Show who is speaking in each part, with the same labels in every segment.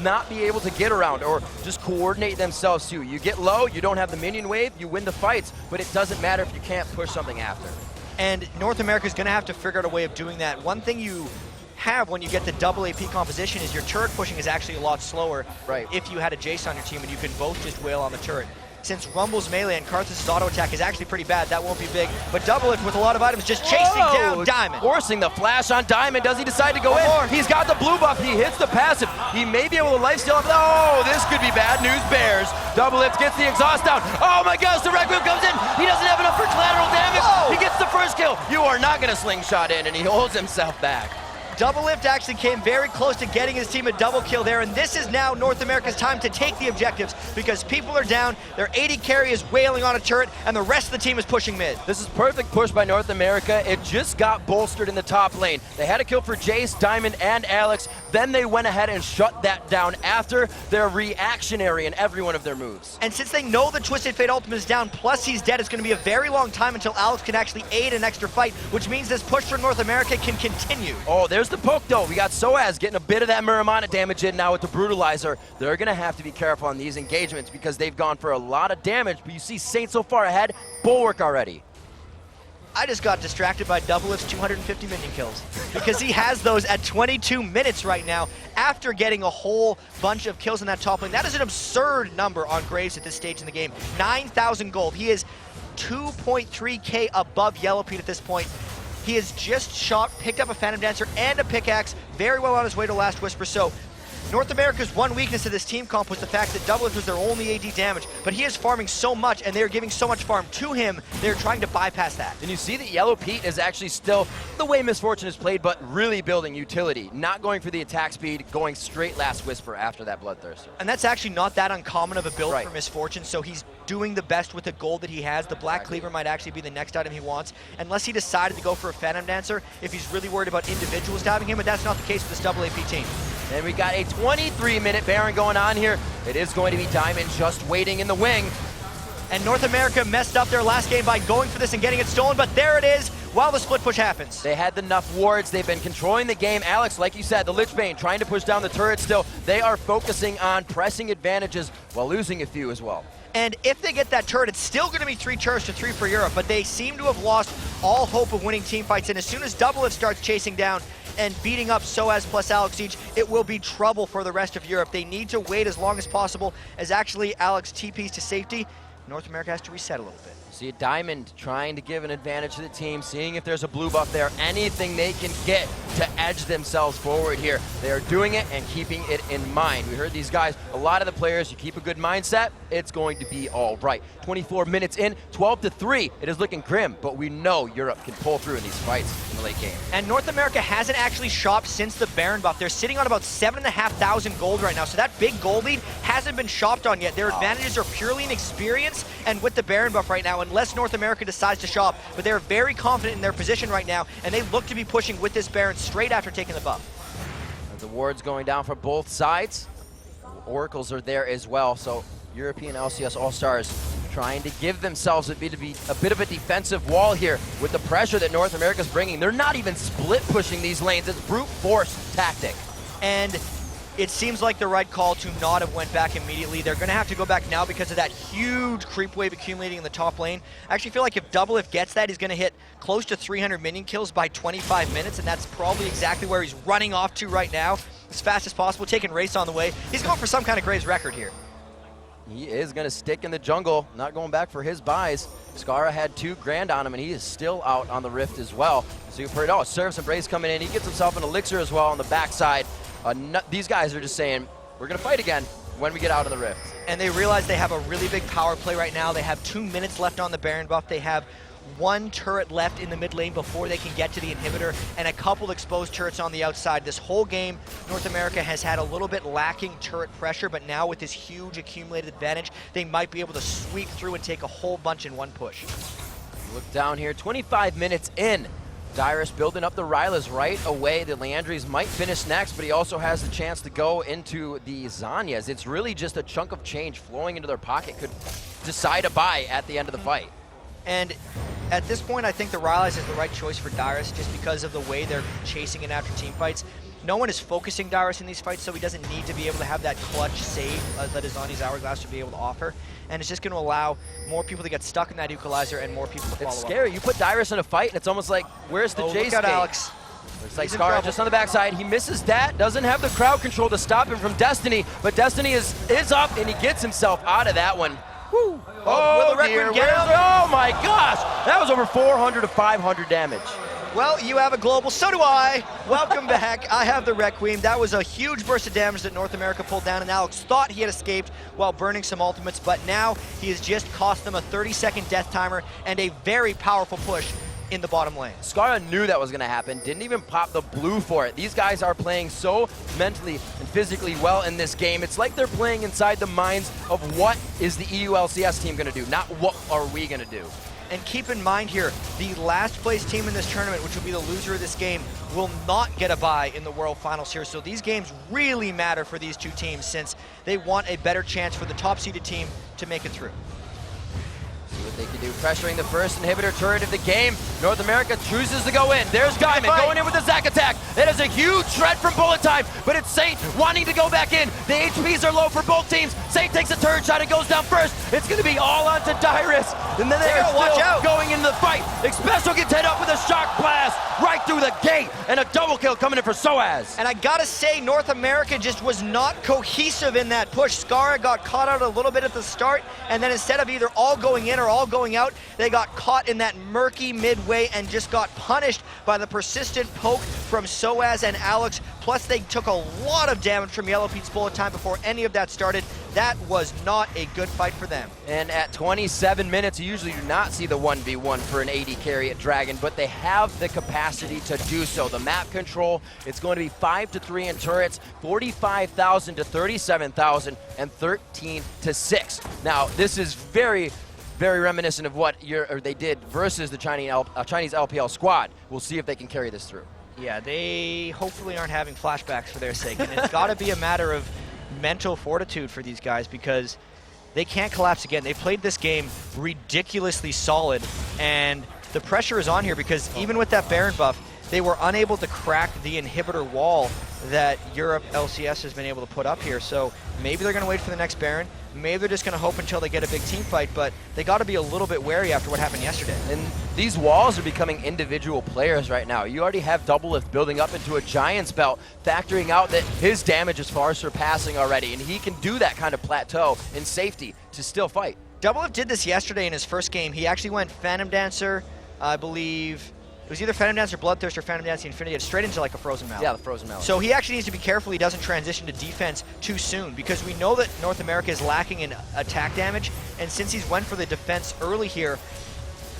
Speaker 1: not be able to get around or just coordinate themselves too. You get low, you don't have the minion wave, you win the fights, but it doesn't matter if you can't push something after.
Speaker 2: And North America is going to have to figure out a way of doing that. One thing you have when you get the double AP composition is your turret pushing is actually a lot slower.
Speaker 1: Right.
Speaker 2: If you had a Jace on your team and you can both just wail on the turret. Since Rumble's melee and Karthus' auto attack is actually pretty bad, that won't be big. But Doublelift with a lot of items just chasing down Diamond.
Speaker 1: Forcing the flash on Diamond. Does he decide to go in? He's got the blue buff. He hits the passive. He may be able to lifesteal. Oh, this could be bad news, Bears. Doublelift gets the exhaust down. Oh my gosh, the Requiem comes in. He doesn't have enough for collateral damage. He gets the first kill. You are not going to slingshot in, and he holds himself back.
Speaker 2: Doublelift actually came very close to getting his team a double kill there, and this is now North America's time to take the objectives because people are down, their 80 carry is wailing on a turret, and the rest of the team is pushing mid.
Speaker 1: This is perfect push by North America. It just got bolstered in the top lane. They had a kill for Jace, Diamond, and Alex. Then they went ahead and shut that down after their reactionary in every one of their moves.
Speaker 2: And since they know the Twisted Fate ultimate is down, plus he's dead, it's going to be a very long time until Alex can actually aid an extra fight, which means this push for North America can continue.
Speaker 1: Oh, there's the poke though. We got Soaz getting a bit of that Muramana damage in now with the Brutalizer. They're going to have to be careful on these engagements because they've gone for a lot of damage, but you see Saint so far ahead, Bulwark already.
Speaker 2: I just got distracted by Doublelift's 250 minion kills because he has those at 22 minutes right now after getting a whole bunch of kills in that top lane. That is an absurd number on Graves at this stage in the game. 9,000 gold. He is 2.3k above Yellow Pete at this point. He has just picked up a Phantom Dancer and a pickaxe, very well on his way to Last Whisper. So North America's one weakness of this team comp was the fact that Doublelift was their only AD damage, but he is farming so much and they're giving so much farm to him, they're trying to bypass that.
Speaker 1: And you see that Yellow Pete is actually still the way Misfortune is played, but really building utility, not going for the attack speed, going straight Last Whisper after that Bloodthirster.
Speaker 2: And that's actually not that uncommon of a build for Misfortune, so he's doing the best with the gold that he has. The Black Cleaver might actually be the next item he wants, unless he decided to go for a Phantom Dancer if he's really worried about individuals diving him, but that's not the case with this double AP team.
Speaker 1: And we got a 23-minute Baron going on here. It is going to be Diamond just waiting in the wing.
Speaker 2: And North America messed up their last game by going for this and getting it stolen, but there it is while the split push happens.
Speaker 1: They had enough wards. They've been controlling the game. Alex, like you said, the Lich Bane trying to push down the turret still. They are focusing on pressing advantages while losing a few as well.
Speaker 2: And if they get that turret, it's still going to be 3 turrets to 3 for Europe, but they seem to have lost all hope of winning team fights. And as soon as Doublelift starts chasing down and beating up Soaz plus Alex Siege, it will be trouble for the rest of Europe. They need to wait as long as possible as actually Alex TPs to safety. North America has to reset a little bit.
Speaker 1: See a Diamond trying to give an advantage to the team, seeing if there's a blue buff there, anything they can get to edge themselves forward here. They are doing it and keeping it in mind. We heard these guys, a lot of the players, you keep a good mindset, it's going to be all right. 24 minutes in, 12-3, it is looking grim, but we know Europe can pull through in these fights in the late game.
Speaker 2: And North America hasn't actually shopped since the Baron buff. They're sitting on about 7,500 gold right now, so that big gold lead hasn't been shopped on yet. Their advantages are purely in experience and with the Baron buff right now, unless North America decides to shop, but they're very confident in their position right now, and they look to be pushing with this Baron straight after taking the buff.
Speaker 1: The wards going down for both sides. Oracles are there as well, so European LCS All-Stars trying to give themselves a bit of a defensive wall here with the pressure that North America's bringing. They're not even split pushing these lanes. It's brute force tactic.
Speaker 2: And it seems like the right call to not have went back immediately. They're going to have to go back now because of that huge creep wave accumulating in the top lane. I actually feel like if Doublelift gets that, he's going to hit close to 300 minion kills by 25 minutes, and that's probably exactly where he's running off to right now, as fast as possible, taking race on the way. He's going for some kind of Graves record here.
Speaker 1: He is going to stick in the jungle, not going back for his buys. Skara had 2 grand on him, and he is still out on the Rift as well. So you've heard, oh, Service Embrace coming in. He gets himself an Elixir as well on the backside. These guys are just saying, we're going to fight again when we get out of the Rift.
Speaker 2: And they realize they have a really big power play right now. They have 2 minutes left on the Baron buff. They have 1 turret left in the mid lane before they can get to the inhibitor, and a couple exposed turrets on the outside. This whole game, North America has had a little bit lacking turret pressure, but now with this huge accumulated advantage, they might be able to sweep through and take a whole bunch in one push.
Speaker 1: Look down here, 25 minutes in. Dyrus building up the Rylas right away. The Leandries might finish next, but he also has the chance to go into the Zanyas. It's really just a chunk of change flowing into their pocket. Could decide a buy at the end of the fight.
Speaker 2: And at this point, I think the Rylas is the right choice for Dyrus just because of the way they're chasing it after team fights. no one is focusing Dyrus in these fights, so he doesn't need to be able to have that clutch save that is on his Hourglass to be able to offer. And it's just going to allow more people to get stuck in that equalizer and more people to follow up.
Speaker 1: It's scary. You put Dyrus in a fight, and it's almost like, where's the J-skate?
Speaker 2: Look out, Alex.
Speaker 1: It's like Scar just on the backside. He misses that, doesn't have the crowd control to stop him from Destiny, but Destiny is up, and he gets himself out of that one. Woo.
Speaker 2: Will the Requiem get him?
Speaker 1: Oh my gosh! That was over 400 to 500 damage.
Speaker 2: Well, you have a global, so do I. Welcome back. I have the Requiem. That was a huge burst of damage that North America pulled down, and Alex thought he had escaped while burning some ultimates, but now he has just cost them a 30-second death timer and a very powerful push in the bottom lane.
Speaker 1: Skara knew that was going to happen, didn't even pop the blue for it. These guys are playing so mentally and physically well in this game. It's like they're playing inside the minds of what is the EU LCS team going to do, not what are we going to do.
Speaker 2: And keep in mind here, the last place team in this tournament, which will be the loser of this game, will not get a bye in the World Finals here. So these games really matter for these two teams since they want a better chance for the top-seeded team to make it through.
Speaker 1: See what they can do, pressuring the first inhibitor turret of the game. North America chooses to go in. There's Diamond going in with the Zac attack. That is a huge shred from Bullet Time, but it's Saint wanting to go back in. The HPs are low for both teams. Saint takes a turret shot and goes down first. It's going to be all onto Dyrus, and then they're still going into the fight. Expresso gets hit up with a shock blast right through the gate, and a double kill coming in for Soaz.
Speaker 2: And I gotta say, North America just was not cohesive in that push. Skara got caught out a little bit at the start, and then instead of either all going in or all going out, they got caught in that murky midway and just got punished by the persistent poke from Soaz and Alex. Plus, they took a lot of damage from Yellow Pete's Bullet Time before any of that started. That was not a good fight for them. And
Speaker 1: at 27 minutes, you usually do not see the 1v1 for an AD carry at Dragon, but they have the capacity to do so. The map control, it's going to be 5-3 in turrets, 45,000 to 37,000, and 13 to 6. Now, this is very reminiscent of what they did versus the Chinese LPL squad. We'll see if they can carry this through.
Speaker 2: Yeah, they hopefully aren't having flashbacks for their sake, and it's got to be a matter of mental fortitude for these guys because they can't collapse again. They played this game ridiculously solid, and the pressure is on here because even with that Baron buff, they were unable to crack the inhibitor wall that Europe LCS has been able to put up here. So maybe they're going to wait for the next Baron. Maybe they're just going to hope until they get a big team fight, but they got to be a little bit wary after what happened yesterday.
Speaker 1: And these walls are becoming individual players right now. You already have Doublelift building up into a Giant's belt, factoring out that his damage is far surpassing already, and he can do that kind of plateau in safety to still fight.
Speaker 2: Doublelift did this yesterday in his first game. He actually went Phantom Dancer, I believe. It was either Phantom Dancer Bloodthirst or Phantom Dancer Infinity, straight into like a Frozen Mallet.
Speaker 1: Yeah, the Frozen Mallet.
Speaker 2: So he actually needs to be careful he doesn't transition to defense too soon because we know that North America is lacking in attack damage, and since he's went for the defense early here,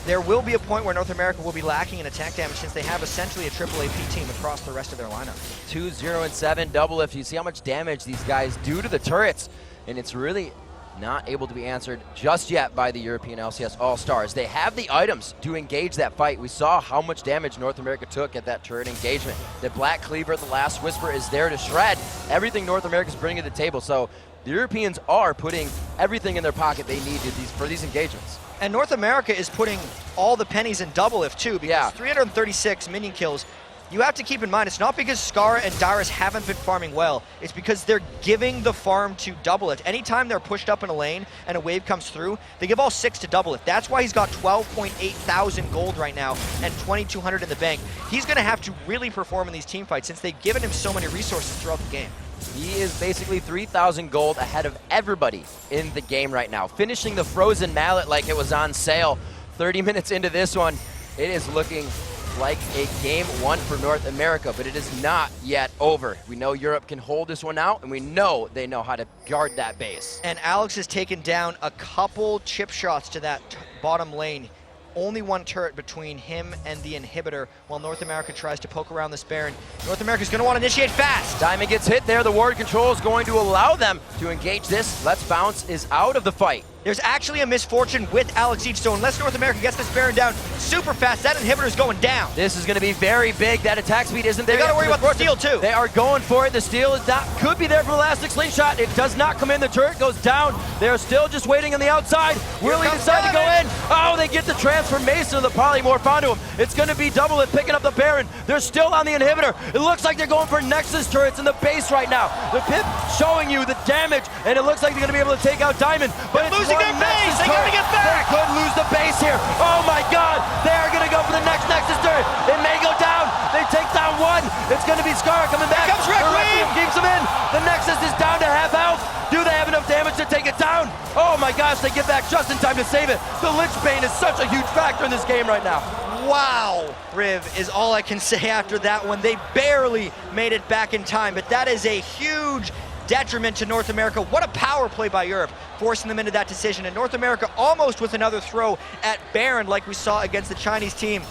Speaker 2: there will be a point where North America will be lacking in attack damage since they have essentially a triple AP team across the rest of their lineup.
Speaker 1: 2-0-7 Doublelift. You see how much damage these guys do to the turrets, and it's really not able to be answered just yet by the European LCS All-Stars. They have the items to engage that fight. We saw how much damage North America took at that turret engagement. The Black Cleaver, the Last Whisper, is there to shred everything North America's bringing to the table. So the Europeans are putting everything in their pocket they need for these engagements.
Speaker 2: And North America is putting all the pennies in Doublelift too, because 336 minion kills. You have to keep in mind, it's not because Skara and Dyrus haven't been farming well, it's because they're giving the farm to Doublelift. Anytime they're pushed up in a lane and a wave comes through, they give all 6 to Doublelift. That's why he's got 12.8 thousand gold right now and 2,200 in the bank. He's gonna have to really perform in these team fights since they've given him so many resources throughout the game.
Speaker 1: He is basically 3,000 gold ahead of everybody in the game right now. Finishing the Frozen Mallet like it was on sale. 30 minutes into this one, it is looking like a game one for North America, but it is not yet over. We know Europe can hold this one out, and we know they know how to guard that base.
Speaker 2: And Alex has taken down a couple chip shots to that bottom lane. Only one turret between him and the inhibitor while North America tries to poke around this Baron. North America's going to want to initiate fast.
Speaker 1: Diamond gets hit there. The ward control is going to allow them to engage this. Let's Bounce is out of the fight.
Speaker 2: There's actually a misfortune with Alex Each, so unless North America gets this Baron down super fast, that inhibitor's going down.
Speaker 1: This is going to be very big. That attack speed isn't there.
Speaker 2: They got to worry about the steal, too.
Speaker 1: They are going for it. The steal is not, could be there from Elastic Slingshot. It does not come in. The turret goes down. They're still just waiting on the outside. Will he decide to go in? Oh, they get the transformation of the Polymorph onto him. It's going to be Doublelift picking up the Baron. They're still on the inhibitor. It looks like they're going for Nexus turrets in the base right now. The pip showing you the damage, and it looks like they're going to be able to take out Diamond. But it's
Speaker 2: losing their base. They got to get back.
Speaker 1: They could lose the base here. Oh my God. They are going to go for the next Nexus turret. It may go down. They take down one. It's going to be Scar coming back.
Speaker 2: Here comes Requiem.
Speaker 1: Keeps him in. The Nexus is down to half health. Do they have enough damage to take it down? Oh my gosh, they get back just in time to save it. The Lich Bane is such a huge factor in this game right now.
Speaker 2: Wow, Riv, is all I can say after that one. They barely made it back in time, but that is a huge detriment to North America. What a power play by Europe, forcing them into that decision. And North America almost with another throw at Baron like we saw against the Chinese team.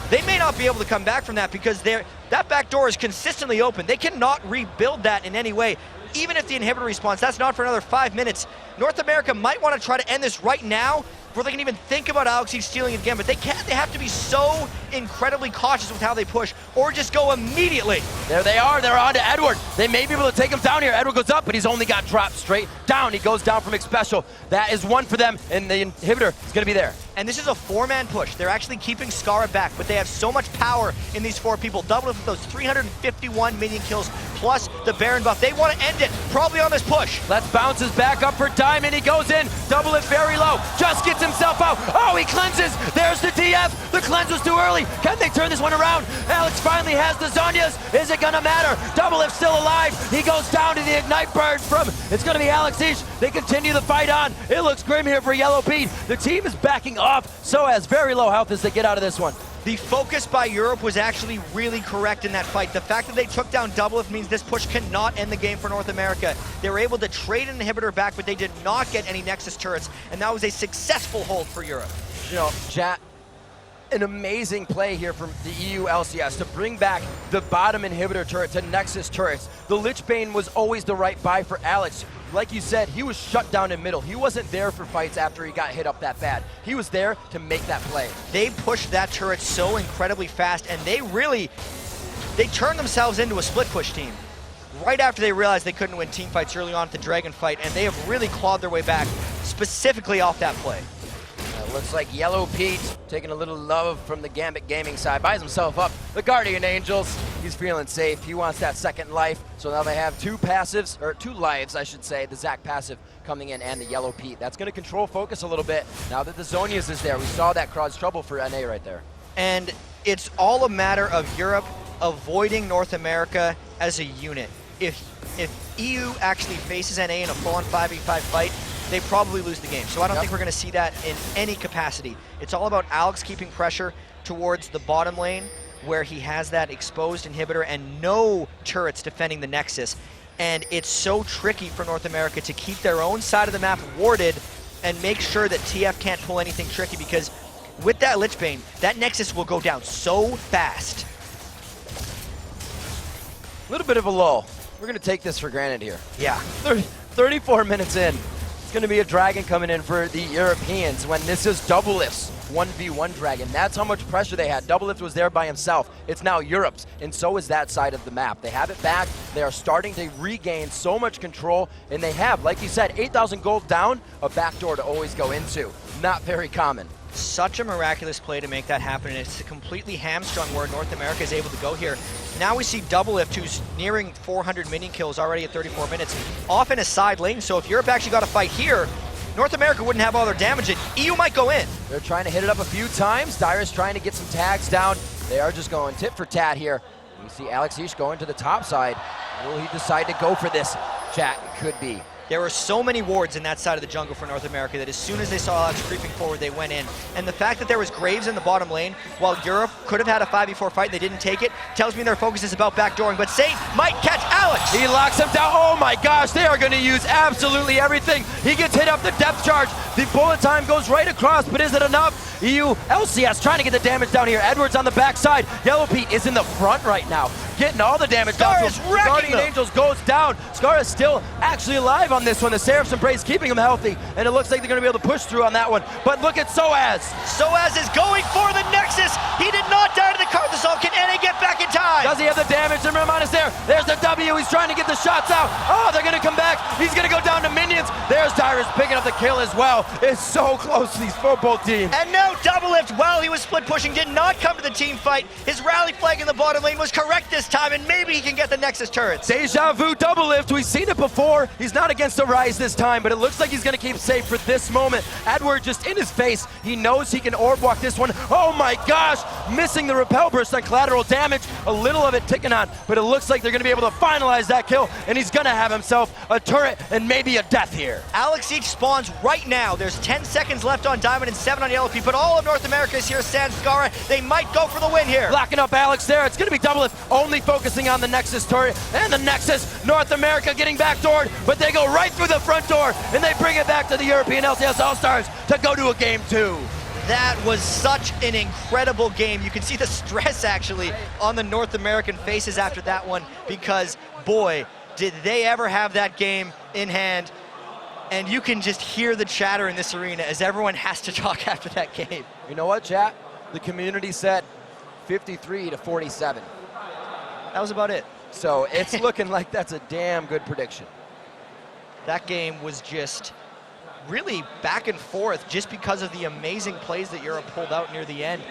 Speaker 2: They may not be able to come back from that because that back door is consistently open. They cannot rebuild that in any way. Even if the inhibitor respawns, that's not for another 5 minutes. North America might want to try to end this right now before they can even think about Alex Each stealing it again, but they can't. They have to be so incredibly cautious with how they push, or just go immediately.
Speaker 1: There they are. They're on to Edward. They may be able to take him down here. Edward goes up, but he's only got dropped straight down. He goes down from X-Special. That is one for them, and the inhibitor is going to be there.
Speaker 2: And this is a 4-man push. They're actually keeping Skara back, but they have so much power in these 4 people. Double with those 351 minion kills, plus the Baron buff. They want to end it, probably on this push.
Speaker 1: Let's bounce his back up for Diamond. He goes in, double it very low, just gets himself out. Oh, he cleanses. There's the DF. The cleanse was too early. Can they turn this one around? Alex finally has the Zhonya's. Is it gonna matter? Doublelift still alive. He goes down to the Ignite Burn from, it's gonna be Alex Each. They continue the fight on. It looks grim here for Yellow Pete. The team is backing off, so has very low health as they get out of this one.
Speaker 2: The focus by Europe was actually really correct in that fight. The fact that they took down Doublelift means this push cannot end the game for North America. They were able to trade an inhibitor back, but they did not get any Nexus turrets, and that was a successful hold for Europe.
Speaker 1: You know, chat, an amazing play here from the EU LCS to bring back the bottom inhibitor turret to Nexus turrets. The Lich Bane was always the right buy for Alex. Like you said, he was shut down in middle. He wasn't there for fights after he got hit up that bad. He was there to make that play. They
Speaker 2: pushed that turret so incredibly fast, and they turned themselves into a split push team right after they realized they couldn't win team fights early on at the Dragon fight, and they have really clawed their way back specifically off that play.
Speaker 1: Looks like Yellow Pete taking a little love from the Gambit Gaming side, buys himself up the Guardian Angels. He's feeling safe. He wants that second life. So now they have 2 passives, or 2 lives, I should say. The Zac passive coming in and the Yellow Pete. That's going to control focus a little bit now that the Zhonya's is there. We saw that cause trouble for NA right there.
Speaker 2: And it's all a matter of Europe avoiding North America as a unit. If EU actually faces NA in a full-on 5v5 fight, they probably lose the game. So I don't think we're going to see that in any capacity. It's all about Alex keeping pressure towards the bottom lane where he has that exposed inhibitor and no turrets defending the Nexus. And it's so tricky for North America to keep their own side of the map warded and make sure that TF can't pull anything tricky, because with that Lich Bane, that Nexus will go down so fast.
Speaker 1: A little bit of a lull. We're going to take this for granted here.
Speaker 2: Yeah.
Speaker 1: 34 minutes in. It's going to be a Dragon coming in for the Europeans when this is Doublelift's 1v1 Dragon. That's how much pressure they had. Doublelift was there by himself. It's now Europe's, and so is that side of the map. They have it back. They are starting to regain so much control, and they have, like you said, 8,000 gold down, a backdoor to always go into. Not very common.
Speaker 2: Such a miraculous play to make that happen, and it's completely hamstrung where North America is able to go here. Now we see Doublelift, who's nearing 400 minion kills already at 34 minutes, off in a side lane. So if Europe actually got a fight here, North America wouldn't have all their damage in. EU might go in.
Speaker 1: They're trying to hit it up a few times. Dyer's trying to get some tags down. They are just going tit for tat here. You see Alex Each going to the top side. Will he decide to go for this? Chat, it could be.
Speaker 2: There were so many wards in that side of the jungle for North America that as soon as they saw Alex creeping forward, they went in. And the fact that there was Graves in the bottom lane, while Europe could have had a 5v4 fight and they didn't take it, tells me their focus is about backdooring. But Saint might catch Alex. Alex.
Speaker 1: He locks him down. Oh my gosh, they are going to use absolutely everything. He gets hit up the depth charge. The bullet time goes right across, but is it enough? EU LCS trying to get the damage down here. Edwards on the backside. Yellow Pete is in the front right now, getting all the damage down to him. Guardian Angels goes down. Scar is still actually alive on this one. The Seraph's Embrace keeping him healthy, and it looks like they're going to be able to push through on that one. But look at Soaz.
Speaker 2: Soaz is going for the Nexus. He did not die to the Carthusol. Can NA get back in time?
Speaker 1: Does he have the damage? And Ramon is there. There's the W. He's trying to get the shots out. Oh, they're going to come back. He's going to go down to minions. There's Dyrus picking up the kill as well. It's so close to these football teams.
Speaker 2: And now Doublelift, while he was split pushing, did not come to the team fight. His rally flag in the bottom lane was correct this time, and maybe he can get the Nexus turrets.
Speaker 1: Deja vu Doublelift. We've seen it before. He's not against the Rise this time, but it looks like he's going to keep safe for this moment. Edward just in his face. He knows he can orb walk this one. Oh my gosh, missing the repel burst on collateral damage. A little of it ticking on, but it looks like they're going to be able to finalize that kill, and he's going to have himself a turret and maybe a death here.
Speaker 2: Alex Siege spawns right now. There's 10 seconds left on Diamond and 7 on Yellow Pea, but all of North America is here. Sans Scara, they might go for the win here.
Speaker 1: Locking up Alex there. It's going to be Doublelift only focusing on the Nexus turret, and the Nexus, North America getting backdoored, but they go right through the front door, and they bring it back to the European LCS All-Stars to go to a game 2.
Speaker 2: That was such an incredible game. You can see the stress actually on the North American faces after that one, because boy, did they ever have that game in hand. And you can just hear the chatter in this arena as everyone has to talk after that game.
Speaker 1: You know what, chat? The community said 53-47.
Speaker 2: That was about it.
Speaker 1: So it's looking like that's a damn good prediction.
Speaker 2: That game was just really back and forth just because of the amazing plays that Europe pulled out near the end.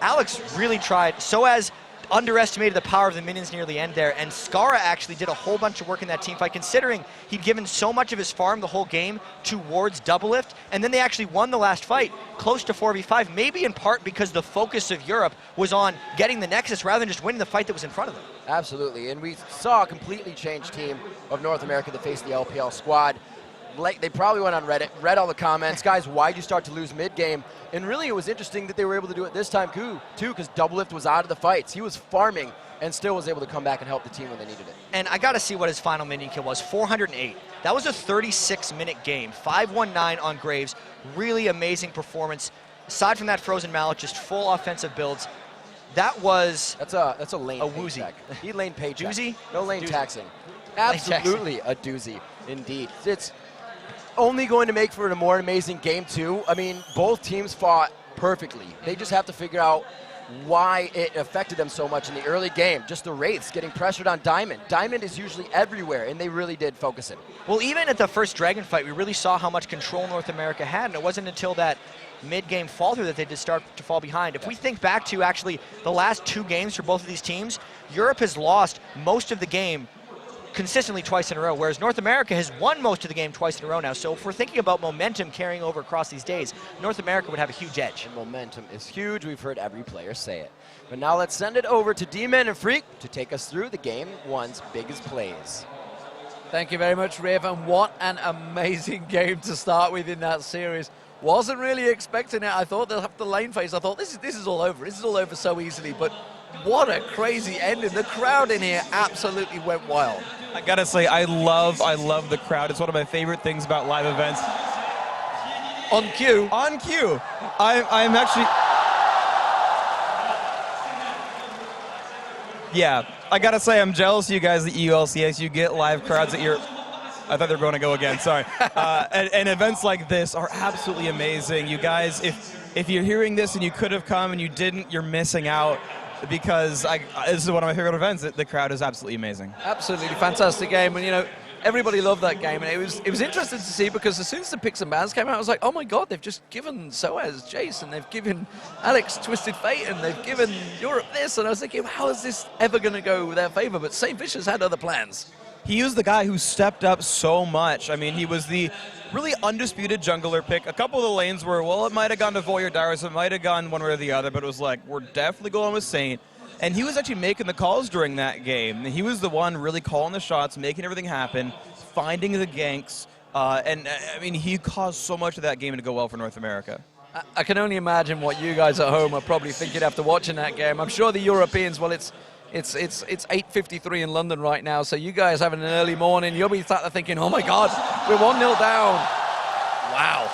Speaker 2: Alex really tried. Soaz underestimated the power of the minions near the end there, and Scara actually did a whole bunch of work in that team fight, considering he'd given so much of his farm the whole game towards Doublelift, and then they actually won the last fight close to 4v5, maybe in part because the focus of Europe was on getting the Nexus rather than just winning the fight that was in front of them.
Speaker 1: Absolutely, and we saw a completely changed team of North America that faced the LPL squad. Like, they probably went on Reddit, read all the comments. Guys, why'd you start to lose mid-game? And really, it was interesting that they were able to do it this time, too, because Doublelift was out of the fights. He was farming and still was able to come back and help the team when they needed it.
Speaker 2: And I got to see what his final minion kill was, 408. That was a 36-minute game, 519 on Graves. Really amazing performance. Aside from that Frozen Mallet, just full offensive builds. That was
Speaker 1: That's a lane
Speaker 2: woozy.
Speaker 1: He lane paycheck.
Speaker 2: Doozy?
Speaker 1: No lane
Speaker 2: Doozy.
Speaker 1: taxing. Absolutely a doozy, indeed. It's only going to make for a more amazing game 2. I mean, both teams fought perfectly. They just have to figure out why it affected them so much in the early game. Just the Wraiths getting pressured on Diamond. Diamond is usually everywhere, and they really did focus it.
Speaker 2: Well, even at the first Dragon fight, we really saw how much control North America had, and it wasn't until that mid-game fall through that they did start to fall behind. If we think back to actually the last 2 games for both of these teams, Europe has lost most of the game consistently twice in a row, whereas North America has won most of the game twice in a row now. So if we're thinking about momentum carrying over across these days, North America would have a huge edge.
Speaker 1: And momentum is huge. We've heard every player say it. But now let's send it over to D-Man and Freak to take us through the Game 1's biggest plays.
Speaker 3: Thank you very much, Raven. What an amazing game to start with in that series. Wasn't really expecting it. I thought they'll have the lane phase. I thought this is all over. This is all over so easily. But what a crazy ending. The crowd in here absolutely went wild.
Speaker 4: I gotta say, I love the crowd. It's one of my favorite things about live events.
Speaker 3: On cue.
Speaker 4: On cue. I'm actually... Yeah, I gotta say, I'm jealous of you guys at LCS. You get live crowds at your... I thought they were going to go again, sorry. And events like this are absolutely amazing. You guys, if you're hearing this and you could have come and you didn't, you're missing out. Because this is one of my favorite events. The crowd is absolutely amazing.
Speaker 3: Absolutely fantastic game, and you know, everybody loved that game, and it was interesting to see, because as soon as the picks and bans came out, I was like, oh my god, they've just given Soaz Jace, and they've given Alex Twisted Fate, and they've given Europe this, and I was thinking, how is this ever going to go with their favor? But St. Vicious had other plans.
Speaker 4: He was the guy who stepped up so much. I mean, he was the really undisputed jungler pick. A couple of the lanes were, well, it might have gone to Voy or Dyrus, it might have gone one way or the other, but it was like, we're definitely going with Saint. And he was actually making the calls during that game. He was the one really calling the shots, making everything happen, finding the ganks, and I mean, he caused so much of that game to go well for North America.
Speaker 3: I can only imagine what you guys at home are probably thinking after watching that game. I'm sure the Europeans, well, it's It's 8:53 in London right now, so you guys having an early morning, you'll be sat there thinking, oh my God, we're 1-0 down. Wow.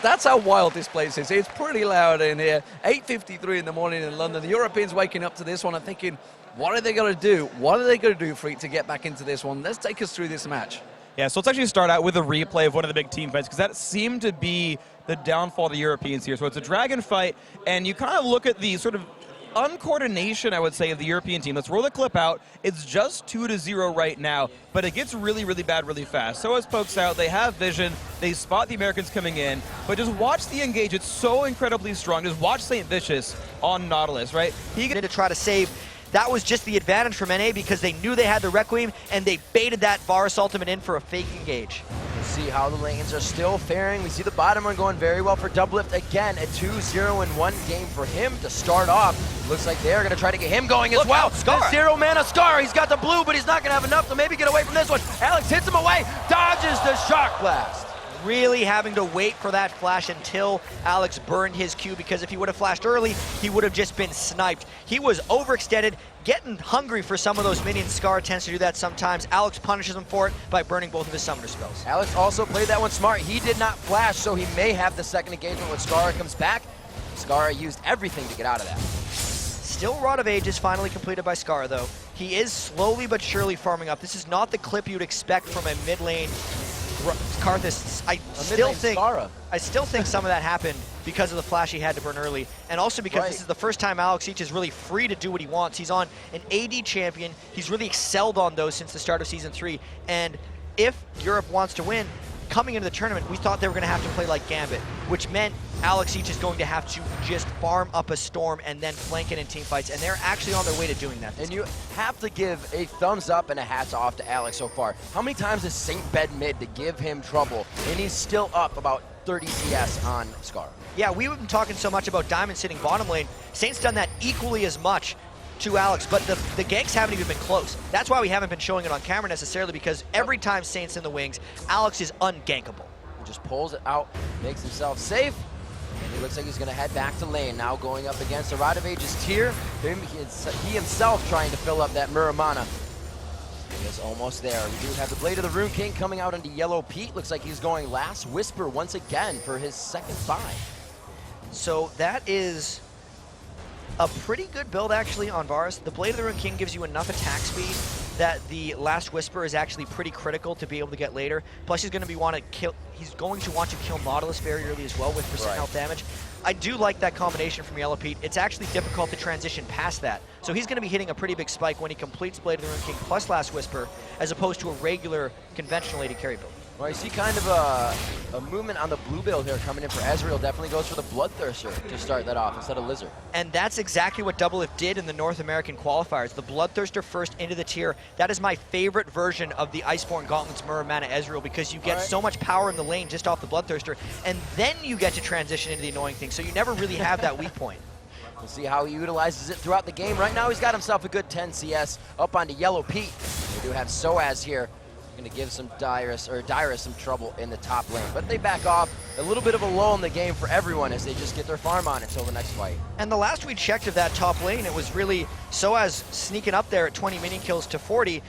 Speaker 3: That's how wild this place is. It's pretty loud in here. 8:53 in the morning in London. The Europeans waking up to this one and thinking, what are they going to do? What are they going to do for it to get back into this one? Let's take us through this match.
Speaker 4: Yeah, so let's actually start out with a replay of one of the big team fights, because that seemed to be the downfall of the Europeans here. So it's a dragon fight, and you kind of look at the sort of uncoordination, I would say, of the European team. Let's roll the clip out. It's just 2-0 right now, but it gets really, really bad really fast. So as pokes out, they have vision, they spot the Americans coming in, but just watch the engage. It's so incredibly strong. Just watch St. Vicious on Nautilus, right?
Speaker 2: He needed to try to save. That was just the advantage from NA because they knew they had the Requiem and they baited that Varus ultimate in for a fake engage.
Speaker 1: We'll see how the lanes are still faring. We see the bottom one going very well for Doublelift. Again, a 2-0-1 game for him to start off. Looks like they're going to try to get him going as well.
Speaker 2: Scar.
Speaker 1: 0 mana Scar. He's got the blue, but he's not going to have enough to maybe get away from this one. Alex hits him away, dodges the Shock Blast.
Speaker 2: Really having to wait for that flash until Alex burned his Q, because if he would have flashed early, he would have just been sniped. He was overextended, getting hungry for some of those minions. Scar tends to do that sometimes. Alex punishes him for it by burning both of his summoner spells.
Speaker 1: Alex also played that one smart. He did not flash, so he may have the second engagement when Scar comes back. Scar used everything to get out of that.
Speaker 2: Still Rod of Ages finally completed by Scar, though. He is slowly but surely farming up. This is not the clip you'd expect from a mid lane Karthus. I still think some of that happened because of the flash he had to burn early, and also because this is the first time Alex Each is really free to do what he wants. He's on an AD champion. He's really excelled on those since the start of Season 3, and if Europe wants to win, coming into the tournament, we thought they were going to have to play like Gambit, which meant Alex Each is going to have to just farm up a storm and then flank it in team fights, and they're actually on their way to doing that.
Speaker 1: And you have to give a thumbs up and a hats off to Alex so far. How many times has Saint bed mid to give him trouble, and he's still up about 30 CS on Scar?
Speaker 2: Yeah, we've been talking so much about Diamond sitting bottom lane. Saint's done that equally as much to Alex, but the ganks haven't even been close. That's why we haven't been showing it on camera necessarily, because every time Saint's in the wings, Alex is ungankable.
Speaker 1: He just pulls it out, makes himself safe, and he looks like he's going to head back to lane. Now going up against the Rod of Ages tier, he himself trying to fill up that Muramana. He is almost there. We do have the Blade of the Rune King coming out into Yellow Pete. Looks like he's going Last Whisper once again for his second buy.
Speaker 2: So that is a pretty good build actually on Varus. The Blade of the Rune King gives you enough attack speed that the Last Whisper is actually pretty critical to be able to get later. Plus he's going to want to kill Nautilus very early as well with percent health damage. I do like that combination from Yellow Pete. It's actually difficult to transition past that. So he's going to be hitting a pretty big spike when he completes Blade of the Rune King plus Last Whisper, as opposed to a regular conventional AD carry build.
Speaker 1: Well, you see kind of a movement on the blue build here coming in for Ezreal. Definitely goes for the Bloodthirster to start that off instead of Lizard.
Speaker 2: And that's exactly what Doublelift did in the North American qualifiers. The Bloodthirster first into the tier. That is my favorite version of the Iceborne Gauntlet's Muramana Ezreal, because you get so much power in the lane just off the Bloodthirster, and then you get to transition into the annoying thing, so you never really have that weak point.
Speaker 1: We'll see how he utilizes it throughout the game. Right now he's got himself a good 10 CS up onto Yellow Pete. We do have Soaz here. Going to give some Dyrus some trouble in the top lane, but they back off. A little bit of a lull in the game for everyone as they just get their farm on until the next fight.
Speaker 2: And the last we checked of that top lane, it was really Soaz sneaking up there at 20 minion kills to 40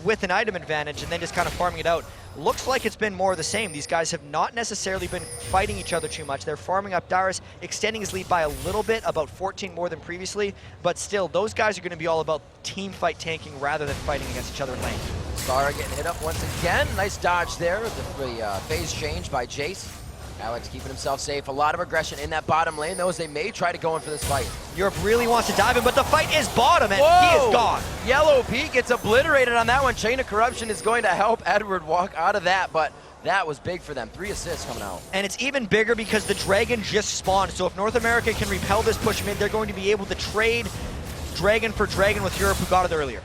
Speaker 2: with an item advantage and then just kind of farming it out. Looks like it's been more of the same. These guys have not necessarily been fighting each other too much. They're farming up Dyrus, extending his lead by a little bit, about 14 more than previously, but still, those guys are going to be all about team fight tanking rather than fighting against each other in lane.
Speaker 1: Scar getting hit up once again. Nice dodge there. The phase change by Jace. Alex keeping himself safe. A lot of aggression in that bottom lane, though, as they may try to go in for this fight.
Speaker 2: Europe really wants to dive in, but the fight is bottom, and he is gone.
Speaker 1: Yellow Pete gets obliterated on that one. Chain of Corruption is going to help Edward walk out of that, but that was big for them. 3 assists coming out.
Speaker 2: And it's even bigger because the Dragon just spawned, so if North America can repel this push mid, they're going to be able to trade Dragon for Dragon with Europe, who got it earlier.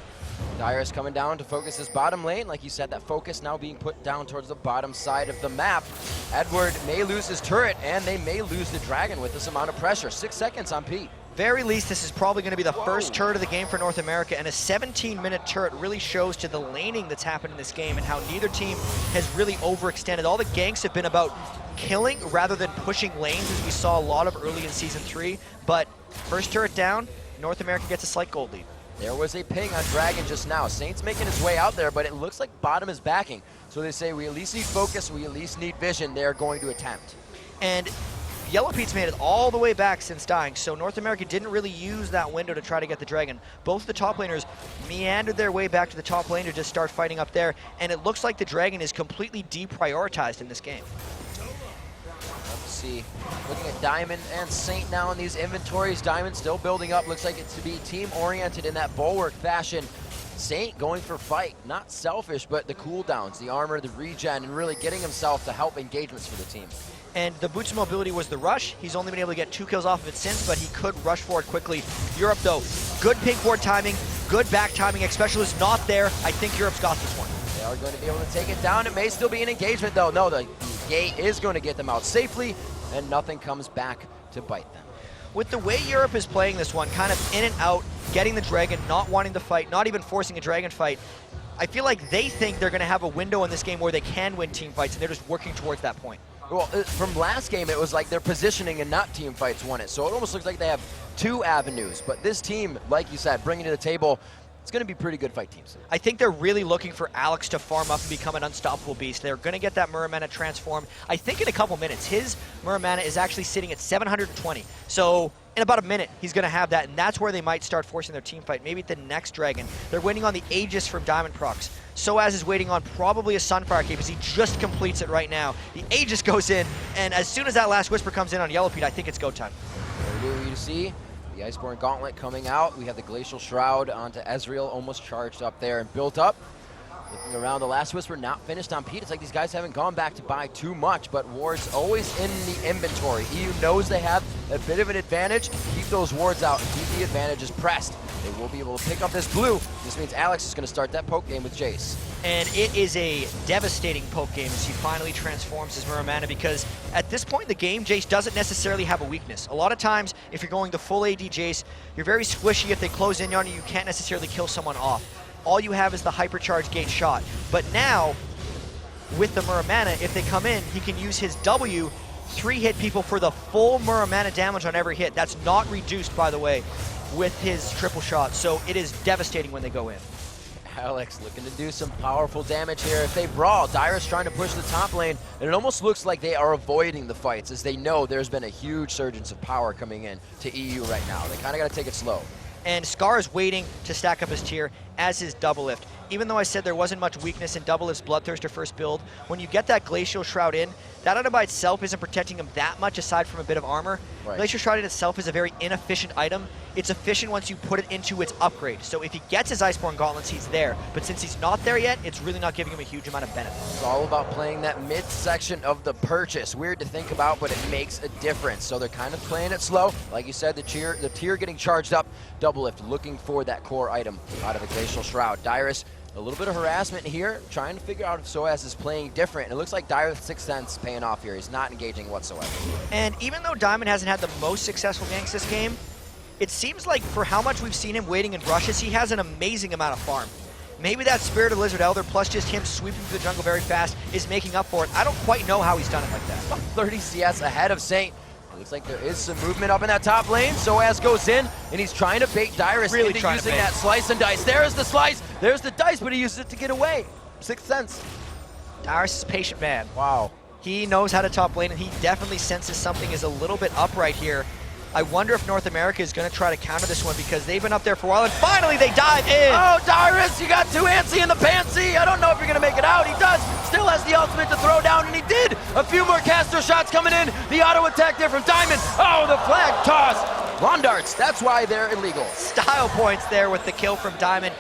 Speaker 1: Dyrus coming down to focus his bottom lane. Like you said, that focus now being put down towards the bottom side of the map. Edward may lose his turret, and they may lose the Dragon with this amount of pressure. 6 seconds on Pete.
Speaker 2: Very least, this is probably going to be the first turret of the game for North America, and a 17-minute turret really shows to the laning that's happened in this game and how neither team has really overextended. All the ganks have been about killing rather than pushing lanes, as we saw a lot of early in Season 3, but first turret down, North America gets a slight gold lead.
Speaker 1: There was a ping on Dragon just now. Saint's making his way out there, but it looks like bottom is backing. So they say we at least need focus, we at least need vision. They're going to attempt.
Speaker 2: And Yellow Pete's made it all the way back since dying, so North America didn't really use that window to try to get the Dragon. Both the top laners meandered their way back to the top lane to just start fighting up there, and it looks like the Dragon is completely deprioritized in this game.
Speaker 1: Let's see. Looking at Diamond and Saint now in these inventories. Diamond still building up. Looks like it's to be team-oriented in that bulwark fashion. Saint going for fight. Not selfish, but the cooldowns, the armor, the regen, and really getting himself to help engagements for the team.
Speaker 2: And the boots mobility was the rush. He's only been able to get 2 kills off of it since, but he could rush forward quickly. Europe, though, good ping forward timing, good back timing. Specialist not there. I think Europe's got this one.
Speaker 1: They are going to be able to take it down. It may still be an engagement, though. No, the gate is going to get them out safely, and nothing comes back to bite them.
Speaker 2: With the way Europe is playing this one, kind of in and out, getting the Dragon, not wanting to fight, not even forcing a Dragon fight, I feel like they think they're going to have a window in this game where they can win team fights, and they're just working towards that point.
Speaker 1: Well, from last game, it was like their positioning and not team fights won it. So it almost looks like they have 2 avenues. But this team, like you said, bringing to the table, it's going to be pretty good fight teams.
Speaker 2: I think they're really looking for Alex to farm up and become an unstoppable beast. They're going to get that Muramana transformed, I think, in a couple minutes. His Muramana is actually sitting at 720. So in about a minute, he's going to have that, and that's where they might start forcing their team fight. Maybe at the next Dragon. They're waiting on the Aegis from Diamond Procs. Soaz is waiting on probably a Sunfire Cape, as he just completes it right now. The Aegis goes in, and as soon as that last Whisper comes in on Yellow Pete, I think it's go time.
Speaker 1: There we do, you see the Iceborne Gauntlet coming out. We have the Glacial Shroud onto Ezreal, almost charged up there and built up. Looking around, the last Whisper not finished on Pete. It's like these guys haven't gone back to buy too much, but wards always in the inventory. EU knows they have a bit of an advantage. Keep those wards out and keep the advantages pressed. They will be able to pick up this blue. This means Alex is going to start that poke game with Jace.
Speaker 2: And it is a devastating poke game as he finally transforms his Muramana, because at this point in the game, Jace doesn't necessarily have a weakness. A lot of times, if you're going the full AD Jace, you're very squishy. If they close in on you, you can't necessarily kill someone off. All you have is the hypercharge gate shot. But now, with the Muramana, if they come in, he can use his W, 3-hit people for the full Muramana damage on every hit. That's not reduced, by the way, with his triple shot. So it is devastating when they go in.
Speaker 1: Alex looking to do some powerful damage here. If they brawl, Dyrus trying to push the top lane, and it almost looks like they are avoiding the fights, as they know there's been a huge surge of power coming in to EU right now. They kind of got to take it slow.
Speaker 2: And Scar is waiting to stack up his tier as his double lift. Even though I said there wasn't much weakness in double lift's Bloodthirster first build, when you get that Glacial Shroud in, that item by itself isn't protecting him that much aside from a bit of armor. Right. Glacial Shroud in itself is a very inefficient item. It's efficient once you put it into its upgrade. So if he gets his Iceborne Gauntlets, he's there. But since he's not there yet, it's really not giving him a huge amount of benefit.
Speaker 1: It's all about playing that mid-section of the purchase. Weird to think about, but it makes a difference. So they're kind of playing it slow. Like you said, the tier getting charged up. Double lift, looking for that core item out of the Glacial Shroud. Dyrus, a little bit of harassment here, trying to figure out if Soaz is playing different. And it looks like Dyrus' Sixth Sense paying off here. He's not engaging whatsoever.
Speaker 2: And even though Diamond hasn't had the most successful ganks this game, it seems like for how much we've seen him waiting in rushes, he has an amazing amount of farm. Maybe that Spirit of Lizard Elder plus just him sweeping through the jungle very fast is making up for it. I don't quite know how he's done it like that.
Speaker 1: 30 CS ahead of Saint. It looks like there is some movement up in that top lane. Soaz goes in, and he's trying to bait Dyrus into using that slice and dice. There's the slice, there's the dice, but he uses it to get away. Sixth Sense.
Speaker 2: Dyrus is a patient man.
Speaker 1: Wow.
Speaker 2: He knows how to top lane, and he definitely senses something is a little bit up right here. I wonder if North America is going to try to counter this one, because they've been up there for a while, and finally they dive in!
Speaker 1: Oh, Dyrus, you got too antsy in the pantsy! I don't know if you're going to make it out. He does! Still has the ultimate to throw down, and he did! A few more caster shots coming in. The auto attack there from Diamond. Oh, the flag toss! Lawn darts, that's why they're illegal.
Speaker 2: Style points there with the kill from Diamond.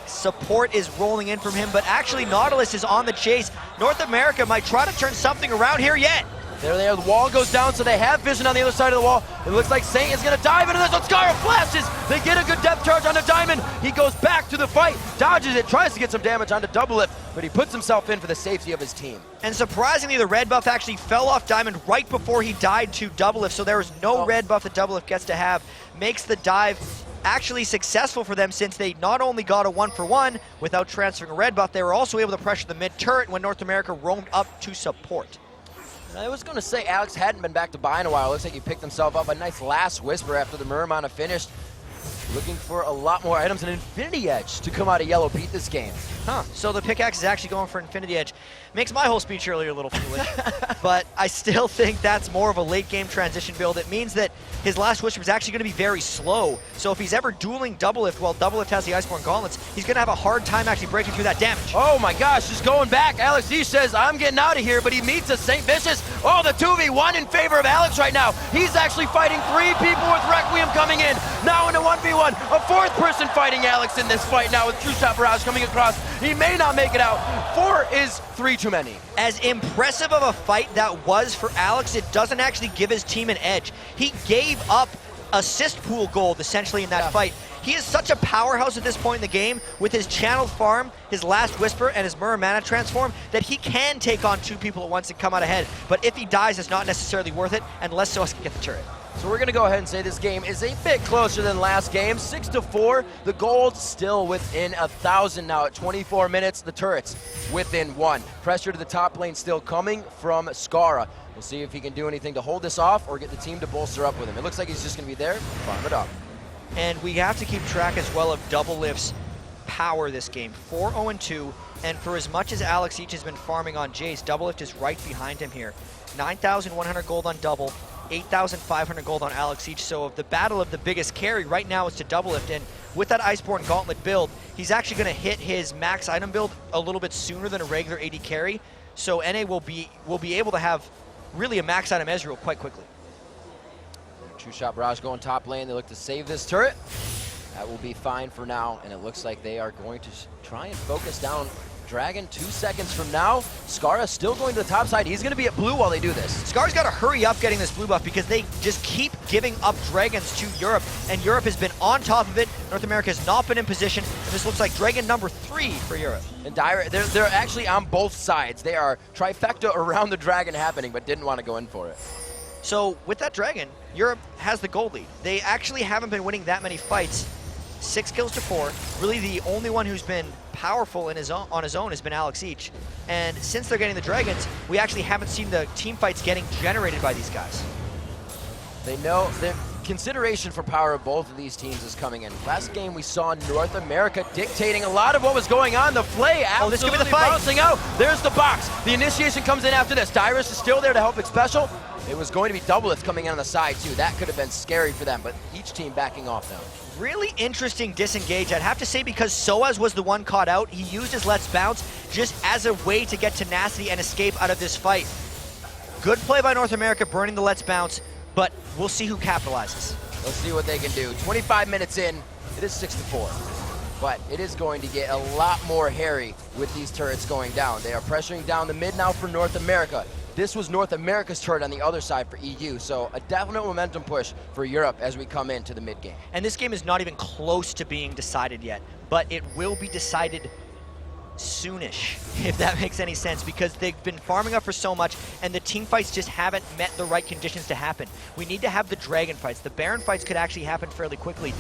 Speaker 2: Support is rolling in from him, but actually Nautilus is on the chase. North America might try to turn something around here yet.
Speaker 1: There, the wall goes down, so they have vision on the other side of the wall. It looks like Saint is going to dive into this. Scar flashes. They get a good depth charge onto Diamond. He goes back to the fight, dodges it, tries to get some damage onto Double Lift, but he puts himself in for the safety of his team.
Speaker 2: And surprisingly, the red buff actually fell off Diamond right before he died to Double Lift, so there is no red buff that Double Lift gets to have. Makes the dive actually successful for them, since they not only got a 1-for-1 without transferring a red buff, they were also able to pressure the mid turret when North America roamed up to support.
Speaker 1: I was going to say Alex hadn't been back to buy in a while. Looks like he picked himself up a nice last Whisper after the Muramana finished. looking for a lot more items, an Infinity Edge to come out of Yellow beat this game.
Speaker 2: Huh, so the pickaxe is actually going for Infinity Edge. Makes my whole speech earlier a little foolish, but I still think that's more of a late game transition build. It means that his last Whisper is actually going to be very slow, so if he's ever dueling Doublelift while Doublelift has the Iceborne Gauntlets, he's going to have a hard time actually breaking through that damage.
Speaker 1: Oh my gosh, just going back. Alex E says, I'm getting out of here, but he meets a St. Vicious. Oh, the 2v1 in favor of Alex right now. He's actually fighting 3 people with Requiem coming in. Now into 1v1. A 4th person fighting Alex in this fight now with True Shot Barrage coming across. He may not make it out. 4 is 3 too many.
Speaker 2: As impressive of a fight that was for Alex, it doesn't actually give his team an edge. He gave up assist pool gold essentially in that fight. He is such a powerhouse at this point in the game with his channeled farm, his last Whisper, and his Mirror Mana transform that he can take on 2 people at once and come out ahead. But if he dies, it's not necessarily worth it unless Soas can get the turret.
Speaker 1: So we're gonna go ahead and say this game is a bit closer than last game. 6-4, the gold still within 1,000 now at 24 minutes. The turrets within 1. Pressure to the top lane still coming from Skara. We'll see if he can do anything to hold this off or get the team to bolster up with him. It looks like he's just gonna be there, farm it up.
Speaker 2: And we have to keep track as well of Doublelift's power this game. 4-0-2, and for as much as Alex Each has been farming on Jace, Doublelift is right behind him here. 9,100 gold on Double, 8,500 gold on Alex Each. So of the battle of the biggest carry right now is to Doublelift, and with that Iceborne Gauntlet build, he's actually going to hit his max item build a little bit sooner than a regular AD carry. So NA will be able to have really a max item Ezreal quite quickly.
Speaker 1: True Shot Barrage going top lane. They look to save this turret. That will be fine for now, and it looks like they are going to try and focus down Dragon 2 seconds from now. Skara still going to the top side. He's going to be at blue while they do this.
Speaker 2: Skara's got to hurry up getting this blue buff because they just keep giving up Dragons to Europe, and Europe has been on top of it. North America has not been in position, and this looks like Dragon number 3 for Europe.
Speaker 1: And they're actually on both sides. They are trifecta around the Dragon happening, but didn't want to go in for it.
Speaker 2: So with that Dragon, Europe has the gold lead. They actually haven't been winning that many fights. 6 kills to 4. Really the only one who's been powerful on his own has been Alex Each. And since they're getting the Dragons, we actually haven't seen the team fights getting generated by these guys.
Speaker 1: They know the consideration for power of both of these teams is coming in. Last game we saw North America dictating a lot of what was going on. The Flay absolutely bouncing out. There's the box. The initiation comes in after this. Dyrus is still there to help Xpecial. It was going to be Doublelift coming in on the side too. That could have been scary for them, but each team backing off now.
Speaker 2: Really interesting disengage, I'd have to say, because Soaz was the one caught out. He used his Let's Bounce just as a way to get tenacity and escape out of this fight. Good play by North America, burning the Let's Bounce, but we'll see who capitalizes.
Speaker 1: Let's see what they can do. 25 minutes in, it is 6-4. But it is going to get a lot more hairy with these turrets going down. They are pressuring down the mid now for North America. This was North America's turret on the other side for EU, so a definite momentum push for Europe as we come into the mid game.
Speaker 2: And this game is not even close to being decided yet, but it will be decided soonish, if that makes any sense, because they've been farming up for so much, and the team fights just haven't met the right conditions to happen. We need to have the Dragon fights. The Baron fights could actually happen fairly quickly.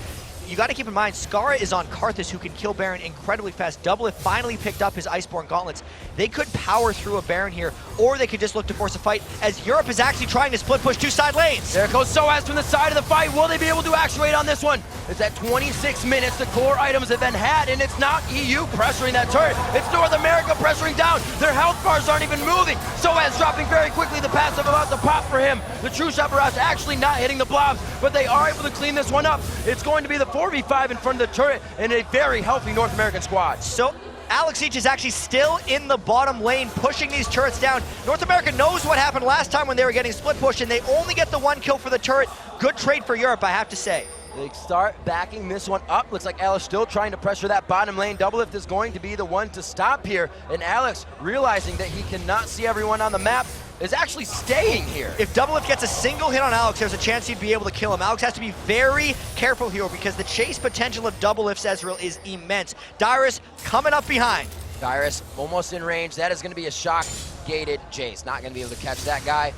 Speaker 2: You got to keep in mind, Skara is on Karthus, who can kill Baron incredibly fast. Doublelift finally picked up his Iceborne Gauntlets. They could power through a Baron here, or they could just look to force a fight, as Europe is actually trying to split push 2 side lanes.
Speaker 1: There goes Soaz from the side of the fight. Will they be able to actuate on this one? It's at 26 minutes. The core items have been had, and it's not EU pressuring that turret. It's North America pressuring down. Their health bars aren't even moving. Soaz dropping very quickly. The passive about to pop for him. The True Shot Barrage actually not hitting the blobs, but they are able to clean this one up. It's going to be the 4v5 in front of the turret and a very healthy North American squad.
Speaker 2: So Alex Each is actually still in the bottom lane, pushing these turrets down. North America knows what happened last time when they were getting split push, and they only get the 1 kill for the turret. Good trade for Europe, I have to say.
Speaker 1: They start backing this one up. Looks like Alex still trying to pressure that bottom lane. Doublelift is going to be the one to stop here, and Alex, realizing that he cannot see everyone on the map, is actually staying here.
Speaker 2: If Doublelift gets a single hit on Alex, there's a chance he'd be able to kill him. Alex has to be very careful here because the chase potential of Doublelift's Ezreal is immense. Dyrus coming up behind.
Speaker 1: Dyrus almost in range. That is going to be a shock-gated Jace. Not going to be able to catch that guy.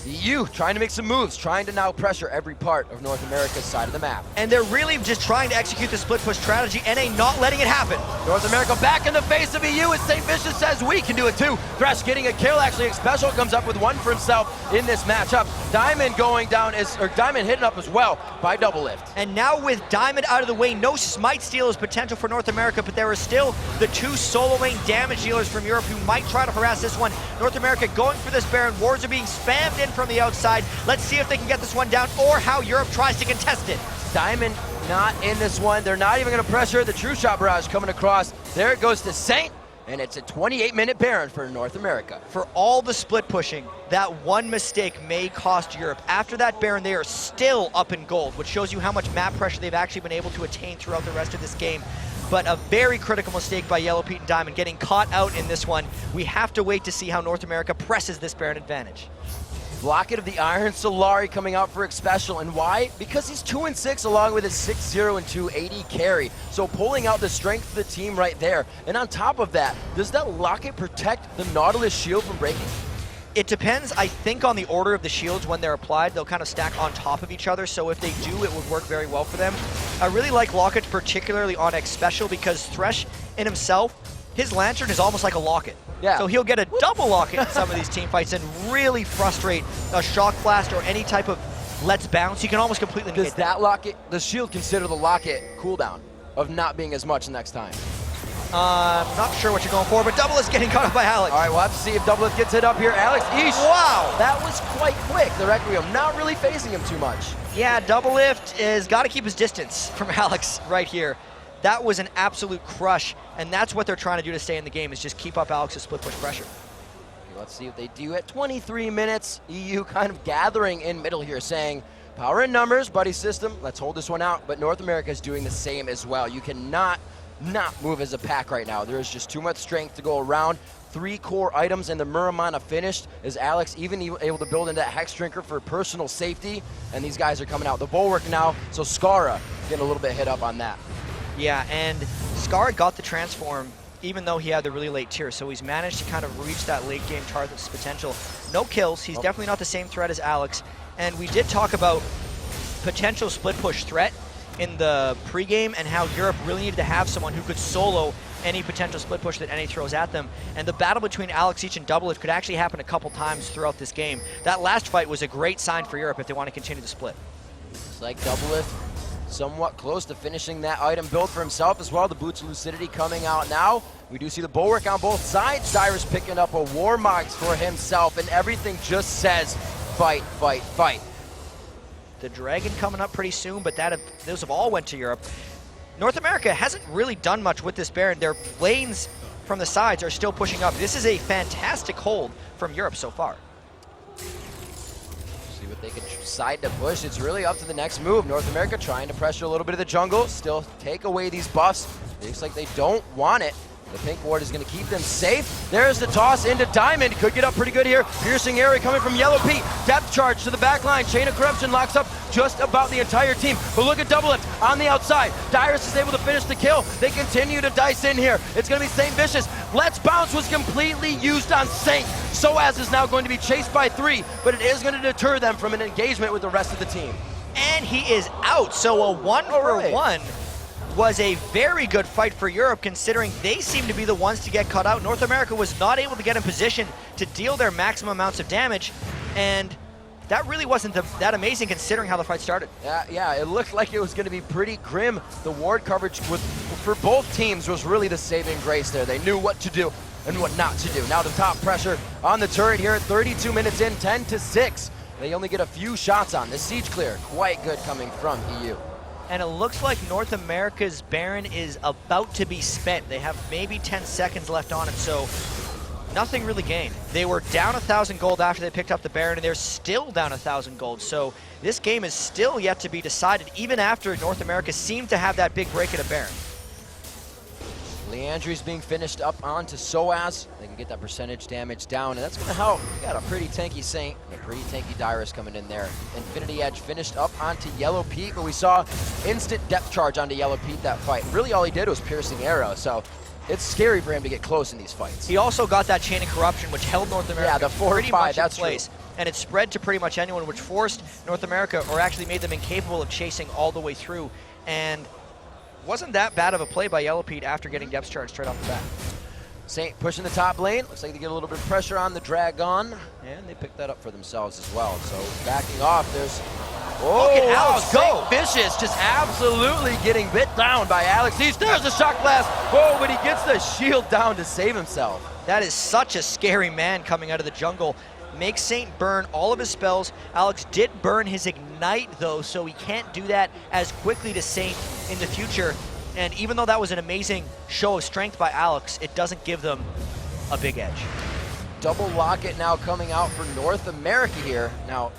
Speaker 1: The EU trying to make some moves, trying to now pressure every part of North America's side of the map.
Speaker 2: And they're really just trying to execute the split push strategy, NA not letting it happen.
Speaker 1: North America back in the face of EU as St. Vicious says we can do it too. Thresh getting a kill, actually Xpecial comes up with 1 for himself in this matchup. Diamond going down, or Diamond hitting up as well by Double Lift.
Speaker 2: And now with Diamond out of the way, no smite steal is potential for North America, but there are still the 2 solo lane damage dealers from Europe who might try to harass this one. North America going for this Baron. Wards are being spammed in from the outside. Let's see if they can get this one down or how Europe tries to contest it.
Speaker 1: Diamond not in this one. They're not even going to pressure the True Shot barrage coming across. There it goes to Saint, and it's a 28-minute Baron for North America.
Speaker 2: For all the split pushing, that one mistake may cost Europe. After that Baron, they are still up in gold, which shows you how much map pressure they've actually been able to attain throughout the rest of this game. But a very critical mistake by Yellow Pete and Diamond getting caught out in this one. We have to wait to see how North America presses this Baron advantage.
Speaker 1: Blocket of the Iron Solari coming out for X-Special, and why? Because he's 2-6 along with his 6-0 and 280 carry. So pulling out the strength of the team right there. And on top of that, does that Locket protect the Nautilus shield from breaking?
Speaker 2: It depends, I think, on the order of the shields when they're applied. They'll kind of stack on top of each other, so if they do, it would work very well for them. I really like Locket, particularly on X-Special, because Thresh in himself, his Lantern is almost like a Locket.
Speaker 1: Yeah.
Speaker 2: So he'll get a double Locket in some of these team fights and really frustrate a Shock Blast or any type of Let's Bounce. He can almost completely negate
Speaker 1: Does that Locket, does shield consider the Locket cooldown of not being as much next time?
Speaker 2: Not sure what you're going for, but Double is getting caught up by Alex.
Speaker 1: All right, we'll have to see if Double Lift gets hit up here. Alex, eesh.
Speaker 2: Wow.
Speaker 1: That was quite quick, the Requiem. Not really phasing him too much.
Speaker 2: Yeah, Double Lift is got to keep his distance from Alex right here. That was an absolute crush, and that's what they're trying to do to stay in the game, is just keep up Alex's split push pressure.
Speaker 1: Okay, let's see what they do at 23 minutes. EU kind of gathering in middle here, saying, power in numbers, buddy system, let's hold this one out. But North America is doing the same as well. You cannot not move as a pack right now. There is just too much strength to go around. 3 core items and the Muramana finished. Is Alex even able to build into that Hex Drinker for personal safety? And these guys are coming out. The Bulwark now, so Skara getting a little bit hit up on that.
Speaker 2: Yeah, and Scar got the transform even though he had the really late tier, so he's managed to kind of reach that late game Tarthas potential. No kills, he's definitely not the same threat as Alex, and we did talk about potential split push threat in the pregame and how Europe really needed to have someone who could solo any potential split push that NA throws at them. And the battle between Alex Each and Double Lift could actually happen a couple times throughout this game. That last fight was a great sign for Europe if they want to continue the split.
Speaker 1: Looks like Double Lift somewhat close to finishing that item build for himself as well. The Boots of Lucidity coming out now. We do see the Bulwark on both sides. Cyrus picking up a Warmogs for himself, and everything just says fight, fight, fight.
Speaker 2: The Dragon coming up pretty soon, but those have all went to Europe. North America hasn't really done much with this Baron. Their lanes from the sides are still pushing up. This is a fantastic hold from Europe so far.
Speaker 1: See what they can decide to push. It's really up to the next move. North America trying to pressure a little bit of the jungle, still take away these buffs. Looks like they don't want it. The pink ward is going to keep them safe. There's the toss into Diamond. Could get up pretty good here. Piercing area coming from Yellow Pete. Depth charge to the back line. Chain of Corruption locks up just about the entire team. But look at Double Lift on the outside. Dyrus is able to finish the kill. They continue to dice in here. It's going to be Saint Vicious. Let's Bounce was completely used on Saint. Soaz is now going to be chased by 3, but it is going to deter them from an engagement with the rest of the team.
Speaker 2: And he is out, so a 1-for-1 was a very good fight for Europe, considering they seem to be the ones to get caught out. North America was not able to get in position to deal their maximum amounts of damage, and that really wasn't that amazing considering how the fight started.
Speaker 1: Yeah, it looked like it was going to be pretty grim. The ward coverage for both teams was really the saving grace there. They knew what to do and what not to do. Now the top pressure on the turret here at 32 minutes in, 10-6. They only get a few shots on. The siege clear, quite good coming from EU.
Speaker 2: And it looks like North America's Baron is about to be spent. They have maybe 10 seconds left on it, so nothing really gained. They were down 1,000 gold after they picked up the Baron, and they're still down 1,000 gold. So this game is still yet to be decided, even after North America seemed to have that big break at a Baron.
Speaker 1: Leandry's being finished up onto Soaz. They can get that percentage damage down, and that's going to help. We got a pretty tanky Saint and a pretty tanky Dyrus coming in there. Infinity Edge finished up onto Yellow Pete, but we saw instant depth charge onto Yellow Pete that fight. Really all he did was piercing arrow, so it's scary for him to get close in these fights.
Speaker 2: He also got that Chain of Corruption, which held North America
Speaker 1: the 4
Speaker 2: pretty
Speaker 1: 5,
Speaker 2: much
Speaker 1: that's
Speaker 2: in place.
Speaker 1: True.
Speaker 2: And it spread to pretty much anyone, which forced North America, or actually made them incapable of chasing all the way through. And wasn't that bad of a play by Yellow Pete after getting depth charge straight off the bat.
Speaker 1: Saint pushing the top lane. Looks like they get a little bit of pressure on the Dragon, and they pick that up for themselves as well. So backing off, there's...
Speaker 2: Look at Alex go!
Speaker 1: Vicious just absolutely getting bit down by Alex. There's a shock blast. Oh, but he gets the shield down to save himself.
Speaker 2: That is such a scary man coming out of the jungle. Makes Saint burn all of his spells. Alex did burn his Ignite though, so he can't do that as quickly to Saint in the future. And even though that was an amazing show of strength by Alex, it doesn't give them a big edge.
Speaker 1: Double Locket now coming out for North America here. Now,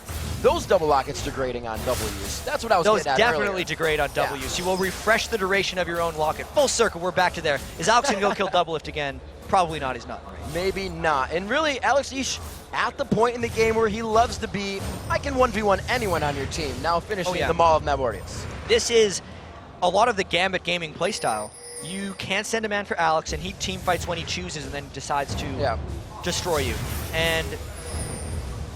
Speaker 1: those double Lockets degrading on W's. That's what I was
Speaker 2: Those
Speaker 1: getting at
Speaker 2: definitely
Speaker 1: earlier.
Speaker 2: degrade on W's. You will refresh the duration of your own Locket. Full circle, we're back to there. Is Alex gonna go kill Double Lift again? Probably not, he's not.
Speaker 1: Maybe not. And really, Alex Ish, at the point in the game where he loves to be, I can 1v1 anyone on your team. Now finishing the Mall of Memories.
Speaker 2: This is a lot of the Gambit Gaming playstyle. You can't send a man for Alex, and he team fights when he chooses and then decides to destroy you. And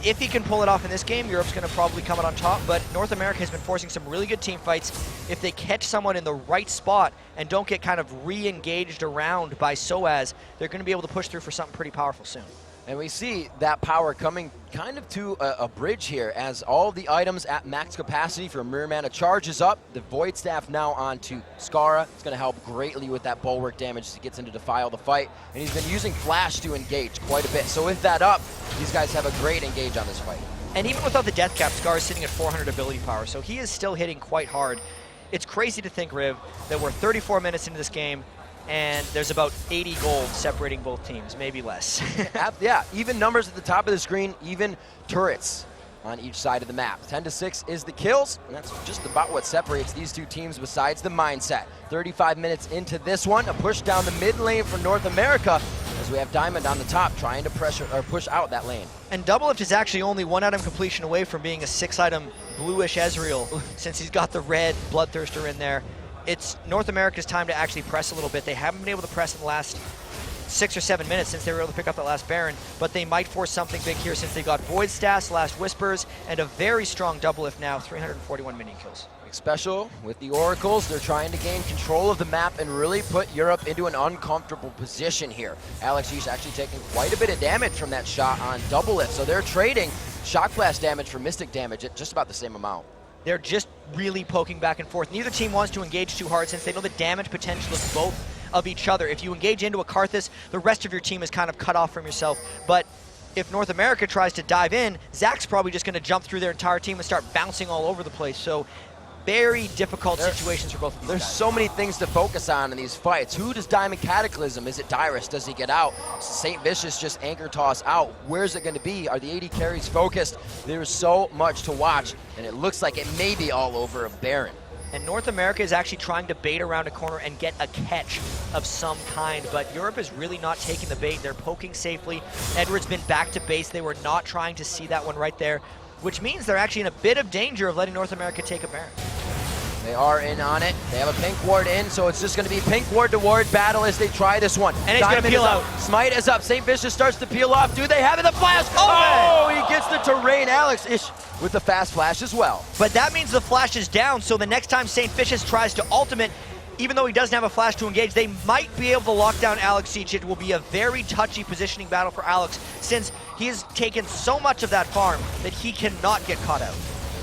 Speaker 2: if he can pull it off in this game, Europe's going to probably come out on top, but North America has been forcing some really good team fights. If they catch someone in the right spot and don't get kind of re-engaged around by Soaz, they're going to be able to push through for something pretty powerful soon.
Speaker 1: And we see that power coming kind of to a bridge here as all the items at max capacity for Mirror Mana charges up. The Void Staff now onto Skara. It's going to help greatly with that bulwark damage as he gets into Defile the fight. And he's been using Flash to engage quite a bit. So with that up, these guys have a great engage on this fight.
Speaker 2: And even without the death cap, Skara is sitting at 400 ability power, so he is still hitting quite hard. It's crazy to think, Riv, that we're 34 minutes into this game, and there's about 80 gold separating both teams, maybe less.
Speaker 1: Yeah, even numbers at the top of the screen, even turrets on each side of the map. 10-6 is the kills, and that's just about what separates these two teams besides the mindset. 35 minutes into this one, a push down the mid lane for North America as we have Diamond on the top trying to pressure or push out that lane.
Speaker 2: And Double Lift is actually only 1 item completion away from being a 6-item bluish Ezreal since he's got the red Bloodthirster in there. It's North America's time to actually press a little bit. They haven't been able to press in the last 6 or 7 minutes since they were able to pick up that last Baron, but they might force something big here since they got Void Staffs, Last Whispers, and a very strong Double Lift now, 341 minion kills.
Speaker 1: Special with the Oracles, they're trying to gain control of the map and really put Europe into an uncomfortable position here. Alex Yee's actually taking quite a bit of damage from that shot on Double Lift, so they're trading Shock Blast damage for Mystic damage at just about the same amount.
Speaker 2: They're just really poking back and forth. Neither team wants to engage too hard since they know the damage potential of both of each other. If you engage into a Karthus, the rest of your team is kind of cut off from yourself. But if North America tries to dive in, Zach's probably just going to jump through their entire team and start bouncing all over the place. So very difficult situations for both of these
Speaker 1: There's
Speaker 2: guys.
Speaker 1: so many things to focus on in these fights. Who does Diamond Cataclysm? Is it Dyrus? Does he get out? St. Vicious just anchor toss out. Where's it going to be? Are the AD carries focused? There's so much to watch, and it looks like it may be all over a Baron.
Speaker 2: And North America is actually trying to bait around a corner and get a catch of some kind, but Europe is really not taking the bait. They're poking safely. Edward's been back to base. They were not trying to see that one right there, which means they're actually in a bit of danger of letting North America take a Baron.
Speaker 1: They are in on it. They have a pink ward in, so it's just going to be pink ward to ward battle as they try this one.
Speaker 2: And he's going to peel out.
Speaker 1: Smite is up. St. Vicious starts to peel off. Do they have it? The flash! Oh, he gets the terrain. Alex Ish with the fast flash as well.
Speaker 2: But that means the flash is down, so the next time St. Vicious tries to ultimate, even though he doesn't have a flash to engage, they might be able to lock down Alex Siege. It will be a very touchy positioning battle for Alex since he has taken so much of that farm that he cannot get caught out.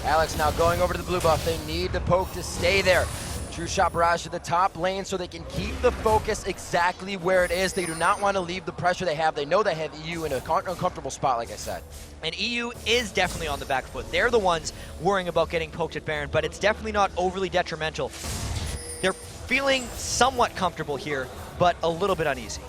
Speaker 1: Alex now going over to the blue buff. They need the poke to stay there. True Shot Barrage to the top lane so they can keep the focus exactly where it is. They do not want to leave the pressure they have. They know they have EU in an uncomfortable spot, like I said.
Speaker 2: And EU is definitely on the back foot. They're the ones worrying about getting poked at Baron, but it's definitely not overly detrimental. They're feeling somewhat comfortable here, but a little bit uneasy.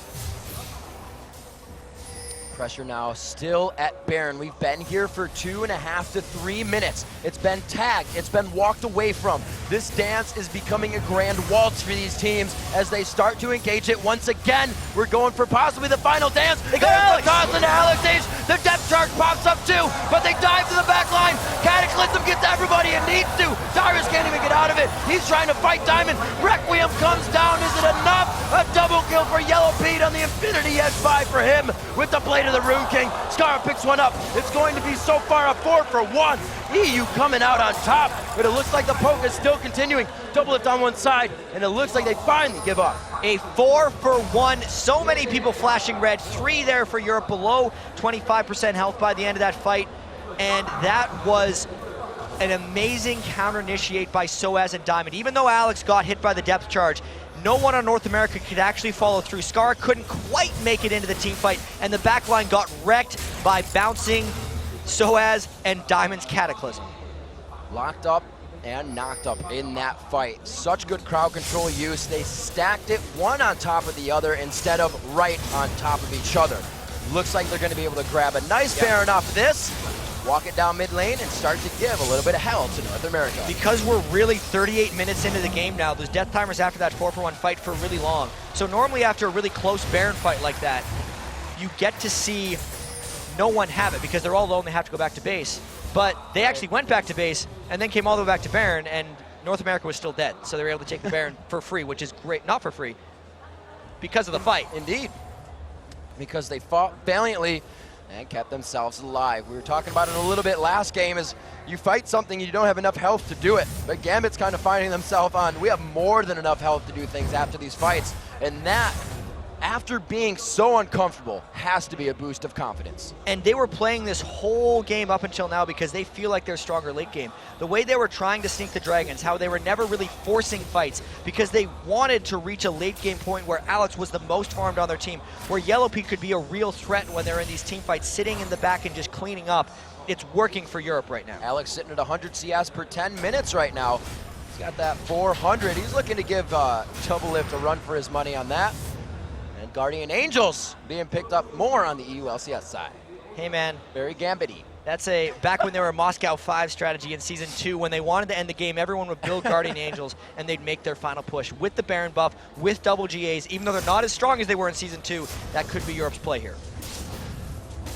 Speaker 1: Pressure now still at Baron. We've been here for 2.5 to 3 minutes. It's been tagged. It's been walked away from. This dance is becoming a grand waltz for these teams as they start to engage it once again. We're going for possibly the final dance. There's the toss into Alex H. The depth charge pops up too, but they dive to the back line. Cataclysm lets him get to everybody and needs to. Dyrus can't even get out of it. He's trying to fight Diamond. Requiem comes down. Is it enough? A double kill for Yellow Pete on the Infinity Edge 5 for him with the Blade of the Rune King. Scarra picks one up. It's going to be so far a 4-for-1. EU coming out on top, but it looks like the poke is still continuing. Double lift on one side, and it looks like they finally give up.
Speaker 2: A 4-for-1, so many people flashing red, 3 there for Europe, below 25% health by the end of that fight, and that was an amazing counter-initiate by Soaz and Diamond. Even though Alex got hit by the depth charge, no one on North America could actually follow through. Scarra couldn't quite make it into the team fight, and the backline got wrecked by bouncing Soaz and Diamond's Cataclysm.
Speaker 1: Locked up and knocked up in that fight. Such good crowd control use. They stacked it one on top of the other instead of right on top of each other. Looks like they're going to be able to grab a nice Baron off this, walk it down mid lane, and start to give a little bit of hell to North America.
Speaker 2: Because we're really 38 minutes into the game now, those death timers after that 4-for-1 fight for really long. So normally after a really close Baron fight like that, you get to see no one have it because they're all alone, they have to go back to base. But they actually went back to base and then came all the way back to Baron, and North America was still dead. So they were able to take the Baron for free, which is great. Not for free, because of the fight.
Speaker 1: Indeed. Because they fought valiantly and kept themselves alive. We were talking about it a little bit last game, is you fight something and you don't have enough health to do it. But Gambit's kind of finding themselves on, we have more than enough health to do things after these fights. And that, after being so uncomfortable, has to be a boost of confidence.
Speaker 2: And they were playing this whole game up until now because they feel like they're stronger late game. The way they were trying to sneak the Dragons, how they were never really forcing fights because they wanted to reach a late game point where Alex was the most farmed on their team, where Yellow Pete could be a real threat when they're in these team fights, sitting in the back and just cleaning up. It's working for Europe right now.
Speaker 1: Alex sitting at 100 CS per 10 minutes right now. He's got that 400. He's looking to give Double Lift a run for his money on that. And Guardian Angels being picked up more on the EU LCS side.
Speaker 2: Hey man,
Speaker 1: Very Gambit-y.
Speaker 2: that's a, back when they were a Moscow 5 strategy in Season 2, when they wanted to end the game, everyone would build Guardian Angels and they'd make their final push. With the Baron buff, with double GAs, even though they're not as strong as they were in Season 2, that could be Europe's play here.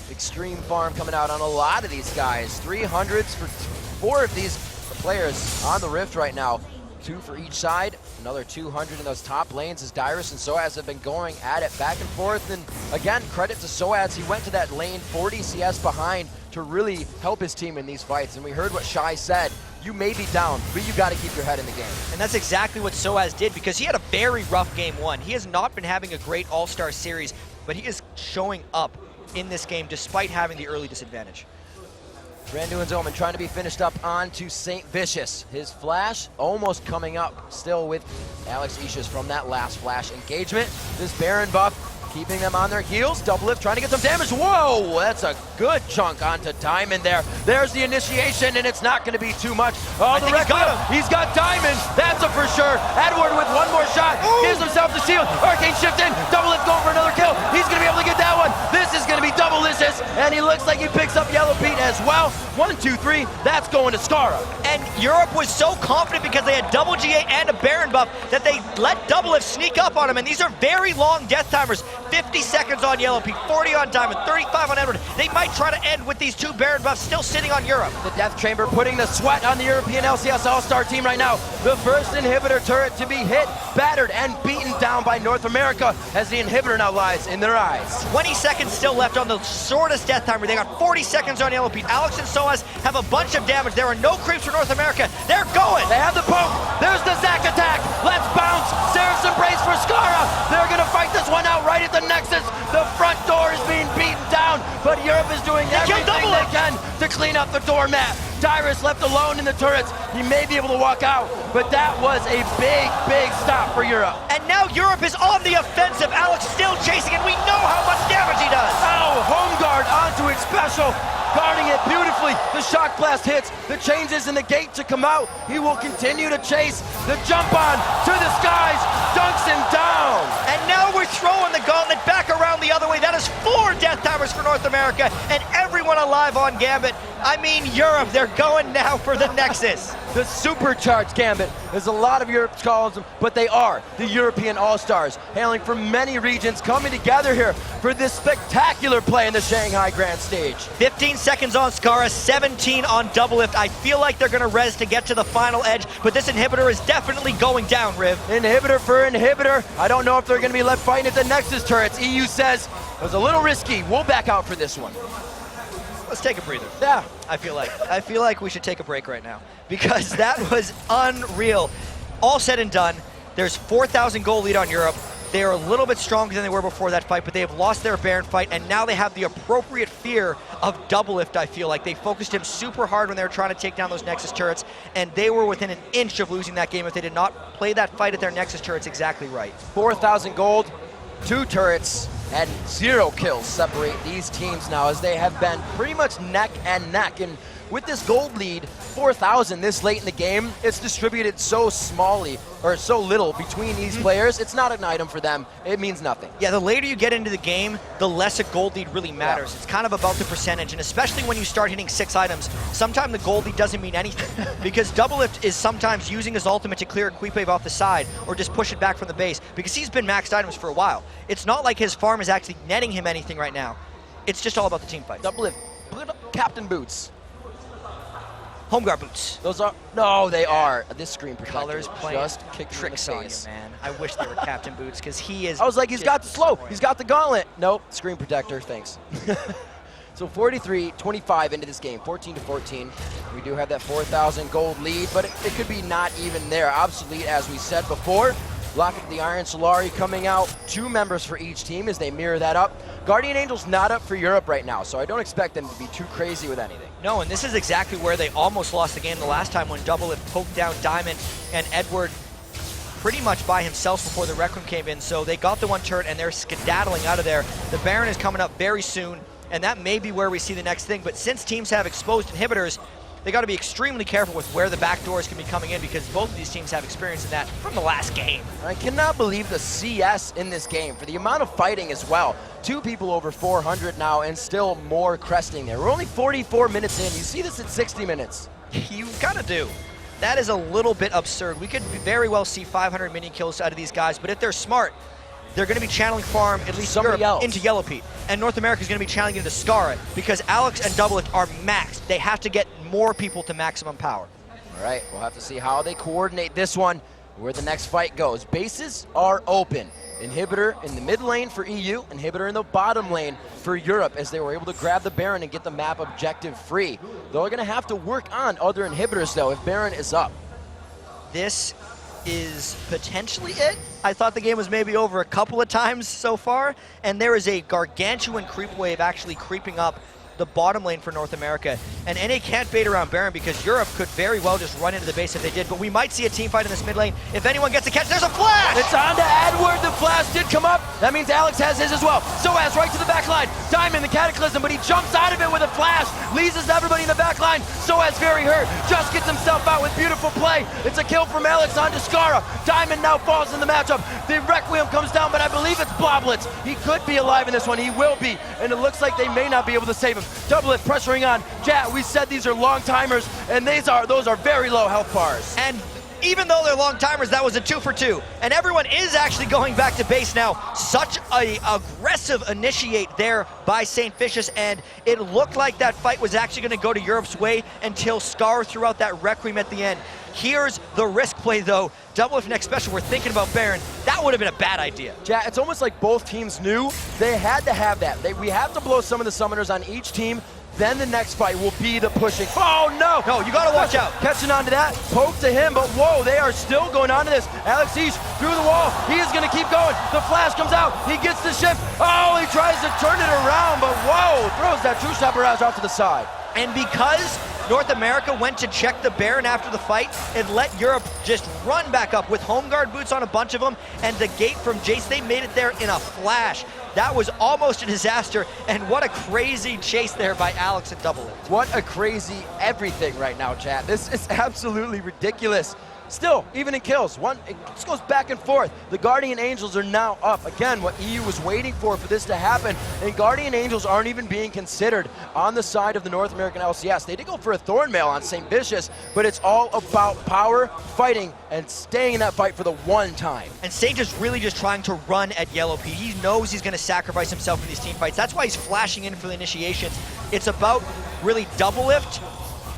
Speaker 1: Extreme farm coming out on a lot of these guys. 300s for 4 of these players on the Rift right now. 2 for each side. Another 200 in those top lanes as Dyrus and Soaz have been going at it back and forth. And again, credit to Soaz. He went to that lane 40 CS behind to really help his team in these fights. And we heard what Shai said. You may be down, but you got to keep your head in the game.
Speaker 2: And that's exactly what Soaz did, because he had a very rough game 1. He has not been having a great all-star series, but he is showing up in this game despite having the early disadvantage.
Speaker 1: Randu and Zoman trying to be finished up onto St. Vicious. His flash almost coming up still with Alex Ishus from that last flash engagement. This Baron buff keeping them on their heels. Double lift trying to get some damage. Whoa, that's a good chunk onto Diamond there. There's the initiation, and it's not going to be too much. Oh, the Requiem. He's got Diamond. That's a for sure. Edward with one more shot. Gives himself the shield. Arcane shift in. Double lift going for another kill. He's going to be able to get that one. This is going to be double-licious, and he looks like he picks up Yellow Pete as well. 1, 2, 3. That's going to Scarra.
Speaker 2: And Europe was so confident because they had double GA and a Baron buff that they let Double Lift sneak up on him, and these are very long death timers. 50 seconds on Yellow Pete, 40 on Diamond, 35 on Edward. They might try to end with these 2 Baron buffs still sitting on Europe.
Speaker 1: The Death Chamber putting the sweat on the European LCS All-Star team right now. The first inhibitor turret to be hit, battered, and beaten down by North America as the inhibitor now lies in their eyes.
Speaker 2: 20 seconds still left on the shortest death timer. They got 40 seconds on Yellow Pete. Alex and Soaz have a bunch of damage. There are no creeps for North America. They're going.
Speaker 1: They have the poke. There's the Zac attack. Let's bounce. Saracen brace for Scarra. They're going to fight this one out right at the Nexus. The front door is being beaten down, but Europe is doing everything they can to clean up the doormat. Dyrus left alone in the turrets. He may be able to walk out, but that was a big, big stop for Europe.
Speaker 2: And now Europe is on the offensive. Alex still chasing, and we know how much damage he does.
Speaker 1: Oh, home guard onto it special. Guarding it beautifully. The shock blast hits. The changes in the gate to come out. He will continue to chase. The jump on to the skies. Dunks him down.
Speaker 2: And now we're throwing the gauntlet back around the other way. That is 4 death timers for North America and everyone alive on Gambit. I mean Europe, they're going now for the Nexus.
Speaker 1: The supercharged Gambit, as a lot of Europe calls them, but they are the European All-Stars, hailing from many regions, coming together here for this spectacular play in the Shanghai Grand Stage.
Speaker 2: 15 seconds on Scarra, a 17 on Doublelift. I feel like they're going to res to get to the final edge, but this inhibitor is definitely going down, Riv.
Speaker 1: Inhibitor for inhibitor. I don't know if they're going to be left fighting at the Nexus turrets. EU says it was a little risky. We'll back out for this one.
Speaker 2: Let's take a breather.
Speaker 1: Yeah.
Speaker 2: I feel like we should take a break right now because that was unreal. All said and done, there's 4,000 gold lead on Europe. They are a little bit stronger than they were before that fight, but they have lost their Baron fight, and now they have the appropriate fear of Doublelift, I feel like. They focused him super hard when they were trying to take down those Nexus turrets, and they were within an inch of losing that game if they did not play that fight at their Nexus turrets exactly right.
Speaker 1: 4,000 gold, 2 turrets, and 0 kills separate these teams now, as they have been pretty much neck and neck. And with this gold lead, 4,000 this late in the game, it's distributed so so little between these players. It's not an item for them. It means nothing.
Speaker 2: Yeah, the later you get into the game, the less a gold lead really matters. Yeah. It's kind of about the percentage, and especially when you start hitting 6 items, sometimes the gold lead doesn't mean anything because Doublelift is sometimes using his ultimate to clear a creep wave off the side or just push it back from the base because he's been maxed items for a while. It's not like his farm is actually netting him anything right now. It's just all about the team fights.
Speaker 1: Doublelift, put up Captain Boots.
Speaker 2: Home guard boots.
Speaker 1: Those are, no, they are. This screen protector
Speaker 2: Colors playing
Speaker 1: just kicked
Speaker 2: tricks on you, man. I wish they were Captain Boots because he is.
Speaker 1: I was like, he's got the slow. He's got the gauntlet. Nope, screen protector, thanks. So 43-25 into this game, 14-14. We do have that 4,000 gold lead, but it could be not even there. Obsolete, as we said before. Locket of the Iron Solari coming out. 2 members for each team as they mirror that up. Guardian Angel's not up for Europe right now, so I don't expect them to be too crazy with anything.
Speaker 2: No, and this is exactly where they almost lost the game the last time when Doublelift poked down Diamond and Edward pretty much by himself before the Rec Room came in. So they got the 1 turret and they're skedaddling out of there. The Baron is coming up very soon, and that may be where we see the next thing. But since teams have exposed inhibitors, they got to be extremely careful with where the back doors can be coming in because both of these teams have experience in that from the last game.
Speaker 1: I cannot believe the CS in this game for the amount of fighting as well. 2 people over 400 now and still more cresting there. We're only 44 minutes in. You see this at 60 minutes.
Speaker 2: You kind of do. That is a little bit absurd. We could very well see 500 minion kills out of these guys, but if they're smart, they're going to be channeling farm, at least Europe, into Yellow Pete. And North America is going to be channeling into Skara because Alex and Doublelift are maxed. They have to get more people to maximum power.
Speaker 1: All right, we'll have to see how they coordinate this one, where the next fight goes. Bases are open. Inhibitor in the mid lane for EU, Inhibitor in the bottom lane for Europe, as they were able to grab the Baron and get the map objective free. They're going to have to work on other inhibitors, though, if Baron is up.
Speaker 2: This is potentially it. I thought the game was maybe over a couple of times so far, and there is a gargantuan creep wave actually creeping up the bottom lane for North America. And NA can't bait around Baron because Europe could very well just run into the base if they did, but we might see a team fight in this mid lane. If anyone gets a catch, there's a flash!
Speaker 1: It's on to Edward. The flash did come up. That means Alex has his as well. Soaz right to the back line. Diamond, the Cataclysm, but he jumps out of it with a flash. Leases everybody in the back line. Soaz very hurt. Just gets himself out with beautiful play. It's a kill from Alex on to Skara. Diamond now falls in the matchup. The Requiem comes down, but I believe it's Bloblets. He could be alive in this one. He will be, and it looks like they may not be able to save him. Doublelift pressuring on. Chat, we said these are long timers, and those are very low health bars.
Speaker 2: And even though they're long timers, that was a 2 for 2. And everyone is actually going back to base now. Such a aggressive initiate there by St. Vicious, and it looked like that fight was actually going to go to Europe's way until Scar threw out that Requiem at the end. Here's the risk play, though. Doublelift next special, we're thinking about Baron. That would have been a bad idea.
Speaker 1: Yeah, it's almost like both teams knew they had to have that. We have to blow some of the summoners on each team. Then the next fight will be the pushing. Oh, no!
Speaker 2: No, you gotta watch out.
Speaker 1: Catching on to that. Poke to him, but whoa, they are still going on to this. Alex East through the wall. He is gonna keep going. The flash comes out. He gets the shift. Oh, he tries to turn it around, but whoa, throws that true stopper out to the side.
Speaker 2: And because North America went to check the Baron after the fight and let Europe just run back up with home guard boots on a bunch of them, and the gate from Jace, they made it there in a flash. That was almost a disaster, and what a crazy chase there by Alex and Doublelift.
Speaker 1: What a crazy everything right now, chat. This is absolutely ridiculous. Still, even in kills, it just goes back and forth. The Guardian Angels are now up. Again, what EU was waiting for this to happen, and Guardian Angels aren't even being considered on the side of the North American LCS. They did go for a Thornmail on St. Vicious, but it's all about power, fighting, and staying in that fight for the one time.
Speaker 2: And Sage is really just trying to run at Yellow P. He knows he's going to sacrifice himself for these team fights. That's why he's flashing in for the initiations. It's about really Double Lift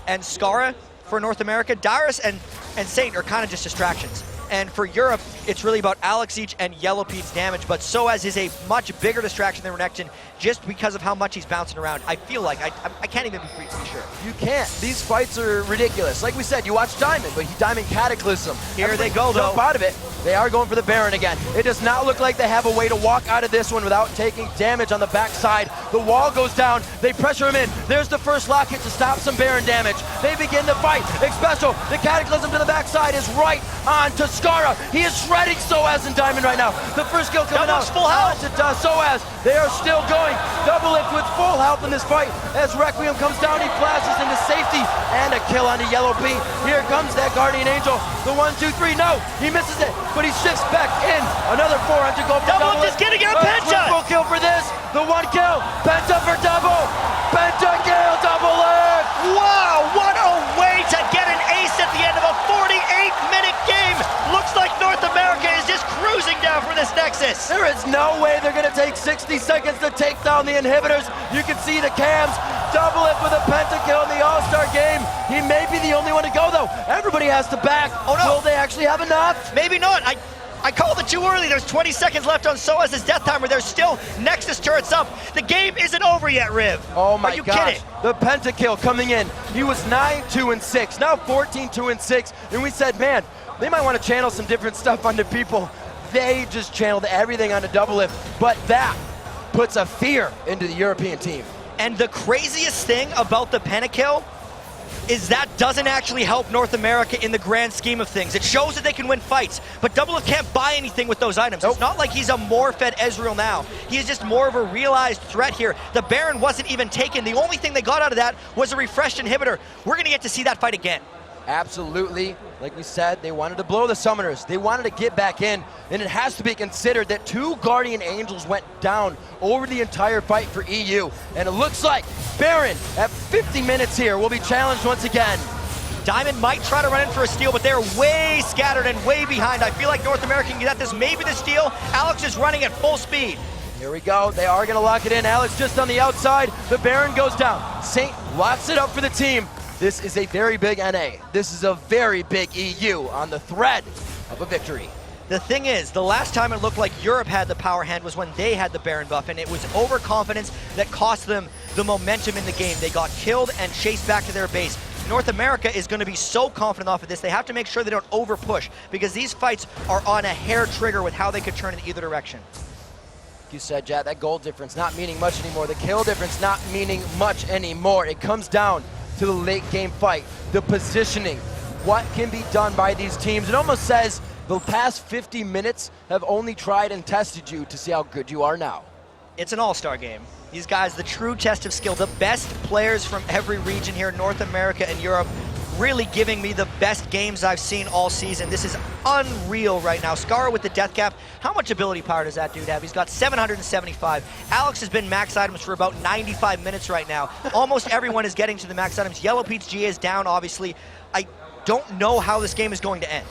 Speaker 2: and Skara for North America. Darius and Saint are kind of just distractions. And for Europe, it's really about Alex Each and Yellow Pete's damage, but Soaz is a much bigger distraction than Renekton just because of how much he's bouncing around. I feel like, I can't even be sure.
Speaker 1: You can't. These fights are ridiculous. Like we said, you watch Diamond, but he Diamond Cataclysm.
Speaker 2: Here they go, though.
Speaker 1: Jump out of it. They are going for the Baron again. It does not look like they have a way to walk out of this one without taking damage on the backside. The wall goes down. They pressure him in. There's the first lock hit to stop some Baron damage. They begin to fight. Expesto, the Cataclysm to the backside is right on to Skara. He is shredding Soaz and Diamond right now. The first kill coming out.
Speaker 2: Full health.
Speaker 1: To Soaz. They are still going. Double Lift with full health in this fight. As Requiem comes down, he flashes into safety. And a kill onto Yellow P. Here comes that Guardian Angel. The 1-2-3. No, he misses it. But he shifts back in. Another 400 gold for
Speaker 2: Double Lift is getting a Penta.
Speaker 1: Full kill for this. The one kill. Penta for double. Penta kill. Double Lift.
Speaker 2: Wow, what a way to get an ace at the end of a 48-minute game. Looks like North America is just cruising down for this Nexus.
Speaker 1: There is no way they're going to take 60 seconds to take down the inhibitors. You can see the cams. Double Lift with a pentakill in the All-Star game. He may be the only one to go, though. Everybody has to back.
Speaker 2: Oh, no.
Speaker 1: Will they actually have enough?
Speaker 2: Maybe not. I called it too early. There's 20 seconds left on Soaz's death timer. There's still Nexus turrets up. The game isn't over yet, Riv.
Speaker 1: Oh my
Speaker 2: Are you
Speaker 1: gosh.
Speaker 2: kidding?
Speaker 1: The pentakill coming in. He was 9-2-6, now 14-2-6. And we said, man, they might want to channel some different stuff onto people. They just channeled everything onto Double Lift. But that puts a fear into the European team.
Speaker 2: And the craziest thing about the pentakill is that doesn't actually help North America in the grand scheme of things. It shows that they can win fights, but Double Lift can't buy anything with those items.
Speaker 1: Nope.
Speaker 2: It's not like he's a more fed Ezreal now. He is just more of a realized threat here. The Baron wasn't even taken. The only thing they got out of that was a refreshed inhibitor. We're gonna get to see that fight again.
Speaker 1: Absolutely. Like we said, they wanted to blow the Summoners. They wanted to get back in, and it has to be considered that 2 Guardian Angels went down over the entire fight for EU. And it looks like Baron, at 50 minutes here, will be challenged once again.
Speaker 2: Diamond might try to run in for a steal, but they're way scattered and way behind. I feel like North America can get at this. Maybe the steal. Alex is running at full speed.
Speaker 1: Here we go. They are going to lock it in. Alex just on the outside. The Baron goes down. Saint locks it up for the team. This is a very big NA. This is a very big EU on the thread of a victory.
Speaker 2: The thing is, the last time it looked like Europe had the power hand was when they had the Baron buff, and it was overconfidence that cost them the momentum in the game. They got killed and chased back to their base. North America is going to be so confident off of this. They have to make sure they don't over push, because these fights are on a hair trigger with how they could turn in either direction.
Speaker 1: You said, Jad, that goal difference not meaning much anymore. The kill difference not meaning much anymore. It comes down to the late game fight, the positioning, what can be done by these teams. It almost says the past 50 minutes have only tried and tested you to see how good you are now.
Speaker 2: It's an all-star game. These guys, the true test of skill, the best players from every region here, North America and Europe, really giving me the best games I've seen all season. This is unreal right now. Skara with the death cap. How much ability power does that dude have? He's got 775. Alex has been max items for about 95 minutes right now. Almost everyone is getting to the max items. Yellow Pete's GA is down, obviously. I don't know how this game is going to end.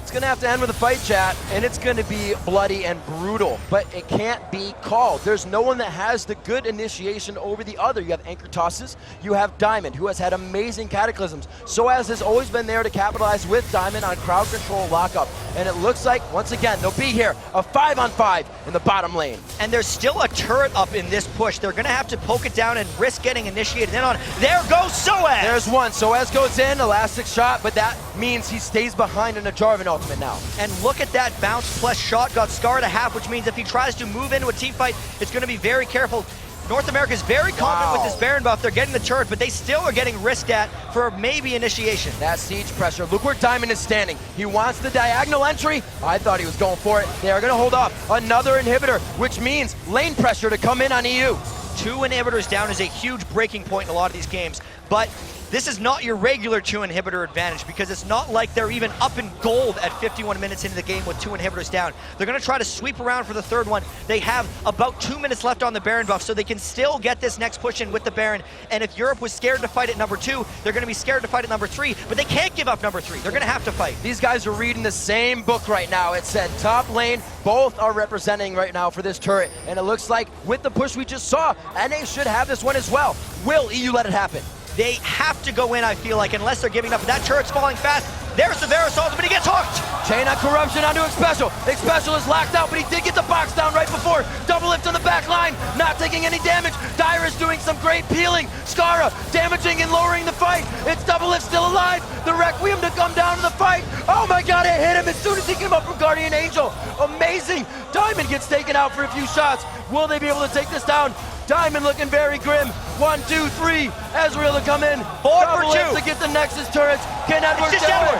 Speaker 1: It's going to have to end with a fight, chat, and it's going to be bloody and brutal, but it can't be called. There's no one that has the good initiation over the other. You have Anchor Tosses, you have Diamond, who has had amazing cataclysms. Soaz has always been there to capitalize with Diamond on crowd control lockup, and it looks like, once again, they'll be here, a 5-on-5 in the bottom lane.
Speaker 2: And there's still a turret up in this push. They're going to have to poke it down and risk getting initiated in on. There goes Soaz!
Speaker 1: There's one. Soaz goes in, elastic shot, but that means he stays behind in a Jarvan ultimate now.
Speaker 2: And look at that bounce plus shot, got Scar to half, which means if he tries to move into a team fight, it's going to be very careful. North America is very confident with this Baron buff. They're getting the turret, but they still are getting risked at for maybe initiation.
Speaker 1: That siege pressure. Look where Diamond is standing. He wants the diagonal entry. I thought he was going for it. They are going to hold off another inhibitor, which means lane pressure to come in on EU.
Speaker 2: 2 inhibitors down is a huge breaking point in a lot of these games. but this is not your regular 2 inhibitor advantage because it's not like they're even up in gold at 51 minutes into the game with 2 inhibitors down. They're going to try to sweep around for the third one. They have about 2 minutes left on the Baron buff, so they can still get this next push in with the Baron. And if Europe was scared to fight at number 2, they're going to be scared to fight at number 3, but they can't give up number 3. They're going to have to fight.
Speaker 1: These guys are reading the same book right now. It said top lane, both are representing right now for this turret. And it looks like with the push we just saw, NA should have this one as well. Will EU let it happen?
Speaker 2: They have to go in, I feel like, unless they're giving up. That turret's falling fast. There's the Varus ultimate, but he gets hooked.
Speaker 1: Chain on corruption onto Xpecial. Xpecial is locked out, but he did get the box down right before. Double lift on the back line, not taking any damage. Dyra's doing some great peeling. Skara damaging and lowering the fight. It's Double Lift still alive. The Requiem to come down to the fight. Oh my god, it hit him as soon as he came up from Guardian Angel. Amazing. Diamond gets taken out for a few shots. Will they be able to take this down? Diamond looking very grim. 1, 2, 3. Ezreal to come in.
Speaker 2: 4 for 2
Speaker 1: to get the Nexus turrets. Can Edwards
Speaker 2: It's just Edward.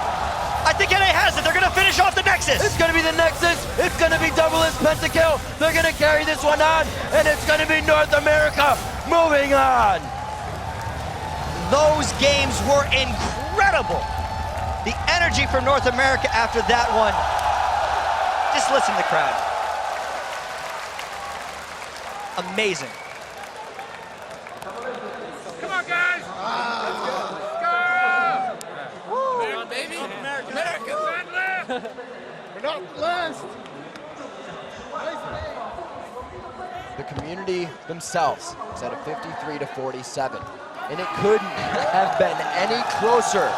Speaker 2: I think NA has it. They're going to finish off the Nexus.
Speaker 1: It's going to be the Nexus. It's going to be Double Lift pentakill. They're going to carry this one on, and it's going to be North America moving on.
Speaker 2: Those games were incredible. The energy from North America after that one. Just listen to the crowd. Amazing.
Speaker 5: Come on, guys! Let's go! Woo! Baby! America! We're not last!
Speaker 1: The community themselves is at a 53-47, and it couldn't have been any closer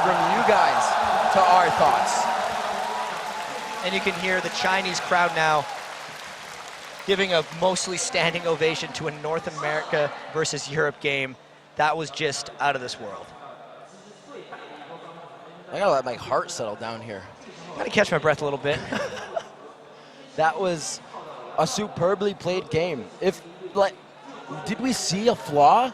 Speaker 1: from you guys to our thoughts.
Speaker 2: And you can hear the Chinese crowd now giving a mostly standing ovation to a North America versus Europe game. That was just out of this world.
Speaker 1: I gotta let my heart settle down here.
Speaker 2: Gotta catch my breath a little bit.
Speaker 1: That was a superbly played game. Did we see a flaw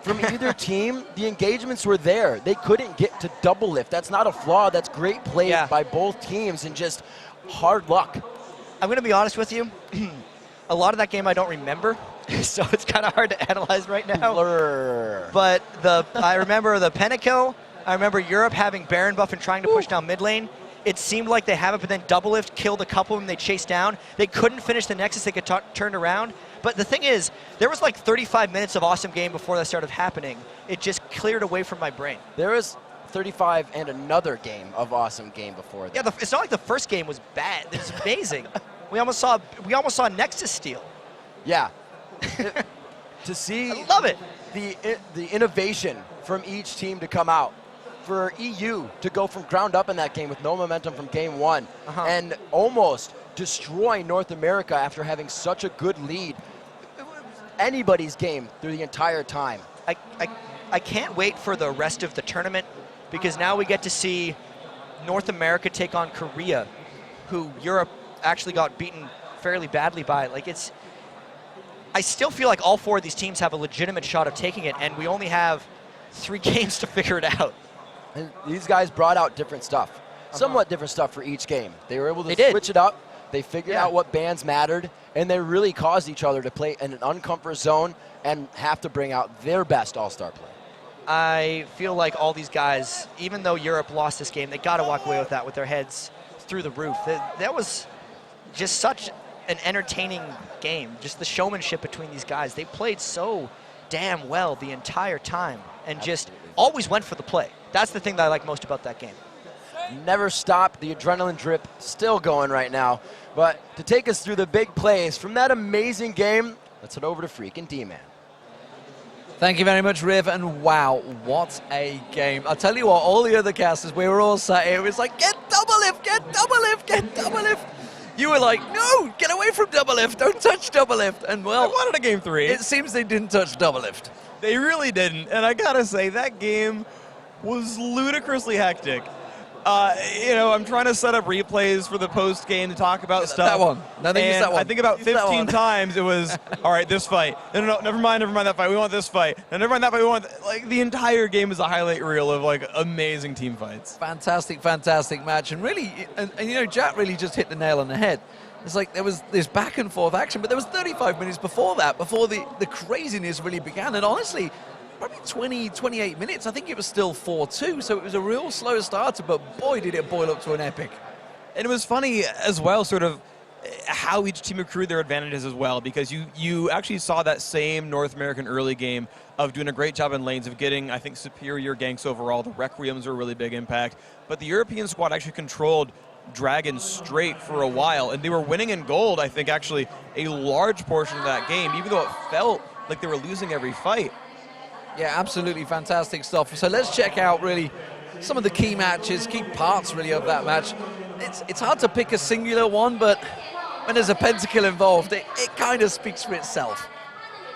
Speaker 1: from either team? The engagements were there. They couldn't get to Double Lift. That's not a flaw. That's great play by both teams and just hard luck.
Speaker 2: I'm gonna be honest with you. A lot of that game I don't remember, so it's kind of hard to analyze right now.
Speaker 1: Blur.
Speaker 2: But I remember the pentakill. I remember Europe having Baron buff and trying to push down mid lane. It seemed like they have it, but then Double Lift killed a couple of them they chased down. They couldn't finish the Nexus, they get turned around. But the thing is, there was like 35 minutes of awesome game before that started happening. It just cleared away from my brain.
Speaker 1: There was 35 and another game of awesome game before that.
Speaker 2: Yeah, it's not like the first game was bad. It was amazing. We almost saw Nexus steal.
Speaker 1: Yeah. To see
Speaker 2: I love it.
Speaker 1: The innovation from each team to come out. For EU to go from ground up in that game with no momentum from game one and almost destroy North America after having such a good lead. Anybody's game through the entire time.
Speaker 2: I can't wait for the rest of the tournament because now we get to see North America take on Korea, who Europe actually got beaten fairly badly by. I still feel like all 4 of these teams have a legitimate shot of taking it, and we only have 3 games to figure it out.
Speaker 1: And these guys brought out different stuff, somewhat different stuff for each game. They were able to switch it up. They figured out what bans mattered, and they really caused each other to play in an uncomfort zone and have to bring out their best all-star play.
Speaker 2: I feel like all these guys, even though Europe lost this game, they got to walk away with that with their heads through the roof. That was just such an entertaining game. Just the showmanship between these guys. They played so damn well the entire time and just always went for the play. That's the thing that I like most about that game.
Speaker 1: Never stopped. The adrenaline drip still going right now. But to take us through the big plays from that amazing game, let's head over to freaking D-Man.
Speaker 3: Thank you very much, Riv, and wow, what a game. I'll tell you what, all the other casters, we were all sat here, it was like, get Double Lift, get Double Lift, get Double Lift. You were like, no, get away from Double Lift, don't touch Double Lift. And well,
Speaker 4: I wanted a game 3.
Speaker 3: It seems they didn't touch Double Lift.
Speaker 4: They really didn't, and I gotta say, that game was ludicrously hectic. I'm trying to set up replays for the post game to talk about stuff.
Speaker 3: That one. No, they used that one.
Speaker 4: I think about
Speaker 3: Use that
Speaker 4: 15
Speaker 3: one.
Speaker 4: times it was, all right, this fight. No, never mind that fight. We want this fight. No, never mind that fight. We want, the entire game is a highlight reel of, amazing team fights.
Speaker 3: Fantastic, fantastic match. And really, and Jack really just hit the nail on the head. It's like there was this back and forth action, but there was 35 minutes before that, before the craziness really began. And honestly, probably 20, 28 minutes, I think it was still 4-2, so it was a real slow starter, but boy, did it boil up to an epic.
Speaker 4: And it was funny as well, sort of how each team accrued their advantages as well, because you actually saw that same North American early game of doing a great job in lanes, of getting, I think, superior ganks overall. The Requiems were a really big impact. But the European squad actually controlled Dragon straight for a while, and they were winning in gold, I think, actually a large portion of that game, even though it felt like they were losing every fight.
Speaker 3: Yeah, absolutely fantastic stuff. So let's check out really some of the key matches, key parts really of that match. It's hard to pick a singular one, but when there's a pentakill involved, it kind of speaks for itself.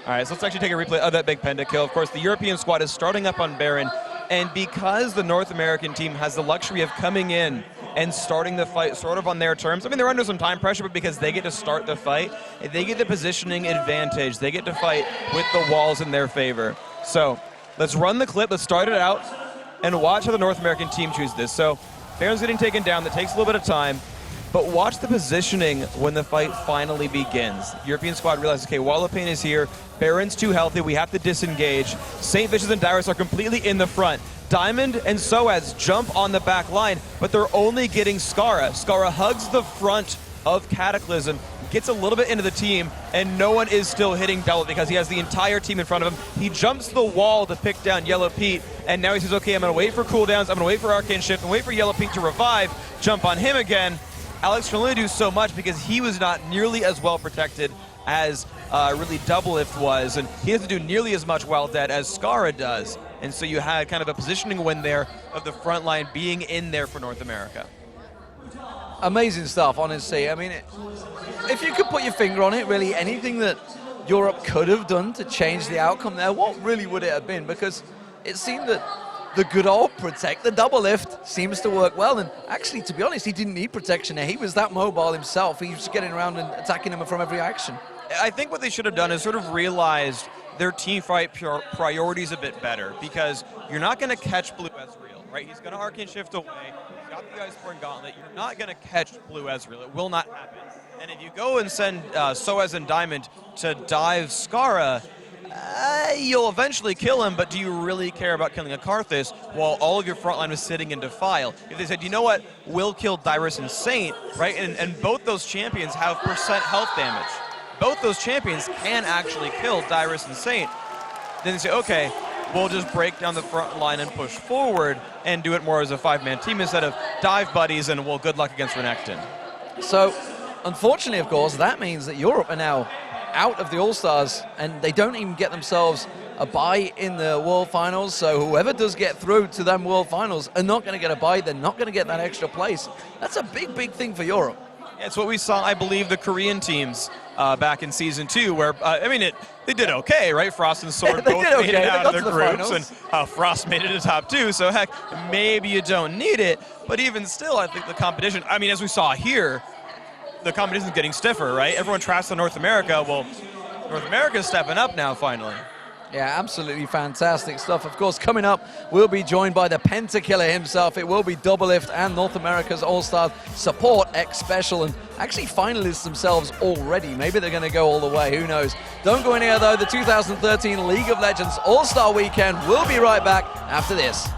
Speaker 4: All right, so let's actually take a replay of that big pentakill. Of course, the European squad is starting up on Baron, and because the North American team has the luxury of coming in and starting the fight sort of on their terms. I mean, they're under some time pressure, but because they get to start the fight, they get the positioning advantage. They get to fight with the walls in their favor. So let's run the clip, let's start it out, and watch how the North American team choose this. So Baron's getting taken down, that takes a little bit of time, but watch the positioning when the fight finally begins. European squad realizes, okay, Wallopane is here, Baron's too healthy, we have to disengage. St. Vicious and Dyrus are completely in the front. Diamond and Soaz jump on the back line, but they're only getting Skara. Skara hugs the front of Cataclysm, gets a little bit into the team, and no one is still hitting Double because he has the entire team in front of him. He jumps the wall to pick down Yellow Pete, and now he says, okay, I'm going to wait for cooldowns, I'm going to wait for Arcane Shift, and wait for Yellow Pete to revive, jump on him again. Alex can only do so much because he was not nearly as well protected as really Doublelift was, and he doesn't do nearly as much while dead as Skara does. And so you had kind of a positioning win there of the front line being in there for North America.
Speaker 3: Amazing stuff, honestly. I mean, if you could put your finger on it, really, anything that Europe could have done to change the outcome there, what really would it have been? Because it seemed that the good old protect, the double lift, seems to work well. And actually, to be honest, he didn't need protection there. He was that mobile himself. He was getting around and attacking him from every action.
Speaker 4: I think what they should have done is sort of realized their team fight priorities a bit better, because you're not going to catch Blue Ezreal, right? He's going to Arcane Shift away. He's got the Iceborne Gauntlet. You're not going to catch Blue Ezreal. It will not happen. And if you go and send Soaz and Diamond to dive Skara, you'll eventually kill him, but do you really care about killing a Karthus while all of your frontline was sitting in Defile? If they said, you know what, we'll kill Dyrus and Saint, right? And both those champions have % health damage. Both those champions can actually kill Dyrus and Saint. Then they say, okay, we'll just break down the front line and push forward and do it more as a 5-man team instead of dive buddies and, well, good luck against Renekton.
Speaker 3: So, unfortunately, of course, that means that Europe are now out of the All-Stars, and they don't even get themselves a bye in the World Finals, so whoever does get through to them World Finals are not going to get a bye. They're not going to get that extra place. That's a big, big thing for Europe.
Speaker 4: Yeah, it's what we saw, I believe, the Korean teams back in Season 2, where, I mean, they did okay, right? Frost and Sword both made it out of their groups, and Frost made it to top 2, so heck, maybe you don't need it, but even still, I think the competition, I mean, as we saw here, the competition's getting stiffer, right? Everyone tracks on North America. Well, North America's stepping up now, finally.
Speaker 3: Yeah, absolutely fantastic stuff. Of course, coming up, we'll be joined by the Pentakiller himself. It will be Doublelift and North America's All-Star Support X Special, and actually finalists themselves already. Maybe they're going to go all the way. Who knows? Don't go anywhere, though. The 2013 League of Legends All-Star Weekend. We'll be right back after this.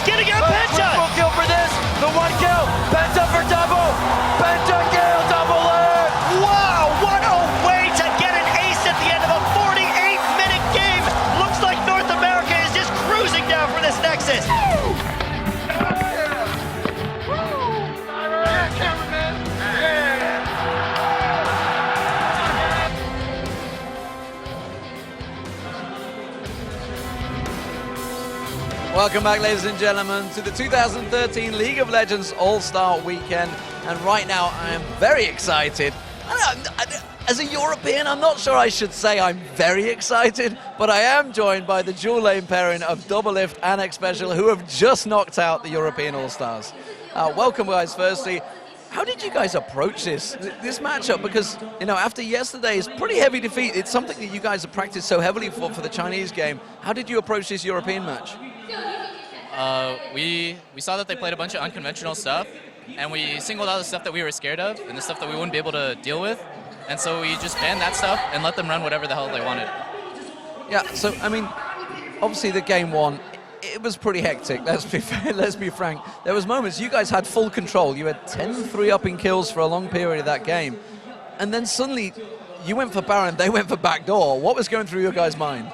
Speaker 2: getting a Penta!
Speaker 1: Triple kill for this, the 1 kill, Penta for double, Penta kill, double it!
Speaker 2: Wow, what a way to get an ace at the end of a 48-minute game! Looks like North America is just cruising down for this Nexus.
Speaker 3: Welcome back, ladies and gentlemen, to the 2013 League of Legends All-Star Weekend. And right now, I am very excited. As a European, I'm not sure I should say I'm very excited, but I am joined by the dual lane pairing of Doublelift and Xpecial, who have just knocked out the European All-Stars. Welcome, guys, firstly. How did you guys approach this matchup? Because, you know, after yesterday's pretty heavy defeat, it's something that you guys have practiced so heavily for the Chinese game. How did you approach this European match?
Speaker 6: We saw that they played a bunch of unconventional stuff, and we singled out the stuff that we were scared of and the stuff that we wouldn't be able to deal with. And so we just banned that stuff and let them run whatever the hell they wanted.
Speaker 3: Yeah, so, I mean, obviously the game one, it was pretty hectic, let's be fair, let's be frank. There was moments you guys had full control. You had 10 3-up in kills for a long period of that game. And then suddenly, you went for Baron, they went for backdoor. What was going through your guys' mind?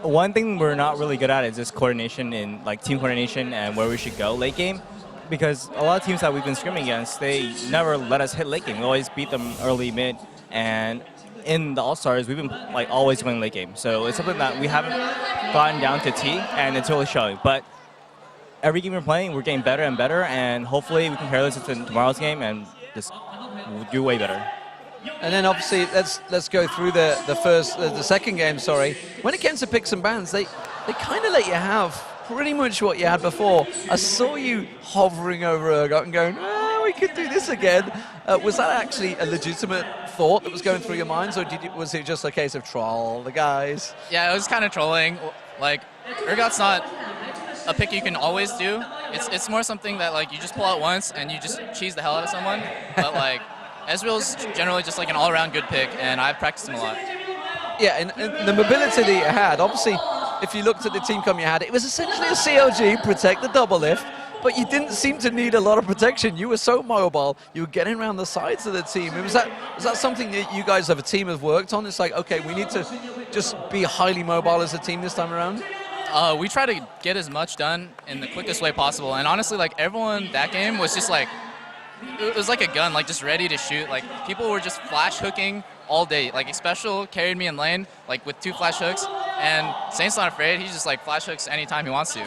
Speaker 7: One thing we're not really good at is just coordination in like team coordination and where we should go late game. Because a lot of teams that we've been scrimming against, they never let us hit late game. We always beat them early, mid, and in the All-Stars, we've been like always winning late game. So it's something that we haven't gotten down to T, and it's really showing. But every game we're playing, we're getting better and better, and hopefully we can carry this into tomorrow's game and just do way better.
Speaker 3: And then obviously, let's go through the second game. Sorry, when it came to picks and bans, they kind of let you have pretty much what you had before. I saw you hovering over Urgot and going, oh, we could do this again. Was that actually a legitimate thought that was going through your minds, or was it just a case of troll the guys?
Speaker 6: Yeah, it was kind of trolling. Like, Urgot's not a pick you can always do. It's more something that like you just pull out once and you just cheese the hell out of someone. But like, Ezreal's generally just like an all-around good pick, and I've practiced him a lot.
Speaker 3: Yeah, and the mobility that you had, obviously, if you looked at the team comp you had, it was essentially a CLG, protect the double lift, but you didn't seem to need a lot of protection. You were so mobile, you were getting around the sides of the team. Was that something that you guys as a team have worked on? It's like, okay, we need to just be highly mobile as a team this time around?
Speaker 6: We try to get as much done in the quickest way possible, and honestly, like, everyone that game was just like, it was like a gun, like just ready to shoot. Like, people were just flash hooking all day. Like, Xpecial carried me in lane, like with 2 flash hooks, and Saint's not afraid. He just like flash hooks anytime he wants to.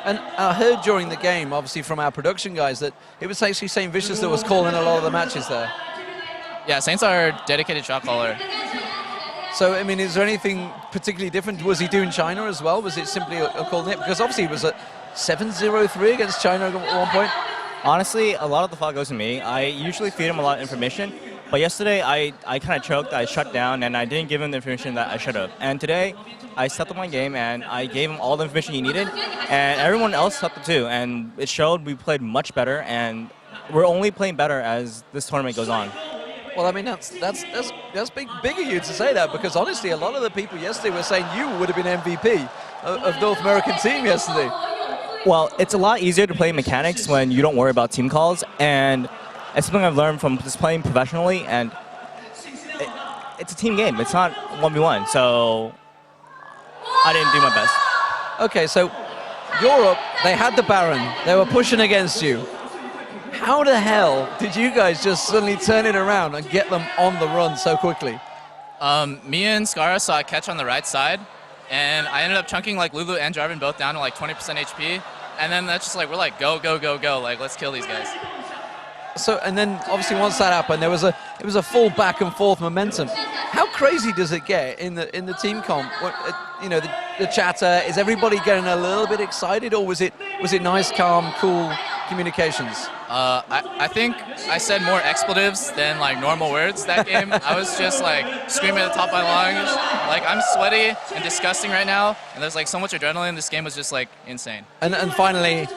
Speaker 3: And I heard during the game, obviously from our production guys, that it was actually Saint Vicious that was calling a lot of the matches there.
Speaker 6: Yeah, Saint's our dedicated shot caller.
Speaker 3: So, I mean, is there anything particularly different? Was he doing China as well? Was it simply a call nip? Because obviously he was at 7-0-3 against China at one point.
Speaker 7: Honestly, a lot of the fault goes to me. I usually feed him a lot of information, but yesterday I kind of choked, I shut down, and I didn't give him the information that I should have. And today, I stepped up my game, and I gave him all the information he needed, and everyone else stepped up too. And it showed we played much better, and we're only playing better as this tournament goes on.
Speaker 3: Well, I mean, that's big of you to say that, because honestly, a lot of the people yesterday were saying you would have been MVP of North American team yesterday.
Speaker 7: Well, it's a lot easier to play mechanics when you don't worry about team calls, and it's something I've learned from just playing professionally, and it's a team game. It's not 1v1, so I didn't do my best.
Speaker 3: Okay, so Europe, they had the Baron. They were pushing against you. How the hell did you guys just suddenly turn it around and get them on the run so quickly?
Speaker 6: Me and Skara saw a catch on the right side, and I ended up chunking like Lulu and Jarvan both down to like 20% HP. And then that's just like, we're like, go, go, go, go. Like, let's kill these guys.
Speaker 3: So, and then obviously once that happened, it was a full back and forth momentum. How crazy does it get in the team comp? What, you know, the chatter, is everybody getting a little bit excited, or was it nice, calm, cool communications?
Speaker 6: I think I said more expletives than like normal words that game. I was just like screaming at the top of my lungs. Like, I'm sweaty and disgusting right now, and there's like so much adrenaline. This game was just like insane.
Speaker 3: And finally,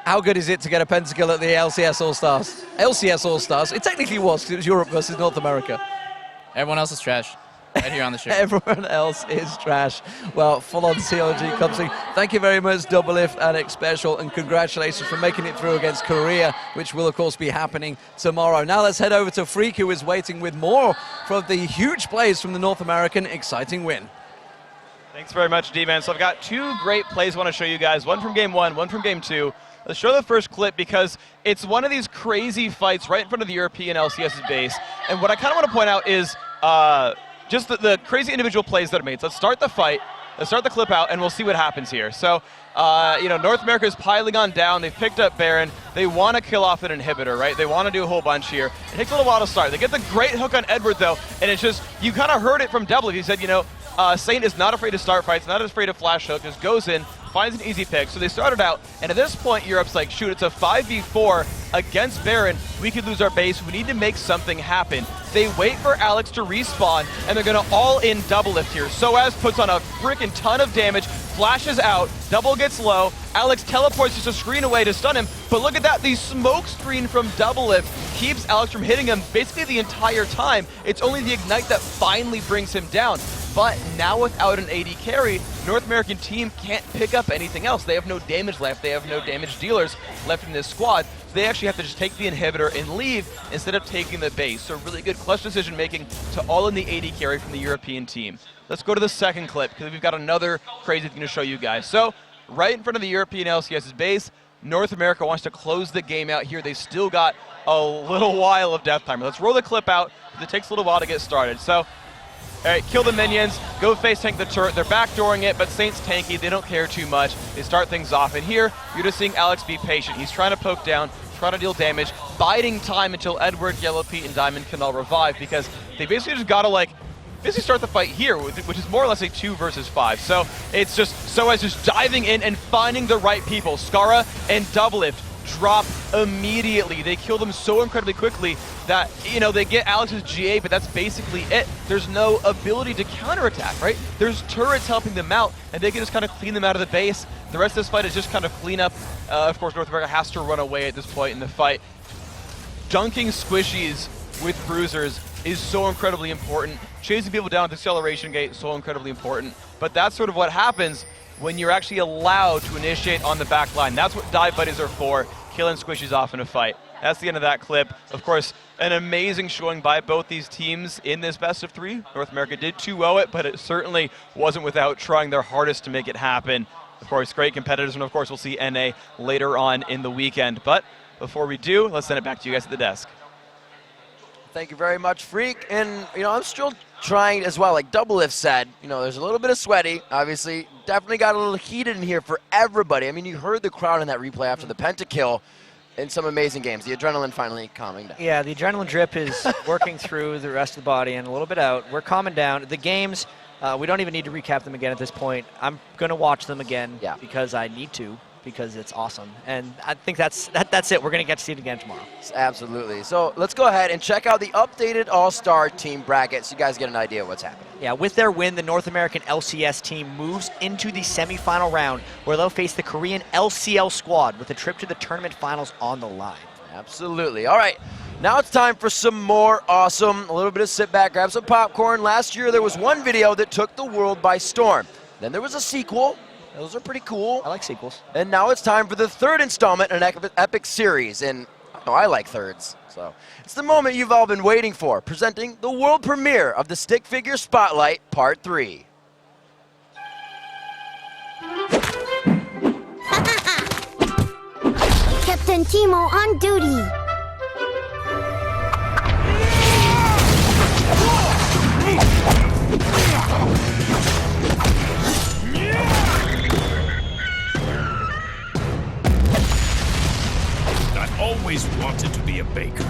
Speaker 3: how good is it to get a pentakill at the LCS All-Stars? LCS All-Stars, it technically was, 'cause it was Europe versus North America.
Speaker 6: Everyone else is trash. right here on the shirt.
Speaker 3: Everyone else is trash. Well, full-on CLG comes in. Thank you very much, Double Lift and X Special, and congratulations for making it through against Korea, which will, of course, be happening tomorrow. Now let's head over to Freak, who is waiting with more from the huge plays from the North American exciting win.
Speaker 4: Thanks very much, D-Man. So I've got two great plays I want to show you guys, one from game one from game two. Let's show the first clip because it's one of these crazy fights right in front of the European LCS's base. And what I kind of want to point out is just the crazy individual plays that are made. So let's start the fight, let's start the clip out, and we'll see what happens here. So, North America is piling on down. They've picked up Baron. They want to kill off an inhibitor, right? They want to do a whole bunch here. It takes a little while to start. They get the great hook on Edward, though, and it's just, you kind of heard it from Double. He said, Saint is not afraid to start fights, not afraid to flash hook, just goes in, finds an easy pick. So they started out, and at this point, Europe's like, shoot, it's a 5v4 against Baron. We could lose our base. We need to make something happen. They wait for Alex to respawn, and they're going to all-in double lift here. Soaz puts on a freaking ton of damage, flashes out, double gets low. Alex teleports just a screen away to stun him, but look at that, the smoke screen from double lift keeps Alex from hitting him basically the entire time. It's only the ignite that finally brings him down. But now without an AD carry, North American team can't pick up anything else. They have no damage left. They have no damage dealers left in this squad. So they actually have to just take the inhibitor and leave instead of taking the base. So really good clutch decision making to all in the AD carry from the European team. Let's go to the second clip because we've got another crazy thing to show you guys. So right in front of the European LCS's base, North America wants to close the game out here. They still got a little while of death timer. Let's roll the clip out because it takes a little while to get started. So, all right, kill the minions, go face tank the turret. They're backdooring it, but Saint's tanky. They don't care too much. They start things off. And here, you're just seeing Alex be patient. He's trying to poke down, trying to deal damage, biding time until Edward, Yellow Pete, and Diamond can all revive because they basically just gotta basically start the fight here, which is more or less a 2 versus 5. So it's just Soaz just diving in and finding the right people. Skara and Double Lift drop immediately. They kill them so incredibly quickly that, they get Alex's GA, but that's basically it. There's no ability to counterattack, right? There's turrets helping them out, and they can just kind of clean them out of the base. The rest of this fight is just kind of cleanup. Of course, North America has to run away at this point in the fight. Dunking squishies with bruisers is so incredibly important. Chasing people down with acceleration gate is so incredibly important. But that's sort of what happens when you're actually allowed to initiate on the back line. That's what dive buddies are for, killing squishies off in a fight. That's the end of that clip. Of course, an amazing showing by both these teams in this best of 3. North America did 2-0 it, but it certainly wasn't without trying their hardest to make it happen. Of course, great competitors, and of course, we'll see NA later on in the weekend. But before we do, let's send it back to you guys at the desk.
Speaker 1: Thank you very much, Freak. And, I'm still trying as well, like Double Lift said, there's a little bit of sweaty, obviously. Definitely got a little heated in here for everybody. I mean, you heard the crowd in that replay after the pentakill in some amazing games. The adrenaline finally calming down.
Speaker 2: Yeah, the adrenaline drip is working through the rest of the body and a little bit out. We're calming down. The games, we don't even need to recap them again at this point. I'm going to watch them again because I need to, because it's awesome. And I think that's it. We're going to get to see it again tomorrow.
Speaker 1: Absolutely. So let's go ahead and check out the updated All-Star team bracket so you guys get an idea of what's happening.
Speaker 2: Yeah, with their win, the North American LCS team moves into the semifinal round where they'll face the Korean LCL squad with a trip to the tournament finals on the line.
Speaker 1: Absolutely. All right, now it's time for some more awesome, a little bit of sit back, grab some popcorn. Last year there was one video that took the world by storm. Then there was a sequel. Those are pretty cool.
Speaker 2: I like sequels.
Speaker 1: And now it's time for the third installment in an epic series. And I like thirds. So it's the moment you've all been waiting for, presenting the world premiere of the Stick Figure Spotlight Part 3.
Speaker 8: Captain Timo on duty.
Speaker 9: I always wanted to be a baker.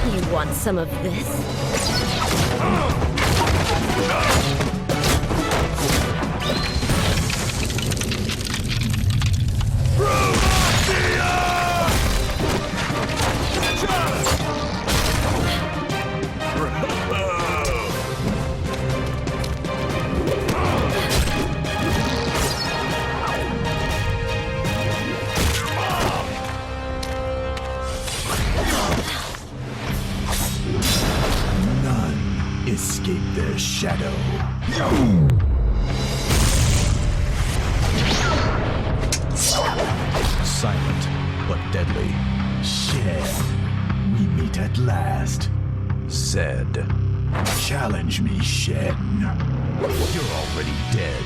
Speaker 8: You want some of this?
Speaker 9: the shadow. Silent but deadly. Shen, we meet at last. Zed, challenge me, Shen. You're already dead.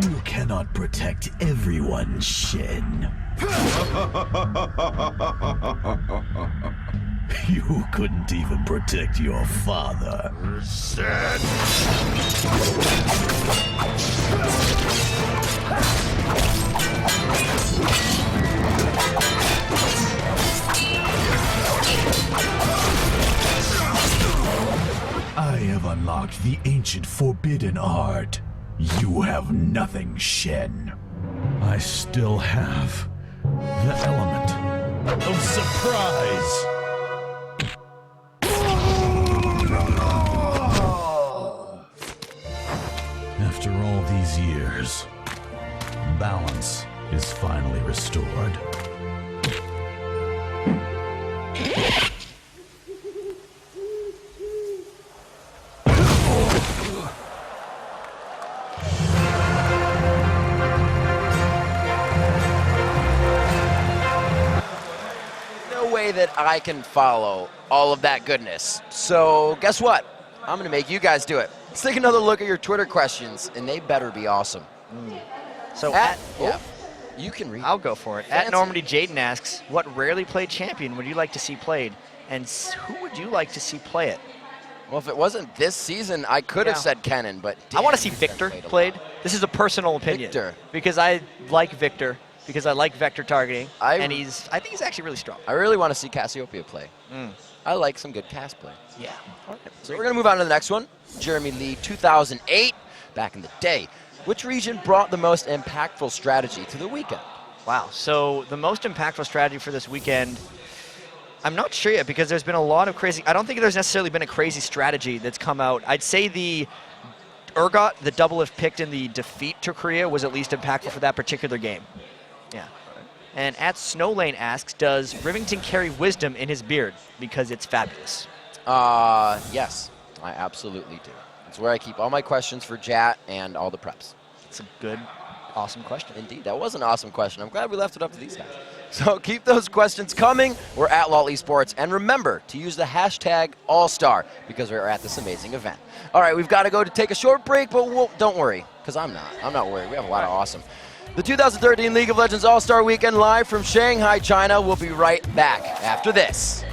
Speaker 9: You cannot protect everyone, Shen. You couldn't even protect your father. Zed. I have unlocked the ancient forbidden art. You have nothing, Shen. I still have the element of surprise. After all these years, balance is finally restored.
Speaker 1: That I can follow all of that goodness. So guess what? I'm going to make you guys do it. Let's take another look at your Twitter questions, and they better be awesome.
Speaker 2: So
Speaker 1: you can read.
Speaker 2: I'll go for it.
Speaker 1: Fancy.
Speaker 2: At Normandy Jaden asks, what rarely played champion would you like to see played? And who would you like to see play it?
Speaker 1: Well, if it wasn't this season, I could have said Kennen, but
Speaker 2: I want to
Speaker 1: damn,
Speaker 2: see Victor played. This is a personal opinion.
Speaker 1: Victor.
Speaker 2: Because I like Victor. Because I like vector targeting, and I think he's actually really strong.
Speaker 1: I really want to see Cassiopeia play. I like some good Cass play.
Speaker 2: Yeah.
Speaker 1: All right, so we're going to move on to the next one. Jeremy Lee, 2008, back in the day. Which region brought the most impactful strategy to the weekend?
Speaker 2: Wow, so the most impactful strategy for this weekend, I'm not sure yet because there's been a lot of crazy, I don't think there's necessarily been a crazy strategy that's come out. I'd say the Urgot, the double if picked in the defeat to Korea was at least impactful for that particular game. Yeah. And at Snowlane asks, does Rivington carry wisdom in his beard? Because it's fabulous.
Speaker 1: Yes, I absolutely do. It's where I keep all my questions for Jat and all the preps.
Speaker 2: It's a good, awesome question.
Speaker 1: Indeed, that was an awesome question. I'm glad we left it up to these guys. So keep those questions coming. We're at LOL Esports. And remember to use the hashtag AllStar because we're at this amazing event. All right, we've got to go to take a short break, but don't worry, because I'm not worried. We have a lot of awesome. The 2013 League of Legends All-Star Weekend live from Shanghai, China. We'll be right back after this.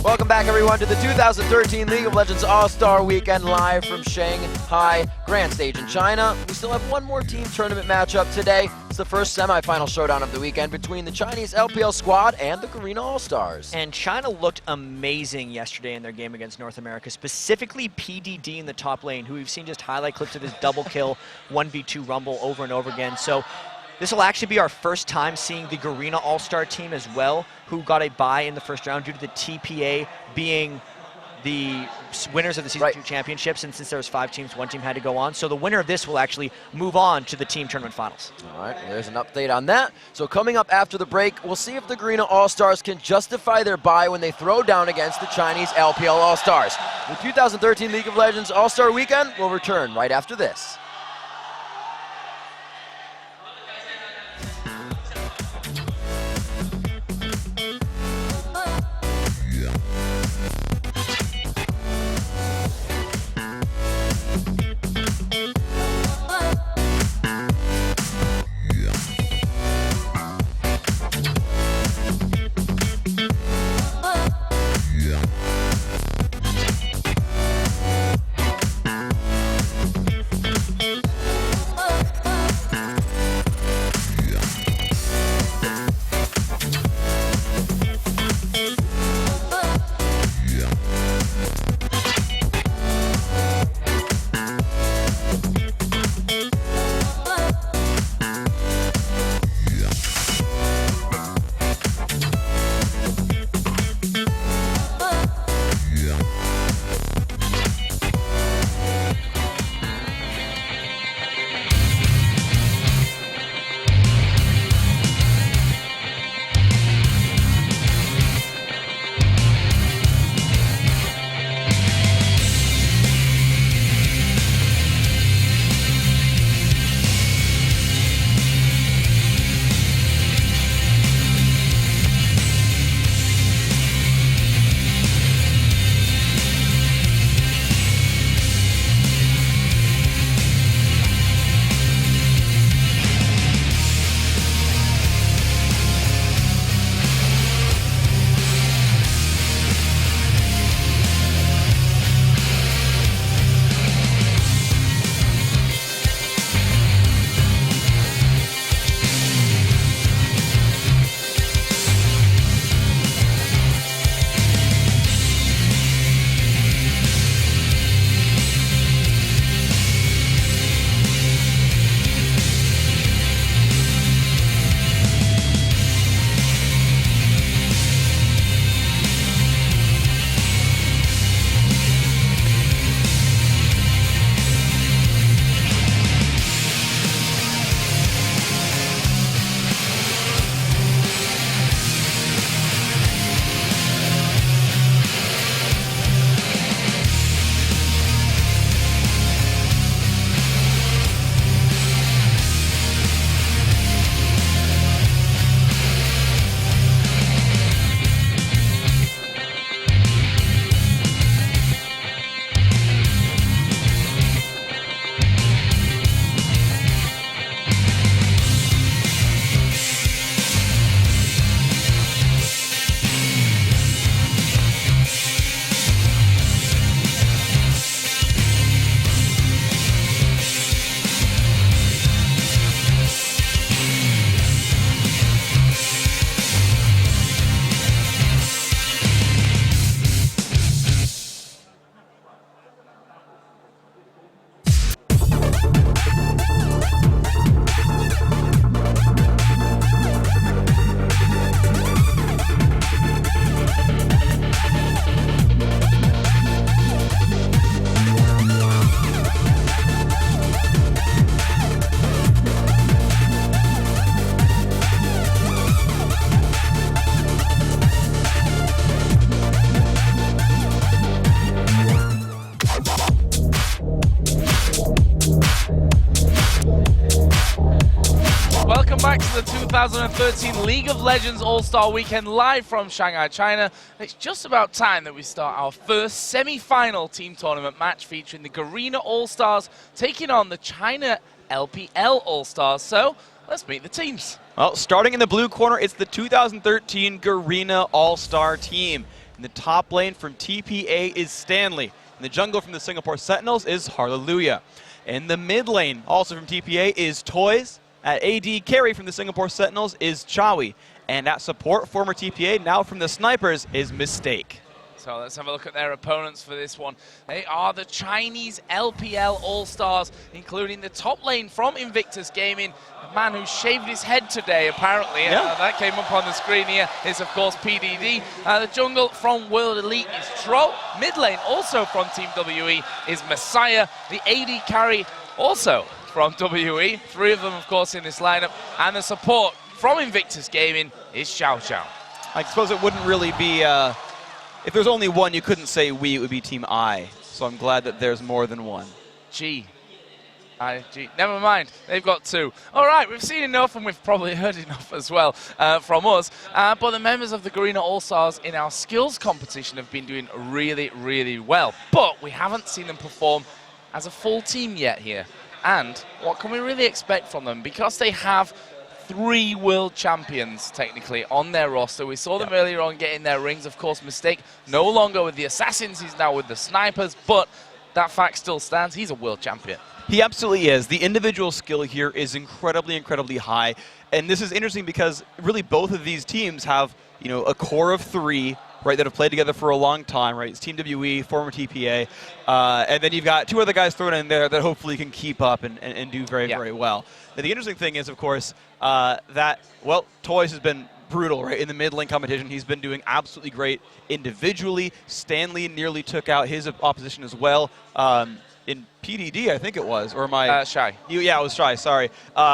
Speaker 1: Welcome back, everyone, to the 2013 League of Legends All-Star Weekend live from Shanghai Grand Stage in China. We still have one more team tournament matchup today. It's the first semifinal showdown of the weekend between the Chinese LPL squad and the Garena All-Stars.
Speaker 2: And China looked amazing yesterday in their game against North America, specifically PDD in the top lane, who we've seen just highlight clips of his double kill 1v2 Rumble over and over again. So this will actually be our first time seeing the Garena All-Star team as well, who got a bye in the first round due to the TPA being the winners of the Season 2 championships, and since there was 5 teams, one team had to go on. So the winner of this will actually move on to the team tournament finals.
Speaker 1: All right, well, there's an update on that. So coming up after the break, we'll see if the Garena All-Stars can justify their bye when they throw down against the Chinese LPL All-Stars. The 2013 League of Legends All-Star Weekend will return right after this.
Speaker 10: 2013 League of Legends All-Star Weekend live from Shanghai, China. It's just about time that we start our first semi-final team tournament match featuring the Garena All-Stars taking on the China LPL All-Stars. So let's meet the teams.
Speaker 4: Well, starting in the blue corner, it's the 2013 Garena All-Star team. In the top lane from TPA is Stanley. In the jungle from the Singapore Sentinels is Hallelujah. In the mid lane, also from TPA, is Toys. At AD carry from the Singapore Sentinels is Chawi. And at support, former TPA, now from the Snipers, is Mistake.
Speaker 10: So let's have a look at their opponents for this one. They are the Chinese LPL All-Stars, including the top lane from Invictus Gaming, a man who shaved his head today, apparently.
Speaker 4: Yeah.
Speaker 10: That came up on the screen here is, of course, PDD. The jungle from World Elite is Tro. Mid lane, also from Team WE, is Messiah. The AD carry, also from WE. Three of them, of course, in this lineup. And the support from Invictus Gaming is Xiao Xiao.
Speaker 4: I suppose it wouldn't really be, if there's only one, you couldn't say we, it would be Team I. So I'm glad that there's more than one.
Speaker 10: G. Never mind, they've got two. All right, we've seen enough and we've probably heard enough as well from us. But the members of the Garena All-Stars in our skills competition have been doing really, really well. But we haven't seen them perform as a full team yet here. And what can we really expect from them? Because they have 3 world champions, technically, on their roster. We saw them earlier on getting their rings. Of course, Mistake no longer with the Assassins. He's now with the Snipers. But that fact still stands. He's a world champion.
Speaker 4: He absolutely is. The individual skill here is incredibly, incredibly high. And this is interesting because really both of these teams have, you know, a core of 3, right, that have played together for a long time, right? It's Team WE, former TPA. And then you've got 2 other guys thrown in there that hopefully can keep up and do very, very well. Now, the interesting thing is, of course, that, well, Toys has been brutal, right, in the mid-lane competition. He's been doing absolutely great individually. Stanley nearly took out his opposition as well. In PDD, I think it was, or am I?
Speaker 10: Shy.
Speaker 4: Yeah, it was Shy, sorry.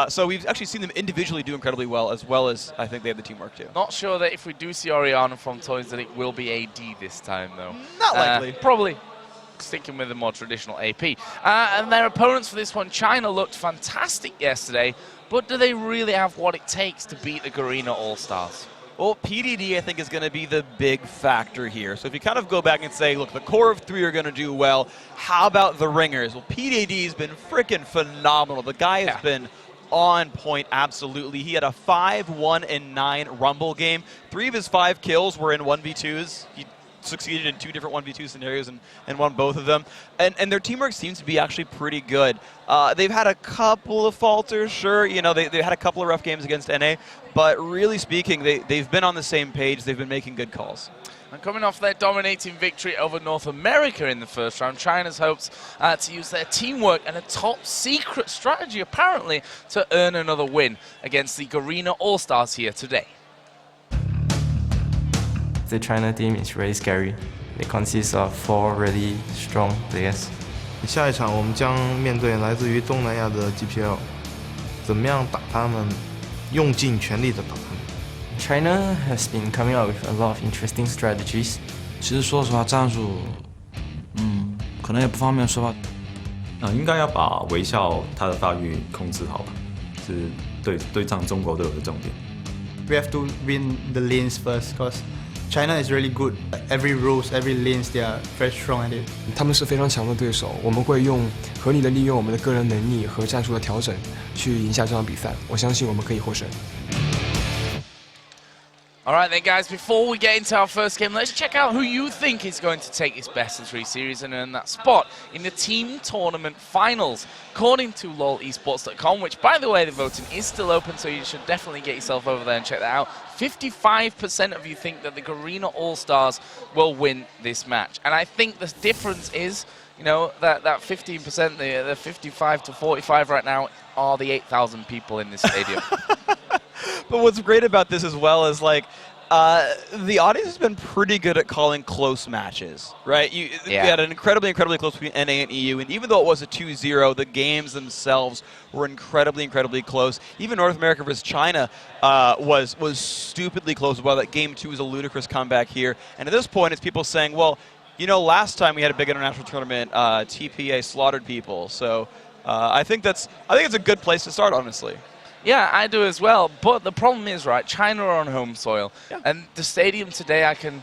Speaker 4: So we've actually seen them individually do incredibly well, as I think they have the teamwork too.
Speaker 10: Not sure that if we do see Oriana from Toys that it will be AD this time, though.
Speaker 4: Not likely.
Speaker 10: Probably sticking with the more traditional AP. And their opponents for this one, China, looked fantastic yesterday, but do they really have what it takes to beat the Garena All-Stars?
Speaker 4: Well, PDD, I think, is going to be the big factor here. So if you kind of go back and say, look, the core of 3 are going to do well, how about the ringers? Well, PDD has been freaking phenomenal. The guy has been on point, absolutely. He had a 5-1-9 Rumble game. 3 of his 5 kills were in 1v2s. He succeeded in 2 different 1v2 scenarios and won both of them. And their teamwork seems to be actually pretty good. They've had a couple of falters, sure. You know, they had a couple of rough games against NA. But really speaking, they've been on the same page. They've been making good calls.
Speaker 10: And coming off their dominating victory over North America in the first round, China's hopes to use their teamwork and a top secret strategy, apparently, to earn another win against the Garena All-Stars here today.
Speaker 11: The China team is really scary. It consists of 4 really strong players.
Speaker 12: 下一场我们将面对来自于东南亚的 GPL， 怎么样打他们？用尽全力的打他们。
Speaker 11: China has been coming up with a lot of interesting strategies.
Speaker 13: 其实说实话，战术，可能也不方便说吧。
Speaker 14: 应该要把微笑他的发育控制好吧，是对战中国队友的重点。
Speaker 15: We have to win the lanes first, because China is really good. Every roles, every lanes, they are very strong at it.
Speaker 16: 他们是非常强的对手，我们会合理的利用我们的个人能力和战术的调整，去赢下这场比赛。我相信我们可以获胜。
Speaker 10: All right then, guys, before we get into our first game, let's check out who you think is going to take this best-of-3 series and earn that spot in the team tournament finals. According to lolesports.com, which, by the way, the voting is still open, so you should definitely get yourself over there and check that out. 55% of you think that the Garena All-Stars will win this match. And I think the difference is, you know, that 15%, the 55 to 45 right now, are the 8,000 people in this stadium.
Speaker 4: But what's great about this as well is, like, the audience has been pretty good at calling close matches, right? We had an incredibly, incredibly close between NA and EU, and even though it was a 2-0, the games themselves were incredibly, incredibly close. Even North America versus China was stupidly close as well. That game 2 was a ludicrous comeback here. And at this point, it's people saying, well, you know, last time we had a big international tournament, TPA slaughtered people. So I think it's a good place to start, honestly.
Speaker 10: Yeah, I do as well. But the problem is, right, China are on home soil.
Speaker 3: Yeah.
Speaker 10: And the stadium today, I can,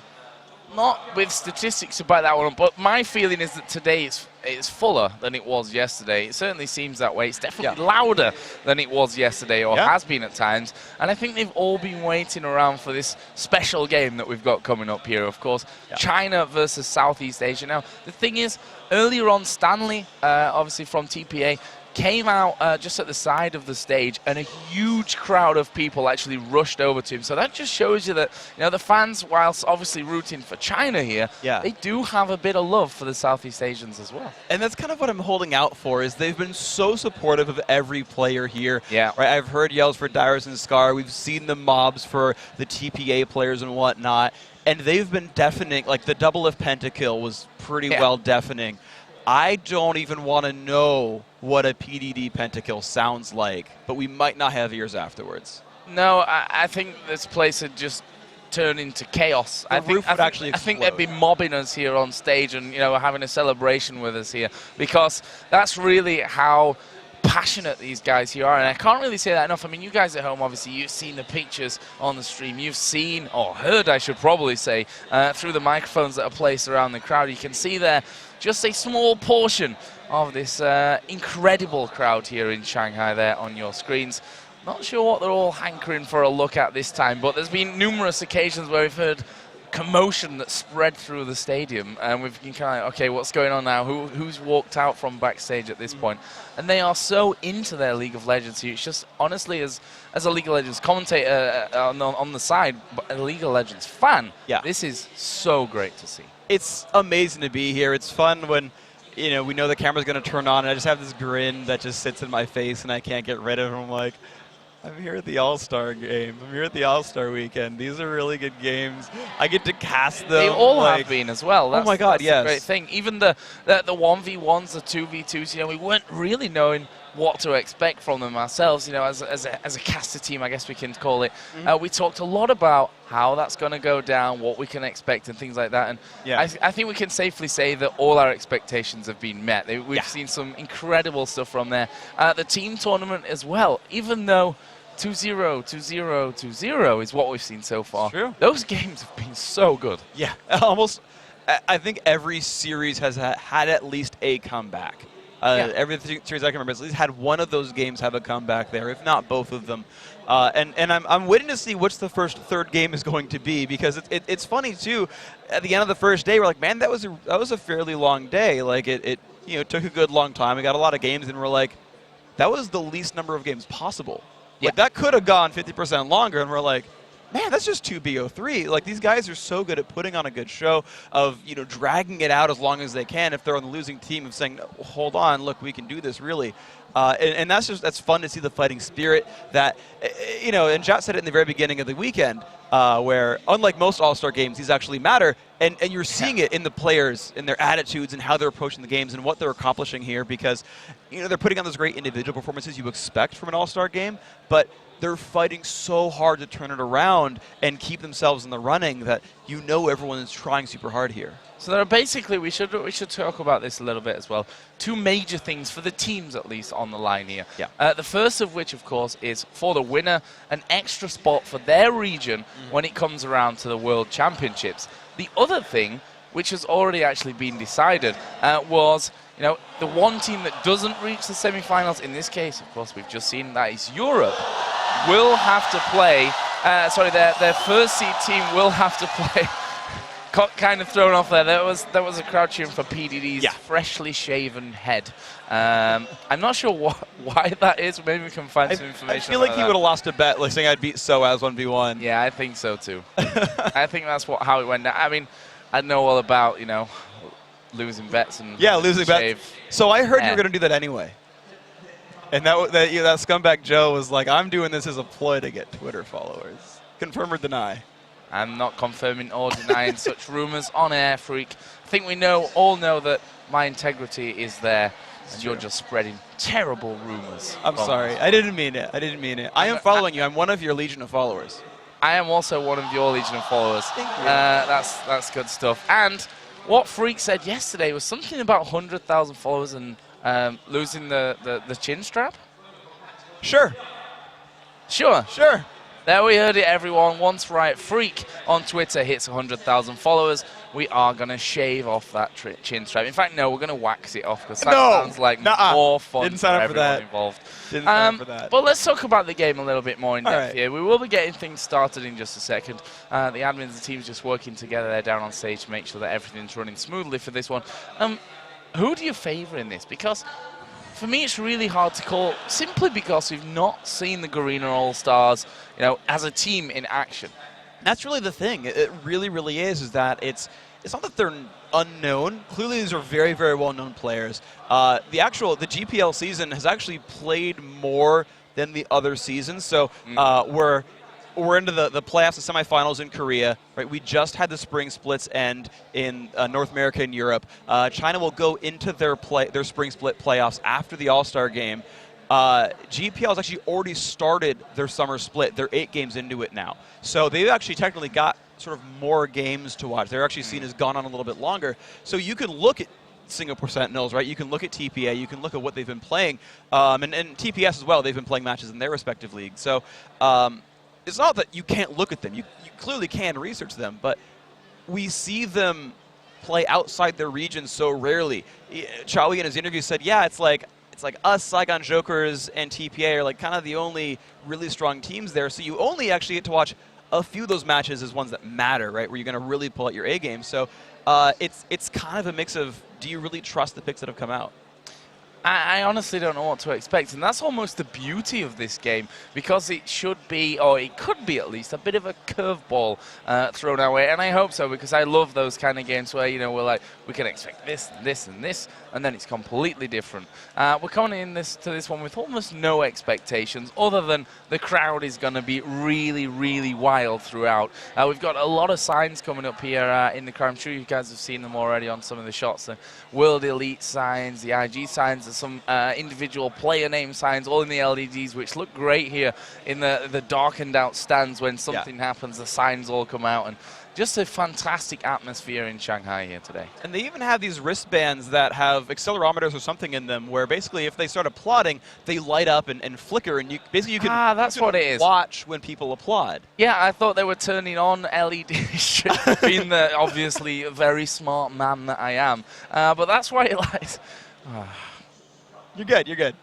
Speaker 10: not with statistics to back that one up, but my feeling is that today it's fuller than it was yesterday. It certainly seems that way. It's definitely louder than it was yesterday, or has been at times. And I think they've all been waiting around for this special game that we've got coming up here, of course. China versus Southeast Asia. Now, the thing is, earlier on, Stanley, obviously from TPA, came out just at the side of the stage, and a huge crowd of people actually rushed over to him. So that just shows you that, you know, the fans, whilst obviously rooting for China here, they do have a bit of love for the Southeast Asians as well.
Speaker 4: And that's kind of what I'm holding out for, is they've been so supportive of every player here.
Speaker 10: Yeah.
Speaker 4: Right? I've heard yells for Dyrus and Scar. We've seen the mobs for the TPA players and whatnot. And they've been deafening. Like, the double lift pentakill was pretty well deafening. I don't even want to know what a PDD pentakill sounds like, but we might not have ears afterwards.
Speaker 10: No, I think this place had just turned into chaos. I think they'd be mobbing us here on stage and, you know, having a celebration with us here, because that's really how passionate these guys here are, and I can't really say that enough. I mean, you guys at home, obviously, you've seen the pictures on the stream. You've seen, or heard, I should probably say, through the microphones that are placed around the crowd. You can see there just a small portion of this incredible crowd here in Shanghai there on your screens. Not sure what they're all hankering for a look at this time, but there's been numerous occasions where we've heard commotion that spread through the stadium, and we've been kind of like, okay, what's going on now? Who's walked out from backstage at this point? And they are so into their League of Legends here. It's just, honestly, as a League of Legends commentator on the side, but a League of Legends fan, this is so great to see.
Speaker 4: It's amazing to be here. It's fun when, you know, we know the camera's going to turn on, and I just have this grin that just sits in my face, and I can't get rid of it. I'm like, I'm here at the All-Star game. I'm here at the All-Star weekend. These are really good games. I get to cast them.
Speaker 10: They all have been as well. That's,
Speaker 4: oh my God,
Speaker 10: that's
Speaker 4: yes.
Speaker 10: a great thing. Even the 1v1s, the 2v2s, you know, we weren't really knowing what to expect from them ourselves, you know, as a caster team, I guess we can call it. We talked a lot about how that's going to go down, what we can expect and things like that. And I think we can safely say that all our expectations have been met. We've seen some incredible stuff from there. The team tournament as well, even though 2-0, 2-0, 2-0 is what we've seen so far.
Speaker 4: True.
Speaker 10: Those games have been so good.
Speaker 4: Yeah, almost. I think every series has had at least a comeback. Every series I can remember has at least had one of those games have a comeback there, if not both of them. And I'm waiting to see which the third game is going to be, because it's funny too. At the end of the first day, we're like, man, that was a fairly long day. Like it you know, took a good long time. We got a lot of games, and we're like, that was the least number of games possible. Like, that could have gone 50% longer, and we're like, man, that's just 2 BO3. Like, these guys are so good at putting on a good show, of, you know, dragging it out as long as they can if they're on the losing team, of saying, no, hold on, look, we can do this, really. And that's fun to see the fighting spirit that, you know, and Jat said it in the very beginning of the weekend, where, unlike most All-Star games, these actually matter. And you're seeing it in the players, in their attitudes, and how they're approaching the games, and what they're accomplishing here, because, you know, they're putting on those great individual performances you expect from an All-Star game, but they're fighting so hard to turn it around and keep themselves in the running that, you know, everyone is trying super hard here.
Speaker 10: So there are basically, we should talk about this a little bit as well. 2 major things for the teams, at least, on the line here. The first of which, of course, is for the winner, an extra spot for their region when it comes around to the World Championships. The other thing, which has already actually been decided, was, you know, the one team that doesn't reach the semi-finals, in this case, of course, we've just seen that is Europe, will have to play, their first seed team will have to play. Got kind of thrown off there. There was a crowd cheering for PDD's freshly shaven head. I'm not sure why that is. Maybe we can find some information.
Speaker 4: I feel like he would have lost a bet saying I'd beat SOAS 1v1.
Speaker 10: Yeah, I think so too. I think that's how it went down. I mean, I know all about, you know, losing bets and
Speaker 4: losing bets. So I heard you were going to do that anyway. And that scumbag Joe was like, I'm doing this as a ploy to get Twitter followers. Confirm or deny?
Speaker 10: I'm not confirming or denying such rumors on air, Freak. I think we all know that my integrity is there, and you're just spreading terrible rumors.
Speaker 4: I'm sorry. I didn't mean it. I am following you. I'm one of your legion of followers.
Speaker 10: I am also one of your legion of followers.
Speaker 4: Thank you.
Speaker 10: That's good stuff. And what Freak said yesterday was something about 100,000 followers and losing the chin strap.
Speaker 4: Sure.
Speaker 10: Sure.
Speaker 4: Sure.
Speaker 10: There we heard it, everyone. Once Riot Freak on Twitter hits 100,000 followers, we are going to shave off that chin strap. In fact, no, we're going to wax it off because that sounds like more fun
Speaker 4: Didn't sign
Speaker 10: for
Speaker 4: up for
Speaker 10: everyone
Speaker 4: that.
Speaker 10: involved.
Speaker 4: Didn't sign up for that.
Speaker 10: But let's talk about the game a little bit more in depth
Speaker 4: right.
Speaker 10: here. We will be getting things started in just a second. The admins, the team's just working together there down on stage to make sure that everything's running smoothly for this one. Who do you favour in this? Because for me, it's really hard to call, simply because we've not seen the Garena All-Stars, as a team in action.
Speaker 4: That's really the thing. It really, really is that it's not that they're unknown. Clearly, these are very, very well-known players. The GPL season has actually played more than the other seasons. So we're into the playoffs, the semifinals in Korea. Right, we just had the spring splits end in North America and Europe. China will go into their spring split playoffs after the All-Star game. GPL has actually already started their summer split. They're 8 games into it now. So they've actually technically got sort of more games to watch. They're actually seen as gone on a little bit longer. So you can look at Singapore Sentinels, right? You can look at TPA. You can look at what they've been playing. And TPS as well. They've been playing matches in their respective leagues. So it's not that you can't look at them. You clearly can research them. But we see them play outside their region so rarely. Chawi in his interview said, yeah, it's like us, Saigon Jokers, and TPA are like kind of the only really strong teams there. So you only actually get to watch a few of those matches as ones that matter, right? Where you're going to really pull out your A game. So it's kind of a mix of, do you really trust the picks that have come out?
Speaker 10: I honestly don't know what to expect, and that's almost the beauty of this game, because it should be, or it could be at least, a bit of a curveball thrown our way, and I hope so, because I love those kind of games where, we're like, we can expect this, and this, and this, and then it's completely different. We're coming in to this one with almost no expectations, other than the crowd is going to be really, really wild throughout. We've got a lot of signs coming up here in the crowd. I'm sure you guys have seen them already on some of the shots. The World Elite signs, the IG signs, some individual player name signs, all in the LEDs, which look great here in the darkened out stands. When something happens, the signs all come out, and just a fantastic atmosphere in Shanghai here today.
Speaker 4: And they even have these wristbands that have accelerometers or something in them, where basically if they start applauding, they light up and flicker, and you can
Speaker 10: that's what it is.
Speaker 4: Watch when people applaud.
Speaker 10: Yeah, I thought they were turning on LEDs, being the obviously very smart man that I am. But that's why it lies.
Speaker 4: You're good. You're good.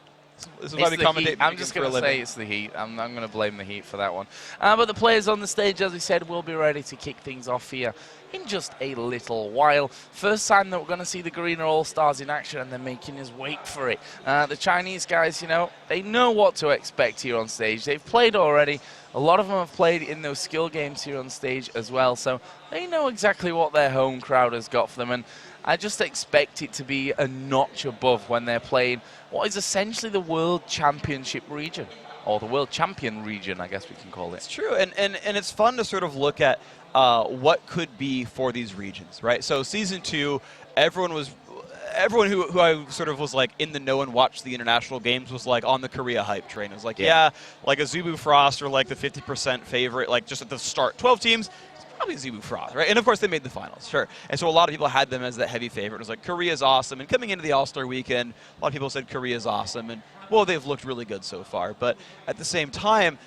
Speaker 4: This is why we commentate.
Speaker 10: I'm just going to say it's the heat. I'm going to blame the heat for that one. But the players on the stage, as we said, will be ready to kick things off here in just a little while. First time that we're going to see the Garena All-Stars in action, and they're making us wait for it. The Chinese guys, they know what to expect here on stage. They've played already. A lot of them have played in those skill games here on stage as well, so they know exactly what their home crowd has got for them. And I just expect it to be a notch above when they're playing what is essentially the World Championship region, or the World Champion region, I guess we can call it.
Speaker 4: It's true, and it's fun to sort of look at what could be for these regions, right? So Season 2, everyone who I sort of was like in the know and watched the international games was like on the Korea hype train. It was like, like a Zubu Frost or like the 50% favorite, like just at the start. 12 teams, probably Zebu Frost, right? And of course they made the finals, sure. And so a lot of people had them as that heavy favorite. It was like, Korea's awesome. And coming into the All-Star weekend, a lot of people said Korea's awesome. And, well, they've looked really good so far. But at the same time,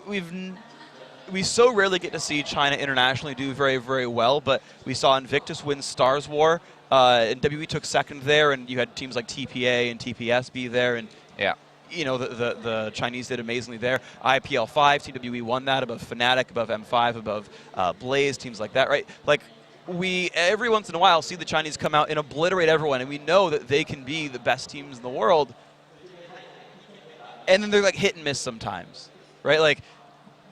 Speaker 4: we so rarely get to see China internationally do very, very well. But we saw Invictus win Stars War. And WWE took second there. And you had teams like TPA and TPS be there. And the Chinese did amazingly there. IPL 5, TWE won that above Fnatic, above M5, above Blaze, teams like that, right? Like, we, every once in a while, see the Chinese come out and obliterate everyone, and we know that they can be the best teams in the world. And then they're like hit and miss sometimes, right? Like,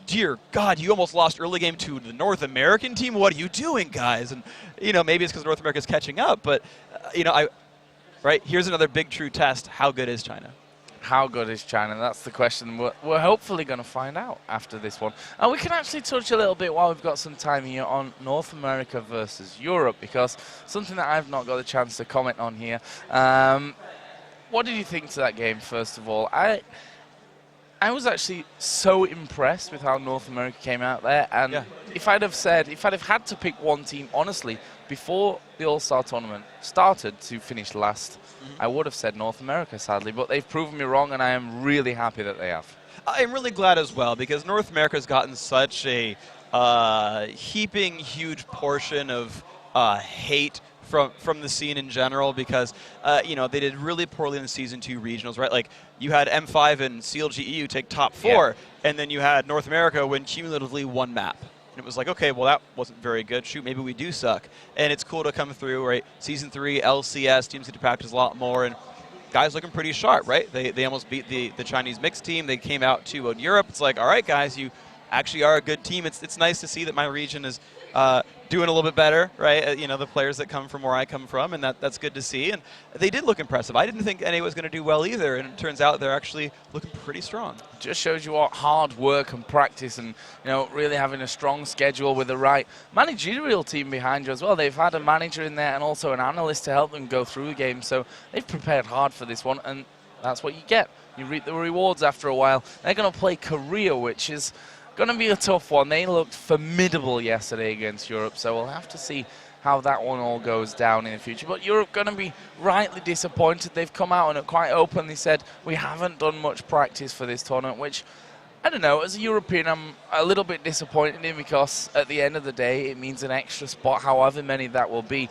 Speaker 4: dear God, you almost lost early game to the North American team. What are you doing, guys? And, maybe it's because North America's catching up, but, right? Here's another big true test. How good is China?
Speaker 10: How good is China? That's the question we're hopefully going to find out after this one. We can actually touch a little bit while we've got some time here on North America versus Europe, because something that I've not got a chance to comment on here. What did you think to that game, first of all? I was actually so impressed with how North America came out there, and if I'd have had to pick one team, honestly, before the All-Star tournament started to finish last, I would have said North America, sadly, but they've proven me wrong, and I am really happy that they have.
Speaker 4: I'm really glad as well, because North America's gotten such a heaping huge portion of hate from the scene in general, because they did really poorly in the Season 2 regionals, right? Like, you had M5 and CLGEU take top 4, and then you had North America win cumulatively 1 map. And it was like, okay, well, that wasn't very good. Shoot, maybe we do suck. And it's cool to come through, right? Season 3, LCS, teams get to practice a lot more, and guys looking pretty sharp, right? They almost beat the Chinese mixed team. They came out to Europe. It's like, all right, guys, you actually are a good team. It's nice to see that my region is doing a little bit better, right? The players that come from where I come from, and that's good to see. And they did look impressive. I didn't think NA was going to do well either, and it turns out they're actually looking pretty strong.
Speaker 10: Just shows you what hard work and practice, and really having a strong schedule with the right managerial team behind you as well. They've had a manager in there and also an analyst to help them go through the game, so they've prepared hard for this one, and that's what you get. You reap the rewards after a while. They're going to play Korea, which is going to be a tough one. They looked formidable yesterday against Europe, so we'll have to see how that one all goes down in the future. But Europe going to be rightly disappointed. They've come out and quite openly said, we haven't done much practice for this tournament, which, I don't know, as a European, I'm a little bit disappointed in, because at the end of the day, it means an extra spot, however many that will be,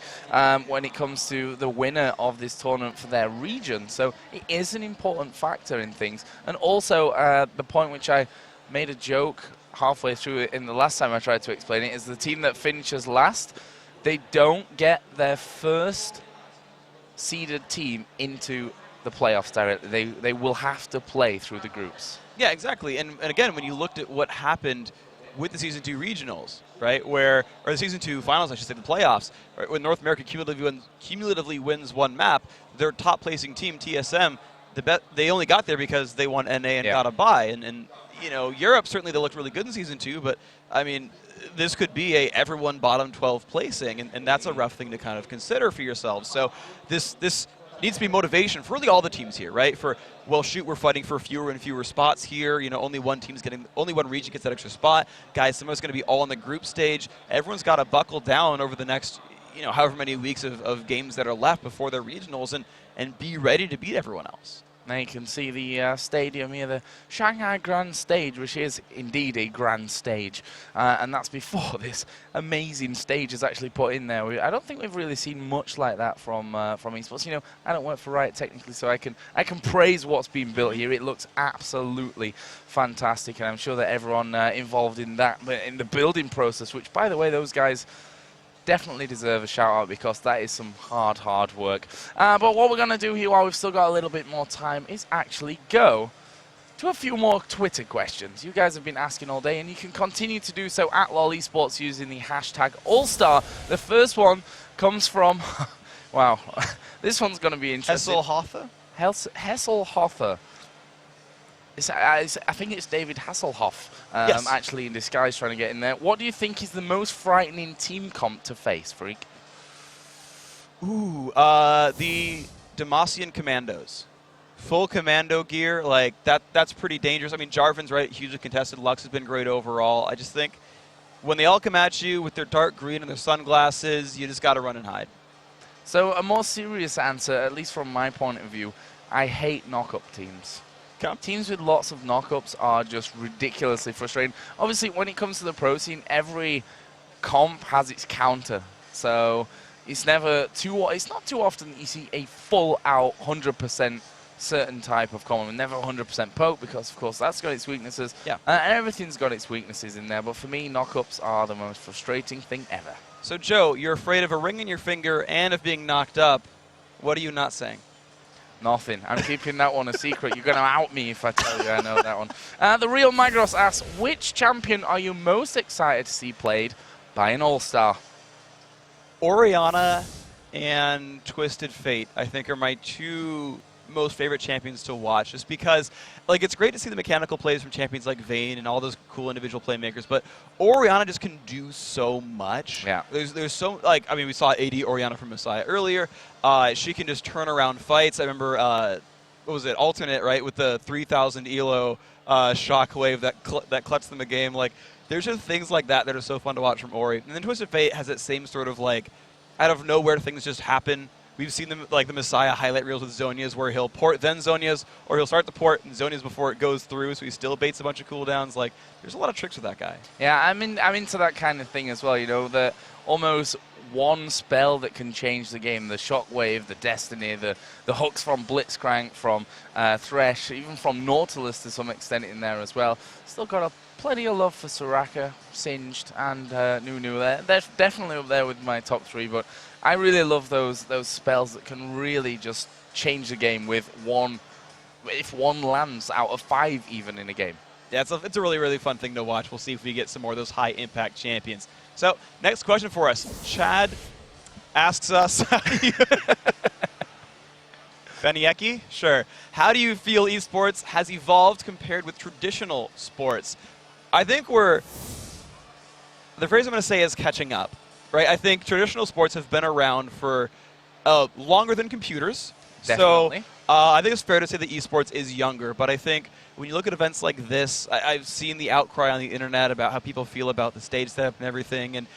Speaker 10: when it comes to the winner of this tournament for their region. So it is an important factor in things. And also, the point which I made a joke halfway through it in the last time I tried to explain it, is the team that finishes last, they don't get their first seeded team into the playoffs directly. They will have to play through the groups.
Speaker 4: Yeah, exactly. And again, when you looked at what happened with the Season 2 regionals, right, or the Season 2 finals, I should say, the playoffs, right, when North America cumulatively wins 1 map, their top-placing team, TSM, they only got there because they won NA and got a bye. And Europe, certainly they looked really good in Season 2, but, I mean, this could be everyone bottom 12 placing, and that's a rough thing to kind of consider for yourselves. So this needs to be motivation for really all the teams here, right? Well, shoot, we're fighting for fewer and fewer spots here. Only one region gets that extra spot. Guys, some of us going to be all on the group stage. Everyone's got to buckle down over the next, however many weeks of games that are left before their regionals, and be ready to beat everyone else.
Speaker 10: Now you can see the stadium here, the Shanghai Grand Stage, which is indeed a grand stage. And that's before this amazing stage is actually put in there. I don't think we've really seen much like that from esports. I don't work for Riot technically, so I can praise what's been built here. It looks absolutely fantastic, and I'm sure that everyone involved in the building process, which, by the way, those guys definitely deserve a shout out, because that is some hard work. But what we're going to do here while we've still got a little bit more time is actually go to a few more Twitter questions. You guys have been asking all day, and you can continue to do so at LOL Esports using the hashtag AllStar. The first one comes from, wow, this one's going to be interesting.
Speaker 2: Hesselhofer?
Speaker 10: Hesselhofer. I think it's David Hasselhoff,
Speaker 4: yes,
Speaker 10: actually in disguise, trying to get in there. What do you think is the most frightening team comp to face, Freak?
Speaker 4: Ooh, the Demacian Commandos. Full commando gear, like that's pretty dangerous. I mean, Jarvan's right, hugely contested. Lux has been great overall. I just think when they all come at you with their dark green and their sunglasses, you just got to run and hide.
Speaker 10: So a more serious answer, at least from my point of view, I hate knock-up teams. Teams with lots of knockups are just ridiculously frustrating. Obviously, when it comes to the pro scene, every comp has its counter. So it's never it's not too often that you see a full-out 100% certain type of comp. Never 100% poke, because, of course, that's got its weaknesses.
Speaker 4: Yeah.
Speaker 10: And everything's got its weaknesses in there. But for me, knockups are the most frustrating thing ever.
Speaker 4: So, Joe, you're afraid of a ring in your finger and of being knocked up. What are you not saying?
Speaker 10: Nothing. I'm keeping that one a secret. You're going to out me if I tell you I know that one. The Real Magros asks, which champion are you most excited to see played by an All-Star?
Speaker 4: Orianna and Twisted Fate, I think, are my 2 most favorite champions to watch, just because, like, it's great to see the mechanical plays from champions like Vayne and all those cool individual playmakers, but Orianna just can do so much.
Speaker 10: Yeah.
Speaker 4: There's so, like, I mean, we saw AD Orianna from Messiah earlier. She can just turn around fights. I remember, what was it, Alternate, right, with the 3,000 ELO shockwave that clutched them a game. Like, there's just things like that that are so fun to watch from Ori. And then Twisted Fate has that same sort of, like, out of nowhere things just happen We've seen them like the Messiah highlight reels with Zhonya's where he'll port then Zhonya's, or he'll start the port and Zhonya's before it goes through, so he still baits a bunch of cooldowns. Like, there's a lot of tricks with that guy.
Speaker 10: Yeah, I'm into that kind of thing as well, you know, the almost one spell that can change the game. The Shockwave, the Destiny, the hooks from Blitzcrank, from Thresh, even from Nautilus to some extent in there as well. Still got plenty of love for Soraka, Singed, and Nunu there. They're definitely up there with my top 3, but I really love those spells that can really just change the game with one, if one lands out of 5 even in a game.
Speaker 4: Yeah, it's a really, really fun thing to watch. We'll see if we get some more of those high-impact champions. So, next question for us. Chad asks us, Benieki? Sure. How do you feel esports has evolved compared with traditional sports? I think the phrase I'm going to say is catching up, right? I think traditional sports have been around for longer than computers.
Speaker 10: Definitely.
Speaker 4: So I think it's fair to say that esports is younger, but I think when you look at events like this, I've seen the outcry on the internet about how people feel about the stage setup and everything, and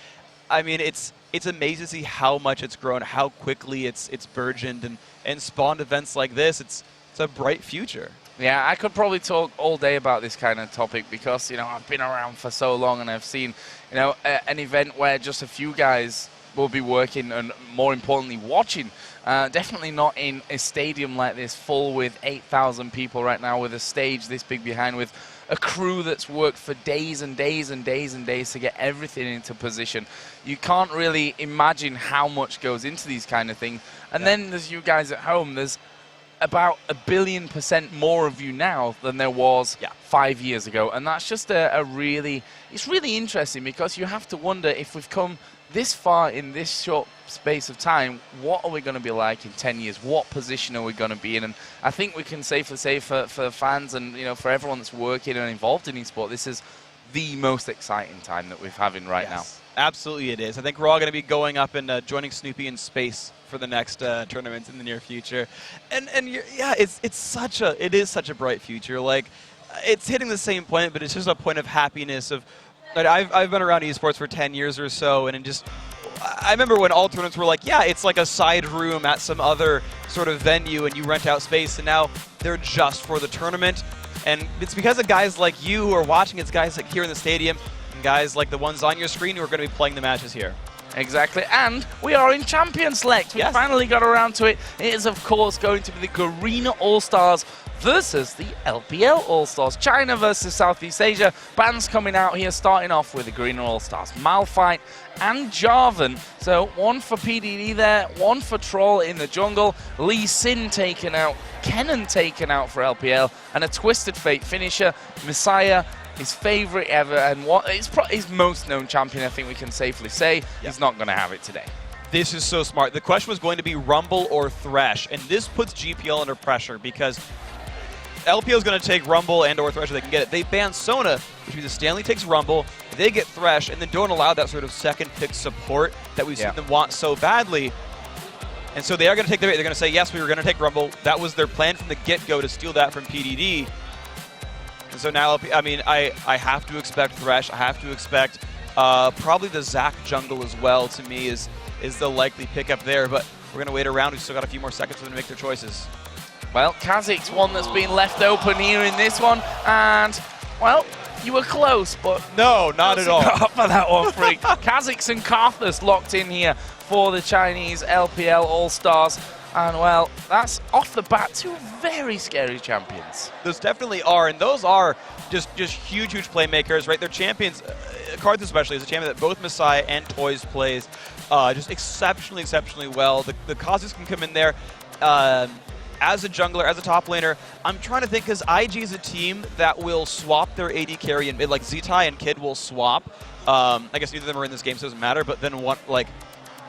Speaker 4: I mean, it's amazing to see how much it's grown, how quickly it's burgeoned and spawned events like this. It's a bright future.
Speaker 10: Yeah, I could probably talk all day about this kind of topic because, you know, I've been around for so long and I've seen, you know, an event where just a few guys will be working and, more importantly, watching. Definitely not in a stadium like this full with 8,000 people right now with a stage this big behind, with a crew that's worked for days and days and days and days to get everything into position. You can't really imagine how much goes into these kind of things. And then there's you guys at home. There's about 1 billion% more of you now than there was 5 years ago. And that's just it's really interesting because you have to wonder if we've come this far in this short space of time, what are we going to be like in 10 years? What position are we going to be in? And I think we can safely say for fans and, you know, for everyone that's working and involved in esports, this is the most exciting time that we're having right now.
Speaker 4: Absolutely it is. I think we're all going to be going up and joining Snoopy in space for the next tournaments in the near future. And yeah, it is such a bright future. Like, it's hitting the same point, but it's just a point of happiness of, I've been around esports for 10 years or so, and I remember when all tournaments were like, yeah, it's like a side room at some other sort of venue and you rent out space, and now they're just for the tournament. And it's because of guys like you who are watching, it's guys like here in the stadium, and guys like the ones on your screen who are going to be playing the matches here.
Speaker 10: Exactly, and we are in Champion Select. We finally got around to it. It is, of course, going to be the Garena All-Stars versus the LPL All-Stars. China versus Southeast Asia. Bands coming out here, starting off with the Garena All-Stars. Malphite and Jarvan. So one for PDD there, one for Troll in the jungle. Lee Sin taken out, Kennen taken out for LPL, and a Twisted Fate finisher. Messiah, his favorite ever, and his most known champion, I think we can safely say. He's not going to have it today.
Speaker 4: This is so smart. The question was going to be Rumble or Thresh, and this puts GPL under pressure because LPL is going to take Rumble and or Thresh if they can get it. They ban Sona, which means that Stanley takes Rumble, they get Thresh, and then don't allow that sort of second pick support that we've seen them want so badly. And so they are going to take the bait. They're going to say, yes, we were going to take Rumble. That was their plan from the get-go, to steal that from PDD. And so now, I mean, I have to expect Thresh. I have to expect probably the Zac jungle as well, to me, is the likely pickup there. But we're going to wait around. We've still got a few more seconds for them to make their choices.
Speaker 10: Well, Kazik's one that's been left open here in this one. And, well, you were close, but...
Speaker 4: No, not at all.
Speaker 10: Up for that one, Freak. Kazix and Karthus locked in here for the Chinese LPL All-Stars. And, well, that's off the bat two very scary champions.
Speaker 4: Those definitely are, and those are just huge, huge playmakers, right? They're champions. Karthus especially is a champion that both Messiah and Toys plays just exceptionally, exceptionally well. The Kazus can come in there as a jungler, as a top laner. I'm trying to think, because IG is a team that will swap their AD carry and mid, like Zitai and Kid will swap. I guess neither of them are in this game, so it doesn't matter, but then one, like,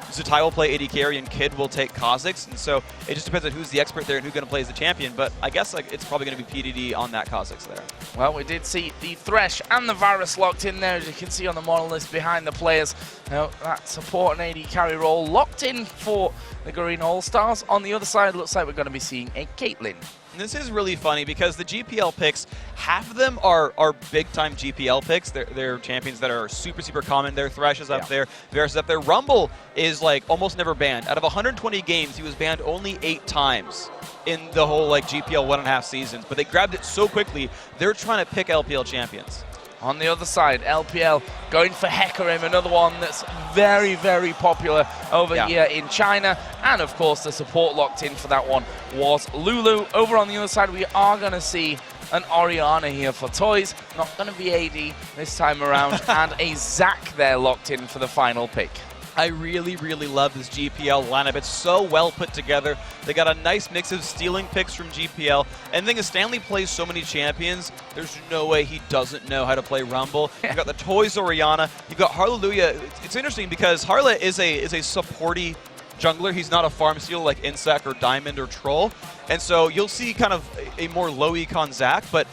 Speaker 4: Zitai will play AD carry and Kid will take Kha'Zix, and so it just depends on who's the expert there and who's going to play as the champion, but I guess like it's probably going to be PDD on that Kha'Zix there.
Speaker 10: Well, we did see the Thresh and the Varus locked in there, as you can see on the model list behind the players. Now, that support and AD carry role locked in for the Garena All-Stars. On the other side, it looks like we're going to be seeing a Caitlyn.
Speaker 4: And this is really funny because the GPL picks, half of them are big-time GPL picks. They're champions that are super, super common. Their Thresh is up there, Varus is up there. Rumble is like almost never banned. Out of 120 games, he was banned only 8 times in the whole like GPL 1.5 seasons. But they grabbed it so quickly, they're trying to pick LPL champions.
Speaker 10: On the other side, LPL going for Hecarim, another one that's very, very popular over here in China. And of course, the support locked in for that one was Lulu. Over on the other side, we are going to see an Orianna here for Toys. Not going to be AD this time around. And a Zac there locked in for the final pick.
Speaker 4: I really, really love this GPL lineup. It's so well put together. They got a nice mix of stealing picks from GPL. And the thing is, Stanley plays so many champions, there's no way he doesn't know how to play Rumble. You've got the Toys Orianna. You've got Hallelujah. It's interesting because Harla is a supporty jungler. He's not a farm stealer like Insec or Diamond or Troll. And so you'll see kind of a more low econ Zac, but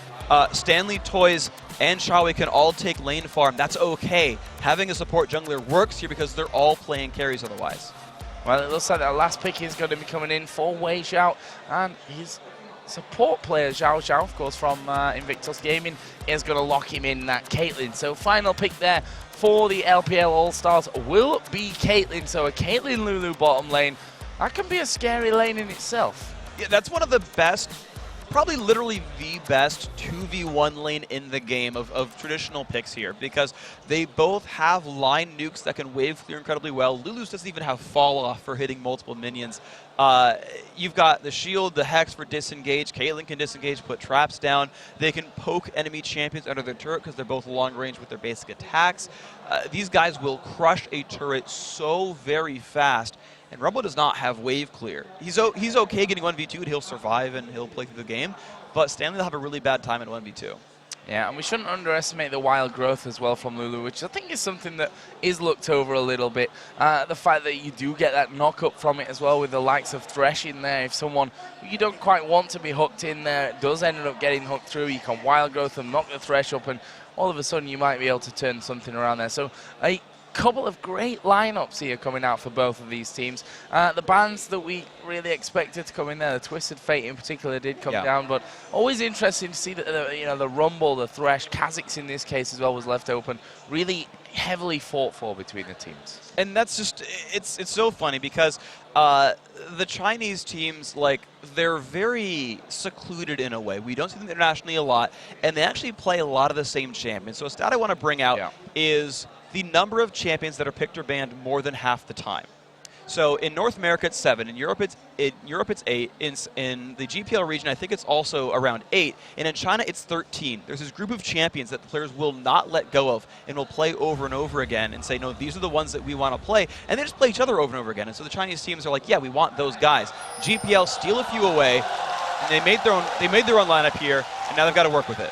Speaker 4: Stanley, Toys, and Shawi can all take lane farm. That's okay. Having a support jungler works here because they're all playing carries otherwise.
Speaker 10: Well, it looks like that last pick is going to be coming in for Wei Xiao, and his support player, Zhao Zhao, of course, from Invictus Gaming, is going to lock him in that Caitlyn. So final pick there for the LPL All-Stars will be Caitlyn. So a Caitlyn Lulu bottom lane. That can be a scary lane in itself.
Speaker 4: Yeah, that's one of the best, probably literally the best 2v1 lane in the game of traditional picks here, because they both have line nukes that can wave clear incredibly well. Lulu's doesn't even have fall off for hitting multiple minions. You've got the shield, the Hex for disengage. Caitlyn can disengage, put traps down. They can poke enemy champions under their turret because they're both long range with their basic attacks. These guys will crush a turret so very fast. And Rumble does not have wave clear. He's okay getting 1v2, and he'll survive and he'll play through the game. But Stanley will have a really bad time in 1v2.
Speaker 10: Yeah, and we shouldn't underestimate the wild growth as well from Lulu, which I think is something that is looked over a little bit. The fact that you do get that knock-up from it as well with the likes of Thresh in there. If someone you don't quite want to be hooked in there does end up getting hooked through, you can wild growth and knock the Thresh up, and all of a sudden you might be able to turn something around there. So a couple of great lineups here coming out for both of these teams. The bans that we really expected to come in there, the Twisted Fate in particular, did come down, but always interesting to see that the Rumble, the Thresh, Kha'Zix in this case as well was left open. Really heavily fought for between the teams.
Speaker 4: And that's just, it's so funny because the Chinese teams, like, they're very secluded in a way. We don't see them internationally a lot, and they actually play a lot of the same champions. So a stat I want to bring out is the number of champions that are picked or banned more than half the time. So in North America it's 7, in Europe it's 8, in the GPL region I think it's also around 8, and in China it's 13. There's this group of champions that the players will not let go of and will play over and over again and say, no, these are the ones that we want to play, and they just play each other over and over again. And so the Chinese teams are like, yeah, we want those guys. GPL steal a few away, and they made their own lineup here, and now they've got to work with it.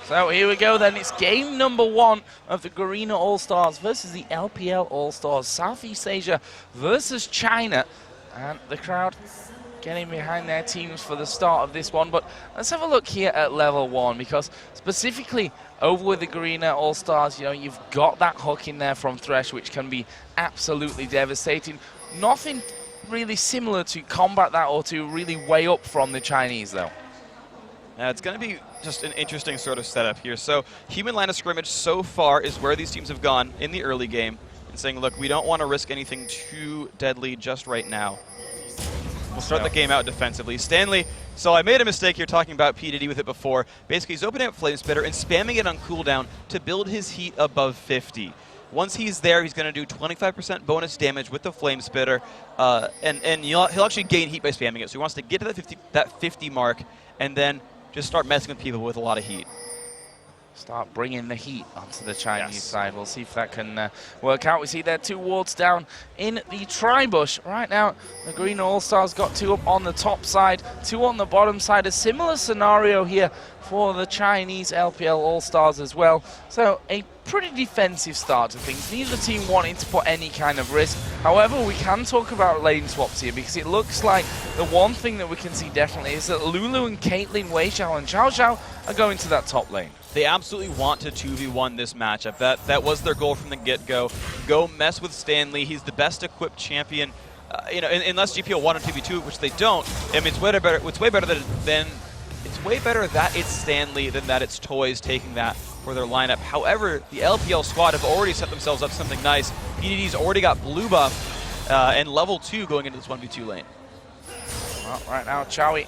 Speaker 10: So here we go then, it's game number 1 of the Garena All-Stars versus the LPL All-Stars. Southeast Asia versus China. And the crowd getting behind their teams for the start of this one. But let's have a look here at level 1, because specifically over with the Garena All-Stars, you've got that hook in there from Thresh, which can be absolutely devastating. Nothing really similar to combat that or to really weigh up from the Chinese though.
Speaker 4: It's going to be just an interesting sort of setup here. So human line of scrimmage so far is where these teams have gone in the early game and saying, look, we don't want to risk anything too deadly just right now. We'll start the game out defensively. Stanley, so I made a mistake here talking about P. Diddy with it before. Basically, he's opening up Flame Spitter and spamming it on cooldown to build his heat above 50. Once he's there, he's going to do 25% bonus damage with the Flame Spitter, and he'll actually gain heat by spamming it. So he wants to get to that 50 mark and then just start messing with people with a lot of heat.
Speaker 10: Start bringing the heat onto the Chinese side. We'll see if that can work out. We see there 2 wards down in the tri-bush. Right now, the Green All-Stars got 2 up on the top side, 2 on the bottom side. A similar scenario here for the Chinese LPL All-Stars as well. So a pretty defensive start to things. Neither team wanting to put any kind of risk. However, we can talk about lane swaps here, because it looks like the one thing that we can see definitely is that Lulu and Caitlyn, Wei Xiao and Zhao Zhao are going to that top lane.
Speaker 4: They absolutely want to 2v1 this matchup. That was their goal from the get-go. Go mess with Stanley. He's the best equipped champion you know, unless GPL won on 2v2, which they don't. I mean, it's way better. It's way better it's way better that it's Stanley than that it's Toys taking that for their lineup. However, the LPL squad have already set themselves up something nice. PDD's already got blue buff and level 2 going into this 1v2 lane.
Speaker 10: Well, right now, Chowie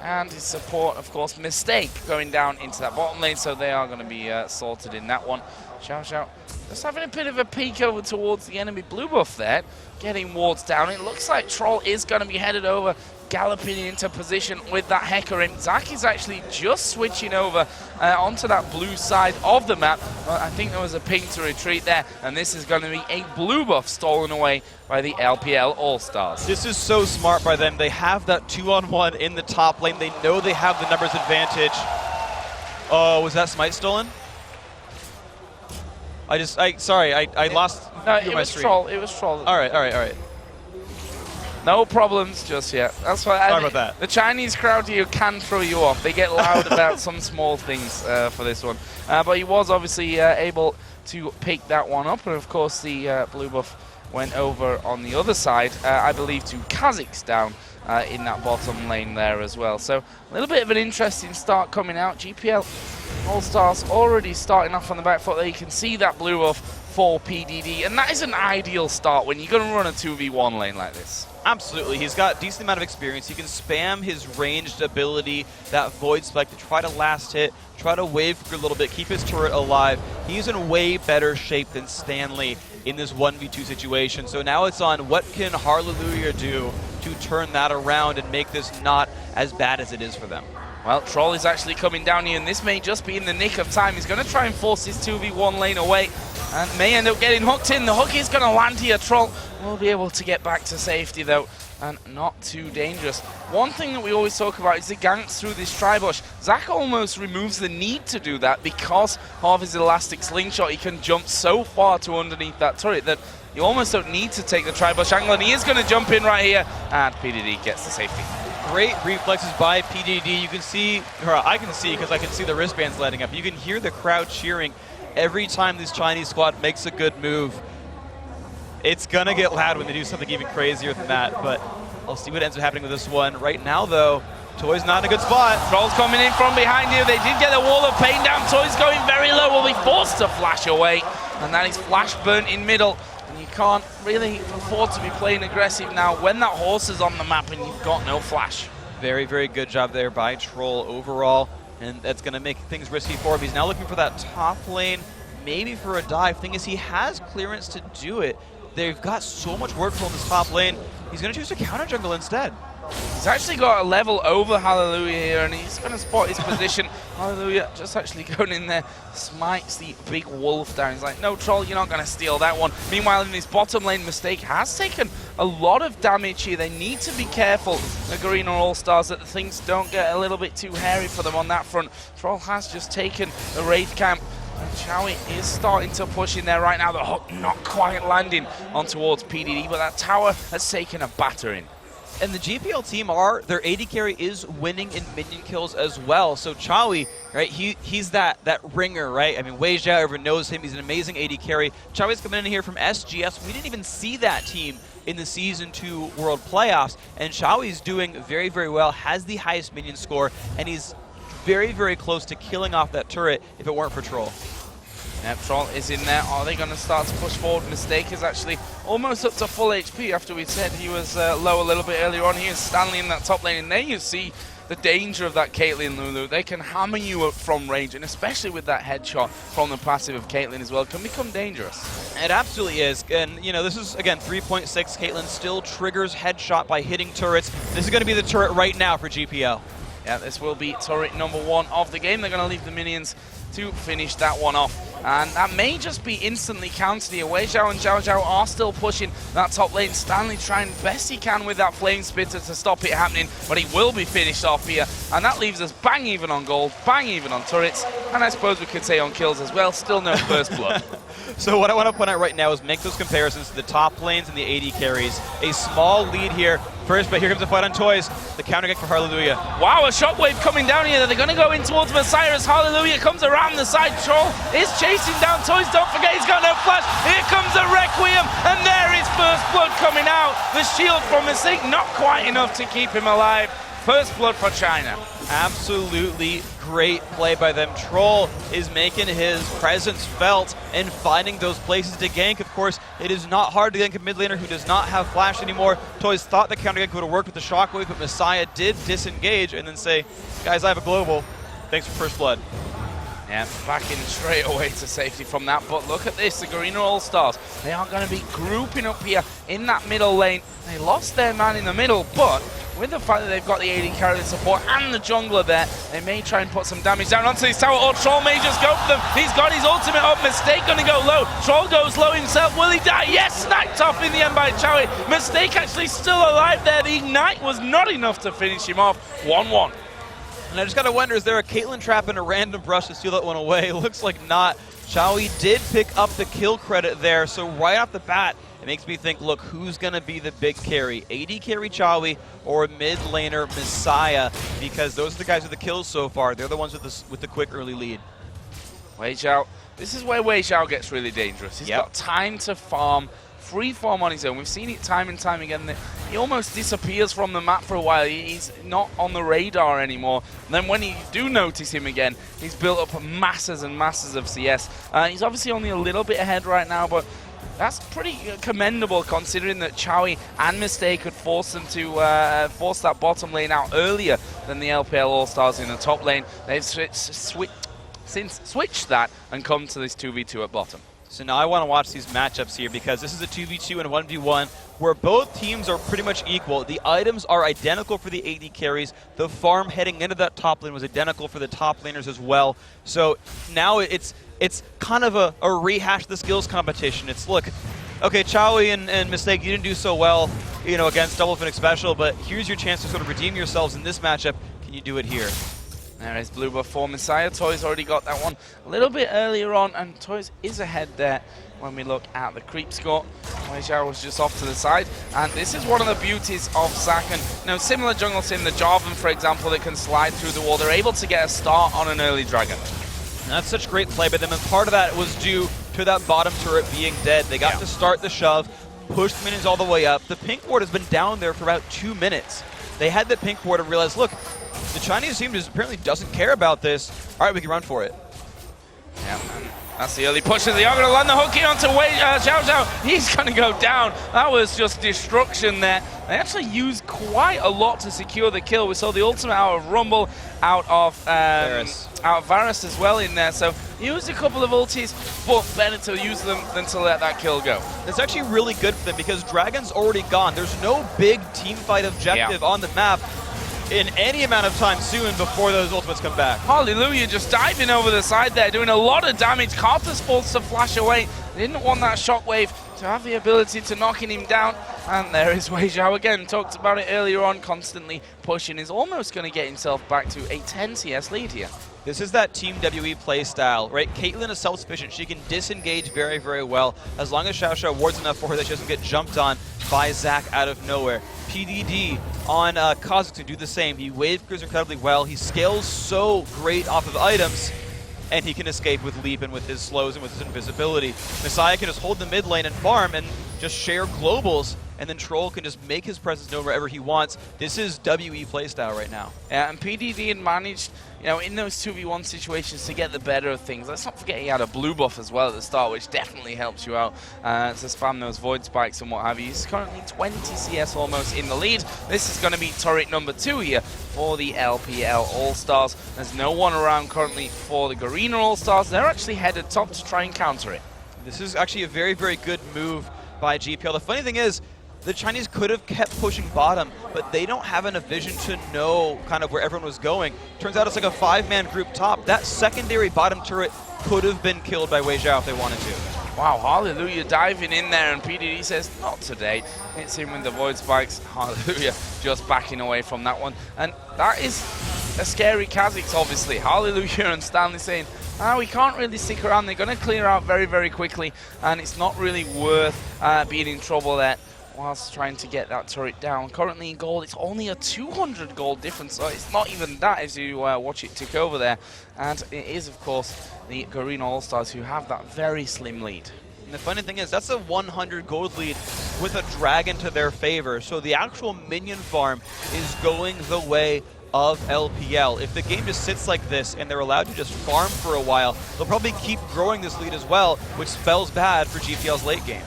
Speaker 10: and his support, of course, Mistake going down into that bottom lane, so they are going to be sorted in that one. Xiao just having a bit of a peek over towards the enemy blue buff there, getting wards down. It looks like Troll is going to be headed over, galloping into position with that Hecarim. Zach is actually just switching over onto that blue side of the map. But I think there was a ping to retreat there, and this is going to be a blue buff stolen away by the LPL All-Stars.
Speaker 4: This is so smart by them. They have that 2-on-1 in the top lane. They know they have the numbers advantage. Oh, was that Smite stolen? Sorry, I lost.
Speaker 10: No, it was Troll. It was Troll.
Speaker 4: All right.
Speaker 10: No problems just yet. That's why.
Speaker 4: Sorry about that.
Speaker 10: The Chinese crowd here can throw you off. They get loud about some small things for this one. But he was obviously able to pick that one up, and of course the blue buff went over on the other side, I believe, to Kazakhstan in that bottom lane there as well. So a little bit of an interesting start coming out. GPL All-Stars already starting off on the back foot there. You can see that blue buff for PDD, and that is an ideal start when you're going to run a 2v1 lane like this.
Speaker 4: Absolutely. He's got a decent amount of experience. He can spam his ranged ability, that Void Spike, to try to last hit, try to wave for a little bit, keep his turret alive. He's in way better shape than Stanley in this 1v2 situation. So now it's on what can Hallelujah do to turn that around and make this not as bad as it is for them.
Speaker 10: Well, Troll is actually coming down here, and this may just be in the nick of time. He's going to try and force his 2v1 lane away, and may end up getting hooked in. The hook is going to land here. Troll will be able to get back to safety, though, and not too dangerous. One thing that we always talk about is the ganks through this tribush. Zach almost removes the need to do that because of his elastic slingshot. He can jump so far to underneath that turret that you almost don't need to take the tribush angle, and he is going to jump in right here, and PDD gets the safety.
Speaker 4: Great reflexes by PDD. You can see, or I can see because I can see the wristbands lighting up. You can hear the crowd cheering every time this Chinese squad makes a good move. It's going to get loud when they do something even crazier than that, but I'll see what ends up happening with this one. Right now, though, Toy's not in a good spot.
Speaker 10: Troll's coming in from behind here. They did get the wall of pain down. Toy's going very low. Will be forced to flash away, and that is flash burnt in middle. You can't really afford to be playing aggressive now when that horse is on the map and you've got no flash.
Speaker 4: Very, very good job there by Troll overall, and that's going to make things risky for him. He's now looking for that top lane, maybe for a dive. Thing is, he has clearance to do it. They've got so much work for him in this top lane. He's going to choose to counter jungle instead.
Speaker 10: He's actually got a level over Hallelujah here, and he's going to spot his position. Hallelujah just actually going in there, smites the big wolf down. He's like, no, Troll, you're not going to steal that one. Meanwhile, in his bottom lane, Mistake has taken a lot of damage here. They need to be careful, the Garena All-Stars, that things don't get a little bit too hairy for them on that front. Troll has just taken the Wraith camp. And Chowie is starting to push in there right now. The hook not quite landing on towards PDD, but that tower has taken a battering.
Speaker 4: And the GPL team their AD carry is winning in minion kills as well. So Chowie, right, he's that ringer, right? I mean, Wei Zhao, everyone knows him. He's an amazing AD carry. Chowie's coming in here from SGS. We didn't even see that team in the Season 2 World Playoffs. And Chowie's doing very, very well, has the highest minion score, and he's very, very close to killing off that turret if it weren't for Troll.
Speaker 10: Yep, Troll is in there. Are they going to start to push forward? Mistake is actually almost up to full HP after we said he was low a little bit earlier on. He is Stanley in that top lane, and there you see the danger of that Caitlyn Lulu. They can hammer you up from range, and especially with that headshot from the passive of Caitlyn as well, it can become dangerous.
Speaker 4: It absolutely is. And, you know, this is, again, 3.6. Caitlyn still triggers headshot by hitting turrets. This is going to be the turret right now for GPL.
Speaker 10: Yeah, this will be turret number 1 of the game. They're going to leave the minions to finish that one off. And that may just be instantly countered here. Wei Zhao and Zhao Zhao are still pushing that top lane. Stanley trying best he can with that Flame Spitter to stop it happening, but he will be finished off here. And that leaves us bang even on gold, bang even on turrets, and I suppose we could say on kills as well. Still no first blood.
Speaker 4: So what I want to point out right now is make those comparisons to the top lanes and the AD carries. A small lead here first, but here comes a fight on Toys. The counter kick for Hallelujah.
Speaker 10: Wow, a shockwave coming down here. They're going to go in towards Messiah as Hallelujah comes around the side. Troll is chasing down Toys. Don't forget he's got no flash. Here comes a Requiem, and there is First Blood coming out. The shield from Mystique, not quite enough to keep him alive. First Blood for China.
Speaker 4: Absolutely great play by them. Troll is making his presence felt and finding those places to gank. Of course, it is not hard to gank a mid laner who does not have flash anymore. Toys thought the counter gank would have worked with the shockwave, but Messiah did disengage and then say, guys, I have a global. Thanks for First Blood.
Speaker 10: Yeah, backing straight away to safety from that. But look at this, the Garena All-Stars. They are going to be grouping up here in that middle lane. They lost their man in the middle, but with the fact that they've got the AD carry support and the jungler there, they may try and put some damage down onto this tower, or Troll may just go for them. He's got his ultimate up. Mystique going to go low. Troll goes low himself. Will he die? Yes, sniped off in the end by Chowie. Mystique actually still alive there. The ignite was not enough to finish him off. 1-1.
Speaker 4: And I just gotta wonder, is there a Caitlyn trap and a random brush to steal that one away? Looks like not. Chowie did pick up the kill credit there, so right off the bat, it makes me think, look, who's gonna be the big carry? AD carry Chowie or mid laner Messiah? Because those are the guys with the kills so far. They're the ones with the quick early lead.
Speaker 10: Wei Xiao. This is where Wei Xiao gets really dangerous. He's got time to farm, free farm on his own. We've seen it time and time again. He almost disappears from the map for a while. He's not on the radar anymore. And then when you do notice him again, he's built up masses and masses of CS. He's obviously only a little bit ahead right now, but that's pretty commendable considering that Chowie and Mystique could force them to force that bottom lane out earlier than the LPL All-Stars in the top lane. They've switched that and come to this 2v2 at bottom.
Speaker 4: So now I want to watch these matchups here because this is a 2v2 and a 1v1 where both teams are pretty much equal. The items are identical for the AD carries. The farm heading into that top lane was identical for the top laners as well. So now it's kind of a rehash of the skills competition. It's, look, okay, Chowie and Mystique, you didn't do so well, you know, against Double Phoenix Special, but here's your chance to sort of redeem yourselves in this matchup. Can you do it here?
Speaker 10: There is blue buff for Messiah. Toys already got that one a little bit earlier on, and Toys is ahead there when we look at the creep score. Wei Xiao was just off to the side, and this is one of the beauties of Zaken. You know, similar jungle sim, the Jarvan, for example, that can slide through the wall. They're able to get a start on an early dragon.
Speaker 4: And that's such great play by them, and part of that was due to that bottom turret being dead. They got to start the shove, push the minions all the way up. The pink ward has been down there for about 2 minutes. They had the pink ward and realized, look, the Chinese team just apparently doesn't care about this. All right, we can run for it.
Speaker 10: Yeah, that's the early push. They are going to land the hook in onto Xiao Xiao. He's going to go down. That was just destruction there. They actually used quite a lot to secure the kill. We saw the ultimate out of Rumble, out of Varus as well in there. So used a couple of ultis, but better to use them than to let that kill go.
Speaker 4: It's actually really good for them because Dragon's already gone. There's no big team fight objective on the map in any amount of time soon before those ultimates come back.
Speaker 10: Hallelujah, just diving over the side there, doing a lot of damage. Carter's forced to flash away. They didn't want that shockwave to have the ability to knocking him down. And there is Wei Xiao again. Talked about it earlier on, constantly pushing. Is almost going to get himself back to a 10 CS lead here.
Speaker 4: This is that Team WE play style, right? Caitlyn is self-sufficient. She can disengage very, very well. As long as Xiao Xiao wards enough for her that she doesn't get jumped on by Zac out of nowhere. PDD on Kha'Zix to do the same. He wave clears incredibly well. He scales so great off of items, and he can escape with leap and with his slows and with his invisibility. Messiah can just hold the mid lane and farm and just share globals, and then Troll can just make his presence known wherever he wants. This is WE playstyle right now.
Speaker 10: Yeah, and PDD had managed, you know, in those 2v1 situations to get the better of things. Let's not forget he had a blue buff as well at the start, which definitely helps you out to spam those void spikes and what have you. He's currently 20 CS almost in the lead. This is going to be turret number 2 here for the LPL All-Stars. There's no one around currently for the Garena All-Stars. They're actually headed top to try and counter it.
Speaker 4: This is actually a very, very good move by GPL. The funny thing is, the Chinese could have kept pushing bottom, but they don't have enough vision to know kind of where everyone was going. Turns out it's like a 5-man group top. That secondary bottom turret could have been killed by Wei Xiao if they wanted to.
Speaker 10: Wow, Hallelujah diving in there, and PDD says, not today. Hits him with the void spikes. Hallelujah just backing away from that one. And that is a scary Kha'Zix, obviously. Hallelujah and Stanley saying, we can't really stick around. They're going to clear out very, very quickly, and it's not really worth being in trouble there whilst trying to get that turret down. Currently in gold, it's only a 200 gold difference, so it's not even that as you watch it tick over there. And it is, of course, the Garena All-Stars who have that very slim lead.
Speaker 4: And the funny thing is, that's a 100 gold lead with a dragon to their favor. So the actual minion farm is going the way of LPL. If the game just sits like this and they're allowed to just farm for a while, they'll probably keep growing this lead as well, which spells bad for GPL's late game.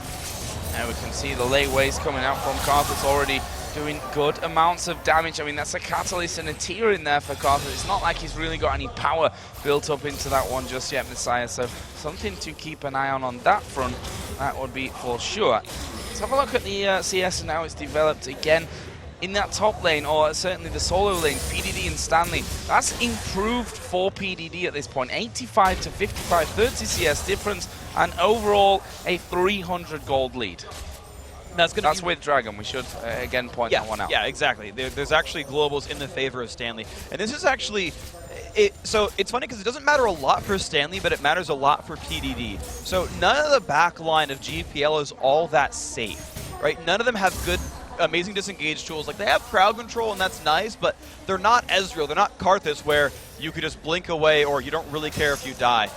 Speaker 10: And we can see the late waves coming out from Carthus already doing good amounts of damage. I mean, that's a Catalyst and a tier in there for Carthus. It's not like he's really got any power built up into that one just yet, Messiah. So something to keep an eye on that front, that would be for sure. Let's have a look at the CS and how it's developed again. In that top lane, or certainly the solo lane, PDD and Stanley, that's improved for PDD at this point. 85 to 55, 30 CS difference, and overall a 300 gold lead. That's with Dragon. We should, again, point that one out.
Speaker 4: Yeah, exactly. There's actually globals in the favor of Stanley. And this is actually... So it's funny because it doesn't matter a lot for Stanley, but it matters a lot for PDD. So none of the back line of GPL is all that safe, right? None of them have good, amazing disengage tools. Like, they have crowd control, and that's nice, but they're not Ezreal. They're not Karthus, where you could just blink away or you don't really care if you die.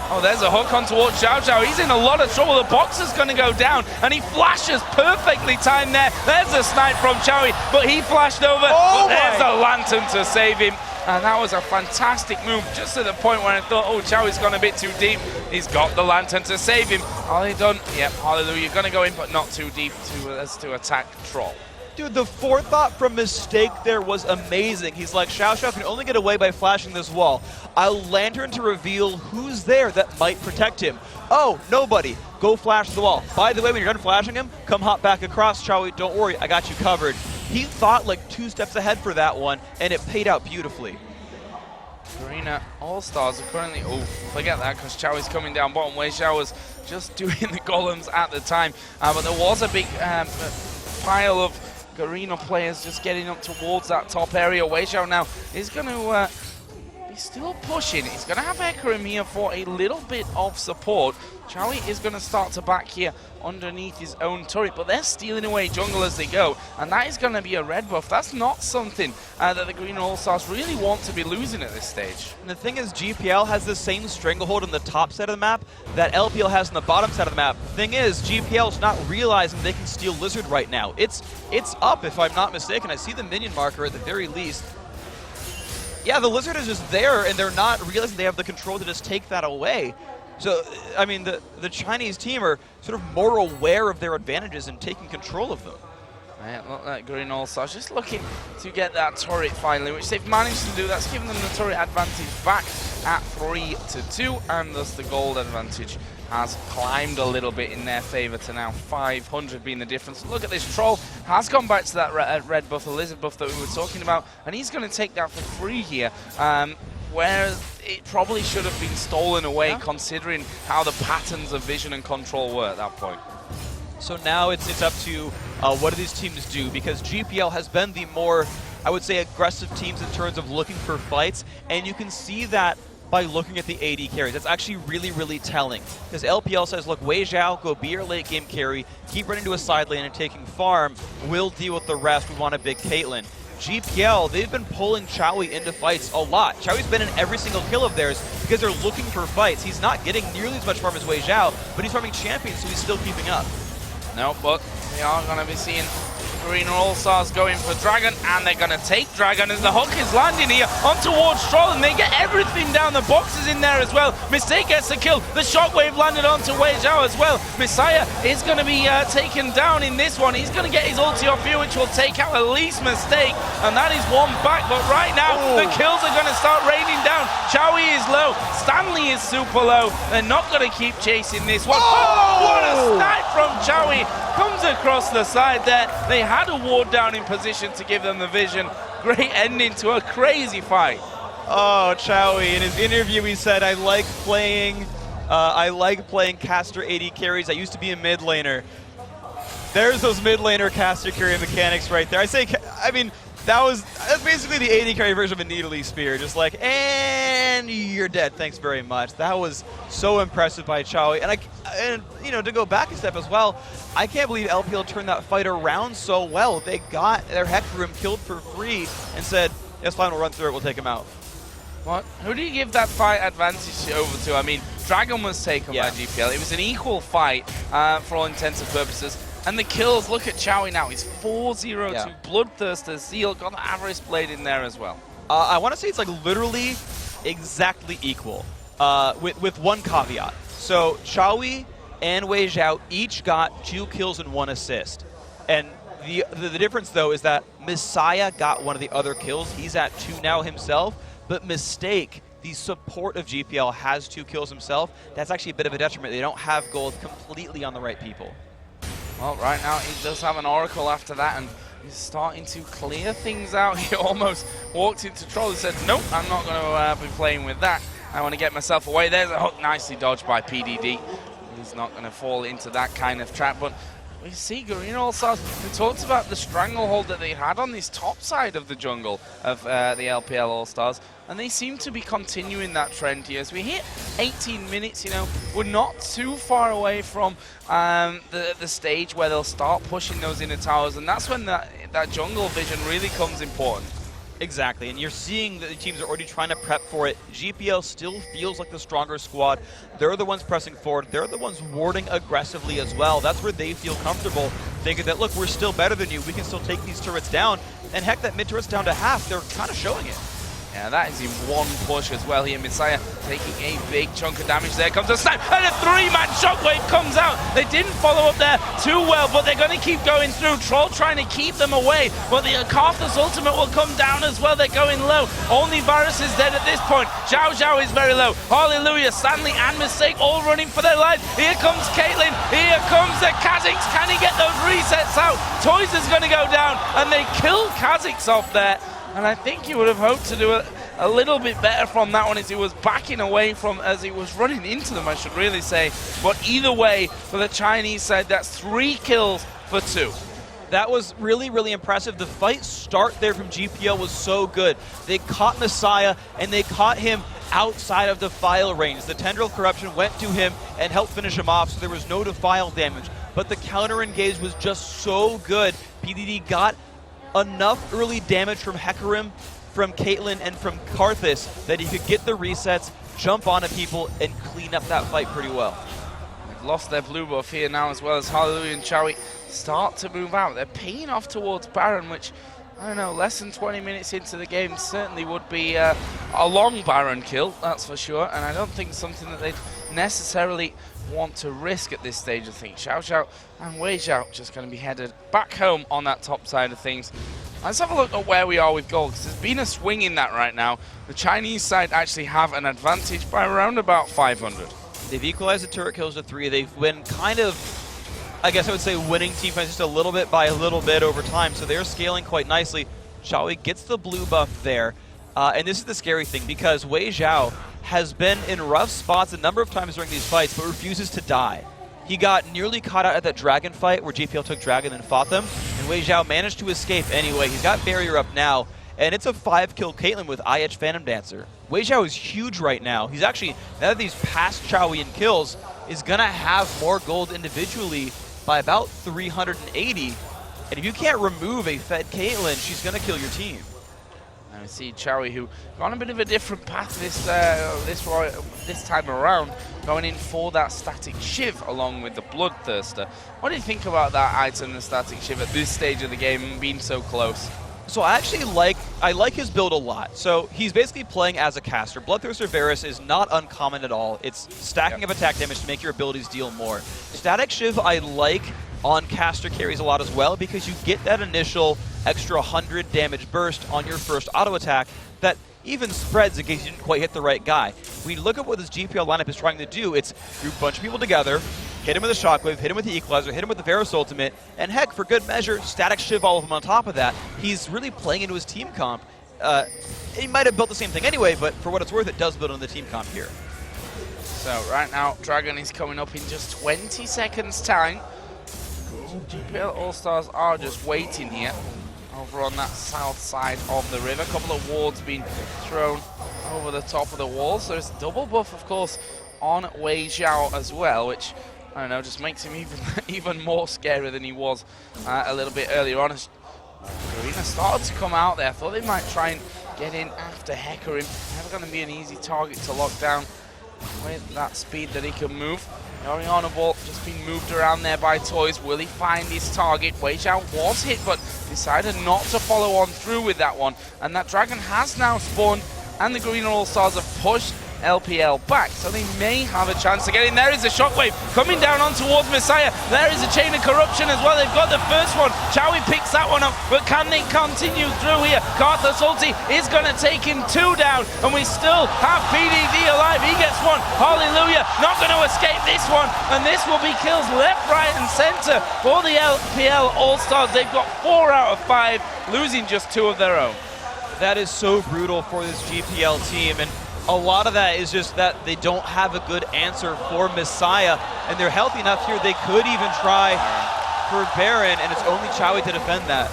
Speaker 10: Oh, there's a hook on towards Xiao Xiao. He's in a lot of trouble. The box is going to go down, and he flashes perfectly timed there. There's a snipe from Chowie, but he flashed over. But there's a lantern to save him. And that was a fantastic move, just to the point where I thought, oh, Chowie's gone a bit too deep. He's got the lantern to save him. Are they done? Yep, hallelujah. Going to go in, but not too deep to attack Troll.
Speaker 4: Dude, the forethought from Mistake there was amazing. He's like, Xiao Xiao can only get away by flashing this wall. I'll lantern to reveal who's there that might protect him. Oh, nobody. Go flash the wall. By the way, when you're done flashing him, come hop back across, Chowie. Don't worry, I got you covered. He thought like 2 steps ahead for that one, and it paid out beautifully.
Speaker 10: Garena All-Stars are currently... Oh, forget that, because Chowie's coming down bottom. Wei Xiao was just doing the golems at the time. But there was a big pile of Garena players just getting up towards that top area. Wei Xiao now is going to be still pushing. He's going to have Hecarim here for a little bit of support. Chowie is going to start to back here underneath his own turret, but they're stealing away jungle as they go, and that is going to be a red buff. That's not something that the Garena All-Stars really want to be losing at this stage.
Speaker 4: And the thing is, GPL has the same stranglehold on the top side of the map that LPL has on the bottom side of the map. The thing is, GPL's not realizing they can steal Lizard right now. It's up, if I'm not mistaken. I see the minion marker at the very least. Yeah, the Lizard is just there, and they're not realizing they have the control to just take that away. So, I mean, the Chinese team are sort of more aware of their advantages and taking control of them.
Speaker 10: Man, look at Garena All-Stars just looking to get that turret finally, which they've managed to do. That's given them the turret advantage back at 3-2, and thus the gold advantage has climbed a little bit in their favor to now 500 being the difference. Look at this, Troll has gone back to that red buff, the lizard buff that we were talking about, and he's going to take that for free here. Where it probably should have been stolen away, considering how the patterns of vision and control were at that point.
Speaker 4: So now it's up to what do these teams do, because GPL has been the more, I would say, aggressive teams in terms of looking for fights, and you can see that by looking at the AD carries. That's actually really, really telling, because LPL says, look, Wei Xiao, go be your late game carry, keep running to a side lane and taking farm, we'll deal with the rest, we want a big Caitlyn. GPL, they've been pulling Chowie into fights a lot. Chowie's been in every single kill of theirs because they're looking for fights. He's not getting nearly as much farm as Wei Xiao, but he's farming champions, so he's still keeping up.
Speaker 10: No, but we are going to be seeing Garena All-Stars going for Dragon, and they're going to take Dragon as the hook is landing here on towards Stroll, and they get everything down. The boxes in there as well. Mistake gets the kill. The shockwave landed onto Wei Xiao as well. Messiah is going to be taken down in this one. He's going to get his ulti off here, which will take out at least Mistake, and that is one back. But right now, the kills are going to start raining down. Chowie is low. Stanley is super low. They're not going to keep chasing this one. Oh, what a snipe from Chowie. Comes across the side there. They had a ward down in position to give them the vision. Great ending to a crazy fight.
Speaker 4: Oh, Chowie, in his interview he said, I like playing caster AD carries. I used to be a mid laner. There's those mid laner caster carry mechanics right there. I mean, That's basically the AD carry version of a needly spear. Just like, and you're dead. Thanks very much. That was so impressive by Chowie. And you know, to go back a step as well, I can't believe LPL turned that fight around so well. They got their Hecarim killed for free and said, "It's fine. We'll run through it. We'll take him out."
Speaker 10: What? Who do you give that fight advantage over to? I mean, Dragon was taken by GPL. It was an equal fight for all intents and purposes. And the kills, look at Chowie now. He's 4-0 to Bloodthirster, Zeal, got the Avarice Blade in there as well.
Speaker 4: I want to say it's like literally exactly equal, with one caveat. So Chowie and Wei Zhao each got 2 kills and 1 assist. And the difference, though, is that Messiah got one of the other kills. He's at 2 now himself. But Mistake, the support of GPL, has 2 kills himself. That's actually a bit of a detriment. They don't have gold completely on the right people.
Speaker 10: Well, right now he does have an Oracle after that, and he's starting to clear things out. He almost walked into Troll and said, nope, I'm not going to be playing with that. I want to get myself away. There's a hook nicely dodged by PDD. He's not going to fall into that kind of trap, but we see Garena All-Stars. We talked about the stranglehold that they had on this top side of the jungle of the LPL All-Stars, and they seem to be continuing that trend here. As we hit 18 minutes, you know, we're not too far away from the stage where they'll start pushing those inner towers, and that's when that jungle vision really comes important.
Speaker 4: Exactly, and you're seeing that the teams are already trying to prep for it. GPL still feels like the stronger squad. They're the ones pressing forward. They're the ones warding aggressively as well. That's where they feel comfortable, thinking that, look, we're still better than you. We can still take these turrets down. And heck, that mid turret's down to half. They're kind of showing it.
Speaker 10: Yeah, that is in one push as well here. Messiah taking a big chunk of damage. There comes a snipe, and a 3-man shockwave comes out. They didn't follow up there too well, but they're going to keep going through. Troll trying to keep them away, but the Karthus ultimate will come down as well. They're going low. Only Varus is dead at this point. Zhao Zhao is very low. Hallelujah, Stanley and Mistake all running for their lives. Here comes Caitlyn. Here comes the Kha'Zix. Can he get those resets out? Toys is going to go down, and they kill Kha'Zix off there. And I think he would have hoped to do a little bit better from that one as he was backing away from, as he was running into them, I should really say. But either way, for the Chinese side, that's 3 kills for 2.
Speaker 4: That was really, really impressive. The fight start there from GPL was so good. They caught Messiah, and they caught him outside of Defile range. The Tendril Corruption went to him and helped finish him off, so there was no Defile damage. But the counter engage was just so good. PDD got enough early damage from Hecarim, from Caitlyn, and from Karthus that he could get the resets, jump onto people, and clean up that fight pretty well.
Speaker 10: They've lost their blue buff here now, as well as Hallelujah and Chowie start to move out. They're paying off towards Baron, which, I don't know, less than 20 minutes into the game certainly would be a long Baron kill, that's for sure, and I don't think something that they'd necessarily want to risk at this stage. I think Xiao Xiao and Wei Zhao just going to be headed back home on that top side of things. Let's have a look at where we are with gold, because there's been a swing in that right now. The Chinese side actually have an advantage by around about 500.
Speaker 4: They've equalized the turret kills to 3. They've been kind of, I guess I would say, winning team fights just a little bit by a little bit over time, so they're scaling quite nicely. Chowie gets the blue buff there, and this is the scary thing, because Wei Zhao has been in rough spots a number of times during these fights, but refuses to die. He got nearly caught out at that Dragon fight where GPL took Dragon and fought them, and Wei Zhao managed to escape anyway. He's got barrier up now, and it's a 5-kill Caitlyn with IH Phantom Dancer. Wei Zhao is huge right now. He's actually, now that he's past Chowie in kills, is going to have more gold individually by about 380. And if you can't remove a fed Caitlyn, she's going to kill your team.
Speaker 10: And we see Chowie, who gone a bit of a different path this time around, going in for that Static Shiv along with the Bloodthirster. What do you think about that item, the Static Shiv, at this stage of the game, being so close?
Speaker 4: So I actually like his build a lot. So he's basically playing as a caster. Bloodthirster Varus is not uncommon at all. It's stacking up attack damage to make your abilities deal more. Static Shiv I like on caster carries a lot as well, because you get that initial extra 100 damage burst on your first auto attack that even spreads in case you didn't quite hit the right guy. When you look at what this GPL lineup is trying to do, it's group a bunch of people together, hit him with a shockwave, hit him with the equalizer, hit him with the Varus ultimate, and heck, for good measure, Static Shiv all of them on top of that. He's really playing into his team comp. He might have built the same thing anyway, but for what it's worth, it does build on the team comp here.
Speaker 10: So right now, Dragon is coming up in just 20 seconds time. GPL All-Stars are just waiting here over on that south side of the river. A couple of wards being thrown over the top of the wall. So there's double buff, of course, on Wei Xiao as well, which, I don't know, just makes him even more scary than he was a little bit earlier on. As Garena started to come out there, I thought they might try and get in after Hecarim. Never going to be an easy target to lock down with that speed that he can move. The Oriana ball just being moved around there by Toys. Will he find his target? Wei Xiao was hit, but decided not to follow on through with that one. And that dragon has now spawned, and the Green All-Stars have pushed LPL back, so they may have a chance to get in. There is a shockwave coming down on towards Messiah. There is a chain of corruption as well. They've got the first one. Chowie picks that one up, but can they continue through here? Carthus ulti is going to take him 2 down, and we still have PDD alive. He gets one. Hallelujah, not going to escape this one, and this will be kills left, right, and center for the LPL All-Stars. They've got 4 out of 5, losing just 2 of their own.
Speaker 4: That is so brutal for this GPL team, and a lot of that is just that they don't have a good answer for Messiah, and they're healthy enough here they could even try for Baron, and it's only Chowie to defend that.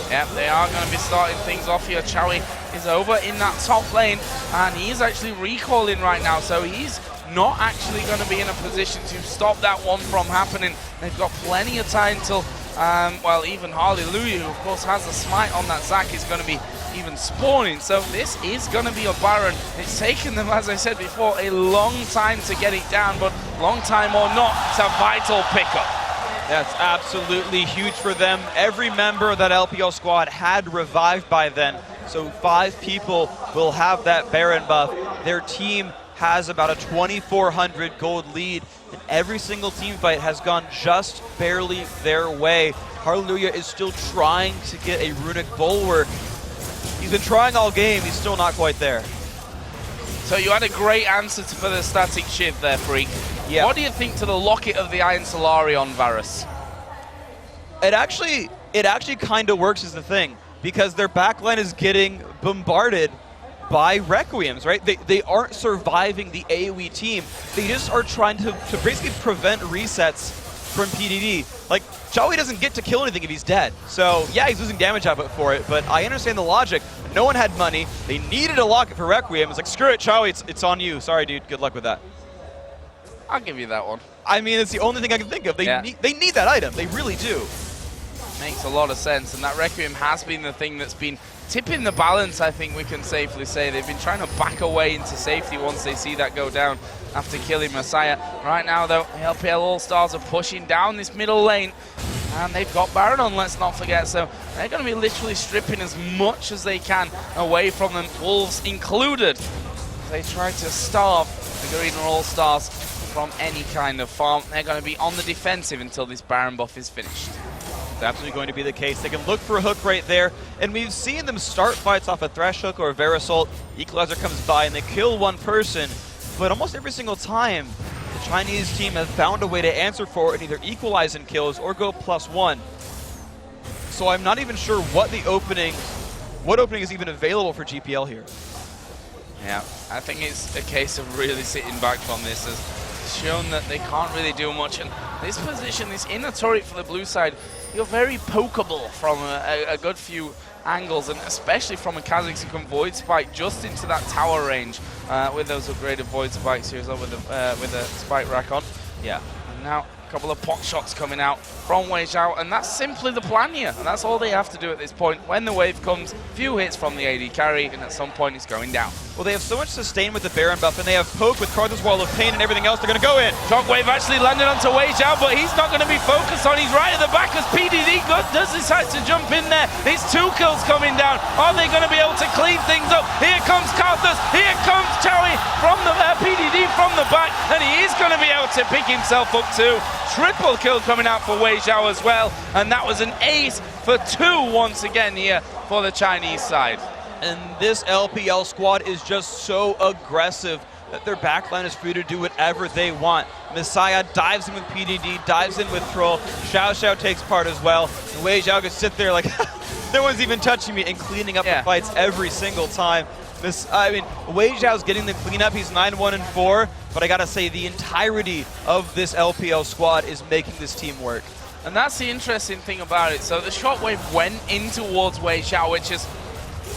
Speaker 10: Yeah, they are going to be starting things off here. Chowie is over in that top lane, and he's actually recalling right now, so he's not actually going to be in a position to stop that one from happening. They've got plenty of time till, well, even Hallelujah, who of course has a smite on that Zac, is going to be even spawning. So this is going to be a Baron. It's taken them, as I said before, a long time to get it down, but long time or not, it's a vital pickup.
Speaker 4: That's absolutely huge for them. Every member of that LPL squad had revived by then, so 5 people will have that Baron buff. Their team has about a 2,400 gold lead, and every single team fight has gone just barely their way. Hallelujah is still trying to get a runic bulwark. He's been trying all game, he's still not quite there.
Speaker 10: So you had a great answer for the static shiv there, Freak.
Speaker 4: Yeah.
Speaker 10: What do you think to the Locket of the Iron Solari on Varus?
Speaker 4: It actually kind of works is the thing, because their backline is getting bombarded by Requiems, right? They aren't surviving the AoE team. They just are trying to basically prevent resets from PDD. Like, Chowie doesn't get to kill anything if he's dead. So, yeah, he's losing damage output for it, but I understand the logic. No one had money. They needed a locket for Requiem. It's like, screw it, Chowie, it's on you. Sorry, dude. Good luck with that.
Speaker 10: I'll give you that one.
Speaker 4: I mean, it's the only thing I can think of. They need that item. They really do.
Speaker 10: Makes a lot of sense, and that Requiem has been the thing that's been tipping the balance, I think we can safely say. They've been trying to back away into safety once they see that go down after killing Messiah. Right now, though, the LPL All-Stars are pushing down this middle lane, and they've got Baron on, let's not forget, so they're going to be literally stripping as much as they can away from them, Wolves included. They try to starve the Garena All-Stars from any kind of farm. They're going to be on the defensive until this Baron buff is finished.
Speaker 4: It's absolutely going to be the case. They can look for a hook right there, and we've seen them start fights off a Thresh Hook or a Verisalt. Equalizer comes by and they kill one person, but almost every single time, the Chinese team have found a way to answer for it and either equalize in kills or go +1. So I'm not even sure what opening is even available for GPL here.
Speaker 10: Yeah, I think it's a case of really sitting back from this. As shown that they can't really do much, and this position, this inner turret for the blue side, you're very pokeable from a good few angles, and especially from a Kha'Zix who can Void Spike just into that tower range with those upgraded Void Spikes here as well with the Spike rack on. Yeah, and now a couple of pot shots coming out from Wei Xiao, and that's simply the plan here, and that's all they have to do at this point. When the wave comes, few hits from the AD carry, and at some point it's going down.
Speaker 4: Well, they have so much sustain with the Baron buff, and they have poke with Carthus Wall of Pain and everything else. They're going to go in.
Speaker 10: Shockwave actually landed onto Wei Xiao, but he's not going to be focused on. He's right at the back as PDD does decide to jump in there. It's 2 kills coming down. Are they going to be able to clean things up? Here comes Carthus. Here comes Chowie from the PDD from the back, and he is going to be able to pick himself up too. Triple kill coming out for Wei Xiao as well, and that was an ace for 2 once again here for the Chinese side.
Speaker 4: And this LPL squad is just so aggressive that their backline is free to do whatever they want. Messiah dives in with PDD, dives in with Troll. Xiao Xiao takes part as well. And Wei Xiao can sit there like, no one's even touching me, and cleaning up the fights every single time. Wei Xiao's getting the cleanup. He's 9-1-4, but I gotta say the entirety of this LPL squad is making this team work.
Speaker 10: And that's the interesting thing about it. So the shockwave went in towards Wei Xiao, which is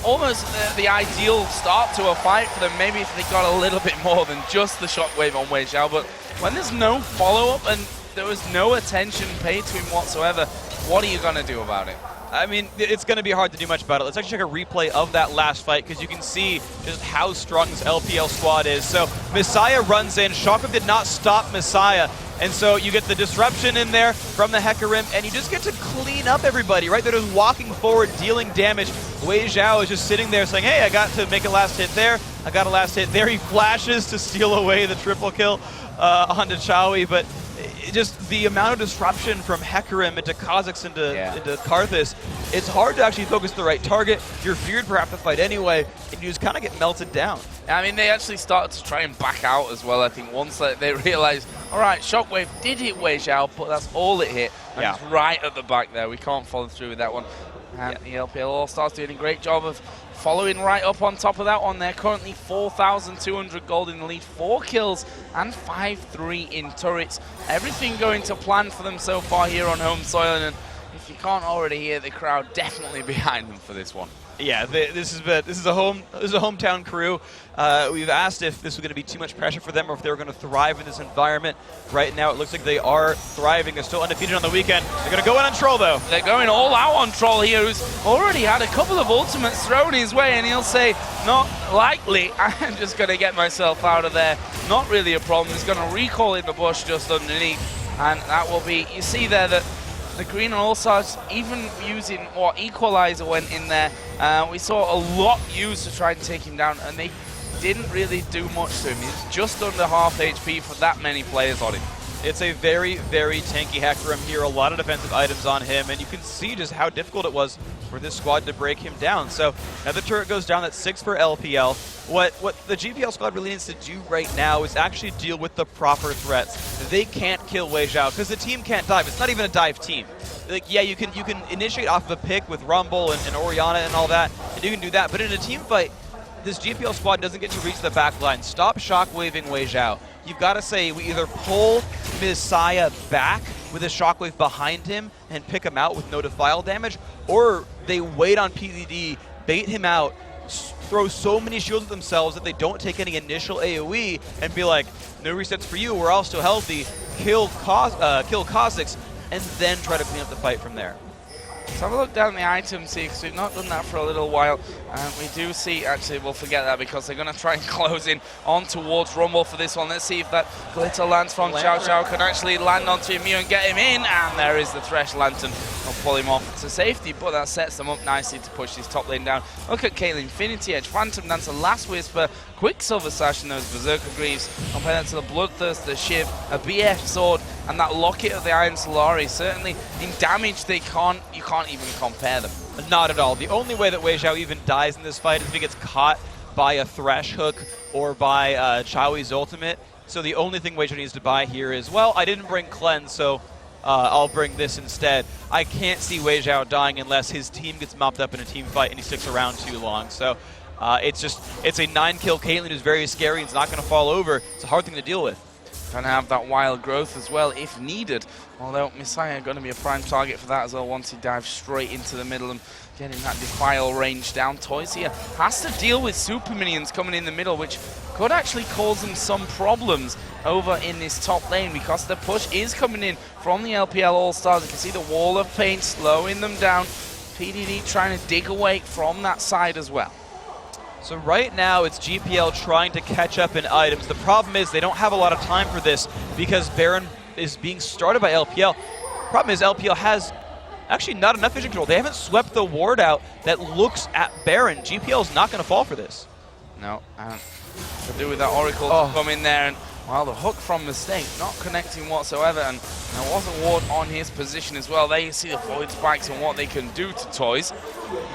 Speaker 10: almost the ideal start to a fight for them. Maybe if they got a little bit more than just the shockwave on Wei Xiao. But when there's no follow-up and there was no attention paid to him whatsoever, what are you going to do about it?
Speaker 4: I mean, it's going to be hard to do much about it. Let's actually check a replay of that last fight because you can see just how strong this LPL squad is. So Messiah runs in. Shockwave did not stop Messiah. And so you get the disruption in there from the Hecarim, and you just get to clean up everybody, right? They're just walking forward, dealing damage. Wei Xiao is just sitting there saying, hey, I got to make a last hit there. I got a last hit there. He flashes to steal away the triple kill onto Chaui, but just the amount of disruption from Hecarim into Kha'Zix into Karthus, it's hard to actually focus the right target. You're feared perhaps to fight anyway, and you just kind of get melted down.
Speaker 10: I mean, they actually started to try and back out as well, I think, once they realized, all right, Shockwave did hit Wei Xiao, but that's all it hit. And it's right at the back there. We can't follow through with that one. And the LPL All-Stars doing a great job of following right up on top of that one. They're currently 4,200 gold in the lead, 4 kills and 5-3 in turrets. Everything going to plan for them so far here on home soil, and if you can't already hear the crowd definitely behind them for this one.
Speaker 4: Yeah, this is a hometown crew. We've asked if this was going to be too much pressure for them or if they were going to thrive in this environment. Right now, it looks like they are thriving. They're still undefeated on the weekend. They're going to go in on Troll, though.
Speaker 10: They're going all out on Troll here, who's already had a couple of ultimates thrown his way, and he'll say, not likely. I'm just going to get myself out of there. Not really a problem. He's going to recall in the bush just underneath, and that will be. You see there that the Green All-Stars even using what Equalizer went in there. We saw a lot used to try and take him down, and they didn't really do much to him. He's just under half HP for that many players on him.
Speaker 4: It's a very, very tanky Hecarim here. A lot of defensive items on him, and you can see just how difficult it was for this squad to break him down. So now the turret goes down. That's 6 for LPL. What the GPL squad really needs to do right now is actually deal with the proper threats. They can't kill Wei Xiao because the team can't dive. It's not even a dive team. Like, yeah, you can initiate off of a pick with Rumble and Orianna and all that, and you can do that. But in a team fight, this GPL squad doesn't get to reach the back line. Stop shockwaving Wei Xiao. You've got to say we either pull Messiah back with a shockwave behind him and pick him out with no defile damage, or they wait on PDD, bait him out, throw so many shields at themselves that they don't take any initial AoE and be like, no resets for you, we're all still healthy, kill Kha'Zix, and then try to clean up the fight from there.
Speaker 10: Let's have a look down the items here, because we've not done that for a little while. We do see, actually, we'll forget that because they're going to try and close in on towards Rumble for this one. Let's see if that glitter lands from Xiao Xiao can actually land onto him and get him in. And there is the Thresh Lantern. Will pull him off to safety, but that sets them up nicely to push his top lane down. Look at Caitlyn, Infinity Edge, Phantom Dancer, Last Whisper, Quicksilver Sash, and those Berserker Greaves. Compare that to the Bloodthirst, the Shiv, a BF Sword, and that Locket of the Iron Solari. Certainly, in damage, you can't even compare them.
Speaker 4: Not at all. The only way that Wei Xiao even dies in this fight is if he gets caught by a Thresh Hook or by Chaui's ultimate. So the only thing Wei Xiao needs to buy here is, well, I didn't bring Cleanse, so I'll bring this instead. I can't see Wei Xiao dying unless his team gets mopped up in a team fight and he sticks around too long. So it's a 9-kill Caitlyn who's very scary and is not going to fall over. It's a hard thing to deal with.
Speaker 10: Going to have that wild growth as well if needed. Although Messiah going to be a prime target for that as well once he dives straight into the middle and getting that defile range down. Toys here has to deal with super minions coming in the middle, which could actually cause them some problems over in this top lane because the push is coming in from the LPL All-Stars. You can see the wall of pain slowing them down. PDD trying to dig away from that side as well.
Speaker 4: So right now it's GPL trying to catch up in items. The problem is they don't have a lot of time for this because Baron is being started by LPL. Problem is LPL has actually not enough vision control. They haven't swept the ward out that looks at Baron. GPL is not going to fall for this.
Speaker 10: No, to do with that Oracle to come in there, and well, the hook from Mistake not connecting whatsoever, and there was a ward on his position as well. There you see the Void Spikes and what they can do to Toys.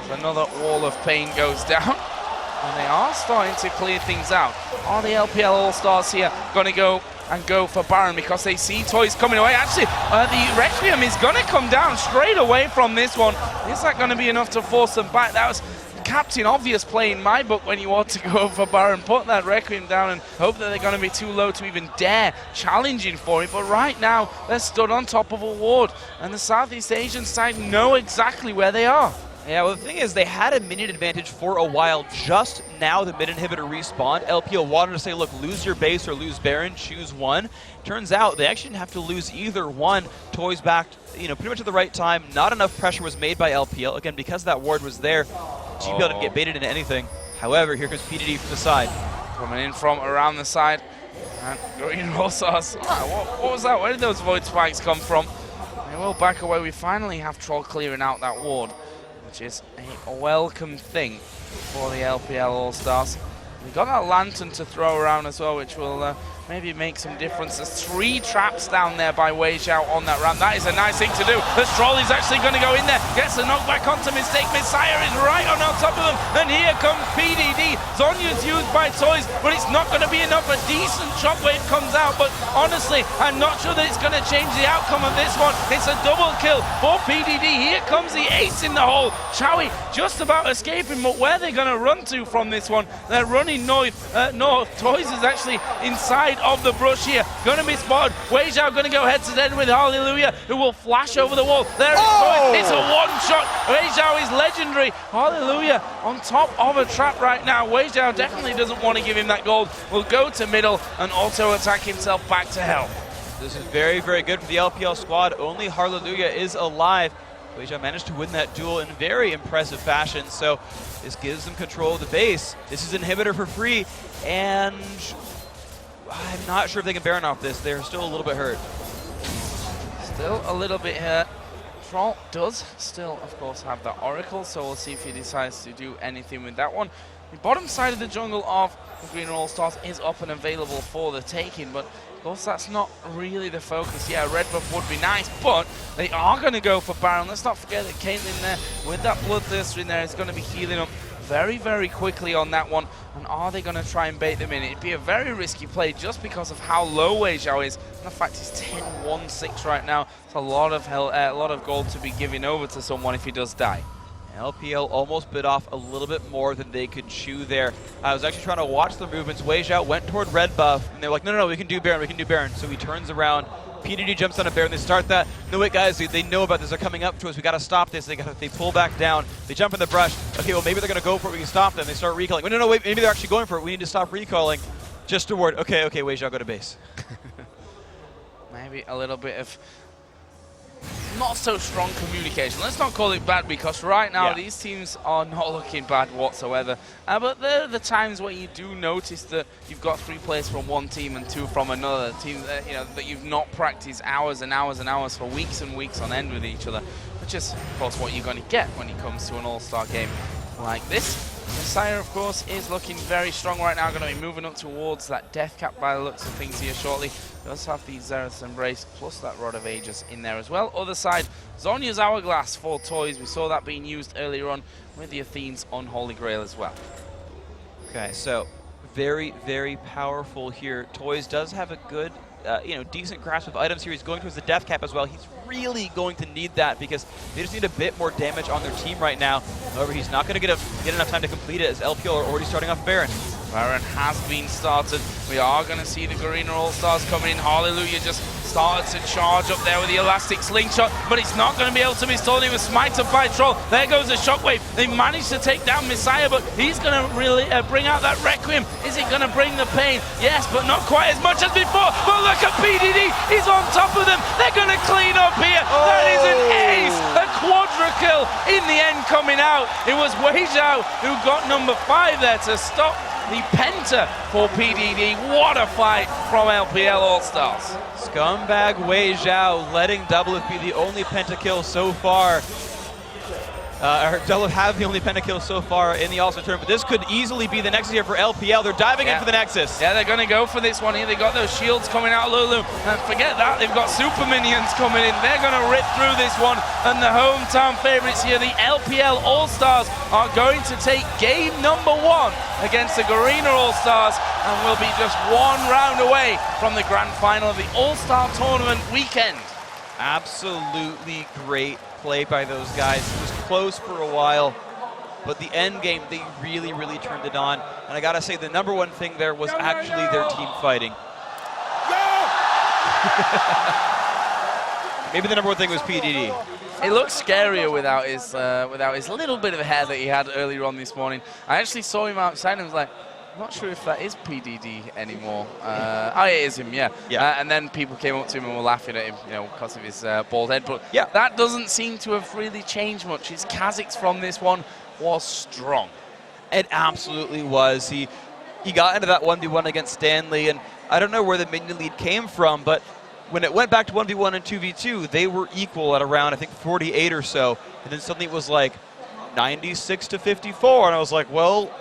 Speaker 10: So another wall of pain goes down. And they are starting to clear things out. Are the LPL All-Stars here going to go for Baron because they see Toys coming away? Actually, the Requiem is going to come down straight away from this one. Is that going to be enough to force them back? That was captain obvious play in my book when you want to go for Baron, put that Requiem down and hope that they're going to be too low to even dare challenging for it. But right now, they're stood on top of a ward, and the Southeast Asian side know exactly where they are.
Speaker 4: Yeah, well, the thing is, they had a minion advantage for a while. Just now, the mid inhibitor respawned. LPL wanted to say, look, lose your base or lose Baron, choose one. Turns out they actually didn't have to lose either one. Toys backed, pretty much at the right time. Not enough pressure was made by LPL. Again, because that ward was there, GPL didn't get baited into anything. However, here comes PDD from the side.
Speaker 10: Coming in from around the side. And Green All-Stars. What was that? Where did those Void Spikes come from? They will back away. We finally have Troll clearing out that ward, which is a welcome thing for the LPL All-Stars. We've got that Lantern to throw around as well, which will maybe make some difference. There's 3 traps down there by Wei Xiao on that ramp. That is a nice thing to do. The Stroll is actually going to go in there, gets the knockback onto Mistake. Messiah is right on top of them, and here comes PDD. Zonya's used by Toys, but it's not going to be enough. A decent shockwave comes out, but honestly, I'm not sure that it's going to change the outcome of this one. It's a double kill for PDD. Here comes the ace in the hole. Chowie just about escaping, but where are they going to run to from this one? They're running north. Toys is actually inside of the brush here. Going to be spotted. Wei Xiao going to go head to head with Hallelujah, who will flash over the wall. There it's a one-shot. Wei Xiao is legendary. Hallelujah on top of a trap right now. Wei Xiao definitely doesn't want to give him that gold. Will go to middle and auto-attack himself back to hell.
Speaker 4: This is very, very good for the LPL squad. Only Hallelujah is alive. Wei Xiao managed to win that duel in very impressive fashion, so this gives them control of the base. This is inhibitor for free, and I'm not sure if they can Baron off this. They're still a little bit hurt.
Speaker 10: Still a little bit hurt. Troll does still, of course, have the Oracle, so we'll see if he decides to do anything with that one. The bottom side of the jungle of the Green All-Stars is up and available for the taking, but of course that's not really the focus. Yeah, red buff would be nice, but they are going to go for Baron. Let's not forget that Caitlyn there, with that Bloodthirster in there, is going to be healing up very, very quickly on that one. And are they going to try and bait them in? It'd be a very risky play just because of how low Wei Xiao is. And the fact he's 10-1-6 right now. It's a lot of gold to be giving over to someone if he does die.
Speaker 4: LPL almost bit off a little bit more than they could chew there. I was actually trying to watch the movements. Wei Xiao went toward red buff, and they're like, no, we can do Baron, we can do Baron. So he turns around. PDD jumps on a Baron, they start that. No, wait, guys, they know about this. They're coming up to us. We got to stop this. They pull back down. They jump in the brush. Okay, well, maybe they're going to go for it. We can stop them. They start recalling. No, wait, maybe they're actually going for it. We need to stop recalling. Just a word. Okay, Wei Xiao, go to base.
Speaker 10: Maybe a little bit of not so strong communication. Let's not call it bad, because right now these teams are not looking bad whatsoever. But there are the times where you do notice that you've got 3 players from one team and 2 from another team that, that you've not practiced hours and hours and hours for weeks and weeks on end with each other, which is, of course, what you're going to get when it comes to an all-star game like this. Messiah, of course, is looking very strong right now. Going to be moving up towards that death cap by the looks of things here shortly. Does have the Xerath's Embrace plus that Rod of Ages in there as well. Other side, Zonya's Hourglass for Toys. We saw that being used earlier on with the Athene's Unholy Grail as well.
Speaker 4: Okay, so very, very powerful here. Toys does have a good, decent grasp of items here. He's going towards the death cap as well. He's really going to need that because they just need a bit more damage on their team right now. However, he's not going to get enough time to complete it as LPL are already starting off Baron.
Speaker 10: Baron has been started. We are going to see the Garena All-Stars coming in. Hallelujah just started to charge up there with the elastic slingshot, but it's not going to be able to be stolen. He was smited by Troll. There goes the shockwave. They managed to take down Messiah, but he's going to really bring out that Requiem. Is it going to bring the pain? Yes, but not quite as much as before. But look at PDD. He's on top of them. They're going to clean up here. That is an ace. A quadra kill in the end coming out. It was Wei Xiao who got number 5 there to stop the penta for PDD. What a fight from LPL All-Stars.
Speaker 4: Scumbag Wei Xiao letting Doubleth be the only pentakill so far. Or Doubleth have the only pentakill so far in the All-Star tournament, but this could easily be the Nexus here for LPL. They're diving in for the Nexus.
Speaker 10: Yeah, they're going to go for this one here. They got those shields coming out, Lulu. And forget that, they've got super minions coming in. They're going to rip through this one. And the hometown favorites here, the LPL All-Stars, are going to take game number 1 against the Garena All-Stars, and will be just 1 round away from the grand final of the All-Star Tournament weekend.
Speaker 4: Absolutely great play by those guys. It was close for a while. but the end game, they really, really turned it on. And I gotta say, the number one thing there was actually their team fighting. Maybe the number one thing was PDD.
Speaker 10: It looks scarier without his little bit of hair that he had earlier on this morning. I actually saw him outside and was like, I'm not sure if that is PDD anymore. Oh, it is him, yeah. And then people came up to him and were laughing at him, you know, because of his bald head. But yeah, that doesn't seem to have really changed much. His Kha'Zix from this one was strong.
Speaker 4: It absolutely was. He got into that 1v1 against Stanley, and I don't know where the minion lead came from, but when it went back to 1v1 and 2v2, they were equal at around, I think, 48 or so. And then suddenly it was like 96 to 54. And I was like, well,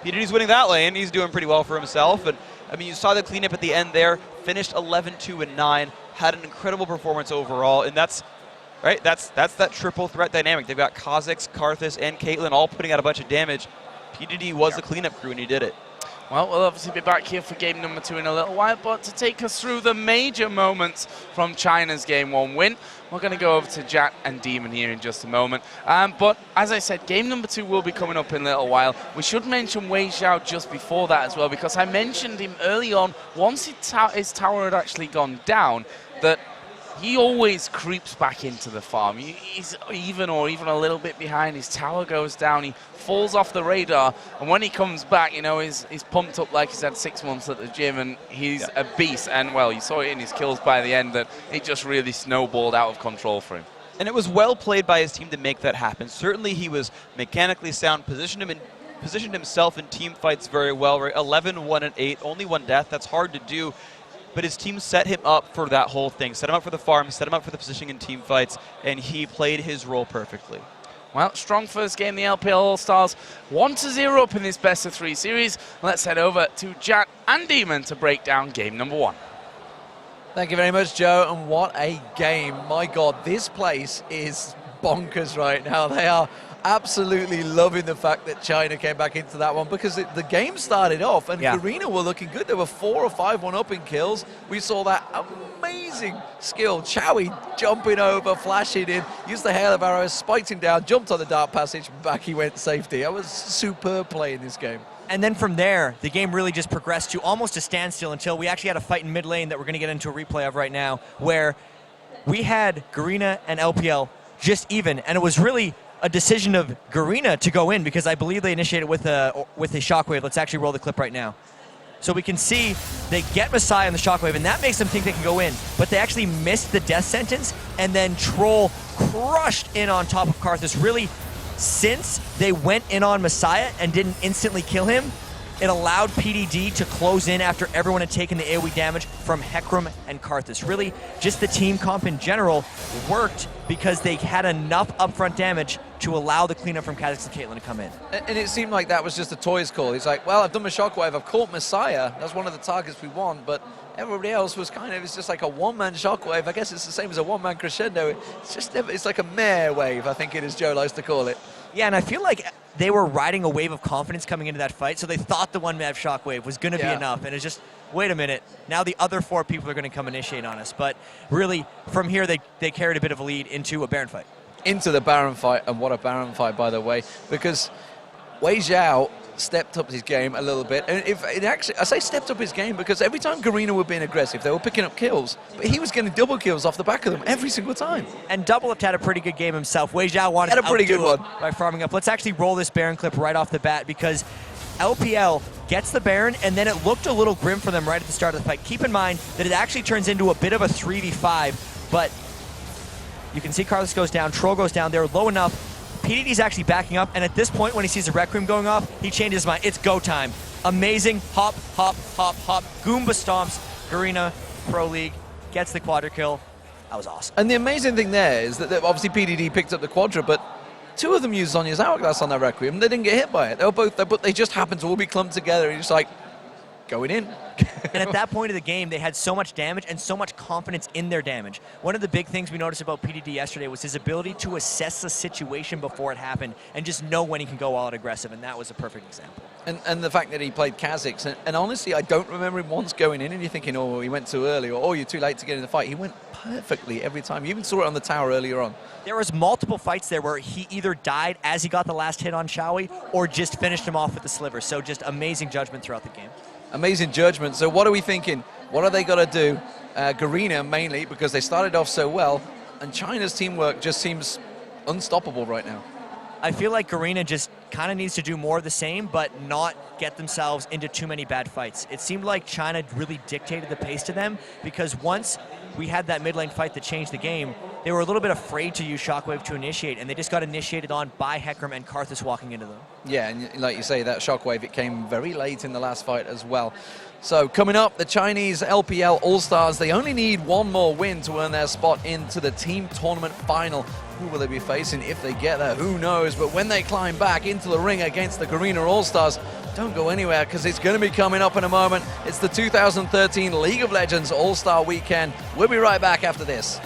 Speaker 4: PDD's winning that lane. He's doing pretty well for himself. And I mean, you saw the cleanup at the end there, finished 11-2-9, had an incredible performance overall. And that's right. That's that triple threat dynamic. They've got Kha'Zix, Karthus, and Caitlyn all putting out a bunch of damage. PDD was the cleanup crew, and he did it.
Speaker 10: Well, we'll obviously be back here for game number 2 in a little while, but to take us through the major moments from China's game 1 win, we're going to go over to Jack and Demon here in just a moment. But as I said, game number 2 will be coming up in a little while. We should mention Wei Xiao just before that as well, because I mentioned him early on, once his tower had actually gone down, that he always creeps back into the farm. He's even a little bit behind. His tower goes down. He falls off the radar. And when he comes back, you know, he's pumped up like he's had 6 months at the gym. And he's a beast. And, well, you saw it in his kills by the end that it just really snowballed out of control for him.
Speaker 4: And it was well played by his team to make that happen. Certainly he was mechanically sound, positioned himself in team fights very well. Right? 11-1-8, only 1 death. That's hard to do. But his team set him up for that whole thing, set him up for the farm, set him up for the positioning in team fights, and he played his role perfectly.
Speaker 10: Well, strong first game, the LPL All-Stars 1-0 up in this best-of-3 series. Let's head over to Jack and Demon to break down game number 1.
Speaker 3: Thank you very much, Joe, and what a game. My God, this place is bonkers right now. They are absolutely loving the fact that China came back into that one, because the game started off and Garena were looking good. There were 4 or 5 1-up in kills. We saw that amazing skill. Chowie jumping over, flashing in, used the hail of arrows, spiked him down, jumped on the dark passage, back he went safety. That was superb play in this game.
Speaker 2: And then from there, the game really just progressed to almost a standstill until we actually had a fight in mid lane that we're going to get into a replay of right now, where we had Garena and LPL just even, and it was really a decision of Garena to go in, because I believe they initiated with a shockwave. Let's actually roll the clip right now. So we can see they get Messiah on the shockwave, and that makes them think they can go in, but they actually missed the death sentence, and then Troll crushed in on top of Karthus. Really, since they went in on Messiah and didn't instantly kill him, it allowed PDD to close in after everyone had taken the AoE damage from Hecarim and Karthus. Really, just the team comp in general worked because they had enough upfront damage to allow the cleanup from Kha'Zix and Caitlyn to come in.
Speaker 3: And it seemed like that was just a toys call. He's like, well, I've done my shockwave, I've caught Messiah. That's one of the targets we want, but everybody else was it's just like a one-man shockwave. I guess it's the same as a one-man crescendo. It's like a mare wave, I think it is, Joe likes to call it.
Speaker 2: Yeah, and I feel like they were riding a wave of confidence coming into that fight, so they thought the one-man shockwave was going to be enough, and it's just, wait a minute, now the other 4 people are going to come initiate on us. But really, from here, they carried a bit of a lead into a Baron fight.
Speaker 3: Into the Baron fight, and what a Baron fight, by the way, because Wei Xiao stepped up his game a little bit. And I say stepped up his game because every time Garena were being aggressive, they were picking up kills, but he was getting double kills off the back of them every single time.
Speaker 2: And Doublelift had a pretty good game himself. Wei Xiao wanted to outdo him by farming up. Let's actually roll this Baron clip right off the bat, because LPL gets the Baron, and then it looked a little grim for them right at the start of the fight. Keep in mind that it actually turns into a bit of a 3v5, but you can see Karthus goes down, Troll goes down, they're low enough. PDD's actually backing up, and at this point, when he sees the Requiem going off, he changes his mind. It's go time. Amazing. Hop, hop, hop, hop. Goomba stomps. Garena, Pro League, gets the quadra kill. That was awesome.
Speaker 3: And the amazing thing there is that obviously PDD picked up the quadra, but 2 of them used Zhonya's Hourglass on their Requiem. They didn't get hit by it. They were both there, but they just happened to all be clumped together, and you're just like, going in.
Speaker 2: And at that point of the game, they had so much damage and so much confidence in their damage. One of the big things we noticed about PDD yesterday was his ability to assess the situation before it happened and just know when he can go all out aggressive, and that was a perfect example.
Speaker 3: And the fact that he played Kha'Zix, and honestly, I don't remember him once going in and you're thinking, oh, he went too early, or oh, you're too late to get in the fight. He went perfectly every time. You even saw it on the tower earlier on.
Speaker 2: There was multiple fights there where he either died as he got the last hit on Xiaohui or just finished him off with the sliver. So just amazing judgment throughout the game.
Speaker 3: Amazing judgment. So what are we thinking? What are they got to do? Garena mainly, because they started off so well, and China's teamwork just seems unstoppable right now.
Speaker 2: I feel like Garena just kind of needs to do more of the same, but not get themselves into too many bad fights. It seemed like China really dictated the pace to them, because once we had that mid lane fight that changed the game, they were a little bit afraid to use Shockwave to initiate, and they just got initiated on by Hecarim and Karthus walking into them.
Speaker 3: Yeah, and like you say, that Shockwave, it came very late in the last fight as well. So coming up, the Chinese LPL All-Stars, they only need one more win to earn their spot into the team tournament final. Who will they be facing if they get there? Who knows? But when they climb back into the ring against the Garena All-Stars, don't go anywhere, because it's going to be coming up in a moment. It's the 2013 League of Legends All-Star Weekend. We'll be right back after this.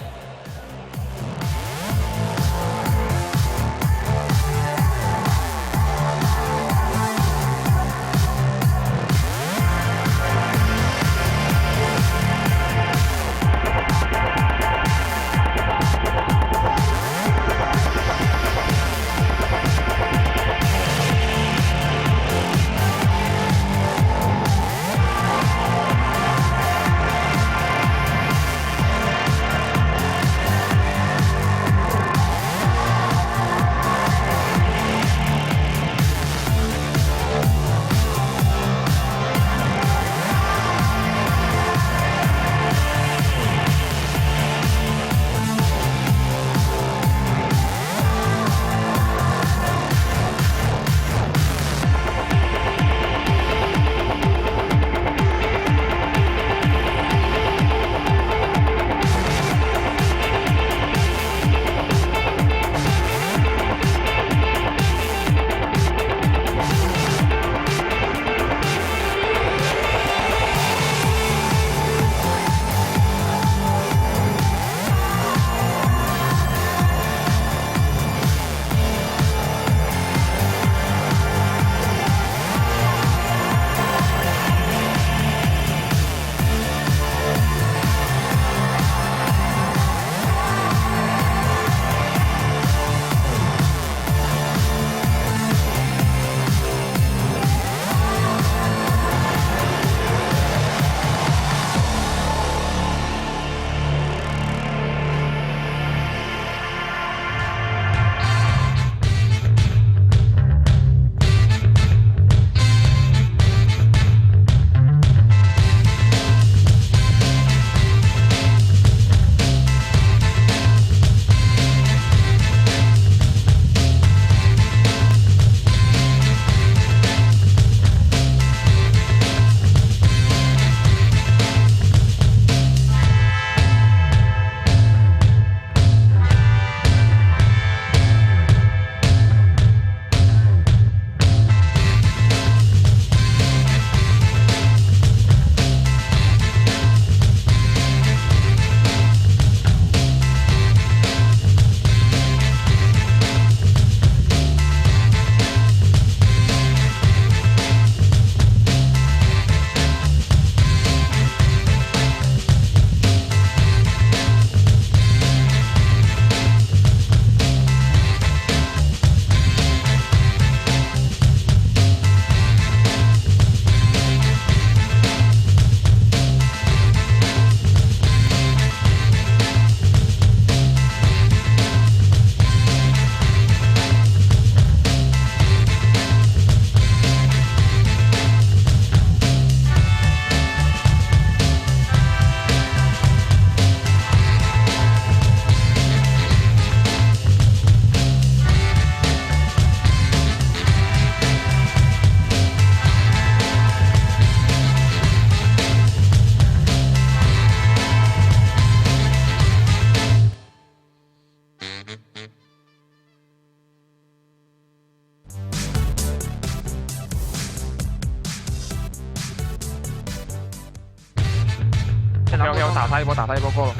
Speaker 17: OK，我打他一波，打他一波够了。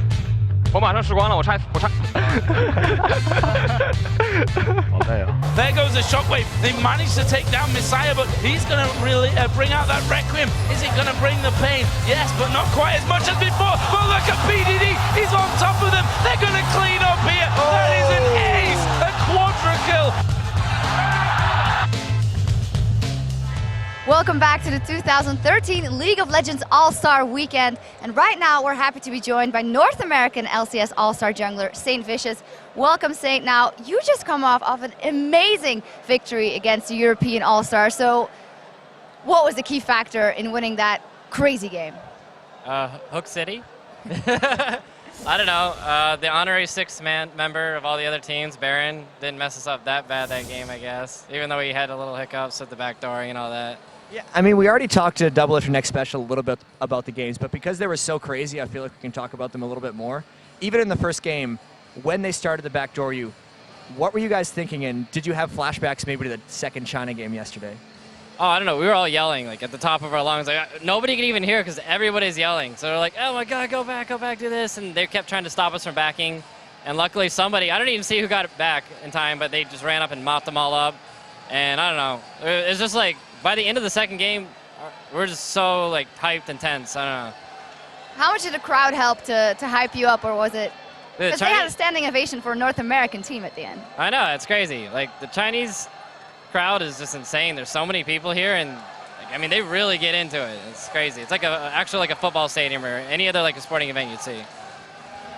Speaker 17: 我马上时光了，我拆。好累啊。
Speaker 10: There goes the shockwave. They managed to take down Messiah, but he's going to really bring out that Requiem. Is it going to bring the pain? Yes, but not quite as much as before. But look at PDD. He's on top of them. They're going to clean up here. That is an ace. A quadra kill.
Speaker 18: Welcome back to the 2013 League of Legends All-Star Weekend. And right now, we're happy to be joined by North American LCS All-Star jungler, Saint Vicious. Welcome, Saint. Now, you just come off of an amazing victory against the European All-Star. So, what was the key factor in winning that crazy game?
Speaker 19: Hook City. I don't know. The honorary sixth member of all the other teams, Baron, didn't mess us up that bad that game, I guess. Even though he had a little hiccups at the back door and all that.
Speaker 2: Yeah, I mean, we already talked to Double After Next Special a little bit about the games, but because they were so crazy, I feel like we can talk about them a little bit more. Even in the first game, when they started the backdoor you, what were you guys thinking, and did you have flashbacks maybe to the second China game yesterday?
Speaker 19: Oh, I don't know. We were all yelling like at the top of our lungs. Like nobody could even hear because everybody's yelling. So they're like, "Oh my God, go back, do this!" And they kept trying to stop us from backing. And luckily, somebody—I don't even see who got it back in time, but they just ran up and mopped them all up. And I don't know. It's just like by the end of the second game, we're just so like hyped and tense. I don't know.
Speaker 18: How much did the crowd help to hype you up, or was it? Because they had a standing ovation for a North American team at the end.
Speaker 19: I know, it's crazy. Like the Chinese crowd is just insane. There's so many people here, and like, I mean, they really get into it. It's crazy. It's like actually like a football stadium or any other like a sporting event you'd see.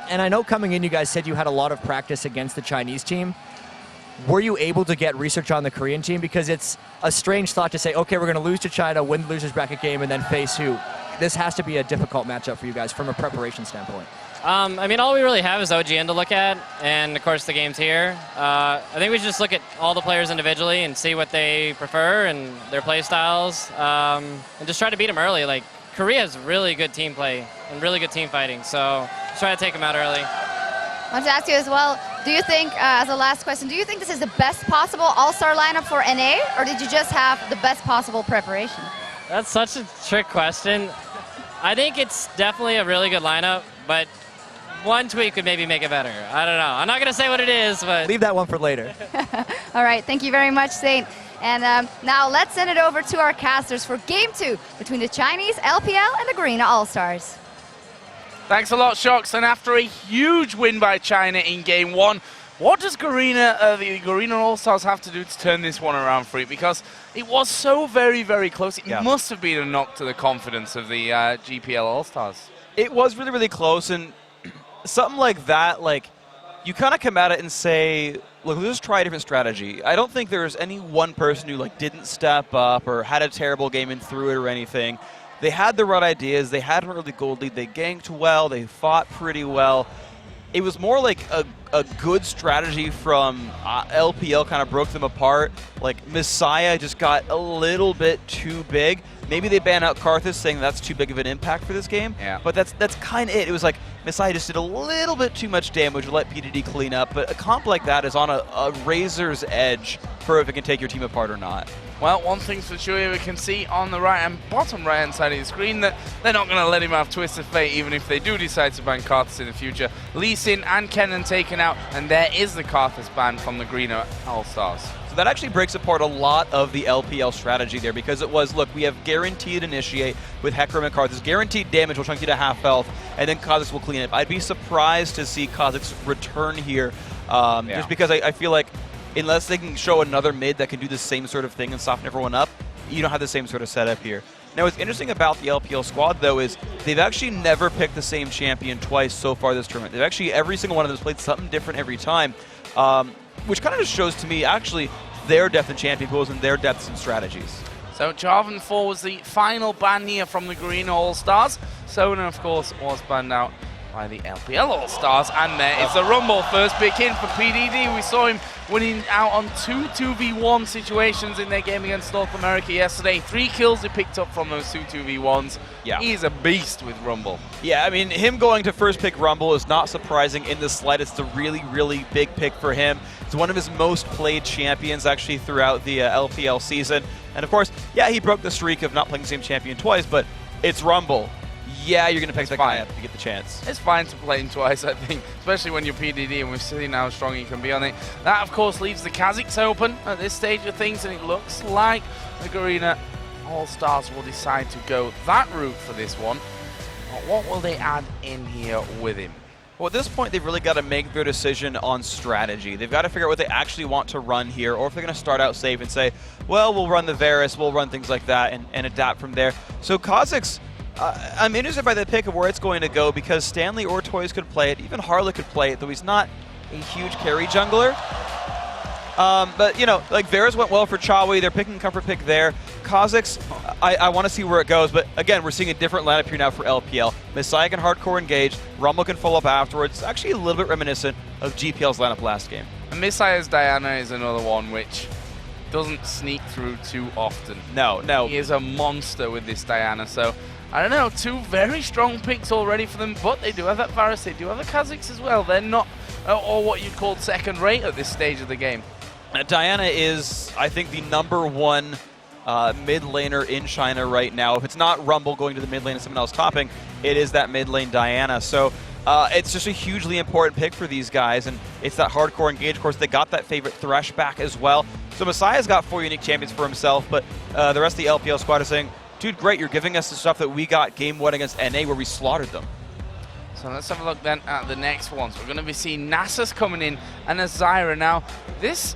Speaker 2: And I know coming in, you guys said you had a lot of practice against the Chinese team. Were you able to get research on the Korean team? Because it's a strange thought to say, okay, we're going to lose to China, win the losers bracket game, and then face who? This has to be a difficult matchup for you guys from a preparation standpoint.
Speaker 19: I mean, all we really have is OGN to look at, and of course the game's here. I think we should just look at all the players individually and see what they prefer and their play styles, and just try to beat them early. Like, Korea has really good team play and really good team fighting, so just try to take them out early.
Speaker 18: I want to ask you as well, do you think, as a last question, do you think this is the best possible all-star lineup for NA, or did you just have the best possible preparation?
Speaker 19: That's such a trick question. I think it's definitely a really good lineup, but one tweak could maybe make it better. I don't know. I'm not going to say what it is, but...
Speaker 2: Leave that one for later.
Speaker 18: All right, thank you very much, Saint. And now let's send it over to our casters for Game 2 between the Chinese LPL and the Garena All-Stars.
Speaker 10: Thanks a lot, Shocks. And after a huge win by China in Game 1, what does the Garena All-Stars have to do to turn this one around for it? Because it was so very, very close. It must have been a knock to the confidence of the GPL All-Stars.
Speaker 4: It was really, really close, and something like that, like, you kind of come at it and say, look, let's try a different strategy. I don't think there's any one person who like didn't step up or had a terrible game and threw it or anything. They had the right ideas. They had an early gold lead. They ganked well. They fought pretty well. It was more like a good strategy from LPL kind of broke them apart. Like, Messiah just got a little bit too big. Maybe they ban out Karthus, saying that's too big of an impact for this game. Yeah. But that's kind of it. It was like Messiah just did a little bit too much damage, let PDD clean up. But a comp like that is on a razor's edge for if it can take your team apart or not.
Speaker 10: Well, one thing's for sure, we can see on the bottom right-hand side of the screen that they're not going to let him have Twisted Fate, even if they do decide to ban Karthus in the future. Lee Sin and Kennen taken out, and there is the Karthus ban from the Garena All-Stars.
Speaker 4: So that actually breaks apart a lot of the LPL strategy there, because it was, look, we have guaranteed initiate with Hecarim and Karthus. Guaranteed damage will chunk you to half health, and then Kha'Zix will clean it. I'd be surprised to see Kha'Zix return here, just because I feel like unless they can show another mid that can do the same sort of thing and soften everyone up, you don't have the same sort of setup here. Now, what's interesting about the LPL squad, though, is they've actually never picked the same champion twice so far this tournament. They've actually, every single one of them has played something different every time, which kind of just shows to me, actually, their depth in champion pools and their depths in strategies.
Speaker 10: So Jarvan 4 was the final ban here from the Garena All-Stars. Sona, of course, was banned out by the LPL All-Stars, and there is the Rumble. First pick in for PDD. We saw him winning out on 2-2v1 situations in their game against North America yesterday. 3 kills he picked up from those 2-2v1s. Yeah. He's a beast with Rumble.
Speaker 4: Yeah, I mean, him going to first pick Rumble is not surprising in the slightest. It's a really, really big pick for him. It's one of his most played champions, actually, throughout the LPL season. And of course, yeah, he broke the streak of not playing the same champion twice, but it's Rumble. yeah, you're going to pick that guy up if you get the chance.
Speaker 10: It's fine to play him twice, I think, especially when you're PDD, and we've seen how strong you can be on it. That, of course, leaves the Kazakhs open at this stage of things, and it looks like the Garena All-Stars will decide to go that route for this one. But what will they add in here with him?
Speaker 4: Well, at this point, they've really got to make their decision on strategy. They've got to figure out what they actually want to run here, or if they're going to start out safe and say, well, we'll run the Varus, we'll run things like that, and adapt from there. So Kazakhs, I'm interested by the pick of where it's going to go, because Stanley or Toys could play it, even Harley could play it, though he's not a huge carry jungler. But, you know, like Varus went well for Chawi. They're picking comfort pick there. Kazakhs, I want to see where it goes. But, again, we're seeing a different lineup here now for LPL. Messiah can hardcore engage. Rumble can follow up afterwards. It's actually a little bit reminiscent of GPL's lineup last game.
Speaker 10: And Messiah's Diana is another one which doesn't sneak through too often.
Speaker 4: No.
Speaker 10: He is a monster with this Diana. So, I don't know, 2 very strong picks already for them. But they do have that Varus. They do have the Kazakhs as well. They're not, or what you'd call second rate at this stage of the game.
Speaker 4: Diana is, I think, the #1 mid laner in China right now. If it's not Rumble going to the mid lane and someone else topping, it is that mid lane Diana. So it's just a hugely important pick for these guys, and it's that hardcore engage. Of course, they got that favorite Thresh back as well. So Messiah's got 4 unique champions for himself, but the rest of the LPL squad is saying, dude, great, you're giving us the stuff that we got game 1 against NA where we slaughtered them.
Speaker 10: So let's have a look then at the next ones. We're going to be seeing Nasus coming in and a Zyra. Now, this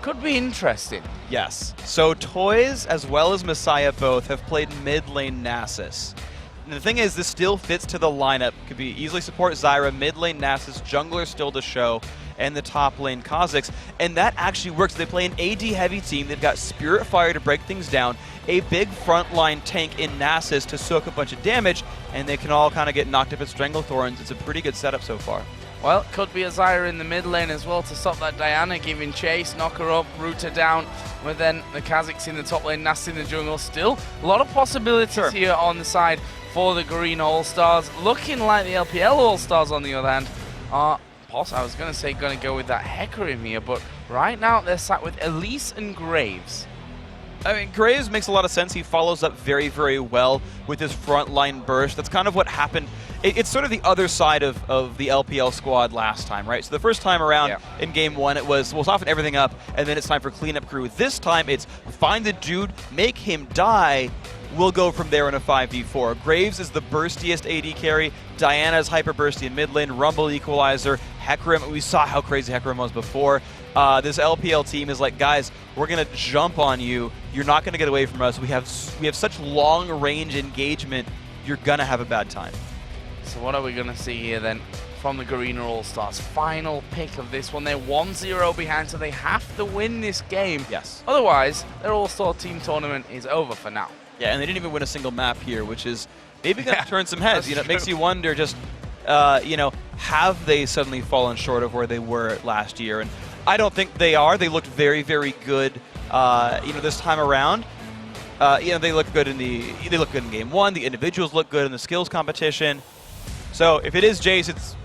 Speaker 10: could be interesting.
Speaker 4: Yes. So Toys as well as Messiah both have played mid lane Nasus. And the thing is, this still fits to the lineup. Could be easily support Zyra, mid lane Nasus, jungler still to show, and the top lane Kazakhs. And that actually works. They play an AD heavy team. They've got Spirit Fire to break things down, a big frontline tank in Nasus to soak a bunch of damage, and they can all kind of get knocked up at Stranglethorns. It's a pretty good setup so far.
Speaker 10: Well, could be a Zyra in the mid lane as well to stop that Diana, giving chase, knock her up, root her down, with then the Kazakhs in the top lane, Nasus in the jungle. Still, a lot of possibilities here on the side for the Garena All-Stars. Looking like the LPL All-Stars, on the other hand, are, I was going to say, going to go with that Hecarim here, but right now they're sat with Elise and Graves.
Speaker 4: I mean, Graves makes a lot of sense. He follows up very, very well with his frontline burst. That's kind of what happened. It's sort of the other side of the LPL squad last time, right? So the first time around in game 1, it was, we'll soften everything up, and then it's time for cleanup crew. This time, it's find the dude, make him die, we'll go from there in a 5v4. Graves is the burstiest AD carry. Diana's hyper bursty in mid lane, Rumble equalizer, Hecarim. We saw how crazy Hecarim was before. This LPL team is like, guys, we're going to jump on you. You're not going to get away from us. We have such long range engagement. You're going to have a bad time.
Speaker 10: So what are we going to see here then from the Garena All-Stars? Final pick of this one. They're 1-0 behind, so they have to win this game.
Speaker 4: Yes.
Speaker 10: Otherwise, their All-Star team tournament is over for now.
Speaker 4: Yeah, and they didn't even win a single map here, which is maybe going to turn some heads. You know, it makes you wonder just, you know, have they suddenly fallen short of where they were last year? And I don't think they are. They looked very, very good, you know, this time around. You know, they look good in game 1. The individuals look good in the skills competition. So if it is Jace, it's,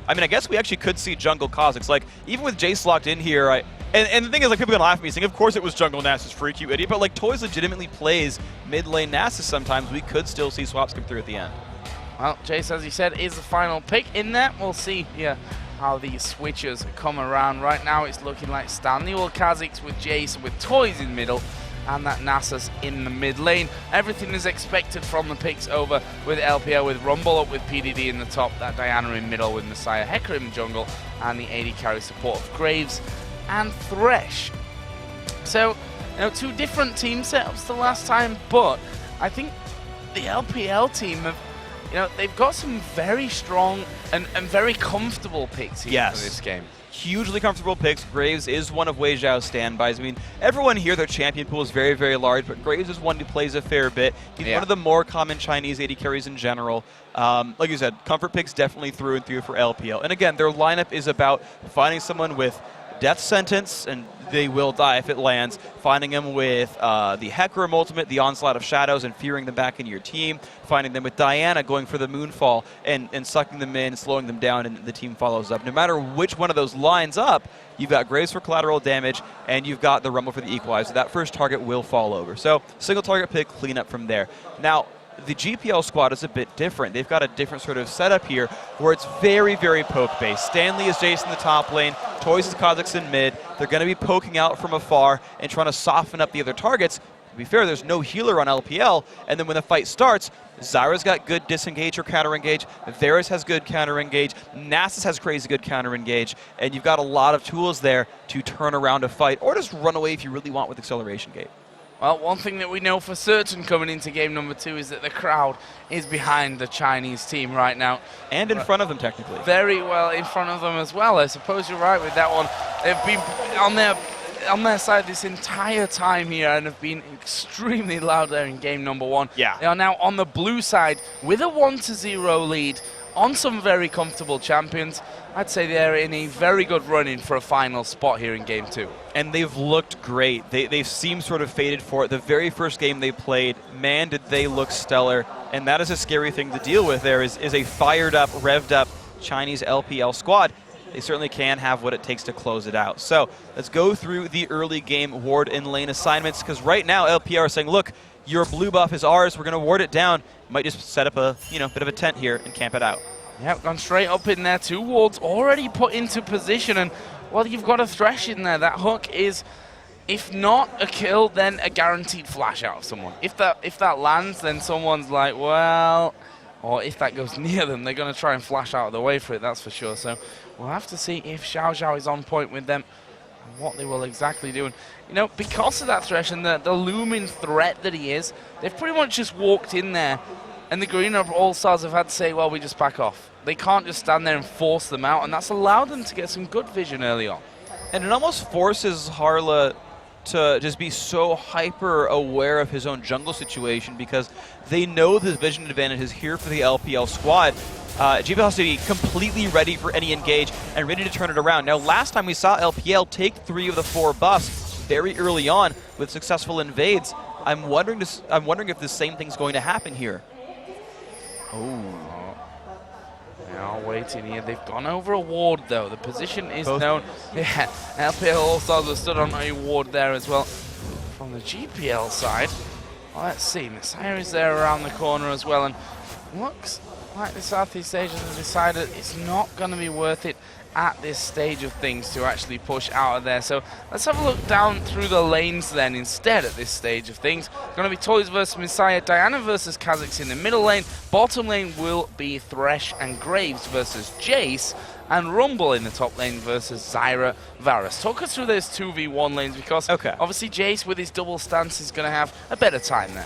Speaker 4: I mean, I guess we actually could see jungle Kazakhs. Like, even with Jace locked in here, and the thing is, like, people are going to laugh at me saying, of course it was jungle Nasus, freak, you idiot. But, like, Toys legitimately plays mid lane Nasus sometimes. We could still see swaps come through at the end.
Speaker 10: Well, Jace, as he said, is the final pick in that. We'll see here how these switches come around. Right now, it's looking like Stanley or Kazakhs with Jace, with Toys in middle, and that Nasus in the mid lane. Everything is expected from the picks over with LPL, with Rumble up with PDD in the top, that Diana in middle with Messiah, Hecarim jungle, and the AD carry support of Graves and Thresh. So, you know, 2 different team setups the last time, but I think the LPL team have, you know, they've got some very strong and very comfortable picks here for this game.
Speaker 4: Hugely comfortable picks. Graves is one of Wei Zhao's standbys. I mean, everyone here, their champion pool is very, very large, but Graves is one who plays a fair bit. He's one of the more common Chinese AD carries in general. Like you said, comfort picks definitely through and through for LPL. And again, their lineup is about finding someone with death sentence, and they will die if it lands, finding them with the Hecarim ultimate, the Onslaught of Shadows, and fearing them back into your team, finding them with Diana going for the Moonfall and sucking them in, slowing them down, and the team follows up. No matter which one of those lines up, you've got Graves for collateral damage, and you've got the Rumble for the equalizer. That first target will fall over. So, single target pick, clean up from there. Now, the GPL squad is a bit different. They've got a different sort of setup here where it's very, very poke-based. Stanley is Jace in the top lane, Toys is Kha'Zix in mid. They're going to be poking out from afar and trying to soften up the other targets. To be fair, there's no healer on LPL, and then when the fight starts, Zyra's got good disengage or counter-engage, Varus has good counter-engage, Nasus has crazy good counter-engage, and you've got a lot of tools there to turn around a fight, or just run away if you really want with Acceleration Gate.
Speaker 10: Well, one thing that we know for certain coming into game number 2 is that the crowd is behind the Chinese team right now.
Speaker 4: And in front of them, technically.
Speaker 10: Very well in front of them as well. I suppose you're right with that one. They've been on their side this entire time here and have been extremely loud there in game number 1.
Speaker 4: Yeah.
Speaker 10: They are now on the blue side with a 1-0 lead on some very comfortable champions. I'd say they're in a very good run-in for a final spot here in game 2.
Speaker 4: And they've looked great. They've seemed sort of fated for it. The very first game they played, man, did they look stellar. And that is a scary thing to deal with there is a fired up, revved up Chinese LPL squad. They certainly can have what it takes to close it out. So let's go through the early game ward and lane assignments, because right now LPL are saying, look, your blue buff is ours. We're going to ward it down. Might just set up a bit of a tent here and camp it out.
Speaker 10: Yep, gone straight up in there. 2 wards already put into position, and well, you've got a Thresh in there. That hook is, if not a kill, then a guaranteed flash out of someone. If that lands, then someone's like, well, or if that goes near them, they're going to try and flash out of the way for it, that's for sure. So we'll have to see if Xiao Xiao is on point with them and what they will exactly do. And, you know, because of that Thresh and the looming threat that he is, they've pretty much just walked in there, and the Green All-Stars have had to say, well, we just back off. They can't just stand there and force them out, and that's allowed them to get some good vision early on.
Speaker 4: And it almost forces Harla to just be so hyper aware of his own jungle situation, because they know the vision advantage is here for the LPL squad. GPL has to be completely ready for any engage and ready to turn it around. Now, last time we saw LPL take 3 of the 4 buffs very early on with successful invades. I'm wondering if the same thing's going to happen here.
Speaker 10: Oh. Now waiting here. They've gone over a ward though. The position is known. Yeah, LPL All-Stars have stood on a ward there as well. From the GPL side, well, let's see. Messiah is there around the corner as well, and looks like the Southeast Asians have decided it's not going to be worth it at this stage of things to actually push out of there. So let's have a look down through the lanes then instead at this stage of things. Going to be Toys versus Messiah, Diana versus Kha'Zix in the middle lane. Bottom lane will be Thresh and Graves versus Jace, and Rumble in the top lane versus Zyra Varus. Talk us through those 2v1 lanes, because obviously Jace with his double stance is going to have a better time there.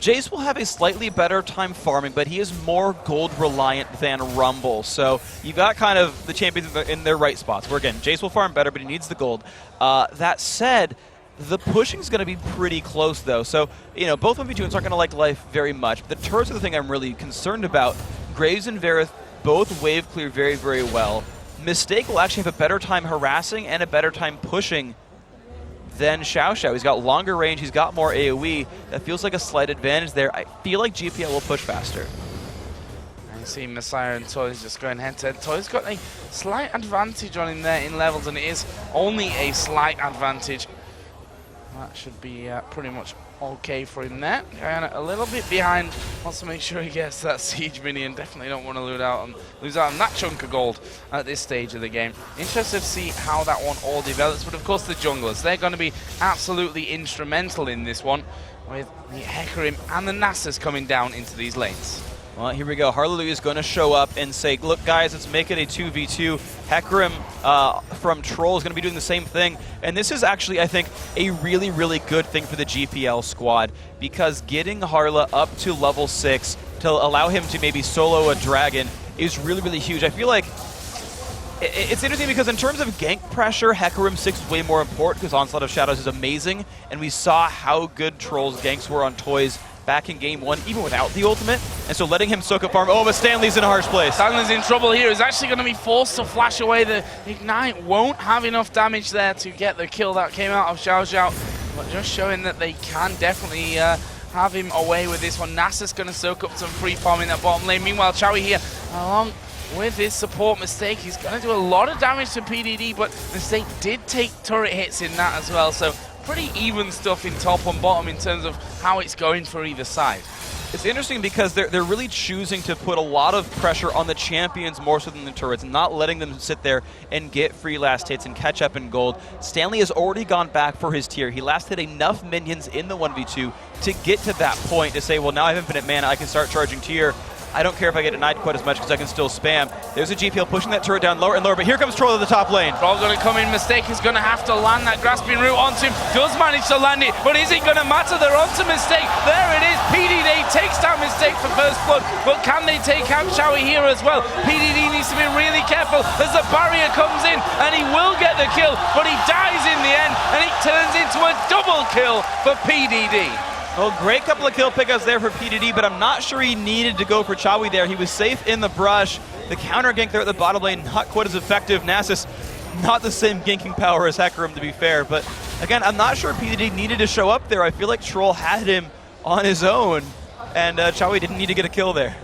Speaker 4: Jace will have a slightly better time farming, but he is more gold reliant than Rumble. So you've got kind of the champions in their right spots, where again, Jace will farm better, but he needs the gold. That said, the pushing is going to be pretty close though. So, you know, both 1v2s aren't going to like life very much. The turrets are the thing I'm really concerned about. Graves and Varus both wave clear very, very well. Mistake will actually have a better time harassing and a better time pushing than Xiao Xiao. He's got longer range, he's got more AoE. That feels like a slight advantage there. I feel like GPL will push faster.
Speaker 10: I see Messiah and Toys just going head-to-head. Toys got a slight advantage on him there in levels, and it is only a slight advantage. That should be pretty much okay for him there. Guyana a little bit behind, wants to make sure he gets that siege minion. Definitely don't want to lose out on that chunk of gold at this stage of the game. Interested to see how that one all develops, but of course the junglers, they're going to be absolutely instrumental in this one, with the Hecarim and the Nasus coming down into these lanes.
Speaker 4: Well, here we go. Harla is going to show up and say, look, guys, let's make it a 2v2. Hecarim from Troll is going to be doing the same thing. And this is actually, I think, a really, really good thing for the GPL squad, because getting Harla up to level 6 to allow him to maybe solo a dragon is really, really huge. I feel like it's interesting because in terms of gank pressure, Hecarim 6 is way more important because Onslaught of Shadows is amazing. And we saw how good Troll's ganks were on Toys back in game 1, even without the ultimate. And so letting him soak up farm. Oh, but Stanley's in a harsh place.
Speaker 10: Stanley's in trouble here. He's actually going to be forced to flash away. The Ignite won't have enough damage there to get the kill that came out of Xiao Xiao. But just showing that they can definitely have him away with this one. Nasus going to soak up some free farm in that bottom lane. Meanwhile, Chowie here, along with his support Mistake, he's going to do a lot of damage to PDD, but Mistake did take turret hits in that as well. So pretty even stuff in top and bottom in terms of how it's going for either side.
Speaker 4: It's interesting because they're really choosing to put a lot of pressure on the champions more so than the turrets, not letting them sit there and get free last hits and catch up in gold. Stanley has already gone back for his tier. He last hit enough minions in the 1v2 to get to that point to say, well, now I have infinite mana, I can start charging tier. I don't care if I get denied quite as much because I can still spam. There's a GPL pushing that turret down lower and lower, but here comes Troll at the top lane.
Speaker 10: Troll going to come in. Mistake is going to have to land that grasping root onto him. Does manage to land it, but is it going to matter? They're onto Mistake. There it is. PDD takes down Mistake for first blood, but can they take out Showy here as well? PDD needs to be really careful as the barrier comes in, and he will get the kill, but he dies in the end, and it turns into a double kill for PDD.
Speaker 4: Well, great couple of kill pickups there for PDD, but I'm not sure he needed to go for Chawi there. He was safe in the brush. The counter gank there at the bottom lane, not quite as effective. Nasus, not the same ganking power as Hecarim, to be fair. But again, I'm not sure PDD needed to show up there. I feel like Troll had him on his own, and Chawi didn't need to get a kill there.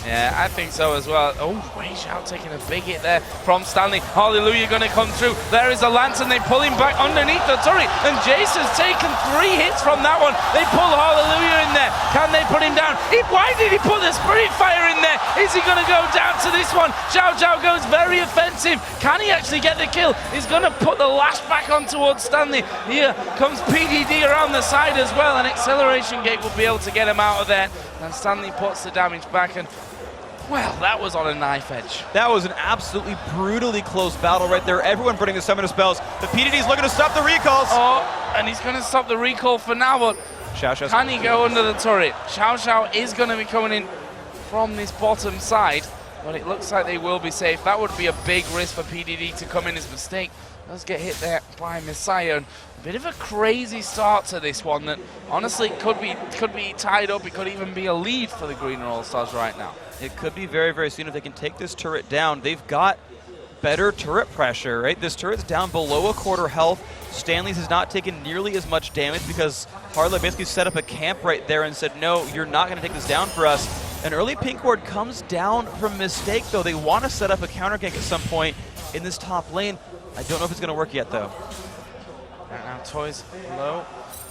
Speaker 10: Yeah, I think so as well. Oh, Wei Xiao taking a big hit there from Stanley. Hallelujah going to come through. There is a lantern. They pull him back underneath the turret. And Jason's taken 3 hits from that one. They pull Hallelujah in there. Can they put him down? Why did he put the Spirit Fire in there? Is he going to go down to this one? Xiao Xiao goes very offensive. Can he actually get the kill? He's going to put the lash back on towards Stanley. Here comes PDD around the side as well. An acceleration gate will be able to get him out of there. And Stanley puts the damage back, and well, that was on a knife edge.
Speaker 4: That was an absolutely brutally close battle right there. Everyone putting the summoner spells. The PDD's looking to stop the recalls.
Speaker 10: Oh, and he's going to stop the recall for now, but can he go under the turret? Xiao Xiao is going to be coming in from this bottom side, but it looks like they will be safe. That would be a big risk for PDD to come in as Mistake. Does get hit there by Messiah. And a bit of a crazy start to this one that honestly could be tied up. It could even be a lead for the Green All-Stars right now.
Speaker 4: It could be very, very soon if they can take this turret down. They've got better turret pressure, right? This turret's down below a quarter health. Stanley's has not taken nearly as much damage because Harlow basically set up a camp right there and said, no, you're not going to take this down for us. An early pink ward comes down from Mistake, though. They want to set up a counter gank at some point in this top lane. I don't know if it's going to work yet, though.
Speaker 10: Right now, Toys low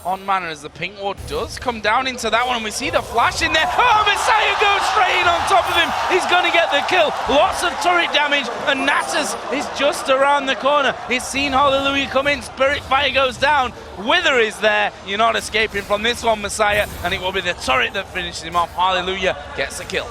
Speaker 10: on mana as the pink ward does come down into that one, and we see the flash in there. Oh, Messiah goes straight in on top of him. He's going to get the kill. Lots of turret damage, and Nasus is just around the corner. He's seen Hallelujah come in. Spirit Fire goes down. Wither is there. You're not escaping from this one, Messiah, and it will be the turret that finishes him off. Hallelujah gets the kill.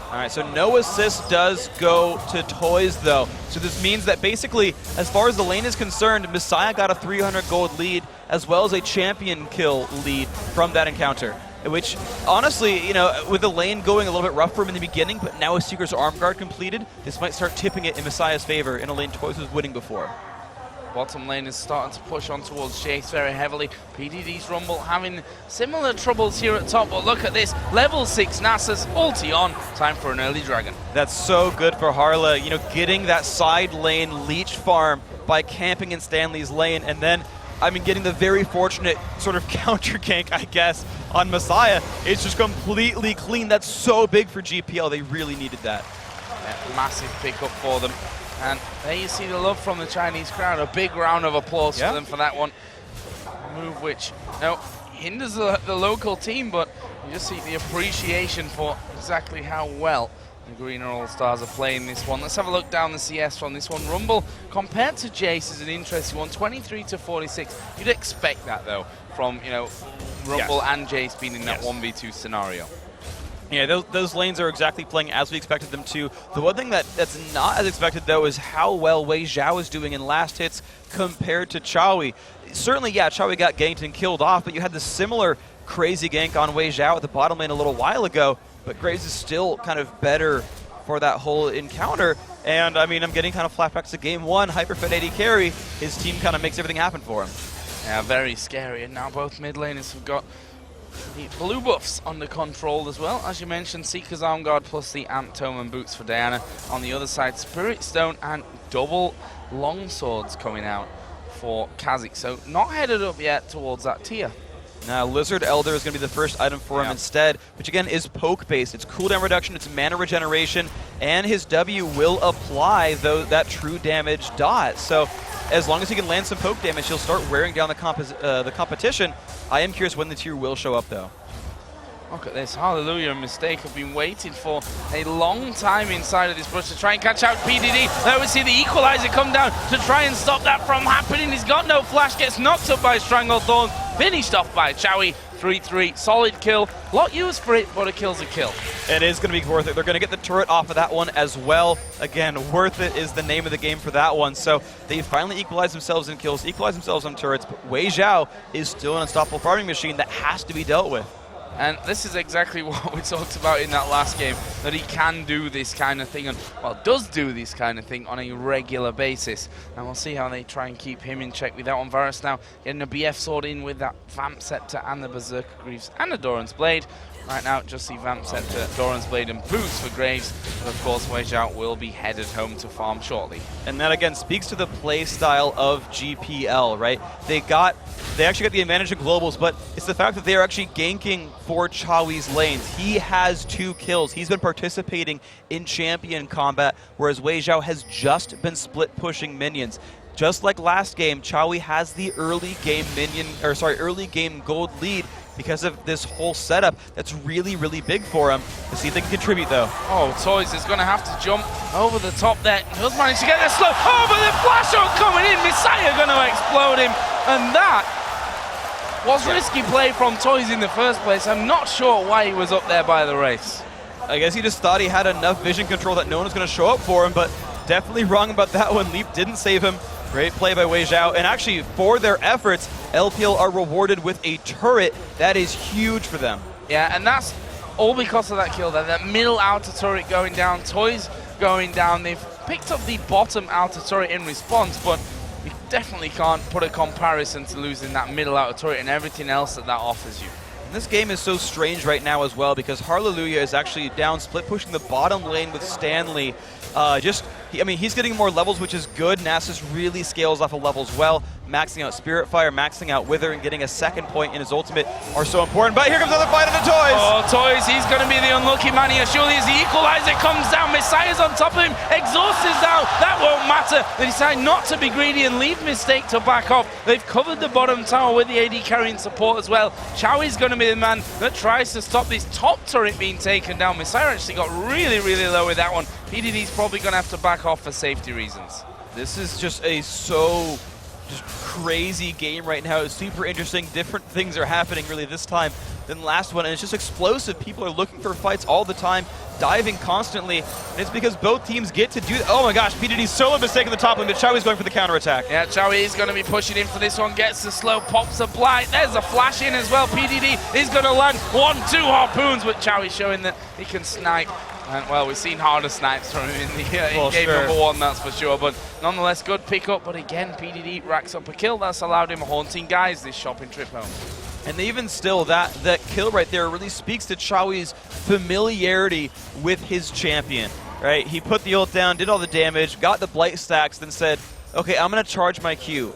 Speaker 4: All right, so no assist does go to Toys, though. So this means that basically, as far as the lane is concerned, Messiah got a 300 gold lead, as well as a champion kill lead from that encounter. Which, honestly, you know, with the lane going a little bit rough for him in the beginning, but now with Seeker's Arm Guard completed, this might start tipping it in Messiah's favor in a lane Toys was winning before.
Speaker 10: Bottom lane is starting to push on towards Chase very heavily. PDD's Rumble having similar troubles here at top, but look at this. Level 6 Nasus, ulti on. Time for an early dragon.
Speaker 4: That's so good for Harla, you know, getting that side lane leech farm by camping in Stanley's lane, and then, I mean, getting the very fortunate sort of counter gank, I guess, on Messiah. It's just completely clean. That's so big for GPL. They really needed that.
Speaker 10: Yeah, massive pickup for them. And there you see the love from the Chinese crowd. A big round of applause for them for that one. A move which, hinders the local team, but you just see the appreciation for exactly how well the Green All-Stars are playing this one. Let's have a look down the CS from this one. Rumble, compared to Jace, is an interesting one. 23 to 46. You'd expect that, though, from, Rumble and Jace being in that 1v2 scenario.
Speaker 4: Yeah, those lanes are exactly playing as we expected them to. The one thing that's not as expected, though, is how well Wei Xiao is doing in last hits compared to Chawi. Certainly, yeah, Chawi got ganked and killed off, but you had the similar crazy gank on Wei Xiao at the bottom lane a little while ago, but Graves is still kind of better for that whole encounter. And, I mean, I'm getting kind of flashbacks to Game 1, Hyperfed AD carry. His team kind of makes everything happen for him.
Speaker 10: Yeah, very scary. And now both mid laners have got the blue buffs under control as well. As you mentioned, Seeker's Arm Guard plus the Amp Tome and Boots for Diana. On the other side, Spirit Stone and double long swords coming out for Kha'Zix. So not headed up yet towards that tier.
Speaker 4: Now, Lizard Elder is going to be the first item for him instead, which again is poke-based. It's cooldown reduction, it's mana regeneration, and his W will apply that true damage dot. So as long as he can land some poke damage, he'll start wearing down the competition. I am curious when the tier will show up, though.
Speaker 10: Look at this, Hallelujah and Mistake have been waiting for a long time inside of this brush to try and catch out PDD. There we see the equalizer come down to try and stop that from happening. He's got no flash, gets knocked up by Stranglethorn, finished off by Chowie. 3-3, solid kill. Lot used for it, but a kill's a kill.
Speaker 4: It is going to be worth it. They're going to get the turret off of that one as well. Again, worth it is the name of the game for that one. So they finally equalize themselves in kills, equalize themselves on turrets, but Wei Zhao is still an unstoppable farming machine that has to be dealt with.
Speaker 10: And this is exactly what we talked about in that last game, that he can do this kind of thing, and well, does do this kind of thing on a regular basis. And we'll see how they try and keep him in check with that one. Varus now getting a BF sword in with that Vamp Scepter and the Berserker Greaves and the Doran's Blade. Right now, just see Vamp Scepter, Doran's Blade, and boots for Graves. But of course, Wei Zhao will be headed home to farm shortly.
Speaker 4: And that again speaks to the play style of GPL, right? They actually got the advantage in globals, but it's the fact that they are actually ganking for Chowie's lanes. He has 2 kills. He's been participating in champion combat, whereas Wei Zhao has just been split pushing minions. Just like last game, Chowie has the early game gold lead because of this whole setup that's really, really big for him. Let's see if they can contribute, though.
Speaker 10: Oh, Toys is going to have to jump over the top there. Does manage to get there slow. Oh, but the flash out coming in. Messiah going to explode him. And that was risky play from Toys in the first place. I'm not sure why he was up there by the race.
Speaker 4: I guess he just thought he had enough vision control that no one was going to show up for him, but definitely wrong about that one. Leap didn't save him. Great play by Wei Zhao, and actually for their efforts, LPL are rewarded with a turret. That is huge for them.
Speaker 10: Yeah, and that's all because of that kill there. That middle outer turret going down, Toys going down. They've picked up the bottom outer turret in response, but you definitely can't put a comparison to losing that middle outer turret and everything else that offers you.
Speaker 4: And this game is so strange right now as well because Hallelujah is actually down, split pushing the bottom lane with Stanley. He's getting more levels, which is good. Nasus really scales off of levels well. Maxing out Spirit Fire, maxing out Wither, and getting a second point in his ultimate are so important. But here comes another fight into Toys.
Speaker 10: Oh, Toys, he's going to be the unlucky man here. Surely as the equalizer comes down, Messiah's on top of him. Exhaust is down. That won't matter. They decide not to be greedy and leave Mistake to back off. They've covered the bottom tower with the AD carrying support as well. Chowie's going to be the man that tries to stop this top turret being taken down. Messiah actually got really, really low with that one. PDD's probably going to have to back off for safety reasons.
Speaker 4: This is just a just crazy game right now. It's super interesting. Different things are happening really this time than last one, and it's just explosive. People are looking for fights all the time, diving constantly, and it's because both teams get to do that. Oh my gosh, PDD's solo mistake in the top lane, but Chowie's going for the counterattack.
Speaker 10: Yeah, Chowie is going to be pushing in for this one, gets the slow, pops the blight. There's a flash in as well. PDD is going to land 1-2 harpoons, but Chowie showing that he can snipe. And, well, we've seen harder snipes from him in game number 1, that's for sure. But nonetheless, good pickup. But again, PDD racks up a kill. That's allowed him haunting guys this shopping trip home.
Speaker 4: And even still, that kill right there really speaks to Chowie's familiarity with his champion, right? He put the ult down, did all the damage, got the blight stacks, then said, okay, I'm going to charge my Q.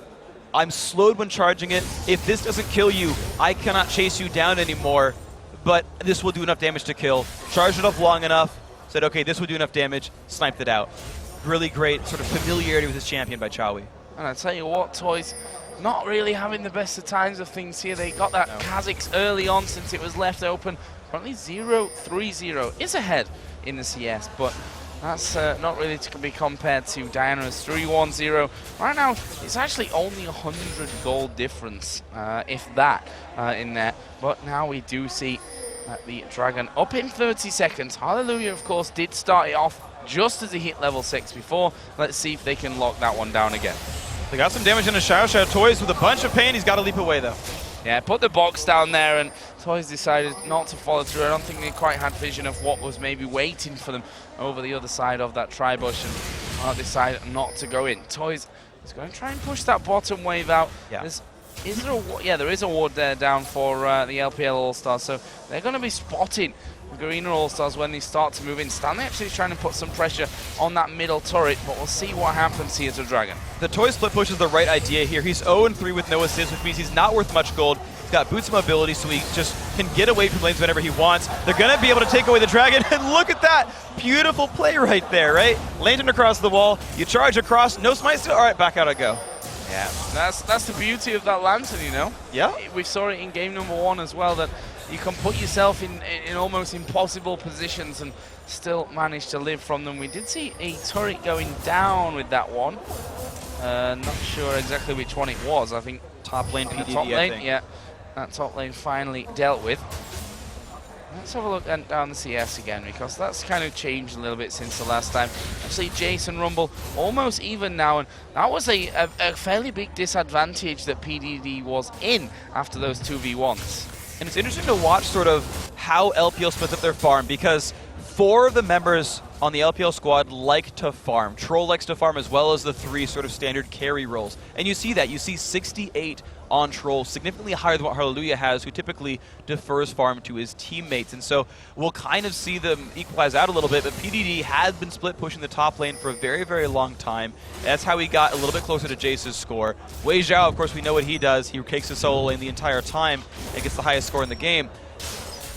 Speaker 4: I'm slowed when charging it. If this doesn't kill you, I cannot chase you down anymore. But this will do enough damage to kill. Charged it up long enough, said, okay, this will do enough damage, sniped it out. Really great sort of familiarity with his champion by Chowie.
Speaker 10: And I tell you what, Toys, not really having the best of times of things here. They got that Kha'Zix early on since it was left open. Currently 0-3-0 is ahead in the CS, but that's not really to be compared to Diana's 3-1-0. Right now, it's actually only 100 gold difference, if that, in there. But now we do see the Dragon up in 30 seconds. Hallelujah, of course, did start it off just as he hit level 6 before. Let's see if they can lock that one down again.
Speaker 4: They got some damage into Xiao Toys with a bunch of pain. He's got to leap away, though.
Speaker 10: Yeah, put the box down there, and Toys decided not to follow through. I don't think they quite had vision of what was maybe waiting for them over the other side of that tri-bush, and decided not to go in. Toys is going to try and push that bottom wave out.
Speaker 4: Yeah.
Speaker 10: There is a ward there down for the LPL All-Stars, so they're going to be spotting the Garena All-Stars when they start to move in. Stanley actually trying to put some pressure on that middle turret, but we'll see what happens here to Dragon.
Speaker 4: The Toy split push is the right idea here. He's 0-3 with no assist, which means he's not worth much gold. He's got boots of mobility, so he just can get away from lanes whenever he wants. They're going to be able to take away the Dragon, and look at that! Beautiful play right there, right? Lantern across the wall, you charge across, no smite still, all right, back out I go.
Speaker 10: Yeah, that's the beauty of that lantern, you know?
Speaker 4: Yeah.
Speaker 10: We saw it in game number 1 as well, that you can put yourself in almost impossible positions and still manage to live from them. We did see a turret going down with that one. Not sure exactly which one it was. I think
Speaker 4: top lane PDD,
Speaker 10: top lane,
Speaker 4: I think.
Speaker 10: yeah. That top lane finally dealt with. Let's have a look down the CS again, because that's kind of changed a little bit since the last time. Actually, Jason Rumble almost even now, and that was a fairly big disadvantage that PDD was in after those 2v1s.
Speaker 4: And it's interesting to watch sort of how LPL splits up their farm, because 4 of the members on the LPL squad like to farm. Troll likes to farm, as well as the 3 sort of standard carry roles. And you see that. You see 68 on Troll, significantly higher than what Hallelujah has, who typically defers farm to his teammates. And so we'll kind of see them equalize out a little bit, but PDD has been split pushing the top lane for a very, very long time. That's how he got a little bit closer to Jace's score. Wei Zhao, of course, we know what he does. He takes the solo lane the entire time and gets the highest score in the game.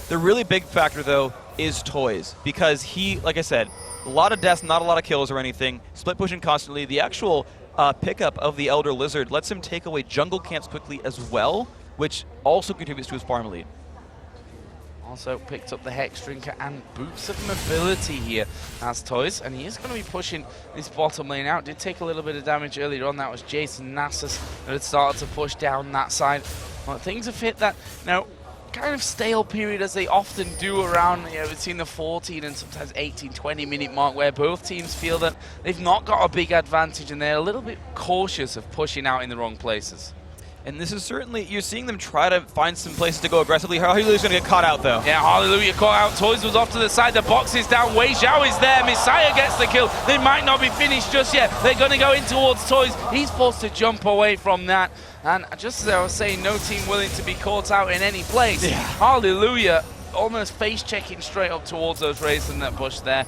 Speaker 4: The really big factor, though, is Toys, because he, like I said, a lot of deaths, not a lot of kills or anything, split pushing constantly. The actual pickup of the Elder Lizard lets him take away jungle camps quickly as well, which also contributes to his farm lead.
Speaker 10: Also picked up the Hex Drinker and boots of mobility here as Toys, and he is going to be pushing this bottom lane out. Did take a little bit of damage earlier on. That was Jason Nasus that had started to push down that side. Well, things have hit that now kind of stale period, as they often do around, you know, between the 14 and sometimes 18, 20-minute mark, where both teams feel that they've not got a big advantage and they're a little bit cautious of pushing out in the wrong places.
Speaker 4: And this is certainly, you're seeing them try to find some places to go aggressively. Hallelujah's going to get caught out, though.
Speaker 10: Yeah, Hallelujah caught out. Toys was off to the side. The box is down. Wei Zhao is there. Messiah gets the kill. They might not be finished just yet. They're going to go in towards Toys. He's forced to jump away from that. And just as I was saying, no team willing to be caught out in any place. Yeah. Hallelujah almost face-checking straight up towards those Rays in that bush there.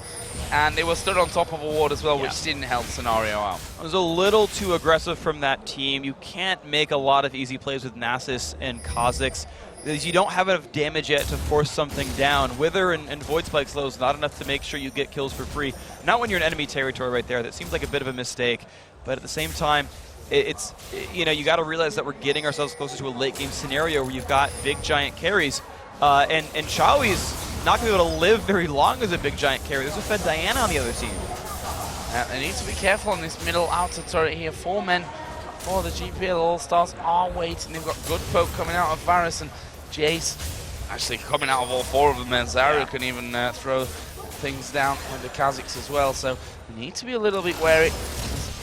Speaker 10: And they were stood on top of a ward as well, which didn't help scenario out.
Speaker 4: It was a little too aggressive from that team. You can't make a lot of easy plays with Nasus and Kha'Zix, because you don't have enough damage yet to force something down. Wither and Void Spike slow is not enough to make sure you get kills for free. Not when you're in enemy territory right there. That seems like a bit of a mistake. But at the same time, it's, you know, you got to realize that we're getting ourselves closer to a late game scenario where you've got big giant carries. And Xiaoi's not going to be able to live very long as a big giant carry. There's a Fed Diana on the other team.
Speaker 10: They need to be careful on this middle outer turret here. 4 men for the GPL All-Stars are waiting. They've got good poke coming out of Varus and Jace. Actually, coming out of all 4 of them, and Zaru can even throw things down under Kha'Zix as well. So we need to be a little bit wary.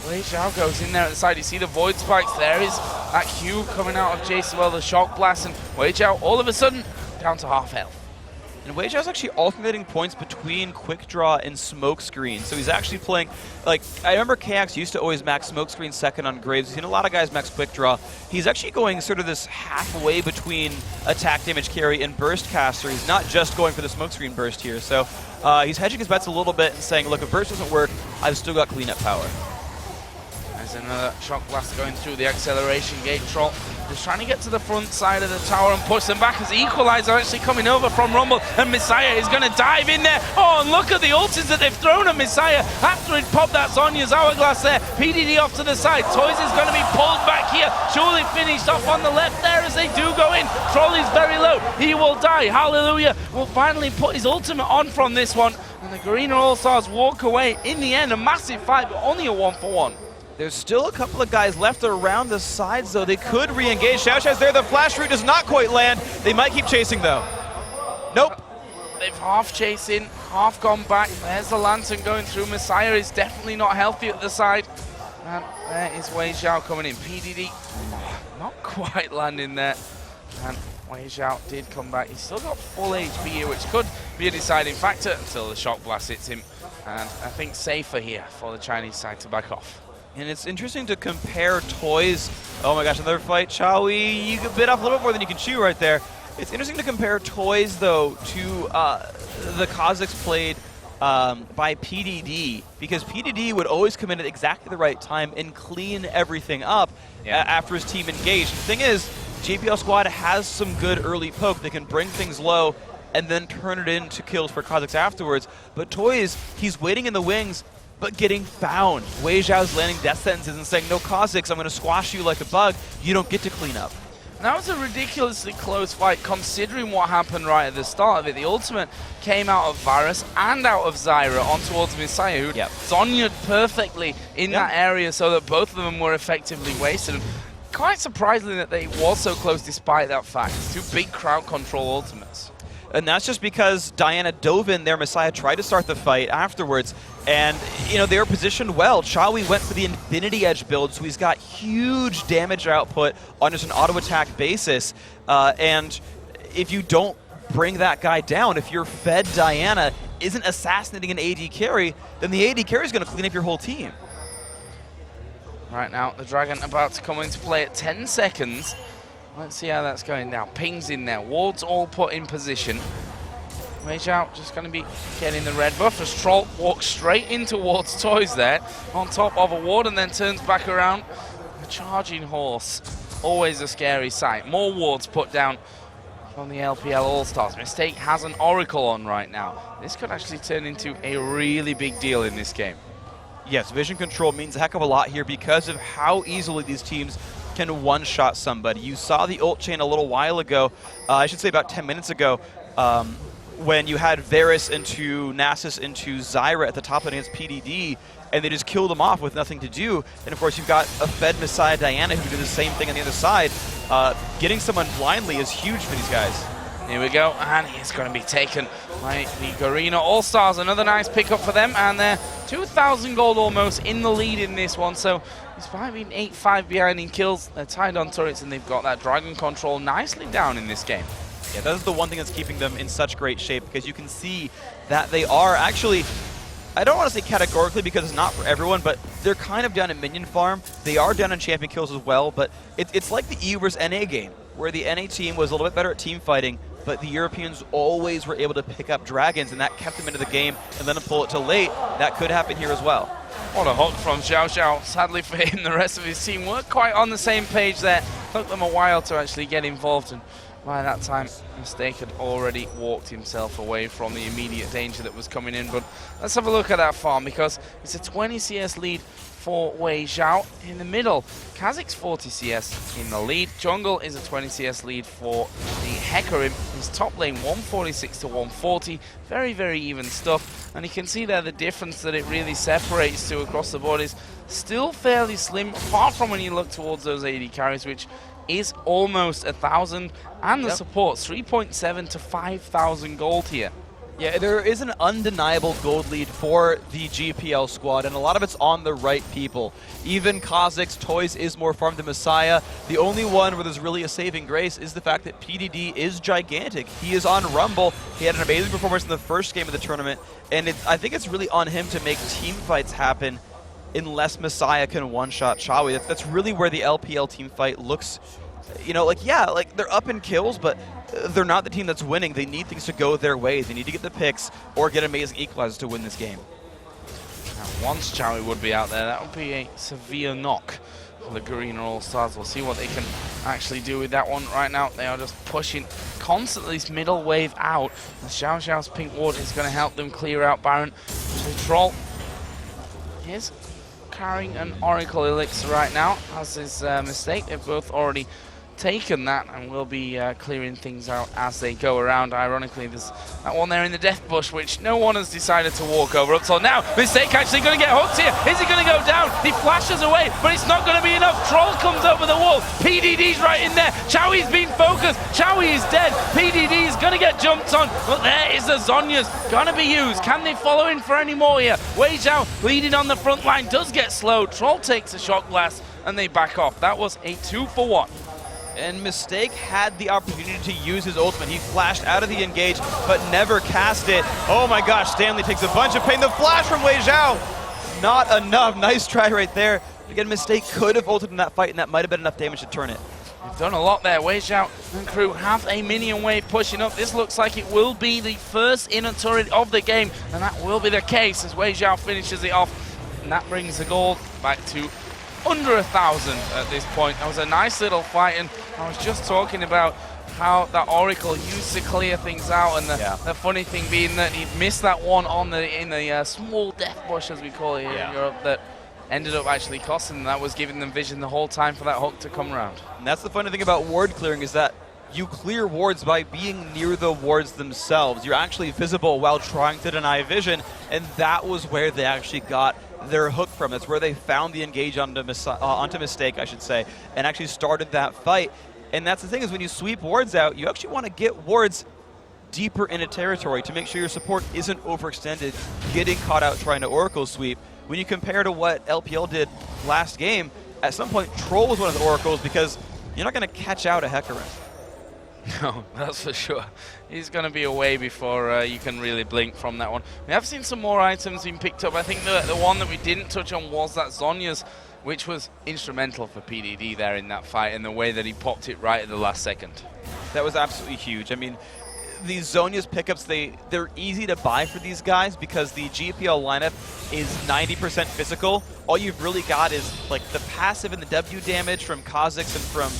Speaker 10: Wei Zhao goes in there at the side. You see the Void Spikes. There is that Q coming out of Jace as well, the Shock Blast, and Wei Zhao all of a sudden down to half health.
Speaker 4: And Wei Zhao's actually alternating points between Quick Draw and Smoke Screen. So he's actually playing, like, I remember KX used to always max Smoke Screen second on Graves. We've seen a lot of guys max Quick Draw. He's actually going sort of this halfway between attack damage carry and burst caster. He's not just going for the Smoke Screen burst here. So he's hedging his bets a little bit and saying, look, if burst doesn't work, I've still got cleanup power.
Speaker 10: There's another Shock Blast going through the acceleration gate. Troll just trying to get to the front side of the tower and push them back as Equalizer actually coming over from Rumble, and Messiah is going to dive in there. Oh, and look at the ultis that they've thrown at Messiah after it popped that Sonya's Hourglass there. PDD off to the side. Toys is going to be pulled back here. Surely finished off on the left there as they do go in. Troll is very low. He will die. Hallelujah will finally put his ultimate on from this one, and the Garena All-Stars walk away in the end. A massive fight, but only a 1-for-1.
Speaker 4: There's still a couple of guys left around the sides, though. They could re-engage. Xiaoshi's there. The flash route does not quite land. They might keep chasing, though. Nope.
Speaker 10: They've half chasing, half gone back. There's the Lantern going through. Messiah is definitely not healthy at the side. And there is Wei Zhao coming in. PDD not quite landing there. And Wei Zhao did come back. He's still got full HP here, which could be a deciding factor until the Shock Blast hits him. And I think safer here for the Chinese side to back off.
Speaker 4: And it's interesting to compare Toys. Oh my gosh, another fight. Xiaoi, you bit off a little bit more than you can chew right there. It's interesting to compare Toys, though, to the Kha'Zix played by PDD, because PDD would always come in at exactly the right time and clean everything up after his team engaged. The thing is, JPL Squad has some good early poke. They can bring things low and then turn it into kills for Kha'Zix afterwards. But Toys, he's waiting in the wings, but getting found. Wei Zhao's landing death sentences and saying, no, Kha'Zix, I'm going to squash you like a bug. You don't get to clean up.
Speaker 10: And that was a ridiculously close fight considering what happened right at the start of it. The ultimate came out of Varus and out of Zyra on towards Messiah, who Zonya'd perfectly in that area so that both of them were effectively wasted. And quite surprisingly that they were so close despite that fact. It's 2 big crowd control ultimates.
Speaker 4: And that's just because Diana dove in there. Messiah tried to start the fight afterwards. And, you know, they were positioned well. Chawi went for the Infinity Edge build, so he's got huge damage output on just an auto-attack basis. And if you don't bring that guy down, if your fed Diana isn't assassinating an AD carry, then the AD carry is going to clean up your whole team.
Speaker 10: Right now, the Dragon about to come into play at 10 seconds. Let's see how that's going now. Ping's in there. Wards all put in position. Rage out, just going to be getting the red buff as Troll walks straight into Ward's toys there on top of a ward and then turns back around. A charging horse. Always a scary sight. More wards put down from the LPL All-Stars. Mistake has an Oracle on right now. This could actually turn into a really big deal in this game.
Speaker 4: Yes, vision control means a heck of a lot here because of how easily these teams can one-shot somebody. You saw the ult chain a little while ago, I should say about 10 minutes ago, when you had Varus into Nasus into Zyra at the top against PDD, and they just killed them off with nothing to do. And of course you've got a fed Messiah Diana who did the same thing on the other side. Getting someone blindly is huge for these guys.
Speaker 10: Here we go, and he's going to be taken by the Garena All-Stars. Another nice pickup for them, and they're 2,000 gold almost in the lead in this one. So despite being 8-5 behind in kills, they're tied on turrets, and they've got that Dragon control nicely down in this game.
Speaker 4: Yeah, that's the one thing that's keeping them in such great shape, because you can see that they are actually, I don't want to say categorically because it's not for everyone, but they're kind of down in minion farm. They are down in champion kills as well, but it's like the EU versus NA game, where the NA team was a little bit better at team fighting, but the Europeans always were able to pick up dragons, and that kept them into the game and let them pull it to late. That could happen here as well.
Speaker 10: What a hook from Xiao Xiao. Sadly for him, the rest of his team weren't quite on the same page there. Took them a while to actually get involved, and by that time, Mistake had already walked himself away from the immediate danger that was coming in. But let's have a look at that farm, because it's a 20 CS lead for Wei Zhao in the middle. Kha'Zix's 40 CS in the lead. Jungle is a 20 CS lead for the Hecarim. His top lane 146 to 140. Very, very even stuff. And you can see there the difference that it really separates to across the board is still fairly slim, apart from when you look towards those AD carries, which is almost 1,000, and the supports 3.7 to 5,000 gold here.
Speaker 4: Yeah, there is an undeniable gold lead for the GPL squad, and a lot of it's on the right people. Even Kha'Zix's toys is more farmed than Messiah. The only one where there's really a saving grace is the fact that PDD is gigantic. He is on Rumble. He had an amazing performance in the first game of the tournament, and I think it's really on him to make team fights happen unless Messiah can one-shot Chawi. That's really where the LPL team fight looks, you know, like, yeah, like they're up in kills, but they're not the team that's winning. They need things to go their way. They need to get the picks or get amazing equalizers to win this game.
Speaker 10: Now, once Chawi would be out there, that would be a severe knock for the Garena All-Stars. We'll see what they can actually do with that one. Right now, they are just pushing constantly this middle wave out. The Xiao Xiao's pink ward is going to help them clear out Baron. So Troll is carrying an Oracle Elixir right now, as is Mistake. They've both already taken that and will be clearing things out as they go around. Ironically, there's that one there in the death bush, which no one has decided to walk over up till now. Mistake actually going to get hooked here. Is he going to go down? He flashes away, but it's not going to be enough. Troll comes over the wall. PDD's right in there. Chawi's been focused. Chawi is dead. PDD is going to get jumped on, but there is the Zhonya's going to be used. Can they follow in for any more here? Wei Zhao leading on the front line does get slowed. Troll takes a shock blast and they back off. That was a 2-for-1.
Speaker 4: And Mistake had the opportunity to use his ultimate. He flashed out of the engage, but never cast it. Oh my gosh, Stanley takes a bunch of pain. The flash from Wei Zhao, not enough. Nice try right there. Again, Mistake could have ulted in that fight, and that might have been enough damage to turn it.
Speaker 10: They've done a lot there. Wei Zhao and crew have a minion wave pushing up. This looks like it will be the first inner turret of the game, and that will be the case as Wei Zhao finishes it off. And that brings the gold back to under 1,000 at this point. That was a nice little fight, and I was just talking about how that Oracle used to clear things out, and the funny thing being that he'd missed that one on in the small death bush, as we call it here in Europe, that ended up actually costing them. That was giving them vision the whole time for that hook to come around.
Speaker 4: And that's the funny thing about ward clearing, is that you clear wards by being near the wards themselves. You're actually visible while trying to deny vision, and that was where they actually got their hook from. That's where they found the engage onto Mistake, I should say, and actually started that fight. And that's the thing, is when you sweep wards out, you actually want to get wards deeper into territory to make sure your support isn't overextended, getting caught out trying to Oracle sweep. When you compare to what LPL did last game, at some point Troll was one of the Oracles, because you're not going to catch out a Hecarim.
Speaker 10: No, that's for sure. He's going to be away before you can really blink from that one. We have seen some more items being picked up. I think the one that we didn't touch on was that Zhonya's, which was instrumental for PDD there in that fight, and the way that he popped it right at the last second.
Speaker 4: That was absolutely huge. I mean, these Zhonya's pickups, they're easy to buy for these guys because the GPL lineup is 90% physical. All you've really got is like the passive and the W damage from Kha'Zix and from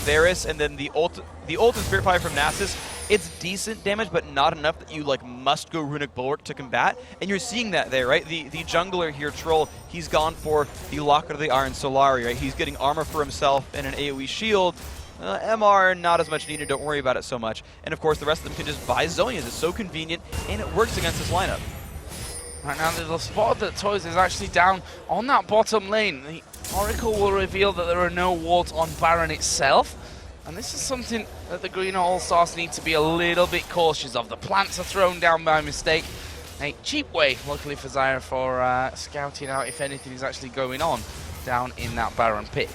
Speaker 4: Varus, and then the ult and Spirit Fire from Nasus. It's decent damage, but not enough that you like must go Runic Bulwark to combat. And you're seeing that there, right? The jungler here, Troll, he's gone for the Locket of the Iron Solari, right? He's getting armor for himself and an AoE shield. MR, not as much needed, don't worry about it so much. And of course, the rest of them can just buy Zhonya's. It's so convenient, and it works against this lineup.
Speaker 10: Right now, the spot that Toys is actually down on that bottom lane. The Oracle will reveal that there are no wards on Baron itself. And this is something that the Green All-Stars need to be a little bit cautious of. The plants are thrown down by mistake. A cheap way, luckily for Zyra, for scouting out if anything is actually going on down in that Baron pit.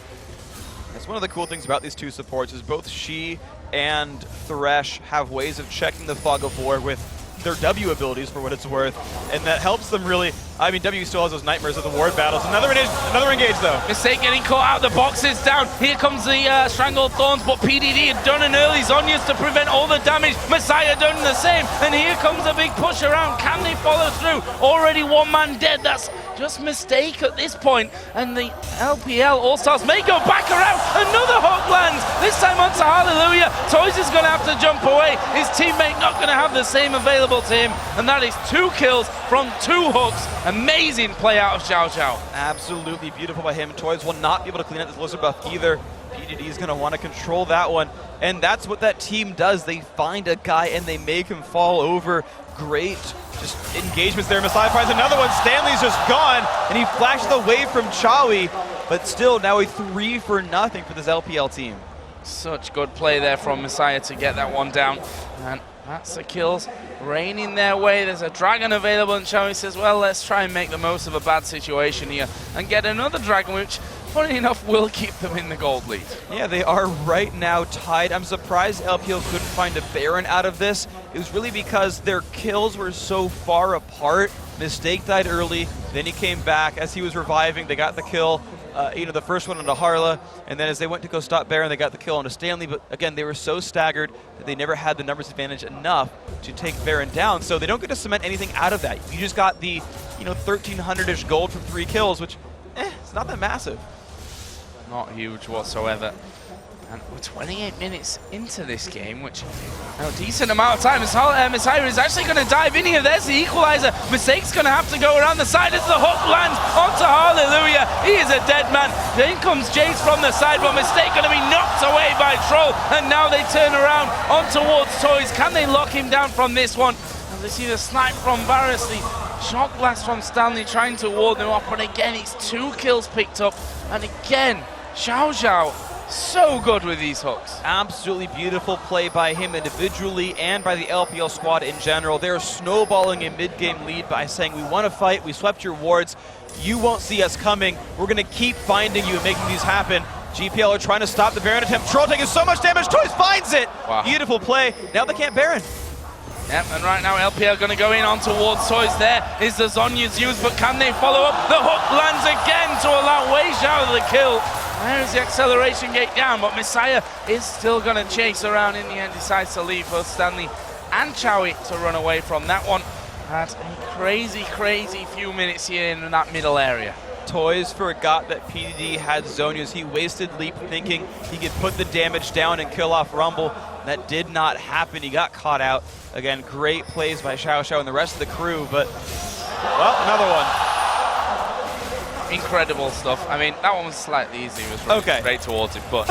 Speaker 4: That's one of the cool things about these two supports, is both She and Thresh have ways of checking the Fog of War with their W abilities, for what it's worth, and that helps them really. I mean, W still has those nightmares of the ward battles. Another engage though.
Speaker 10: Mistake getting caught out, the box is down. Here comes the Strangled Thorns, but PDD had done an early Zhonya's to prevent all the damage. Messiah done the same, and here comes a big push around. Can they follow through? Already one man dead. That's just Mistake at this point, and the LPL All-Stars may go back around. Another hook lands, this time onto Hallelujah. Toys is going to have to jump away. His teammate not going to have the same available to him, and that is 2 kills from 2 hooks. Amazing play out of Xiao Xiao.
Speaker 4: Absolutely beautiful by him. Toys will not be able to clean up this Blizzard buff either. PDD is going to want to control that one, and that's what that team does. They find a guy and they make him fall over. Great just engagements there. Messiah finds another one. Stanley's just gone, and he flashes away from Chawi, but still now a 3 for nothing for this LPL team.
Speaker 10: Such good play there from Messiah to get that one down, and that's the kills raining their way. There's a dragon available, and Chawi says, well, let's try and make the most of a bad situation here and get another dragon, which, funny enough, will keep them in the gold lead.
Speaker 4: Yeah, they are right now tied. I'm surprised LPL couldn't find a Baron out of this. It was really because their kills were so far apart. Mistake died early, then he came back. As he was reviving, they got the kill. The first one onto Harla, and then as they went to go stop Baron, they got the kill onto Stanley, but again, they were so staggered that they never had the numbers advantage enough to take Baron down, so they don't get to cement anything out of that. You just got the 1,300-ish gold from 3 kills, which, it's not that massive.
Speaker 10: Not huge whatsoever. And we're 28 minutes into this game, which a decent amount of time. Messiah is actually going to dive in here. There's the equalizer. Mistake's going to have to go around the side as the hook lands onto Hallelujah. He is a dead man. Then comes Jace from the side, but Mistake going to be knocked away by Troll. And now they turn around on towards Toys. Can they lock him down from this one? And they see the snipe from Varus, the shock blast from Stanley trying to ward them off. But again, it's 2 kills picked up. And again, Xiao Xiao, so good with these hooks.
Speaker 4: Absolutely beautiful play by him individually and by the LPL squad in general. They're snowballing a mid-game lead by saying, we want to fight, we swept your wards, you won't see us coming, we're going to keep finding you and making these happen. GPL are trying to stop the Baron attempt. Troll taking so much damage, Toys finds it! Wow. Beautiful play, now they can't Baron.
Speaker 10: Yep, and right now LPL going to go in on towards Toys. There is the Zhonya's used, but can they follow up? The hook lands again to allow Wei Xiao the kill. There is the acceleration gate down, but Messiah is still going to chase around. In the end, decides to leave both Stanley and Chawi to run away from that one. Had a crazy, crazy few minutes here in that middle area.
Speaker 4: Toys forgot that PDD had Zhonya's. He wasted Leap thinking he could put the damage down and kill off Rumble. That did not happen. He got caught out. Again, great plays by Xiao Xiao and the rest of the crew, but, well, another one.
Speaker 10: incredible stuff. I mean, that one was slightly easy. It was running straight towards it, but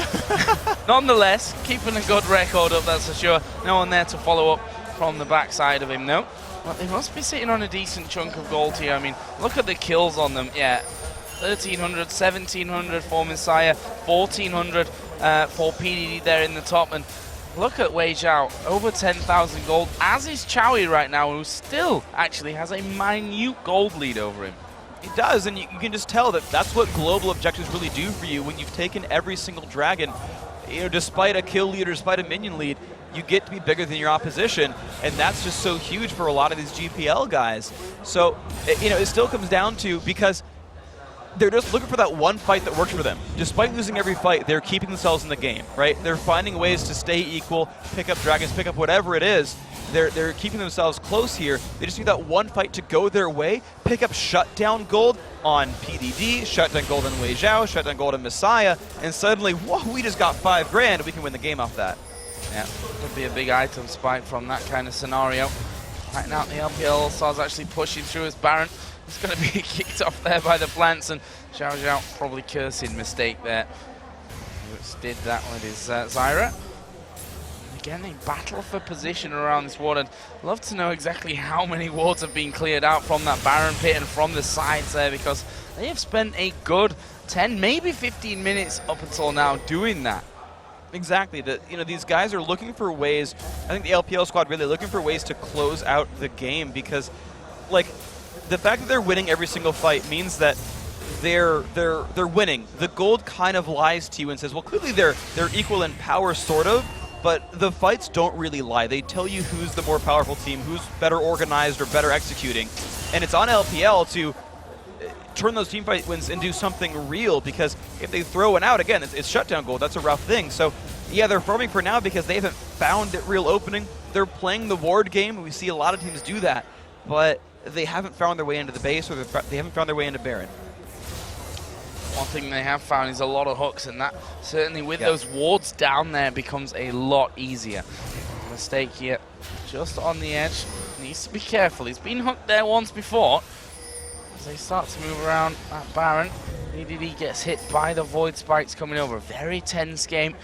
Speaker 10: nonetheless, keeping a good record up, that's for sure. No one there to follow up from the backside of him, no. But they must be sitting on a decent chunk of gold here. I mean, look at the kills on them. Yeah, 1,300, 1,700 for Messiah, 1,400 for PDD there in the top. And look at Wei Zhao, over 10,000 gold, as is Chowie right now, who still actually has a minute gold lead over him.
Speaker 4: It does, and you can just tell that that's what global objectives really do for you. When you've taken every single dragon, you know, despite a kill lead or despite a minion lead, you get to be bigger than your opposition, and that's just so huge for a lot of these GPL guys. So, you know, it still comes down to, because they're just looking for that one fight that works for them. Despite losing every fight, they're keeping themselves in the game, right? They're finding ways to stay equal, pick up dragons, pick up whatever it is. They're keeping themselves close here. They just need that one fight to go their way, pick up shutdown gold on PDD, shutdown gold on Wei Zhao, shutdown gold on Messiah, and suddenly, whoa, we just got 5 grand, we can win the game off that.
Speaker 10: Yeah, could be a big item spike from that kind of scenario. Right now, the LPL All-Stars actually pushing through as Baron. It's going to be kicked off there by the plants, and Xiao Zhao probably cursing mistake there. Which did that with his Zyra. Again, a battle for position around this ward. I'd love to know exactly how many wards have been cleared out from that Baron pit and from the sides there, because they have spent a good 10, maybe 15 minutes up until now doing that.
Speaker 4: Exactly. You know, these guys are looking for ways. I think the LPL squad really looking for ways to close out the game, because, like, the fact that they're winning every single fight means that they're winning. The gold kind of lies to you and says, well, clearly they're equal in power, sort of, but the fights don't really lie. They tell you who's the more powerful team, who's better organized or better executing, and it's on LPL to turn those team fight wins into something real, because if they throw one out, again, it's shutdown gold. That's a rough thing. So, yeah, they're farming for now because they haven't found a real opening. They're playing the ward game, and we see a lot of teams do that, but they haven't found their way into the base, or they haven't found their way into Baron.
Speaker 10: One thing they have found is a lot of hooks, and that certainly with those wards down there becomes a lot easier. Mistake here, just on the edge. Needs to be careful. He's been hooked there once before. As they start to move around that Baron, EDD gets hit by the Void Spikes coming over. Very tense game.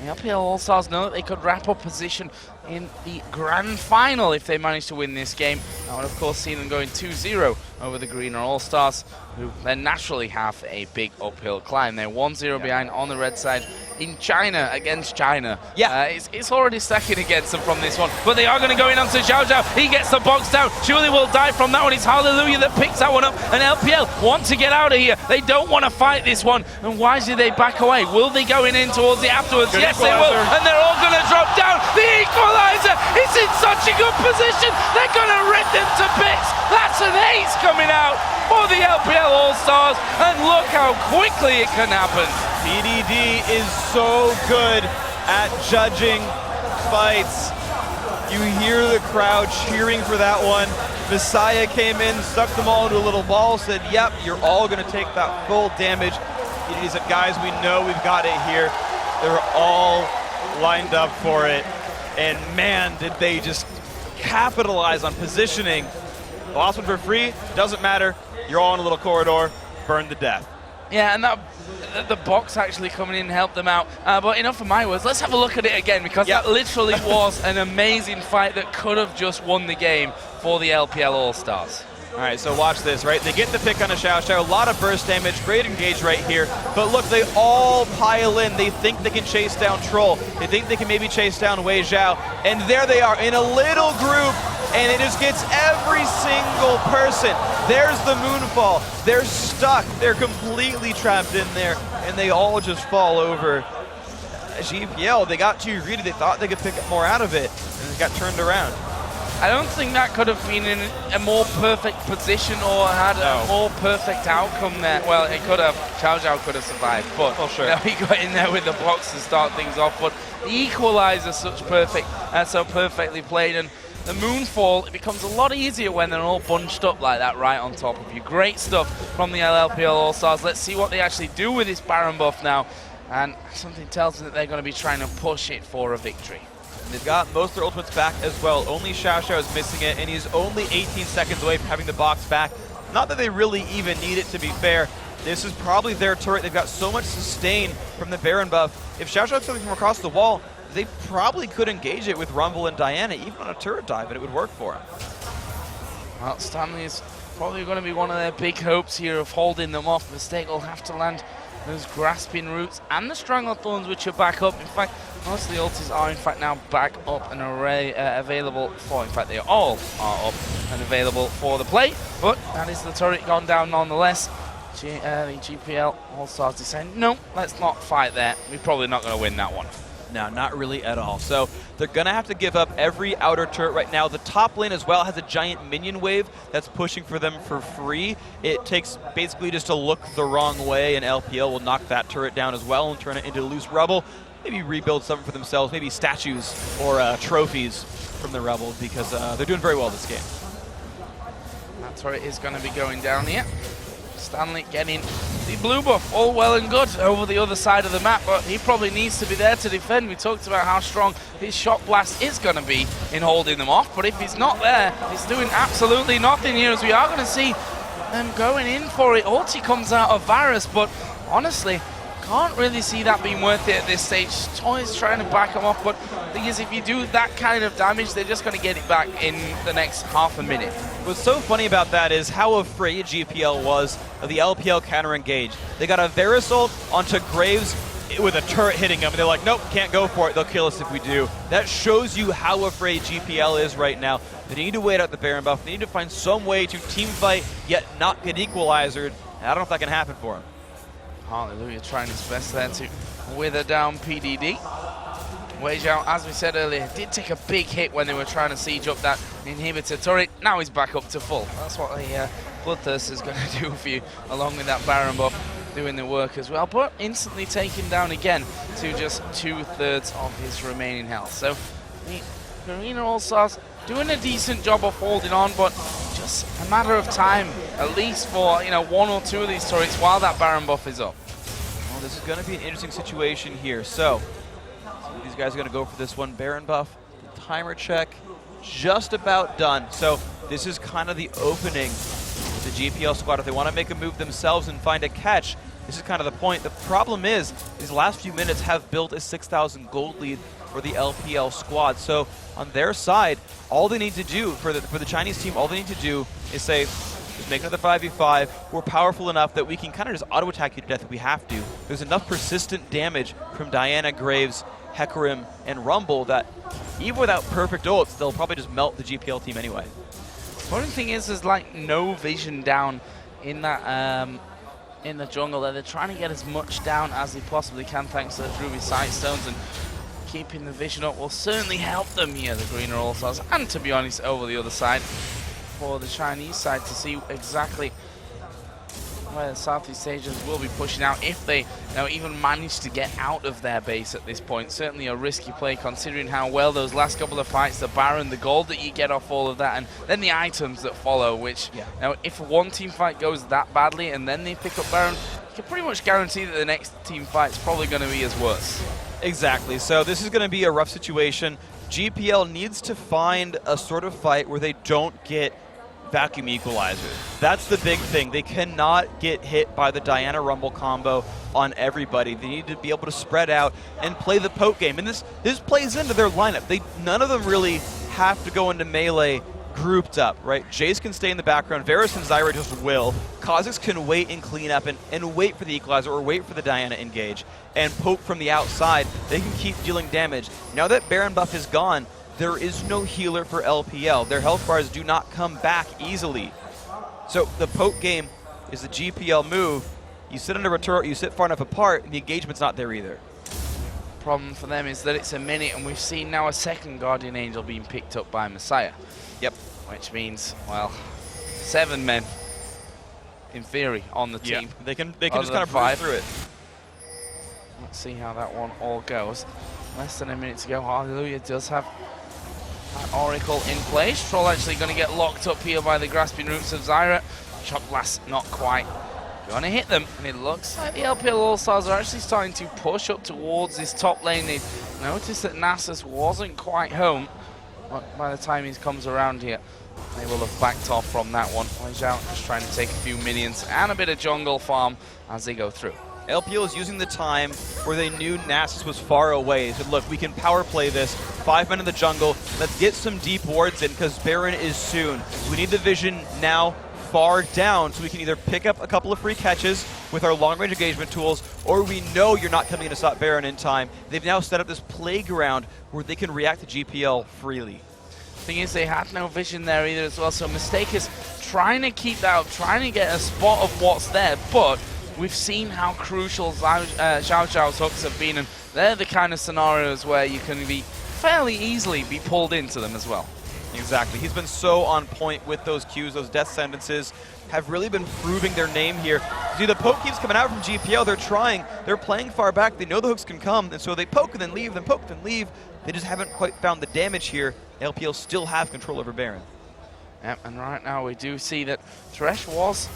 Speaker 10: The LPL All-Stars know that they could wrap up position in the grand final if they manage to win this game. That would, of course, see them going 2-0 over the Greener All-Stars, who then naturally have a big uphill climb. They're 1-0 behind on the red side in China against China. Yeah, it's already stacking against them from this one, but they are going to go in onto Xiao Zhao. He gets the box down. Surely will die from that one. It's Hallelujah that picks that one up, and LPL want to get out of here. They don't want to fight this one, and why did they back away? Will they go in towards it afterwards? Yes, they will, and they're all going to drop down. The equalizer is in such a good position. They're going to rip them to bits. That's an ace coming out for the LPL All-Stars, and look how quickly it can happen.
Speaker 4: PDD is so good at judging fights. You hear the crowd cheering for that one. Messiah came in, sucked them all into a little ball, said, yep, you're all going to take that full damage. PDD said, guys, we know we've got it here. They're all lined up for it. And man, did they just capitalize on positioning. Lost one for free, doesn't matter. You're all in a little corridor, burned to death.
Speaker 10: Yeah, and that the box actually coming in helped them out. But enough of my words, let's have a look at it again, because that literally was an amazing fight that could have just won the game for the LPL All-Stars.
Speaker 4: All right, so watch this, right? They get the pick on a Xiao Zhao, a lot of burst damage, great engage right here. But look, they all pile in. They think they can chase down Troll. They think they can maybe chase down Wei Zhao. And there they are in a little group, and it just gets every single person. There's the Moonfall. They're stuck. They're completely trapped in there, and they all just fall over. GPL, they got too greedy. They thought they could pick up more out of it, and it got turned around.
Speaker 10: I don't think that could have been in a more perfect position or had a more perfect outcome there. Well, it could have. Xiao Zhao could have survived, but you know, he got in there with the box to start things off. But the equalizer, so perfectly played, and the Moonfall, it becomes a lot easier when they're all bunched up like that right on top of you. Great stuff from the LLPL All-Stars. Let's see what they actually do with this Baron buff now. And something tells me that they're going to be trying to push it for a victory.
Speaker 4: They've got most of their ultimates back as well. Only Xiao Zhao is missing it, and he's only 18 seconds away from having the box back. Not that they really even need it, to be fair. This is probably their turret. They've got so much sustain from the Baron buff. If Xiaoshua's coming from across the wall, they probably could engage it with Rumble and Diana, even on a turret dive, and it would work for him.
Speaker 10: Well, Stanley is probably going to be one of their big hopes here of holding them off. Mistake will have to land those grasping roots and the Strangled Thorns, which are back up. In fact, most of the ultis are in fact now back up and available for, in fact they all are up and available for the play, but that is the turret gone down nonetheless. The GPL All-Stars decide, no, let's not fight there. We're probably not going to win that one.
Speaker 4: No, not really at all. So they're going to have to give up every outer turret right now. The top lane as well has a giant minion wave that's pushing for them for free. It takes basically just a look the wrong way, and LPL will knock that turret down as well and turn it into loose rubble. Maybe rebuild something for themselves, maybe statues or trophies from the Rebels, because they're doing very well this game.
Speaker 10: That turret is going to be going down here. Stanley getting the blue buff, all well and good over the other side of the map, but he probably needs to be there to defend. We talked about how strong his shot blast is going to be in holding them off, but if he's not there, he's doing absolutely nothing here, as we are going to see them going in for it. Ulti comes out of Varus, but honestly, can't really see that being worth it at this stage. Toy's trying to back him off, but the thing is, if you do that kind of damage, they're just going to get it back in the next half a minute.
Speaker 4: What's so funny about that is how afraid GPL was of the LPL counter engage. They got a Varus ult onto Graves with a turret hitting them, and they're like, nope, can't go for it. They'll kill us if we do. That shows you how afraid GPL is right now. They need to wait out the Baron buff. They need to find some way to team fight, yet not get equalizered. I don't know if that can happen for him.
Speaker 10: Hallelujah, trying his best there to wither down PDD. Wei Zhao, as we said earlier, did take a big hit when they were trying to siege up that inhibitor turret. Now he's back up to full. That's what the Bloodthirst is going to do for you, along with that Baron buff doing the work as well. But instantly taken down again to just 2/3 of his remaining health. So the Arena All-Stars doing a decent job of holding on, but just a matter of time, at least for one or two of these turrets while that Baron buff is up.
Speaker 4: Well, this is going to be an interesting situation here. So these guys are going to go for this one. Baron buff, timer check, just about done. So this is kind of the opening of the GPL squad. If they want to make a move themselves and find a catch, this is kind of the point. The problem is these last few minutes have built a 6,000 gold lead for the LPL squad. So on their side, all they need to do for the Chinese team, all they need to do is say, just make another 5v5. We're powerful enough that we can kind of just auto-attack you to death if we have to. There's enough persistent damage from Diana, Graves, Hecarim, and Rumble that even without perfect ults, they'll probably just melt the GPL team anyway.
Speaker 10: One thing is, there's like no vision down in that in the jungle there. They're trying to get as much down as they possibly can thanks to the Ruby Sightstones, and keeping the vision up will certainly help them here, the Greener All-Stars, and to be honest, over the other side, for the Chinese side to see exactly where the Southeast Asians will be pushing out if they even manage to get out of their base at this point. Certainly a risky play considering how well those last couple of fights, the Baron, the gold that you get off all of that, and then the items that follow, which now if one team fight goes that badly and then they pick up Baron, you can pretty much guarantee that the next team fight's probably going to be as worse.
Speaker 4: Exactly, so this is going to be a rough situation. GPL needs to find a sort of fight where they don't get vacuum equalizer. That's the big thing. They cannot get hit by the Diana Rumble combo on everybody. They need to be able to spread out and play the poke game. And this plays into their lineup. None of them really have to go into melee grouped up, right? Jace can stay in the background. Varus and Zyra just will. Kha'Zix can wait and clean up and wait for the equalizer or wait for the Diana engage. And poke from the outside. They can keep dealing damage. Now that Baron buff is gone, there is no healer for LPL. Their health bars do not come back easily. So the poke game is the GPL move. You sit under a turret, you sit far enough apart, and the engagement's not there either.
Speaker 10: Problem for them is that it's a minute, and we've seen now a second Guardian Angel being picked up by Messiah.
Speaker 4: Yep.
Speaker 10: Which means, well, 7 men, in theory, on the team.
Speaker 4: Yeah. They can just kind of breeze through it.
Speaker 10: Let's see how that one all goes. Less than a minute to go. Hallelujah does have that Oracle in place. Troll actually going to get locked up here by the grasping roots of Zyra. Shock Blast not quite going to hit them. And it looks like the LPL All-Stars are actually starting to push up towards this top lane. They noticed that Nasus wasn't quite home. But by the time he comes around here, they will have backed off from that one. Wei Xiao just trying to take a few minions and a bit of jungle farm as they go through.
Speaker 4: LPL is using the time where they knew Nasus was far away. They said, look, we can power play this. 5 men in the jungle. Let's get some deep wards in because Baron is soon. We need the vision now far down so we can either pick up a couple of free catches with our long-range engagement tools, or we know you're not coming in to stop Baron in time. They've now set up this playground where they can react to GPL freely.
Speaker 10: Thing is, they had no vision there either as well, so Mistake is trying to keep that up, trying to get a spot of what's there, but we've seen how crucial Xiao Xiao's hooks have been, and they're the kind of scenarios where you can be fairly easily be pulled into them as well.
Speaker 4: Exactly. He's been so on point with those Qs. Those death sentences have really been proving their name here. See, the poke keeps coming out from GPL. They're trying. They're playing far back. They know the hooks can come, and so they poke and then leave, then poke and leave. They just haven't quite found the damage here. LPL still have control over Baron.
Speaker 10: Yep, and right now we do see that Thresh was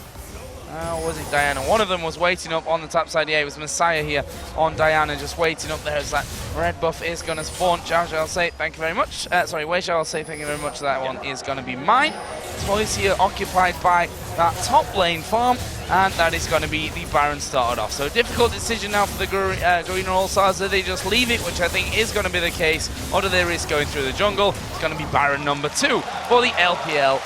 Speaker 10: it Diana? One of them was waiting up on the top side. Yeah, it was Messiah here on Diana, just waiting up there as that red buff is going to spawn. Xiao Xiao will say thank you very much. Sorry, Wei Xiao will say thank you very much. That one is going to be mine. Toys here occupied by that top lane farm, and that is going to be the Baron started off. So difficult decision now for the Garena All-Stars. Do they just leave it, which I think is going to be the case, or do they risk going through the jungle? It's going to be Baron number 2 for the LPL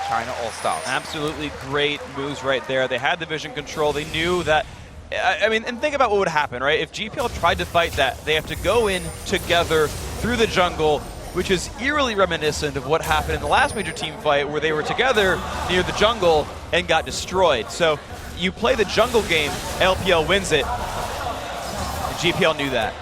Speaker 10: China All-Stars.
Speaker 4: Absolutely great moves right there. They had the vision control. They knew that, I mean, and think about what would happen, right? If GPL tried to fight that, they have to go in together through the jungle, which is eerily reminiscent of what happened in the last major team fight where they were together near the jungle and got destroyed. So you play the jungle game, LPL wins it, and GPL knew that.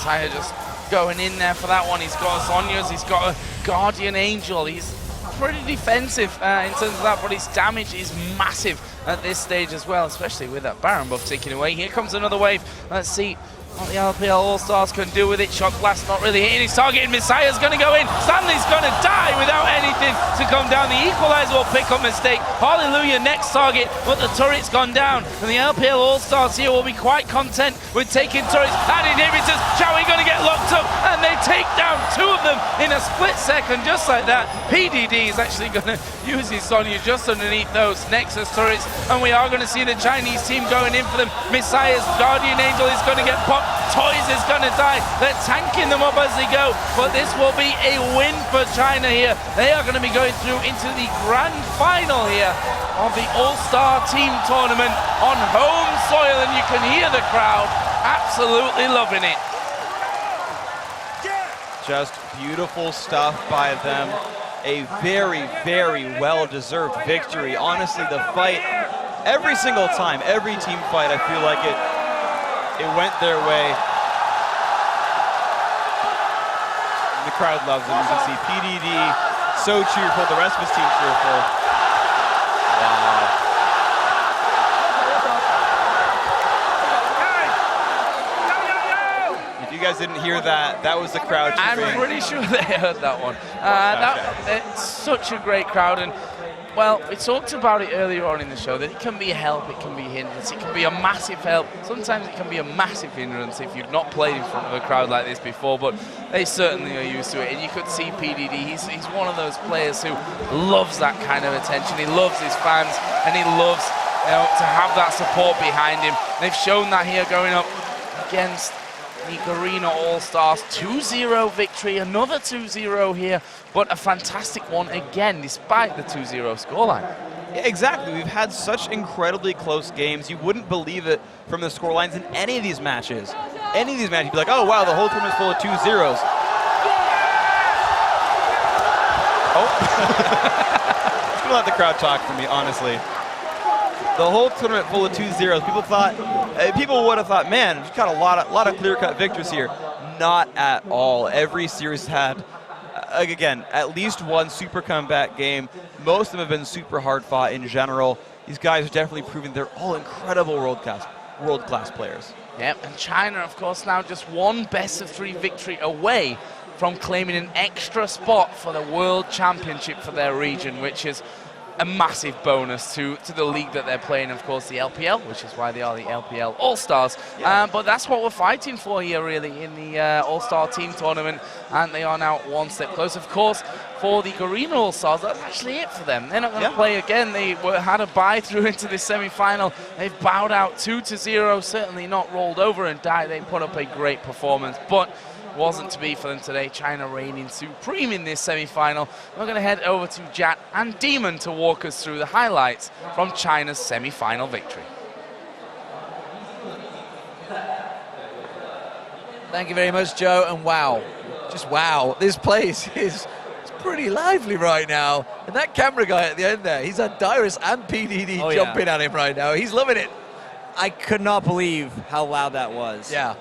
Speaker 10: Saya just going in there for that one. He's got Sonya's, he's got a Guardian Angel. He's pretty defensive in terms of that, but his damage is massive at this stage as well, especially with that Baron buff taken away. Here comes another wave. Let's see what the LPL All-Stars can do with it. Shock Blast not really hitting his target, and Messiah's going to go in. Stanley's going to die without anything to come down. The Equalizer will pick up Mistake. Hallelujah, next target, but the turret's gone down. And the LPL All-Stars here will be quite content with taking turrets and inhibitors. Joey going to get locked up, and they take down 2 of them in a split second, just like that. PDD is actually going to use his Sonya just underneath those Nexus turrets, and we are going to see the Chinese team going in for them. Messiah's Guardian Angel is going to get popped. Toys is going to die. They're tanking them up as they go, but this will be a win for China here. They are going to be going through into the grand final here of the All-Star Team Tournament on home soil, and you can hear the crowd absolutely loving it.
Speaker 4: Just beautiful stuff by them. A very, very well-deserved victory. Honestly, the fight, every single time, every team fight, I feel like it went their way. And the crowd loves them. You can see PDD so cheerful, the rest of his team cheerful. Wow. If you guys didn't hear that, that was the crowd cheering.
Speaker 10: I'm pretty sure they heard that one. It's such a great crowd, and well, we talked about it earlier on in the show that it can be a help, it can be a hindrance, it can be a massive help. Sometimes it can be a massive hindrance if you've not played in front of a crowd like this before, but they certainly are used to it. And you could see PDD, he's one of those players who loves that kind of attention. He loves his fans, and he loves to have that support behind him. They've shown that here going up against the Garena All-Stars. 2-0 victory, another 2-0 here, but a fantastic one again, despite the 2-0 scoreline.
Speaker 4: Yeah, exactly. We've had such incredibly close games. You wouldn't believe it from the scorelines in any of these matches. Any of these matches, you'd be like, oh, wow, the whole tournament's full of 2-0s. Oh. Just gonna let the crowd talk for me, honestly. The whole tournament full of 2-0s. People would have thought, man, we've got a lot of clear-cut victories here. Not at all. Every series had, again, at least one super comeback game. Most of them have been super hard fought in general. These guys are definitely proving they're all incredible world-class players.
Speaker 10: Yep, and China, of course, now just one best-of-3 victory away from claiming an extra spot for the World Championship for their region, which is a massive bonus to the league that they're playing, of course, the LPL, which is why they are the LPL All-Stars. But that's what we're fighting for here, really, in the All-Star Team Tournament, and they are now one step closer. Of course, for the Garena All-Stars, that's actually it for them. They're not going to play again. They had a bye through into the semi-final. They've bowed out 2-0, certainly not rolled over and died. They put up a great performance, but wasn't to be for them today. China reigning supreme in this semi-final. We're going to head over to Jat and Demon to walk us through the highlights from China's semi-final victory.
Speaker 3: Thank you very much, Joe, and wow. Just wow. This place is pretty lively right now. And that camera guy at the end there, he's had Dyrus and PDD jumping at him right now. He's loving it.
Speaker 20: I could not believe how loud that was.
Speaker 3: Yeah.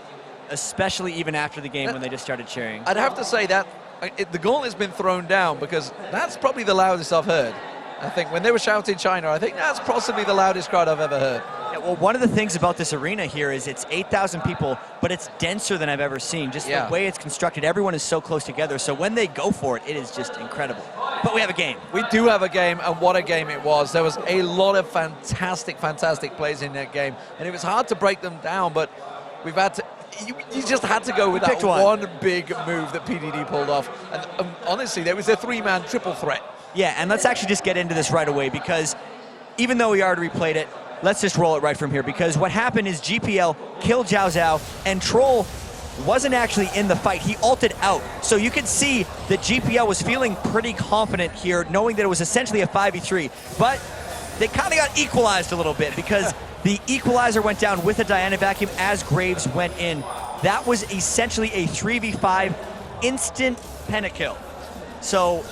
Speaker 20: Especially even after the game when they just started cheering.
Speaker 3: I'd have to say that the gauntlet's been thrown down because that's probably the loudest I've heard. I think when they were shouting China, I think that's possibly the loudest crowd I've ever heard.
Speaker 20: Yeah, well, one of the things about this arena here is it's 8,000 people, but it's denser than I've ever seen. Just the way it's constructed, everyone is so close together. So when they go for it, it is just incredible. But we have a game.
Speaker 3: We do have a game, and what a game it was. There was a lot of fantastic, fantastic plays in that game, and it was hard to break them down, but we've had to... You just had to go with that one big move that PDD pulled off. And honestly, there was a three-man triple threat.
Speaker 20: Yeah, and let's actually just get into this right away because even though we already replayed it, let's just roll it right from here because what happened is GPL killed Zhao Zhao and Troll wasn't actually in the fight. He ulted out. So you could see that GPL was feeling pretty confident here, knowing that it was essentially a 5v3. But they kind of got equalized a little bit because the equalizer went down with a Diana vacuum as Graves went in. That was essentially a 3v5 instant pentakill. So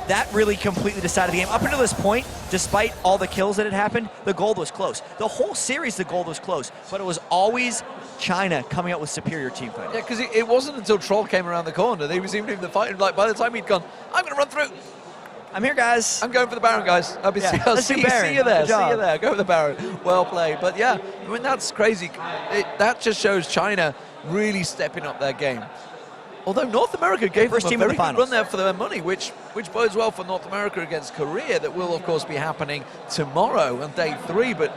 Speaker 20: that really completely decided the game. Up until this point, despite all the kills that had happened, the gold was close. The whole series, the gold was close, but it was always China coming out with superior team fighting.
Speaker 3: Yeah, because it wasn't until Troll came around the corner that he was even in the fight. Like by the time he'd gone, I'm going to run through.
Speaker 20: I'm here, guys.
Speaker 3: I'm going for the Baron, guys. I'll see you there. See you there. Go for the Baron. Well played. But yeah, I mean, that's crazy. That just shows China really stepping up their game. Although North America gave them a very good run there for their money, which bodes well for North America against Korea. That will, of course, be happening tomorrow on day 3. But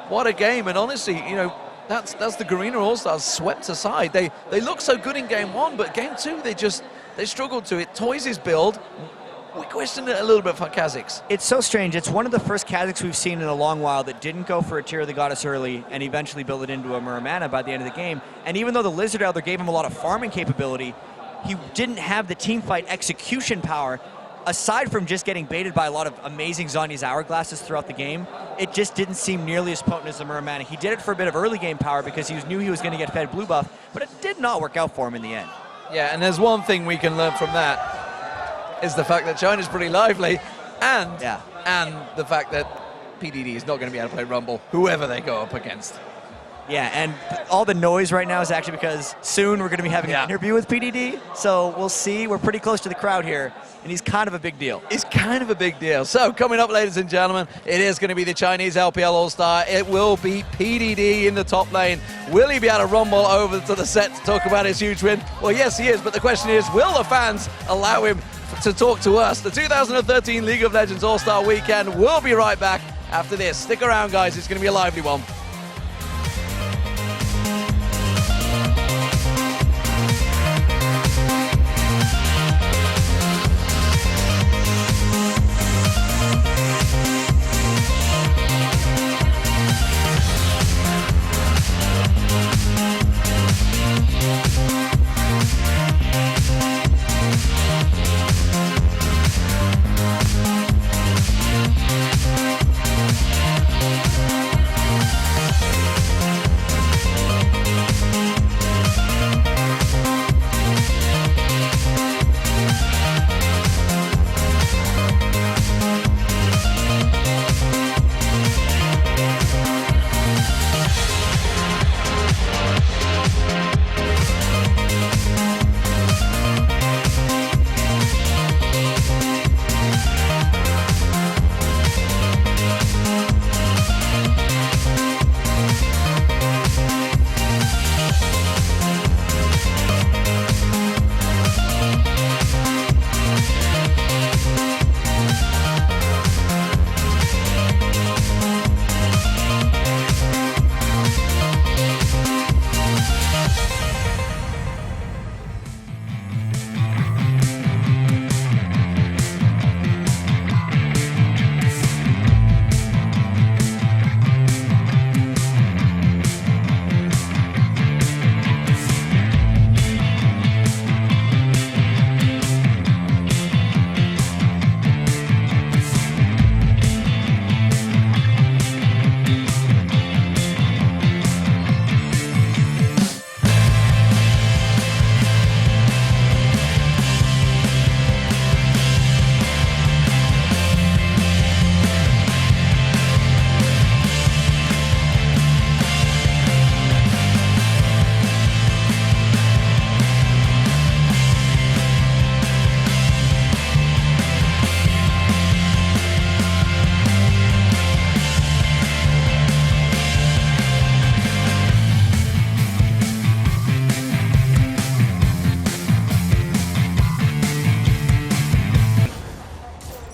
Speaker 3: what a game. And honestly, you know, that's the Garena All-Stars swept aside. They looked so good in game 1, but game 2, they struggled to it. Toys' build, we questioned it a little bit for Kazakhs.
Speaker 20: It's so strange. It's one of the first Kazakhs we've seen in a long while that didn't go for a Tear of the Goddess early and eventually build it into a Muramana by the end of the game. And even though the Lizard Elder gave him a lot of farming capability, he didn't have the team fight execution power. Aside from just getting baited by a lot of amazing Zhonya's Hourglasses throughout the game, it just didn't seem nearly as potent as the Muramana. He did it for a bit of early game power because he knew he was going to get fed blue buff, but it did not work out for him in the end.
Speaker 3: Yeah, and there's one thing we can learn from that is the fact that China's pretty lively, and the fact that PDD is not going to be able to play Rumble, whoever they go up against.
Speaker 20: Yeah, and all the noise right now is actually because soon we're going to be having an interview with PDD, so we'll see. We're pretty close to the crowd here, and he's kind of a big deal.
Speaker 3: He's kind of a big deal. So coming up, ladies and gentlemen, it is going to be the Chinese LPL All-Star. It will be PDD in the top lane. Will he be able to rumble over to the set to talk about his huge win? Well, yes, he is, but the question is, will the fans allow him to talk to us? The 2013 League of Legends All-Star Weekend will be right back after this. Stick around, guys. It's going to be a lively one.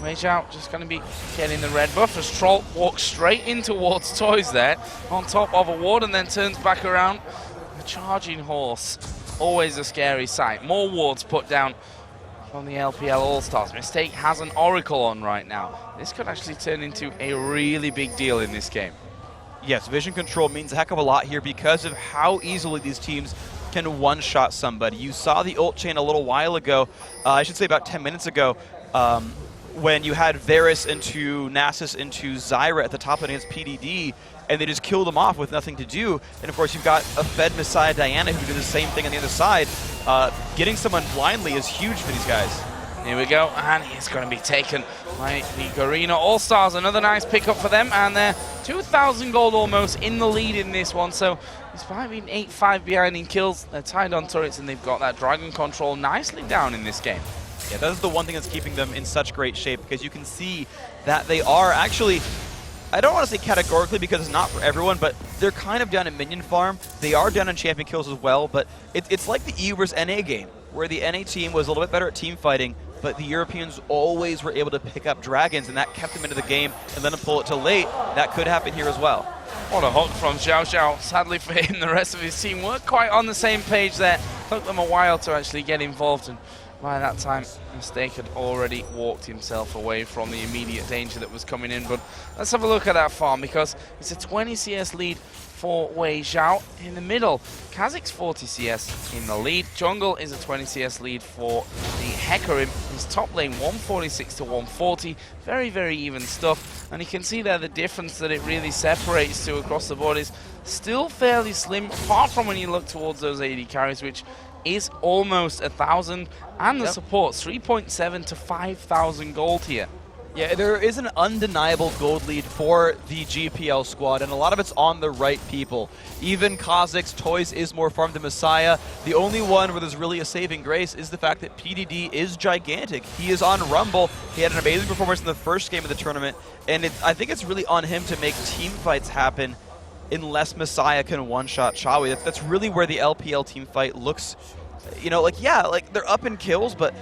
Speaker 10: Wei Zhao just going to be getting the red buff as Troll walks straight in towards Toys there, on top of a ward, and then turns back around. A charging horse, always a scary sight. More wards put down from the LPL All-Stars. Mistake has an Oracle on right now. This could actually turn into a really big deal in this game.
Speaker 4: Yes, vision control means a heck of a lot here because of how easily these teams can one-shot somebody. You saw the ult chain a little while ago, I should say about 10 minutes ago, when you had Varus into Nasus into Zyra at the top against PDD, and they just killed them off with nothing to do. And of course you've got a fed Messiah Diana who did the same thing on the other side. Getting someone blindly is huge for these guys.
Speaker 10: Here we go, and he's going to be taken by the Garena All-Stars. Another nice pickup for them, and they're 2,000 gold almost in the lead in this one. So despite being 8-5 behind in kills, they're tied on turrets, and they've got that dragon control nicely down in this game.
Speaker 4: Yeah, that is the one thing that's keeping them in such great shape, because you can see that they are actually, I don't want to say categorically because it's not for everyone, but they're kind of down in minion farm. They are down in champion kills as well, but it's like the EU versus NA game, where the NA team was a little bit better at team fighting, but the Europeans always were able to pick up dragons, and that kept them into the game and let them pull it to late. That could happen here as well.
Speaker 10: What a hook from Xiao Xiao. Sadly for him, the rest of his team weren't quite on the same page there. Took them a while to actually get involved, and by that time, Mistake had already walked himself away from the immediate danger that was coming in. But let's have a look at that farm, because it's a 20 CS lead for Wei Zhao in the middle. Kha'Zix's 40 CS in the lead. Jungle is a 20 CS lead for the Hecarim. His top lane 146 to 140. Very, very even stuff. And you can see there the difference that it really separates to across the board is still fairly slim, apart from when you look towards those AD carries, which is almost 1,000, and the supports 3.7 to 5,000 gold here.
Speaker 4: Yeah, there is an undeniable gold lead for the GPL squad, and a lot of it's on the right people. Even Kha'Zix's Toys is more farmed than Messiah. The only one where there's really a saving grace is the fact that PDD is gigantic. He is on Rumble. He had an amazing performance in the first game of the tournament, and I think it's really on him to make team fights happen unless Messiah can one-shot Chawi. That's really where the LPL team fight looks, you know, like, yeah, like they're up in kills, but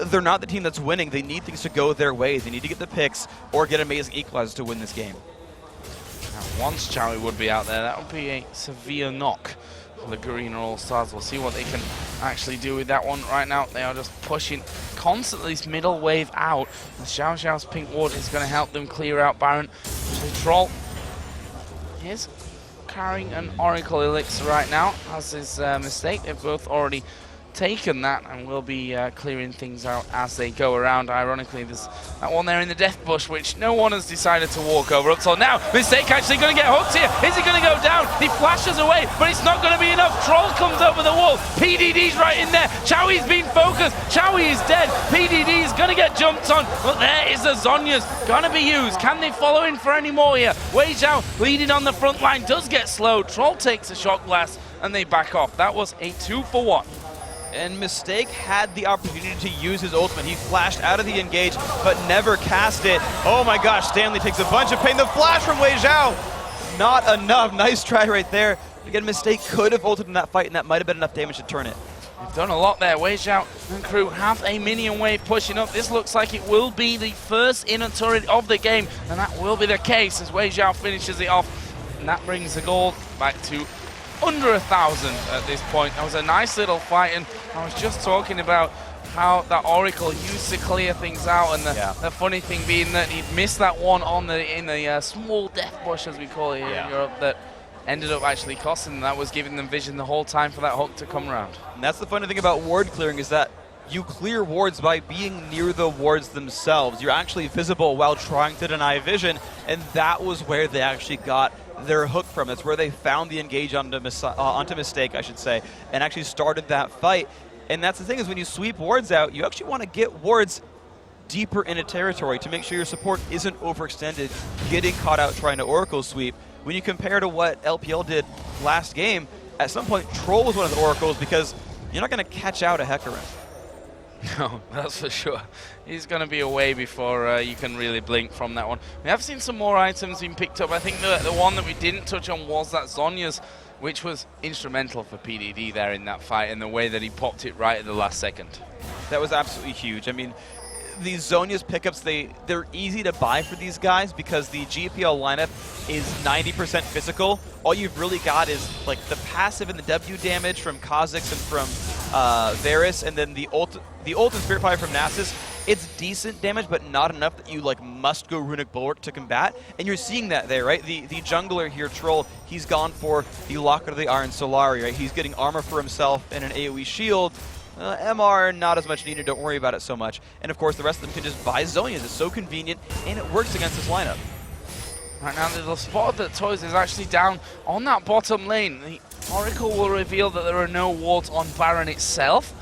Speaker 4: they're not the team that's winning. They need things to go their way. They need to get the picks or get amazing equalizers to win this game.
Speaker 10: Now, once Chawi would be out there, that would be a severe knock for the Garena All-Stars. We'll see what they can actually do with that one. Right now, they are just pushing constantly this middle wave out. The Xiao Xiao's pink ward is going to help them clear out Baron. So Troll is carrying an Oracle Elixir right now, as is Mistake. They've both already taken that and will be clearing things out as they go around. Ironically, there's that one there in the death bush, which no one has decided to walk over up till now. Mistake actually going to get hooked here. Is he going to go down? He flashes away, but it's not going to be enough. Troll comes over the wall. PDD's right in there. Chawi's been focused. Chawi is dead. PDD is going to get jumped on, but there is the Zhonya's going to be used. Can they follow in for any more here? Wei Zhao leading on the front line does get slowed. Troll takes a shot glass and they back off. That was a 2-for-1.
Speaker 4: And Mistake had the opportunity to use his ultimate. He flashed out of the engage, but never cast it. Oh my gosh, Stanley takes a bunch of pain. The flash from Wei Zhao, not enough. Nice try right there. Again, Mistake could have ulted in that fight, and that might have been enough damage to turn it.
Speaker 10: They've done a lot there. Wei Zhao and crew have a minion wave pushing up. This looks like it will be the first inner turret of the game, and that will be the case as Wei Zhao finishes it off. And that brings the gold back to under 1,000 at this point. That was a nice little fight, and I was just talking about how that Oracle used to clear things out, and the funny thing being that he'd missed that one on in the small death bush, as we call it here in Europe, that ended up actually costing them. That was giving them vision the whole time for that hook to come around.
Speaker 4: And that's the funny thing about ward clearing, is that you clear wards by being near the wards themselves. You're actually visible while trying to deny vision, and that was where they actually got their hook from. It's where they found the engage onto Mistake, I should say, and actually started that fight. And that's the thing, is when you sweep wards out, you actually want to get wards deeper into territory to make sure your support isn't overextended, getting caught out trying to Oracle sweep. When you compare to what LPL did last game, at some point Troll was one of the Oracles, because you're not going to catch out a Hecarim.
Speaker 10: No, that's for sure. He's going to be away before you can really blink from that one. We have seen some more items being picked up. I think the one that we didn't touch on was that Zhonya's, which was instrumental for PDD there in that fight, and the way that he popped it right at the last second.
Speaker 4: That was absolutely huge. I mean, these Zhonya's pickups, they're easy to buy for these guys because the GPL lineup is 90% physical. All you've really got is like the passive and the W damage from Kha'Zix and from Varus, and then the ult and Spirit Fire from Nasus. It's decent damage, but not enough that you like must go Runic Bulwark to combat. And you're seeing that there, right? The jungler here, Troll, he's gone for the Locket of the Iron Solari, right? He's getting armor for himself and an AoE shield. MR, not as much needed, don't worry about it so much. And of course, the rest of them can just buy Zhonya's. It's so convenient, and it works against this lineup.
Speaker 10: Right now, the spot that Toys is actually down on that bottom lane. The Oracle will reveal that there are no wards on Baron itself.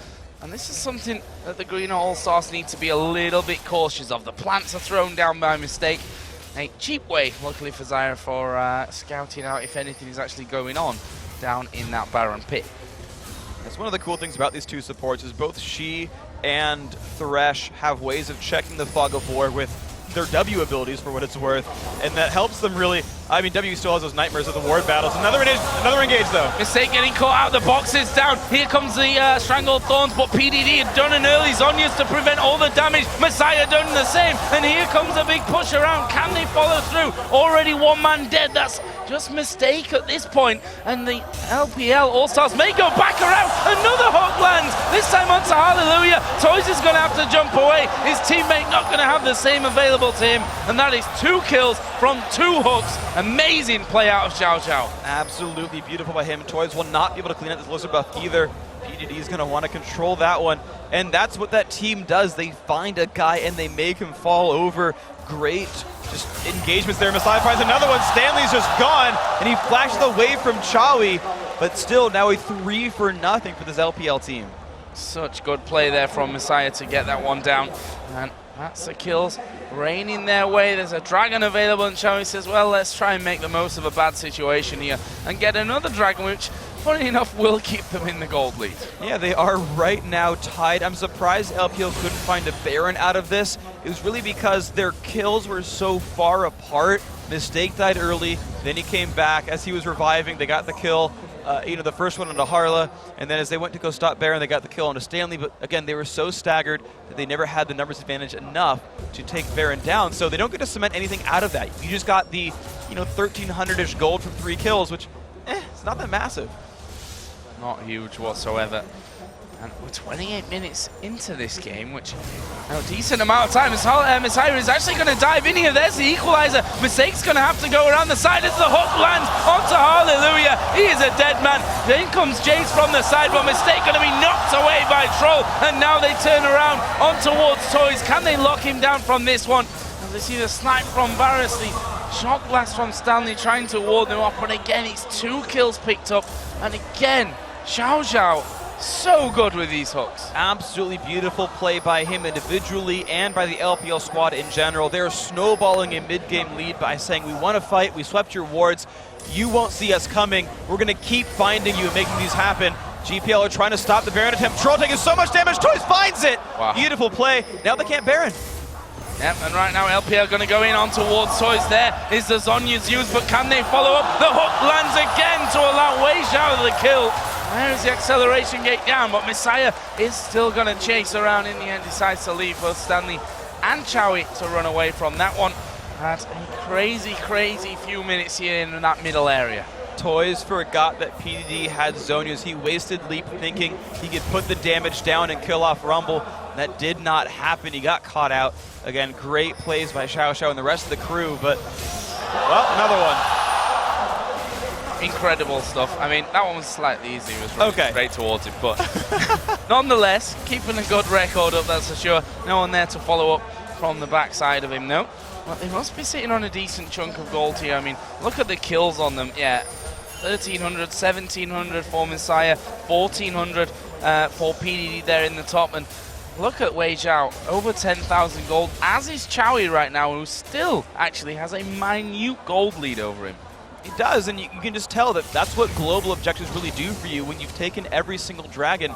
Speaker 10: And this is something that the Green All-Stars need to be a little bit cautious of. The plants are thrown down by mistake. A cheap way, luckily for Zyra, for scouting out if anything is actually going on down in that Baron pit.
Speaker 4: That's one of the cool things about these two supports is both She and Thresh have ways of checking the Fog of War with their W abilities for what it's worth, and that helps them really. I mean, W still has those nightmares of the ward battles. Another engage though.
Speaker 10: Mistake getting caught out, the box is down. Here comes the Strangled Thorns, but PDD had done an early Zhonya's to prevent all the damage. Messiah done the same, and here comes a big push around. Can they follow through? Already one man dead. That's just Mistake at this point, and the LPL All-Stars may go back around. Another hook lands, this time onto Hallelujah. Toys is going to have to jump away. His teammate not going to have the same available to him, and that is 2 kills from 2 hooks. Amazing play out of Xiao Xiao.
Speaker 4: Absolutely beautiful by him. Toys will not be able to clean up this Lizard buff either. PDD is going to want to control that one, and that's what that team does. They find a guy and they make him fall over. Great just engagements there. Messiah finds another one. Stanley's just gone, and he flashes away from Chawi, but still now a 3 for nothing for this LPL team.
Speaker 10: Such good play there from Messiah to get that one down, and that's the kills raining their way. There's a dragon available, and Chawi says, well, let's try and make the most of a bad situation here and get another dragon, which, funny enough, will keep them in the gold lead.
Speaker 4: Yeah, they are right now tied. I'm surprised LPL couldn't find a Baron out of this. It was really because their kills were so far apart. Mistake died early, then he came back. As he was reviving, they got the kill. The first one onto Harla, and then as they went to go stop Baron, they got the kill onto Stanley, but again, they were so staggered that they never had the numbers advantage enough to take Baron down, so they don't get to cement anything out of that. You just got the, 1,300-ish gold from 3 kills, which, it's not that massive.
Speaker 10: Not huge whatsoever. And we're 28 minutes into this game, which a decent amount of time. Messiah is actually going to dive in here. There's the equalizer. Mistake's going to have to go around the side as the hook lands onto Hallelujah. He is a dead man. Then comes Jace from the side, but Mistake going to be knocked away by Troll. And now they turn around on towards Toys. Can they lock him down from this one? As they see the snipe from Varus, the shot blast from Stanley trying to ward them off. But again, it's 2 kills picked up. And again, Xiao Xiao, so good with these hooks.
Speaker 4: Absolutely beautiful play by him individually and by the LPL squad in general. They're snowballing a mid-game lead by saying, we want to fight, we swept your wards, you won't see us coming, we're going to keep finding you and making these happen. GPL are trying to stop the Baron attempt. Troll taking so much damage, Toys finds it! Wow. Beautiful play, now they can't Baron.
Speaker 10: Yep, and right now LPL going to go in on towards Toys. There is the Zhonya's used, but can they follow up? The hook lands again to allow Wei Xiao the kill. There is the acceleration gate down, but Messiah is still going to chase around in the end, decides to leave both Stanley and Chawi to run away from that one. Had a crazy, crazy few minutes here in that middle area.
Speaker 4: Toys forgot that PDD had Zhonya's. He wasted Leap thinking he could put the damage down and kill off Rumble. That did not happen. He got caught out. Again, great plays by Xiao Xiao and the rest of the crew, but, well, another one.
Speaker 10: Incredible stuff. I mean, that one was slightly easy. It was running straight towards it, but nonetheless, keeping a good record up, that's for sure. No one there to follow up from the backside of him, no. But they must be sitting on a decent chunk of gold here. I mean, look at the kills on them. Yeah, 1,300, 1,700 for Messiah, 1,400 for PDD there in the top. And look at Wei Xiao, over 10,000 gold, as is Chawi right now, who still actually has a minute gold lead over him.
Speaker 4: It does, and you can just tell that that's what global objectives really do for you. When you've taken every single dragon,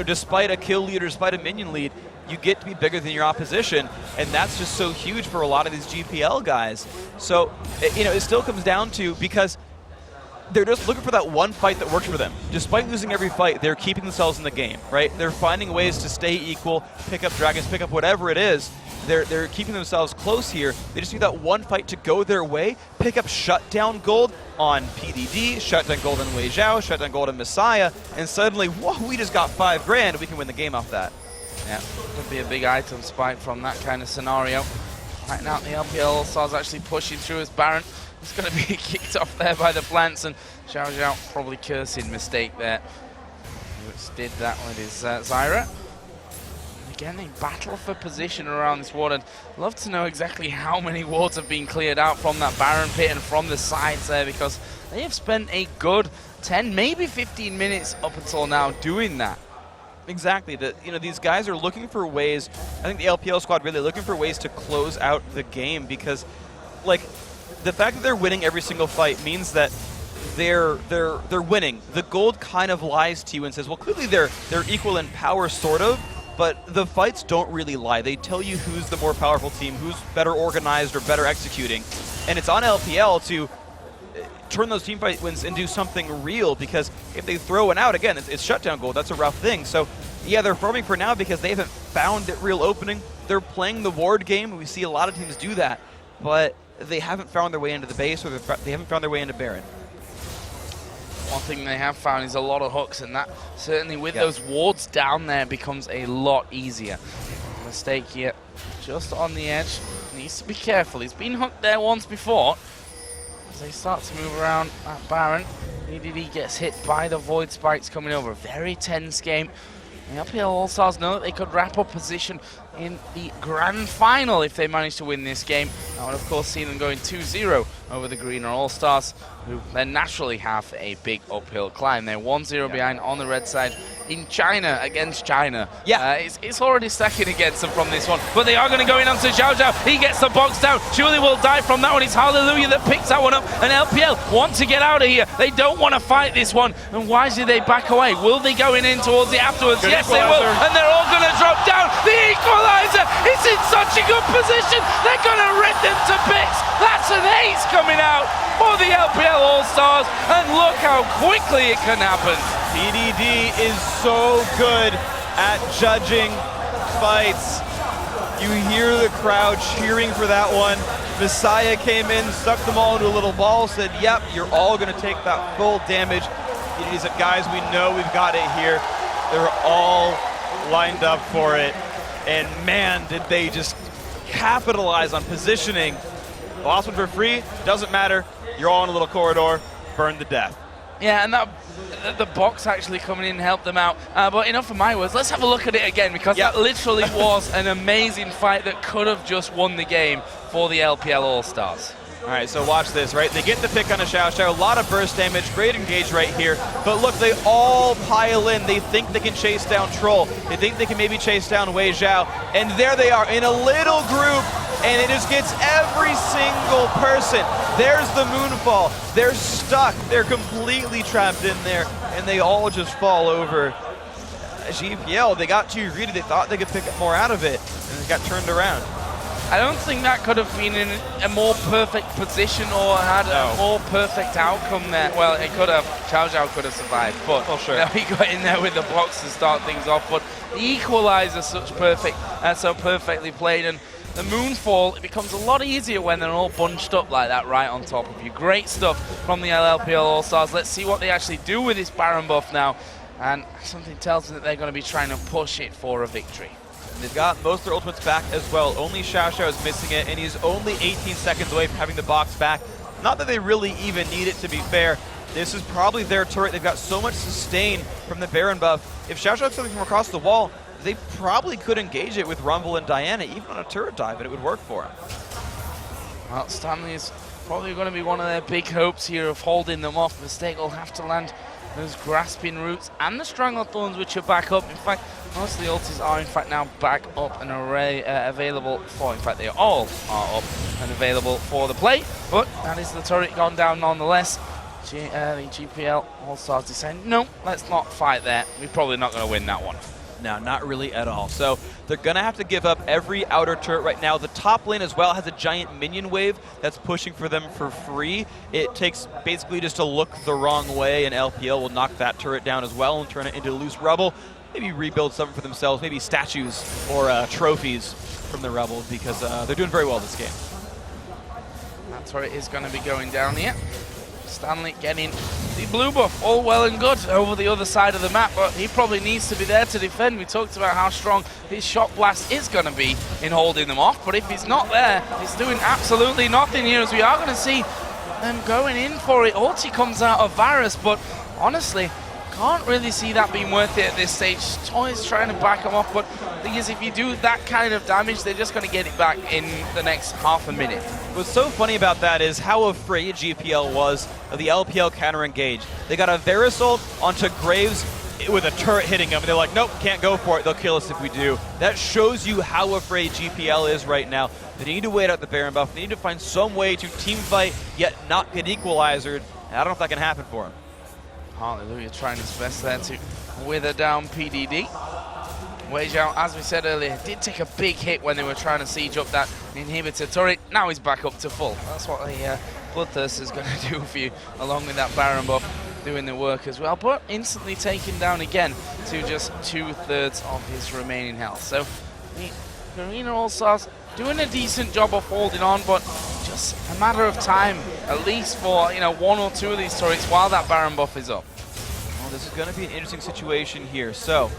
Speaker 4: despite a kill lead or despite a minion lead, you get to be bigger than your opposition, and that's just so huge for a lot of these GPL guys. So, it still comes down to, because they're just looking for that one fight that works for them. Despite losing every fight, they're keeping themselves in the game, right? They're finding ways to stay equal, pick up dragons, pick up whatever it is. They're keeping themselves close here. They just need that one fight to go their way, pick up shutdown gold on PDD, shutdown gold on Wei Zhao, shutdown gold on Messiah, and suddenly, whoa, we just got 5 grand. We can win the game off that.
Speaker 10: Yeah, could be a big item spike from that kind of scenario. Right now, the LPL All-Stars actually pushing through as Baron. It's going to be kicked off there by the plants, and Xiao Zhao probably cursing mistake there. Which did that with his Zyra. Again, they battle for position around this ward, and love to know exactly how many wards have been cleared out from that Baron pit and from the sides there, because they have spent a good 10, maybe 15 minutes up until now doing that.
Speaker 4: Exactly. These guys are looking for ways. I think the LPL squad really looking for ways to close out the game, because, like, the fact that they're winning every single fight means that they're winning. The gold kind of lies to you and says, well, clearly they're equal in power, sort of. But the fights don't really lie. They tell you who's the more powerful team, who's better organized or better executing. And it's on LPL to turn those team fight wins into something real, because if they throw one out, again, it's shutdown gold. That's a rough thing. So, yeah, they're farming for now because they haven't found that real opening. They're playing the ward game. We see a lot of teams do that. But they haven't found their way into the base, or they haven't found their way into Baron.
Speaker 10: One thing they have found is a lot of hooks, and that certainly with those wards down there becomes a lot easier. Mistake here, just on the edge. Needs to be careful. He's been hooked there once before. As they start to move around at Baron, EDD gets hit by the Void Spikes coming over. Very tense game. The LPL All-Stars know that they could wrap up position in the grand final if they manage to win this game. That would, of course, see them going 2-0 over the Greener All-Stars, who then naturally have a big uphill climb. They're 1-0 behind on the red side in China against China. Yeah, it's already stacking against them from this one, but they are going to go in onto Xiao Zhao. He gets the box down. Surely will die from that one. It's Hallelujah that picks that one up, and LPL want to get out of here. They don't want to fight this one, and why did they back away? Will they go in towards it afterwards?
Speaker 4: Good
Speaker 10: yes, they will, and they're all going to drop down. The equalizer is in such a good position. They're going to rip them to bits. That's an ace coming out for the LPL All-Stars, and look how quickly it can happen.
Speaker 4: PDD is so good at judging fights. You hear the crowd cheering for that one. Messiah came in, stuck them all into a little ball, said, yep, you're all going to take that full damage. PDD said, guys, we know we've got it here. They're all lined up for it. And man, did they just capitalize on positioning. The last one for free, doesn't matter. You're all in a little corridor, burn to death.
Speaker 10: Yeah, and that the box actually coming in helped them out. But enough of my words. Let's have a look at it again, because that literally was an amazing fight that could have just won the game for the LPL All-Stars.
Speaker 4: All right, so watch this, right? They get the pick on a Xiao Zhao, a lot of burst damage, great engage right here. But look, they all pile in. They think they can chase down Troll. They think they can maybe chase down Wei Zhao. And there they are in a little group, and it just gets every single person. There's the Moonfall. They're stuck. They're completely trapped in there, and they all just fall over. GPL, they got too greedy. They thought they could pick up more out of it, and it got turned around.
Speaker 10: I don't think that could have been in a more perfect position or had a more perfect outcome there. Well, it could have. Xiao Zhao could have survived, but he got in there with the box to start things off. But the equalizer, so perfectly played, and the Moonfall, it becomes a lot easier when they're all bunched up like that right on top of you. Great stuff from the LLPL All-Stars. Let's see what they actually do with this Baron buff now. And something tells me that they're going to be trying to push it for a victory.
Speaker 4: They've got most of their ultimates back as well. Only Xiao Zhao is missing it, and he's only 18 seconds away from having the box back. Not that they really even need it, to be fair. This is probably their turret. They've got so much sustain from the Baron buff. If Xiao Zhao took something from across the wall, they probably could engage it with Rumble and Diana, even on a turret dive, and it would work for him.
Speaker 10: Well, Stanley is probably going to be one of their big hopes here of holding them off. Mistake will have to land those grasping roots and the Strangled Thorns, which are back up. In fact, most of the ultis are in fact now back up and available for, in fact they all are up and available for the play, but that is the turret gone down nonetheless. The GPL All-Stars deciding, no, let's not fight there. We're probably not going to win that one.
Speaker 4: No, not really at all. So they're going to have to give up every outer turret right now. The top lane as well has a giant minion wave that's pushing for them for free. It takes basically just a look the wrong way, and LPL will knock that turret down as well and turn it into loose rubble. Maybe rebuild something for themselves, maybe statues or trophies from the Rebel, because they're doing very well this game.
Speaker 10: That turret is going to be going down here. Stanley getting the blue buff, all well and good over the other side of the map, but he probably needs to be there to defend. We talked about how strong his shot blast is going to be in holding them off, but if he's not there, he's doing absolutely nothing here, as we are going to see them going in for it. Ulti comes out of Varus, but honestly, can't really see that being worth it at this stage. Toy's trying to back him off, but the thing is, if you do that kind of damage, they're just going to get it back in the next half a minute.
Speaker 4: What's so funny about that is how afraid GPL was of the LPL counter engage. They got a Varus ult onto Graves with a turret hitting him, and they're like, nope, can't go for it. They'll kill us if we do. That shows you how afraid GPL is right now. They need to wait out the Baron buff. They need to find some way to team fight, yet not get equalizered. I don't know if that can happen for him.
Speaker 10: Hallelujah, trying his best there to wither down PDD. Wei Zhao, as we said earlier, did take a big hit when they were trying to siege up that inhibitor turret. Now he's back up to full. That's what a Bloodthirster is going to do for you, along with that Baron buff doing the work as well. But instantly taken down again to just 2/3 of his remaining health. So the Arena All-Stars doing a decent job of holding on, but just a matter of time, at least for one or two of these turrets while that Baron buff is up.
Speaker 4: Well, this is going to be an interesting situation here. So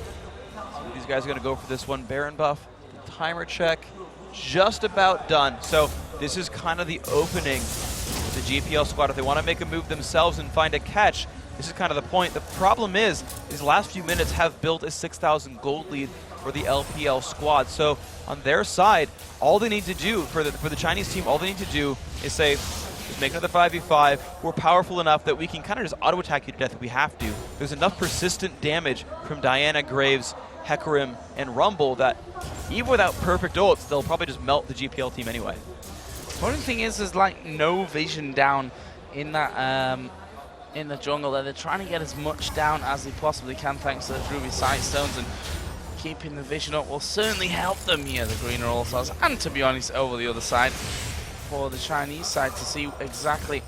Speaker 4: these guys are going to go for this one. Baron buff, timer check, just about done. So this is kind of the opening of the GPL squad. If they want to make a move themselves and find a catch, this is kind of the point. The problem is these last few minutes have built a 6,000 gold lead for the LPL squad. So on their side, all they need to do for the Chinese team, all they need to do is say, just make another 5v5. We're powerful enough that we can kind of just auto-attack you to death if we have to. There's enough persistent damage from Diana, Graves, Hecarim, and Rumble that even without perfect ults, they'll probably just melt the GPL team anyway.
Speaker 10: The only thing is, there's like no vision down in that in the jungle there. They're trying to get as much down as they possibly can thanks to the Ruby Side Stones, and keeping the vision up will certainly help them here, the Greener All-Stars, and to be honest, over the other side for the Chinese side to see exactly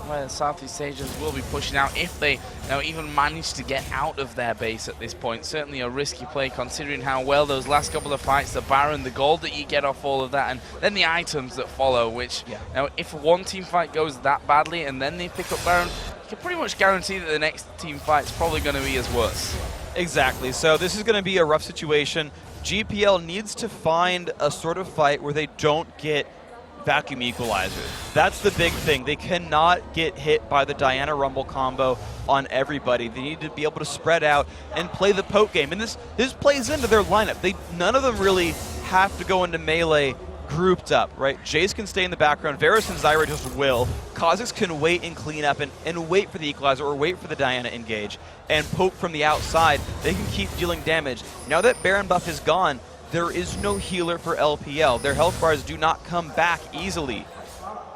Speaker 10: where the Southeast Asians will be pushing out if they even manage to get out of their base at this point. Certainly a risky play considering how well those last couple of fights, the Baron, the gold that you get off all of that, and then the items that follow, which if one team fight goes that badly and then they pick up Baron, you can pretty much guarantee that the next team fight's probably going to be as worse.
Speaker 4: Exactly. So this is going to be a rough situation. GPL needs to find a sort of fight where they don't get vacuum equalizer. That's the big thing. They cannot get hit by the Diana Rumble combo on everybody. They need to be able to spread out and play the poke game. And this plays into their lineup. None of them really have to go into melee grouped up, right? Jace can stay in the background. Varus and Zyra just will. Kha'Zix can wait and clean up and wait for the equalizer or wait for the Diana engage and poke from the outside. They can keep dealing damage. Now that Baron buff is gone, there is no healer for LPL. Their health bars do not come back easily.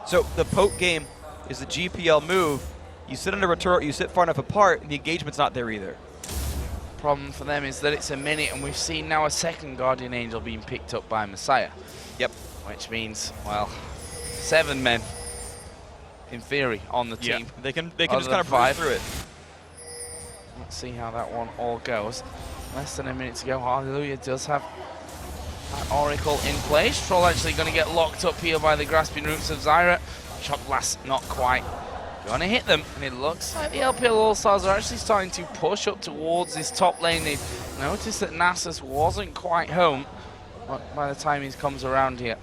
Speaker 4: So the poke game is the GPL move. You sit under a turret, you sit far enough apart, and the engagement's not there either.
Speaker 10: Problem for them is that it's a minute, and we've seen now a second Guardian Angel being picked up by Messiah.
Speaker 4: Yep.
Speaker 10: Which means, well, 7 men, in theory, on the team.
Speaker 4: They can just kind of breeze through it.
Speaker 10: Let's see how that one all goes. Less than a minute to go. Hallelujah does have that Oracle in place. Troll actually going to get locked up here by the grasping roots of Zyra. Shock blast not quite going to hit them, and it looks like the LPL All-Stars are actually starting to push up towards this top lane. They noticed that Nasus wasn't quite home, but by the time he comes around here,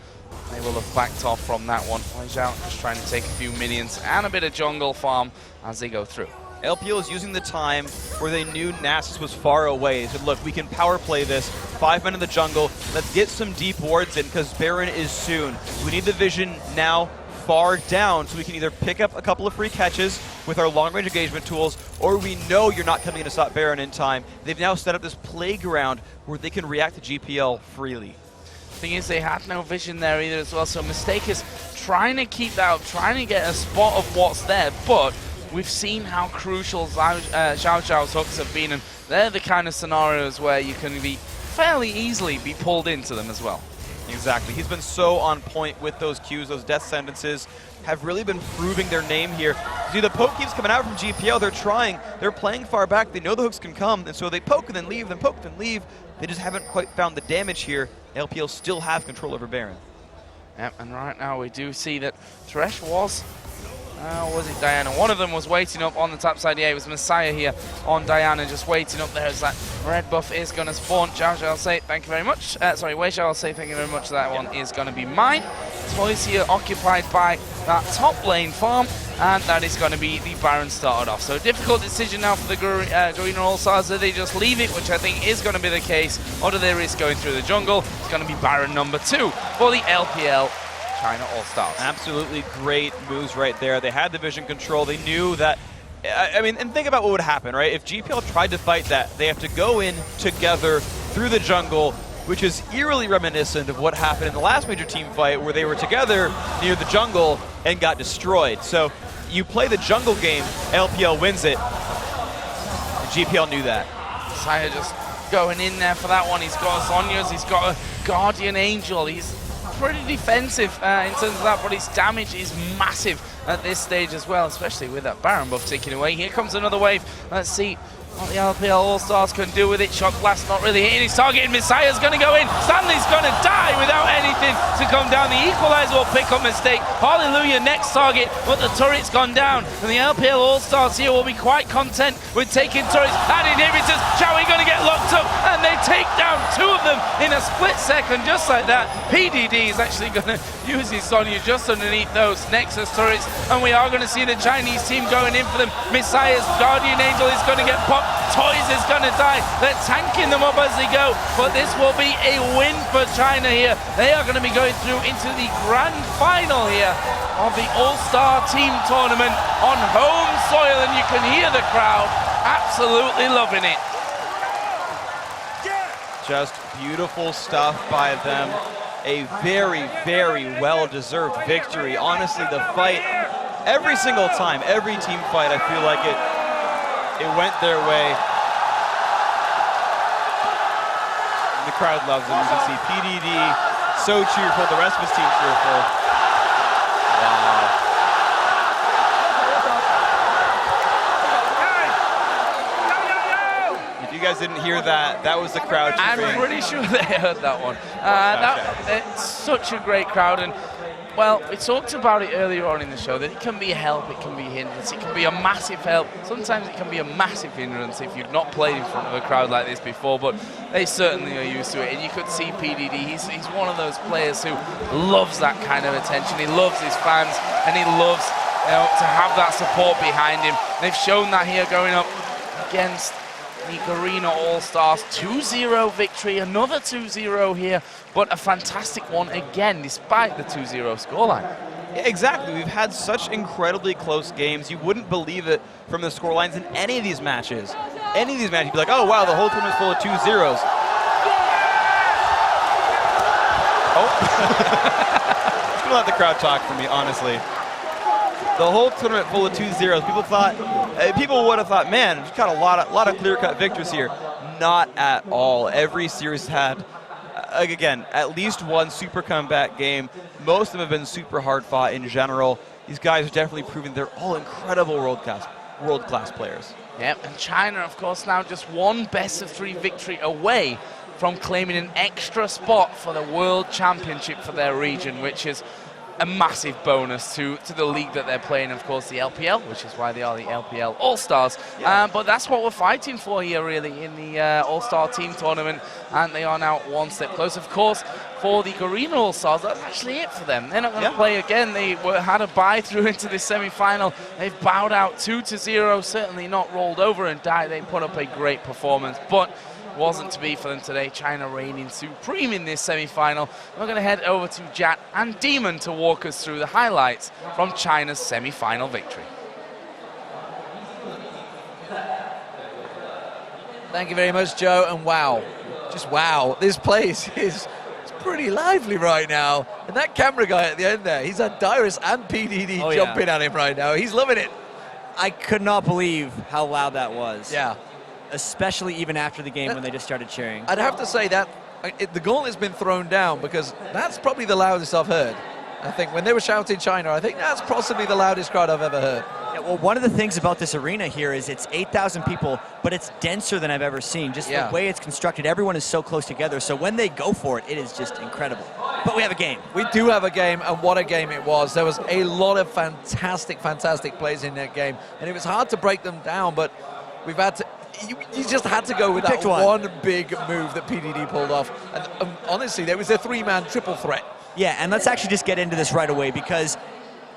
Speaker 10: they will have backed off from that one. Wei Zhao just trying to take a few minions and a bit of jungle farm as they go through.
Speaker 4: LPL is using the time where they knew Nasus was far away. They said, look, we can power play this. 5 men in the jungle. Let's get some deep wards in because Baron is soon. We need the vision now far down so we can either pick up a couple of free catches with our long-range engagement tools, or we know you're not coming in to stop Baron in time. They've now set up this playground where they can react to GPL freely.
Speaker 10: Thing is, they had no vision there either as well, so Mistake is trying to keep that up, trying to get a spot of what's there, but we've seen how crucial Xiao Zhao's hooks have been, and they're the kind of scenarios where you can be fairly easily be pulled into them as well.
Speaker 4: Exactly. He's been so on point with those Qs, those death sentences have really been proving their name here. See, the poke keeps coming out from GPL. They're trying. They're playing far back. They know the hooks can come, and so they poke and then leave, then poke and leave. They just haven't quite found the damage here. LPL still have control over Baron.
Speaker 10: Yep, and right now we do see that Thresh was it Diana? One of them was waiting up on the top side. Yeah, it was Messiah here on Diana, just waiting up there as that red buff is going to spawn. Zhao Zhao say thank you very much. Sorry, Wei Zhao will say thank you very much. That one is going to be mine. Toys here occupied by that top lane farm, and that is going to be the Baron started off. So difficult decision now for the Garena All-Stars. Do they just leave it, which I think is going to be the case, or do they risk going through the jungle? It's going to be Baron number 2 for the LPL China All-Stars.
Speaker 4: Absolutely great moves right there. They had the vision control. They knew that, I mean, and think about what would happen, right? If GPL tried to fight that, they have to go in together through the jungle, which is eerily reminiscent of what happened in the last major team fight where they were together near the jungle and got destroyed. So you play the jungle game, LPL wins it. GPL knew that.
Speaker 10: Saya just going in there for that one. He's got Sonya's, he's got a Guardian Angel. He's pretty defensive in terms of that, but his damage is massive at this stage as well, especially with that Baron buff taken away. Here comes another wave. Let's see what the LPL All-Stars can do with it. Shock Blast not really hitting his target. Messiah's going to go in. Stanley's going to die without anything to come down. The Equalizer will pick up Mistake. Hallelujah, next target, but the turret's gone down. And the LPL All-Stars here will be quite content with taking turrets and inhibitors. Chowie going to get locked up, and they take down 2 of them in a split second, just like that. PDD is actually going to use his Sonya just underneath those Nexus turrets, and we are going to see the Chinese team going in for them. Messiah's Guardian Angel is going to get popped. Toys is going to die. They're tanking them up as they go, but this will be a win for China here. They are going to be going through into the grand final here of the All-Star Team Tournament on home soil, and you can hear the crowd absolutely loving it.
Speaker 4: Just beautiful stuff by them. A very, very well-deserved victory. Honestly, the fight, every single time, every team fight, I feel like it went their way. And the crowd loves them. You can see PDD so cheerful, the rest of his team cheerful. Wow. If you guys didn't hear that, that was the crowd cheering.
Speaker 10: I'm pretty sure they heard that one. It's such a great crowd, and well, we talked about it earlier on in the show that it can be a help, it can be a hindrance, it can be a massive help. Sometimes it can be a massive hindrance if you've not played in front of a crowd like this before, but they certainly are used to it. And you could see PDD, he's one of those players who loves that kind of attention. He loves his fans, and he loves to have that support behind him. They've shown that here going up against the Garena All-Stars. 2-0 victory, another 2-0 here, but a fantastic one again, despite the 2-0 scoreline.
Speaker 4: Yeah, exactly. We've had such incredibly close games. You wouldn't believe it from the scorelines in any of these matches. Any of these matches, you'd be like, oh, wow, the whole tournament's full of 2-0s. Oh. Just gonna let the crowd talk for me, honestly. The whole tournament full of 2-0s. People would have thought, man, we've got a lot of clear-cut victories here. Not at all. Every series had, again, at least one super comeback game. Most of them have been super hard fought in general. These guys are definitely proving they're all incredible world-class players.
Speaker 10: Yep, and China, of course, now just one best-of-3 victory away from claiming an extra spot for the World Championship for their region, which is a massive bonus to the league that they're playing, of course, the LPL, which is why they are the LPL All-Stars. Yeah. But that's what we're fighting for here, really, in the All-Star Team Tournament, and they are now one step closer. Of course, for the Garena All-Stars, that's actually it for them. They're not going to play again. They had a bye through into the semi-final. They've bowed out 2-0, certainly not rolled over and died. They put up a great performance, but wasn't to be for them today. China reigning supreme in this semi-final. We're going to head over to Jat and Demon to walk us through the highlights from China's semi-final victory.
Speaker 3: Thank you very much, Joe, and wow, just wow, this place is pretty lively right now. And that camera guy at the end there, he's had Dyrus and PDD jumping at him right now. He's loving it.
Speaker 20: I could not believe how loud that was.
Speaker 3: Yeah.
Speaker 20: Especially even after the game when they just started cheering.
Speaker 3: I'd have to say that the gauntlet's been thrown down because that's probably the loudest I've heard. I think when they were shouting China, I think that's possibly the loudest crowd I've ever heard.
Speaker 20: Yeah, well, one of the things about this arena here is it's 8,000 people, but it's denser than I've ever seen. Just the way it's constructed, everyone is so close together. So when they go for it, it is just incredible. But we have a game.
Speaker 3: We do have a game, and what a game it was. There was a lot of fantastic, fantastic plays in that game, and it was hard to break them down, but we've had to... You just had to go with that one big move that PDD pulled off. And honestly, there was a three-man triple threat.
Speaker 20: Yeah, and let's actually just get into this right away because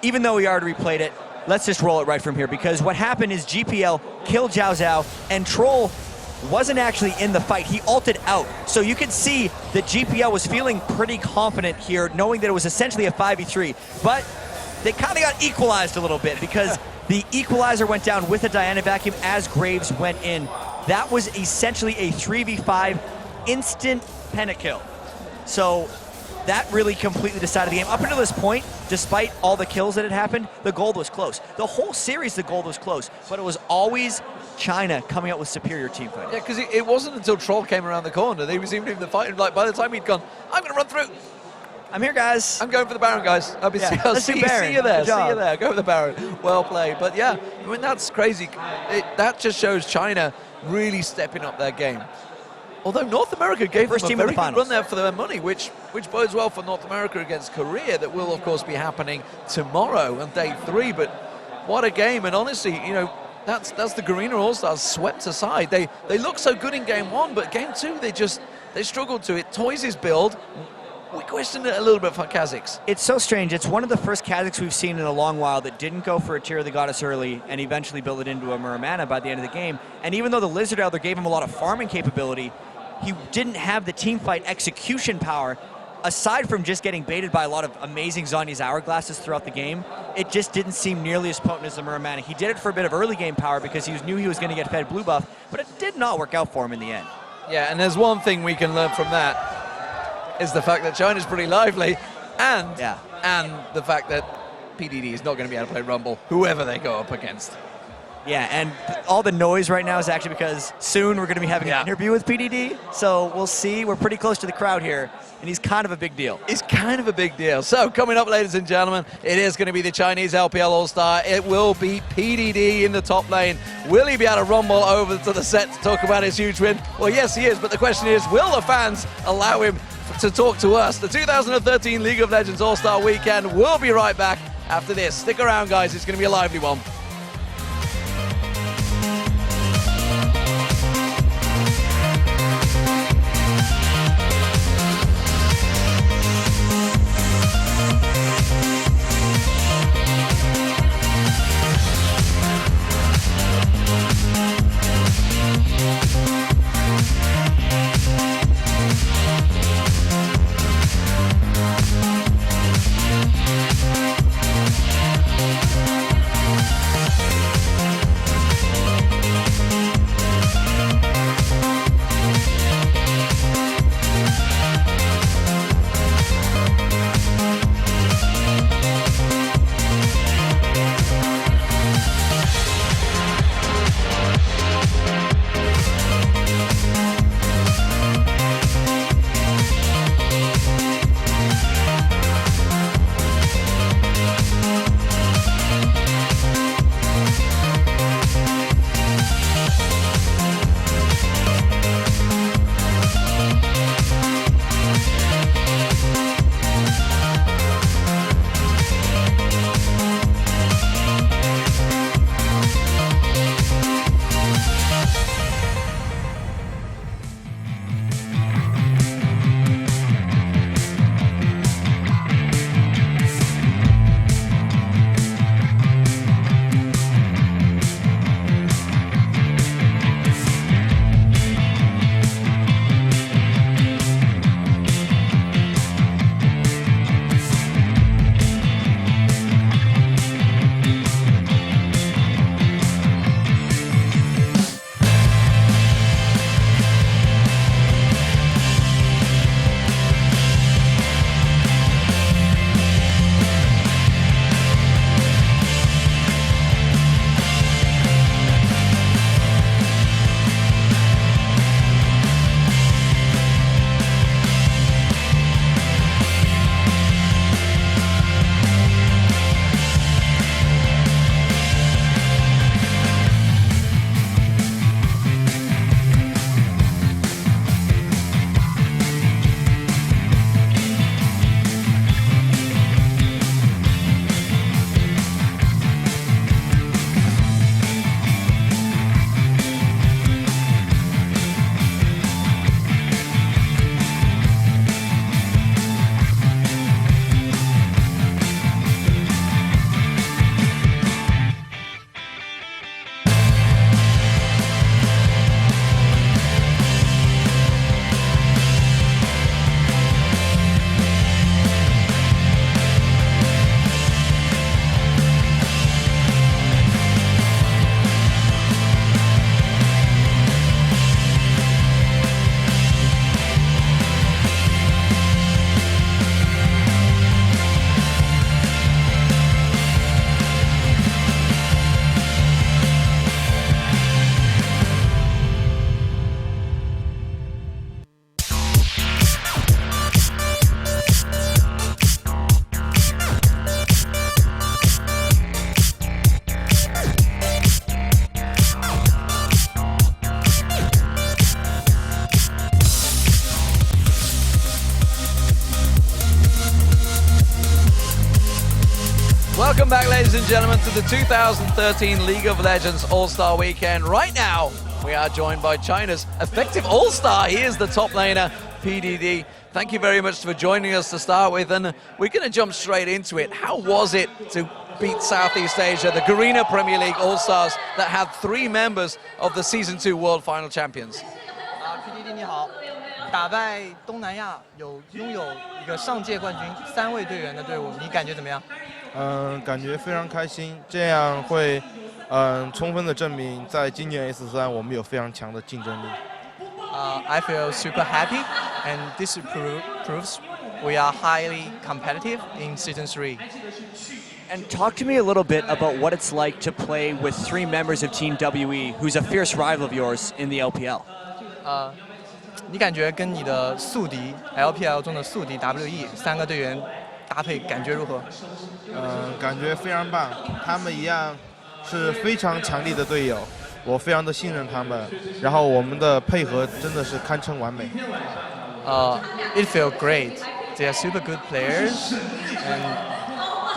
Speaker 20: even though we already replayed it, let's just roll it right from here because what happened is GPL killed Zhao Zhao and Troll wasn't actually in the fight. He ulted out. So you could see that GPL was feeling pretty confident here, knowing that it was essentially a 5v3. But they kind of got equalized a little bit because the equalizer went down with a Diana vacuum as Graves went in. That was essentially a 3v5 instant pentakill. So that really completely decided the game. Up until this point, despite all the kills that had happened, the gold was close. The whole series, the gold was close, but it was always China coming out with superior team fighting.
Speaker 3: Yeah, because it wasn't until Troll came around the corner, they resumed him the fight, and like by the time he'd gone, I'm going to run through.
Speaker 20: I'm here, guys.
Speaker 3: I'm going for the Baron, guys. I'll see you there. See you there. Go for the Baron. Well played. But yeah, I mean, that's crazy. That just shows China really stepping up their game. Although North America gave them a very good run there for their money, which bodes well for North America against Korea. That will, of course, be happening tomorrow on day 3. But what a game. And honestly, you know, that's the Garena All-Stars swept aside. They looked so good in game 1, but game 2, they struggled to it. Toys' build, we questioned it a little bit for Kazakhs.
Speaker 20: It's so strange. It's one of the first Kazakhs we've seen in a long while that didn't go for a Tear of the Goddess early and eventually build it into a Muramana by the end of the game. And even though the Lizard Elder gave him a lot of farming capability, he didn't have the team fight execution power. Aside from just getting baited by a lot of amazing Zhonya's Hourglasses throughout the game, it just didn't seem nearly as potent as the Muramana. He did it for a bit of early game power because he knew he was going to get fed blue buff, but it did not work out for him in the end.
Speaker 3: Yeah, and there's one thing we can learn from that, is the fact that China's pretty lively, and the fact that PDD is not going to be able to play Rumble, whoever they go up against.
Speaker 20: Yeah, and all the noise right now is actually because soon we're going to be having an interview with PDD, so we'll see. We're pretty close to the crowd here, and he's kind of a big deal.
Speaker 3: He's kind of a big deal. So coming up, ladies and gentlemen, it is going to be the Chinese LPL All-Star. It will be PDD in the top lane. Will he be able to rumble over to the set to talk about his huge win? Well, yes, he is, but the question is, will the fans allow him to talk to us? The 2013 League of Legends All-Star Weekend. We'll be right back after this. Stick around, guys. It's going to be a lively one. Welcome back, ladies and gentlemen, to the 2013 League of Legends All-Star Weekend. Right now, we are joined by China's effective All-Star. He is the top laner, PDD. Thank you very much for joining us to start with, and we're going to jump straight into it. How was it to beat Southeast Asia, the Garena Premier League All-Stars that had 3 members of the Season 2 World Final Champions?
Speaker 21: PDD 你好，打败东南亚拥有一个上届冠军3位队员的队伍，你感觉怎么样？
Speaker 12: 感觉非常开心，这样会充分的证明在今年 S3 我们有非常强的竞争力。
Speaker 21: I feel super happy, and this proves we are highly competitive in Season 3.
Speaker 20: And talk to me a little bit about what it's like to play with 3 members of Team WE, who's a fierce rival of yours in the LPL.
Speaker 21: 你感觉跟你的宿敌 LPL 中的宿敌 WE 3个队员搭配感觉如何？
Speaker 12: 感觉非常棒，他们一样是非常强力的队友，我非常的信任他们，然后我们的配合真的是堪称完美。
Speaker 21: It feels great. They are super good players, and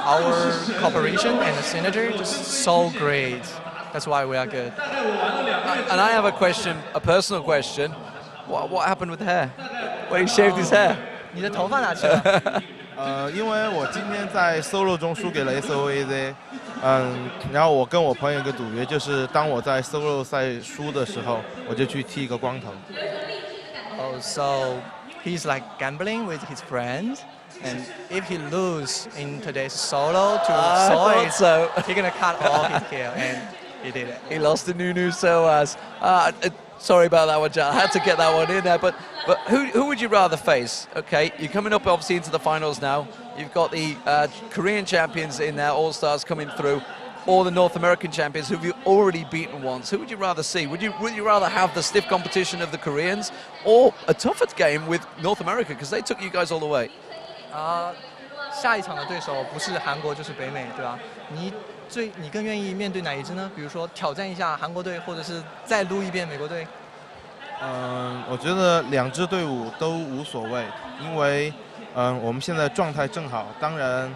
Speaker 21: our cooperation and the synergy just so great. That's why we are good.
Speaker 3: And I have a question, a personal question. What happened with the hair? When he shaved his hair?
Speaker 21: 你的头发哪去了？
Speaker 12: 因为我今天在 solo 中输给了 SOAZ， 然后我跟我朋友有个赌约，就是当我在 solo 赛输的时候，我就去剃一个光头。
Speaker 21: Oh, so he's like gambling with his friends, and if he lose in today's solo to Soy,
Speaker 3: so
Speaker 21: he's gonna cut all his hair, and he did it.
Speaker 3: He lost to Nunu Soaz. Sorry about that one, John. I had to get that one in there. But who would you rather face? Okay, you're coming up obviously into the finals now. You've got the Korean champions in there, All-Stars coming through, or the North American champions who you've already beaten once. Who would you rather see? Would you rather have the stiff competition of the Koreans, or a tougher game with North America because they took you guys all the way?
Speaker 21: 下一场的对手不是韩国就是北美，对吧？你更愿意面对哪一支呢？比如说挑战一下韩国队，或者是再撸一遍美国队？
Speaker 12: 我觉得2支队伍都无所谓，因为我们现在状态正好。当然，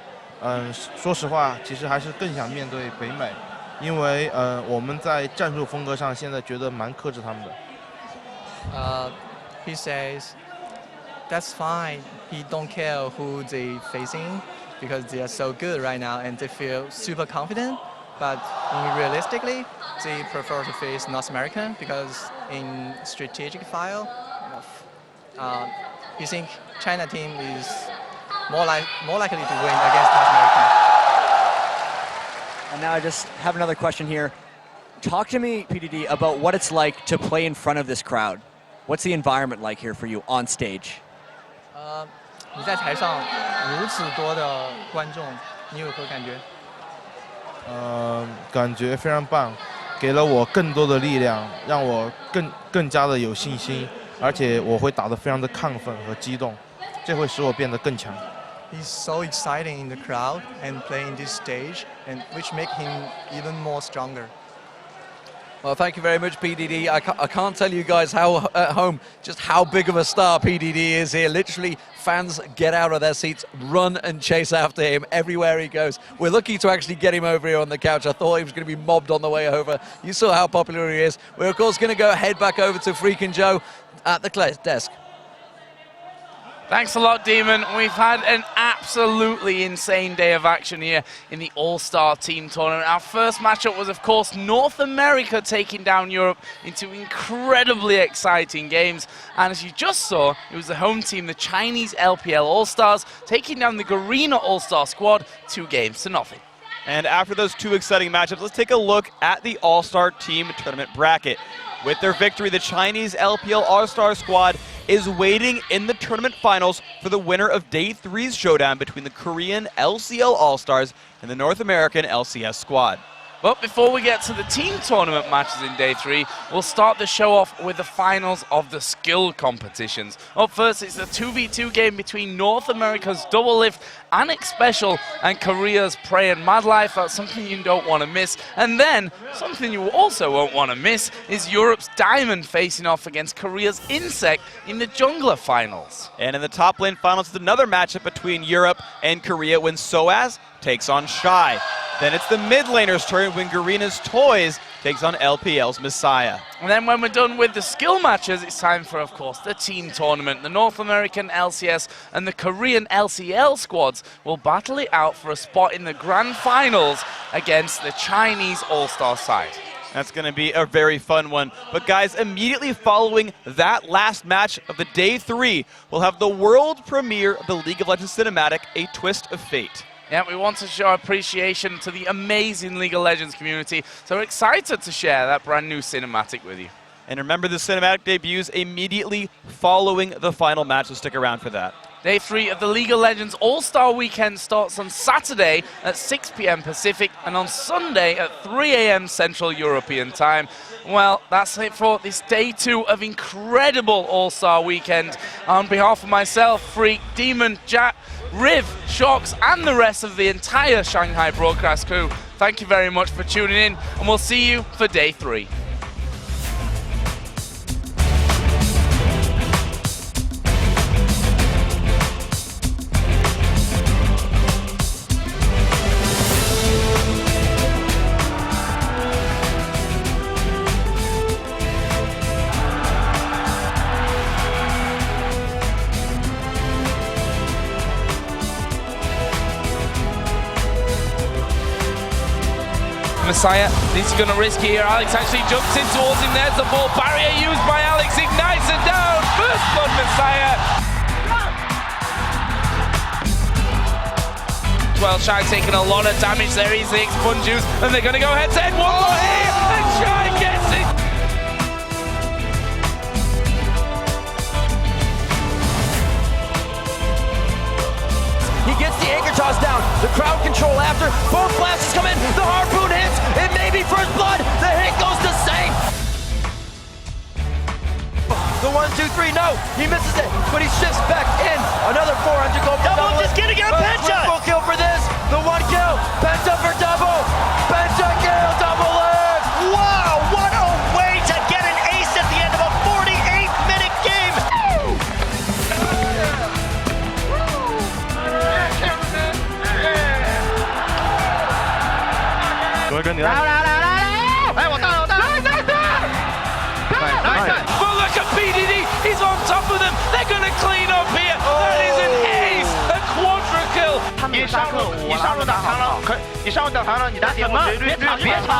Speaker 12: 说实话，其实还是更想面对北美，因为我们在战术风格上现在觉得蛮克制他们的。
Speaker 21: He says that's fine. He don't care who they facing because they are so good right now and they feel super confident. But realistically, they prefer to face North American because in strategic file, he think China team is more likely to win against North American.
Speaker 20: And now I just have another question here. Talk to me, PDD, about what it's like to play in front of this crowd. What's the environment like here for you on stage?
Speaker 21: 你在台上如此多的观众，你有何感觉？
Speaker 12: 感觉非常棒，给了我更多的力量，让我更加的有信心，而且我会打得非常的亢奋和激动，这会使我变得更强。
Speaker 21: He's so exciting in the crowd and playing this stage, and which make him even more stronger.
Speaker 3: Well, thank you very much, PDD. I can't tell you guys how at home just how big of a star PDD is here. Literally, fans get out of their seats, run and chase after him everywhere he goes. We're lucky to actually get him over here on the couch. I thought he was going to be mobbed on the way over. You saw how popular he is. We're, of course, going to head back over to Freakin' Joe at the desk.
Speaker 10: Thanks a lot, Demon. We've had an absolutely insane day of action here in the All-Star Team Tournament. Our first matchup was, of course, North America taking down Europe into incredibly exciting games. And as you just saw, it was the home team, the Chinese LPL All-Stars, taking down the Garena All-Star squad 2-0.
Speaker 4: And after those 2 exciting matchups, let's take a look at the All-Star Team Tournament bracket. With their victory, the Chinese LPL All-Star squad is waiting in the tournament finals for the winner of Day 3's showdown between the Korean LCL All-Stars and the North American LCS squad.
Speaker 10: But before we get to the team tournament matches in day 3, we'll start the show off with the finals of the skill competitions. Up first, it's the 2v2 game between North America's Double Lift Annex Special and Korea's Prey and Mad Life. That's something you don't want to miss. And then, something you also won't want to miss is Europe's Diamond facing off against Korea's Insect in the Jungler finals.
Speaker 4: And in the top lane finals, it's another matchup between Europe and Korea when Soaz takes on Shy. Then it's the mid laner's turn when Garena's Toys takes on LPL's Messiah.
Speaker 10: And then when we're done with the skill matches, it's time for, of course, the team tournament. The North American LCS and the Korean LCL squads will battle it out for a spot in the grand finals against the Chinese All-Star side.
Speaker 4: That's going to be a very fun one. But guys, immediately following that last match of the day 3, we'll have the world premiere of the League of Legends cinematic, A Twist of Fate.
Speaker 10: Yeah, we want to show appreciation to the amazing League of Legends community, so we're excited to share that brand new cinematic with you.
Speaker 4: And remember, the cinematic debuts immediately following the final match, so stick around for that.
Speaker 10: Day 3 of the League of Legends All-Star Weekend starts on Saturday at 6 p.m. Pacific and on Sunday at 3 a.m. Central European Time. Well, that's it for this day 2 of incredible All-Star Weekend. On behalf of myself, Freak, Demon, Jack, Riv, Shocks, and the rest of the entire Shanghai broadcast crew, thank you very much for tuning in, and we'll see you for day 3. Messiah, this is going to risk here. Alex actually jumps in towards him. There's the ball. Barrier used by Alex. Ignites it down. First blood, Messiah. Well, Shy taking a lot of damage there. He's the Expunge juice, and they're going to go head-to-head. One more here, and Shy gets it.
Speaker 1: He gets the anchor toss down. The crowd control after. Both blasts come in. The harpoon hits. It may be first blood. The hit goes to Saint. The 1, 2, 3. No, he misses it, but he shifts back in. Another 400 gold.
Speaker 2: Double just getting a Penta.
Speaker 1: Triple kill for this. The 1 kill. Penta for double. Penta kill. Double lift.
Speaker 2: Wow, what a way to get an ace at the end of a 48-minute game.
Speaker 10: But look at PDD, he's on top of them. They're going to clean up here. That is an ace, a quadra kill.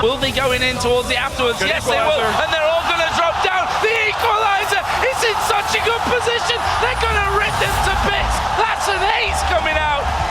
Speaker 10: Will they going in towards it afterwards? Yes, they will. And they're all going to drop down. The equalizer is in such a good position. They're going to rip them to bits. That's an ace coming out.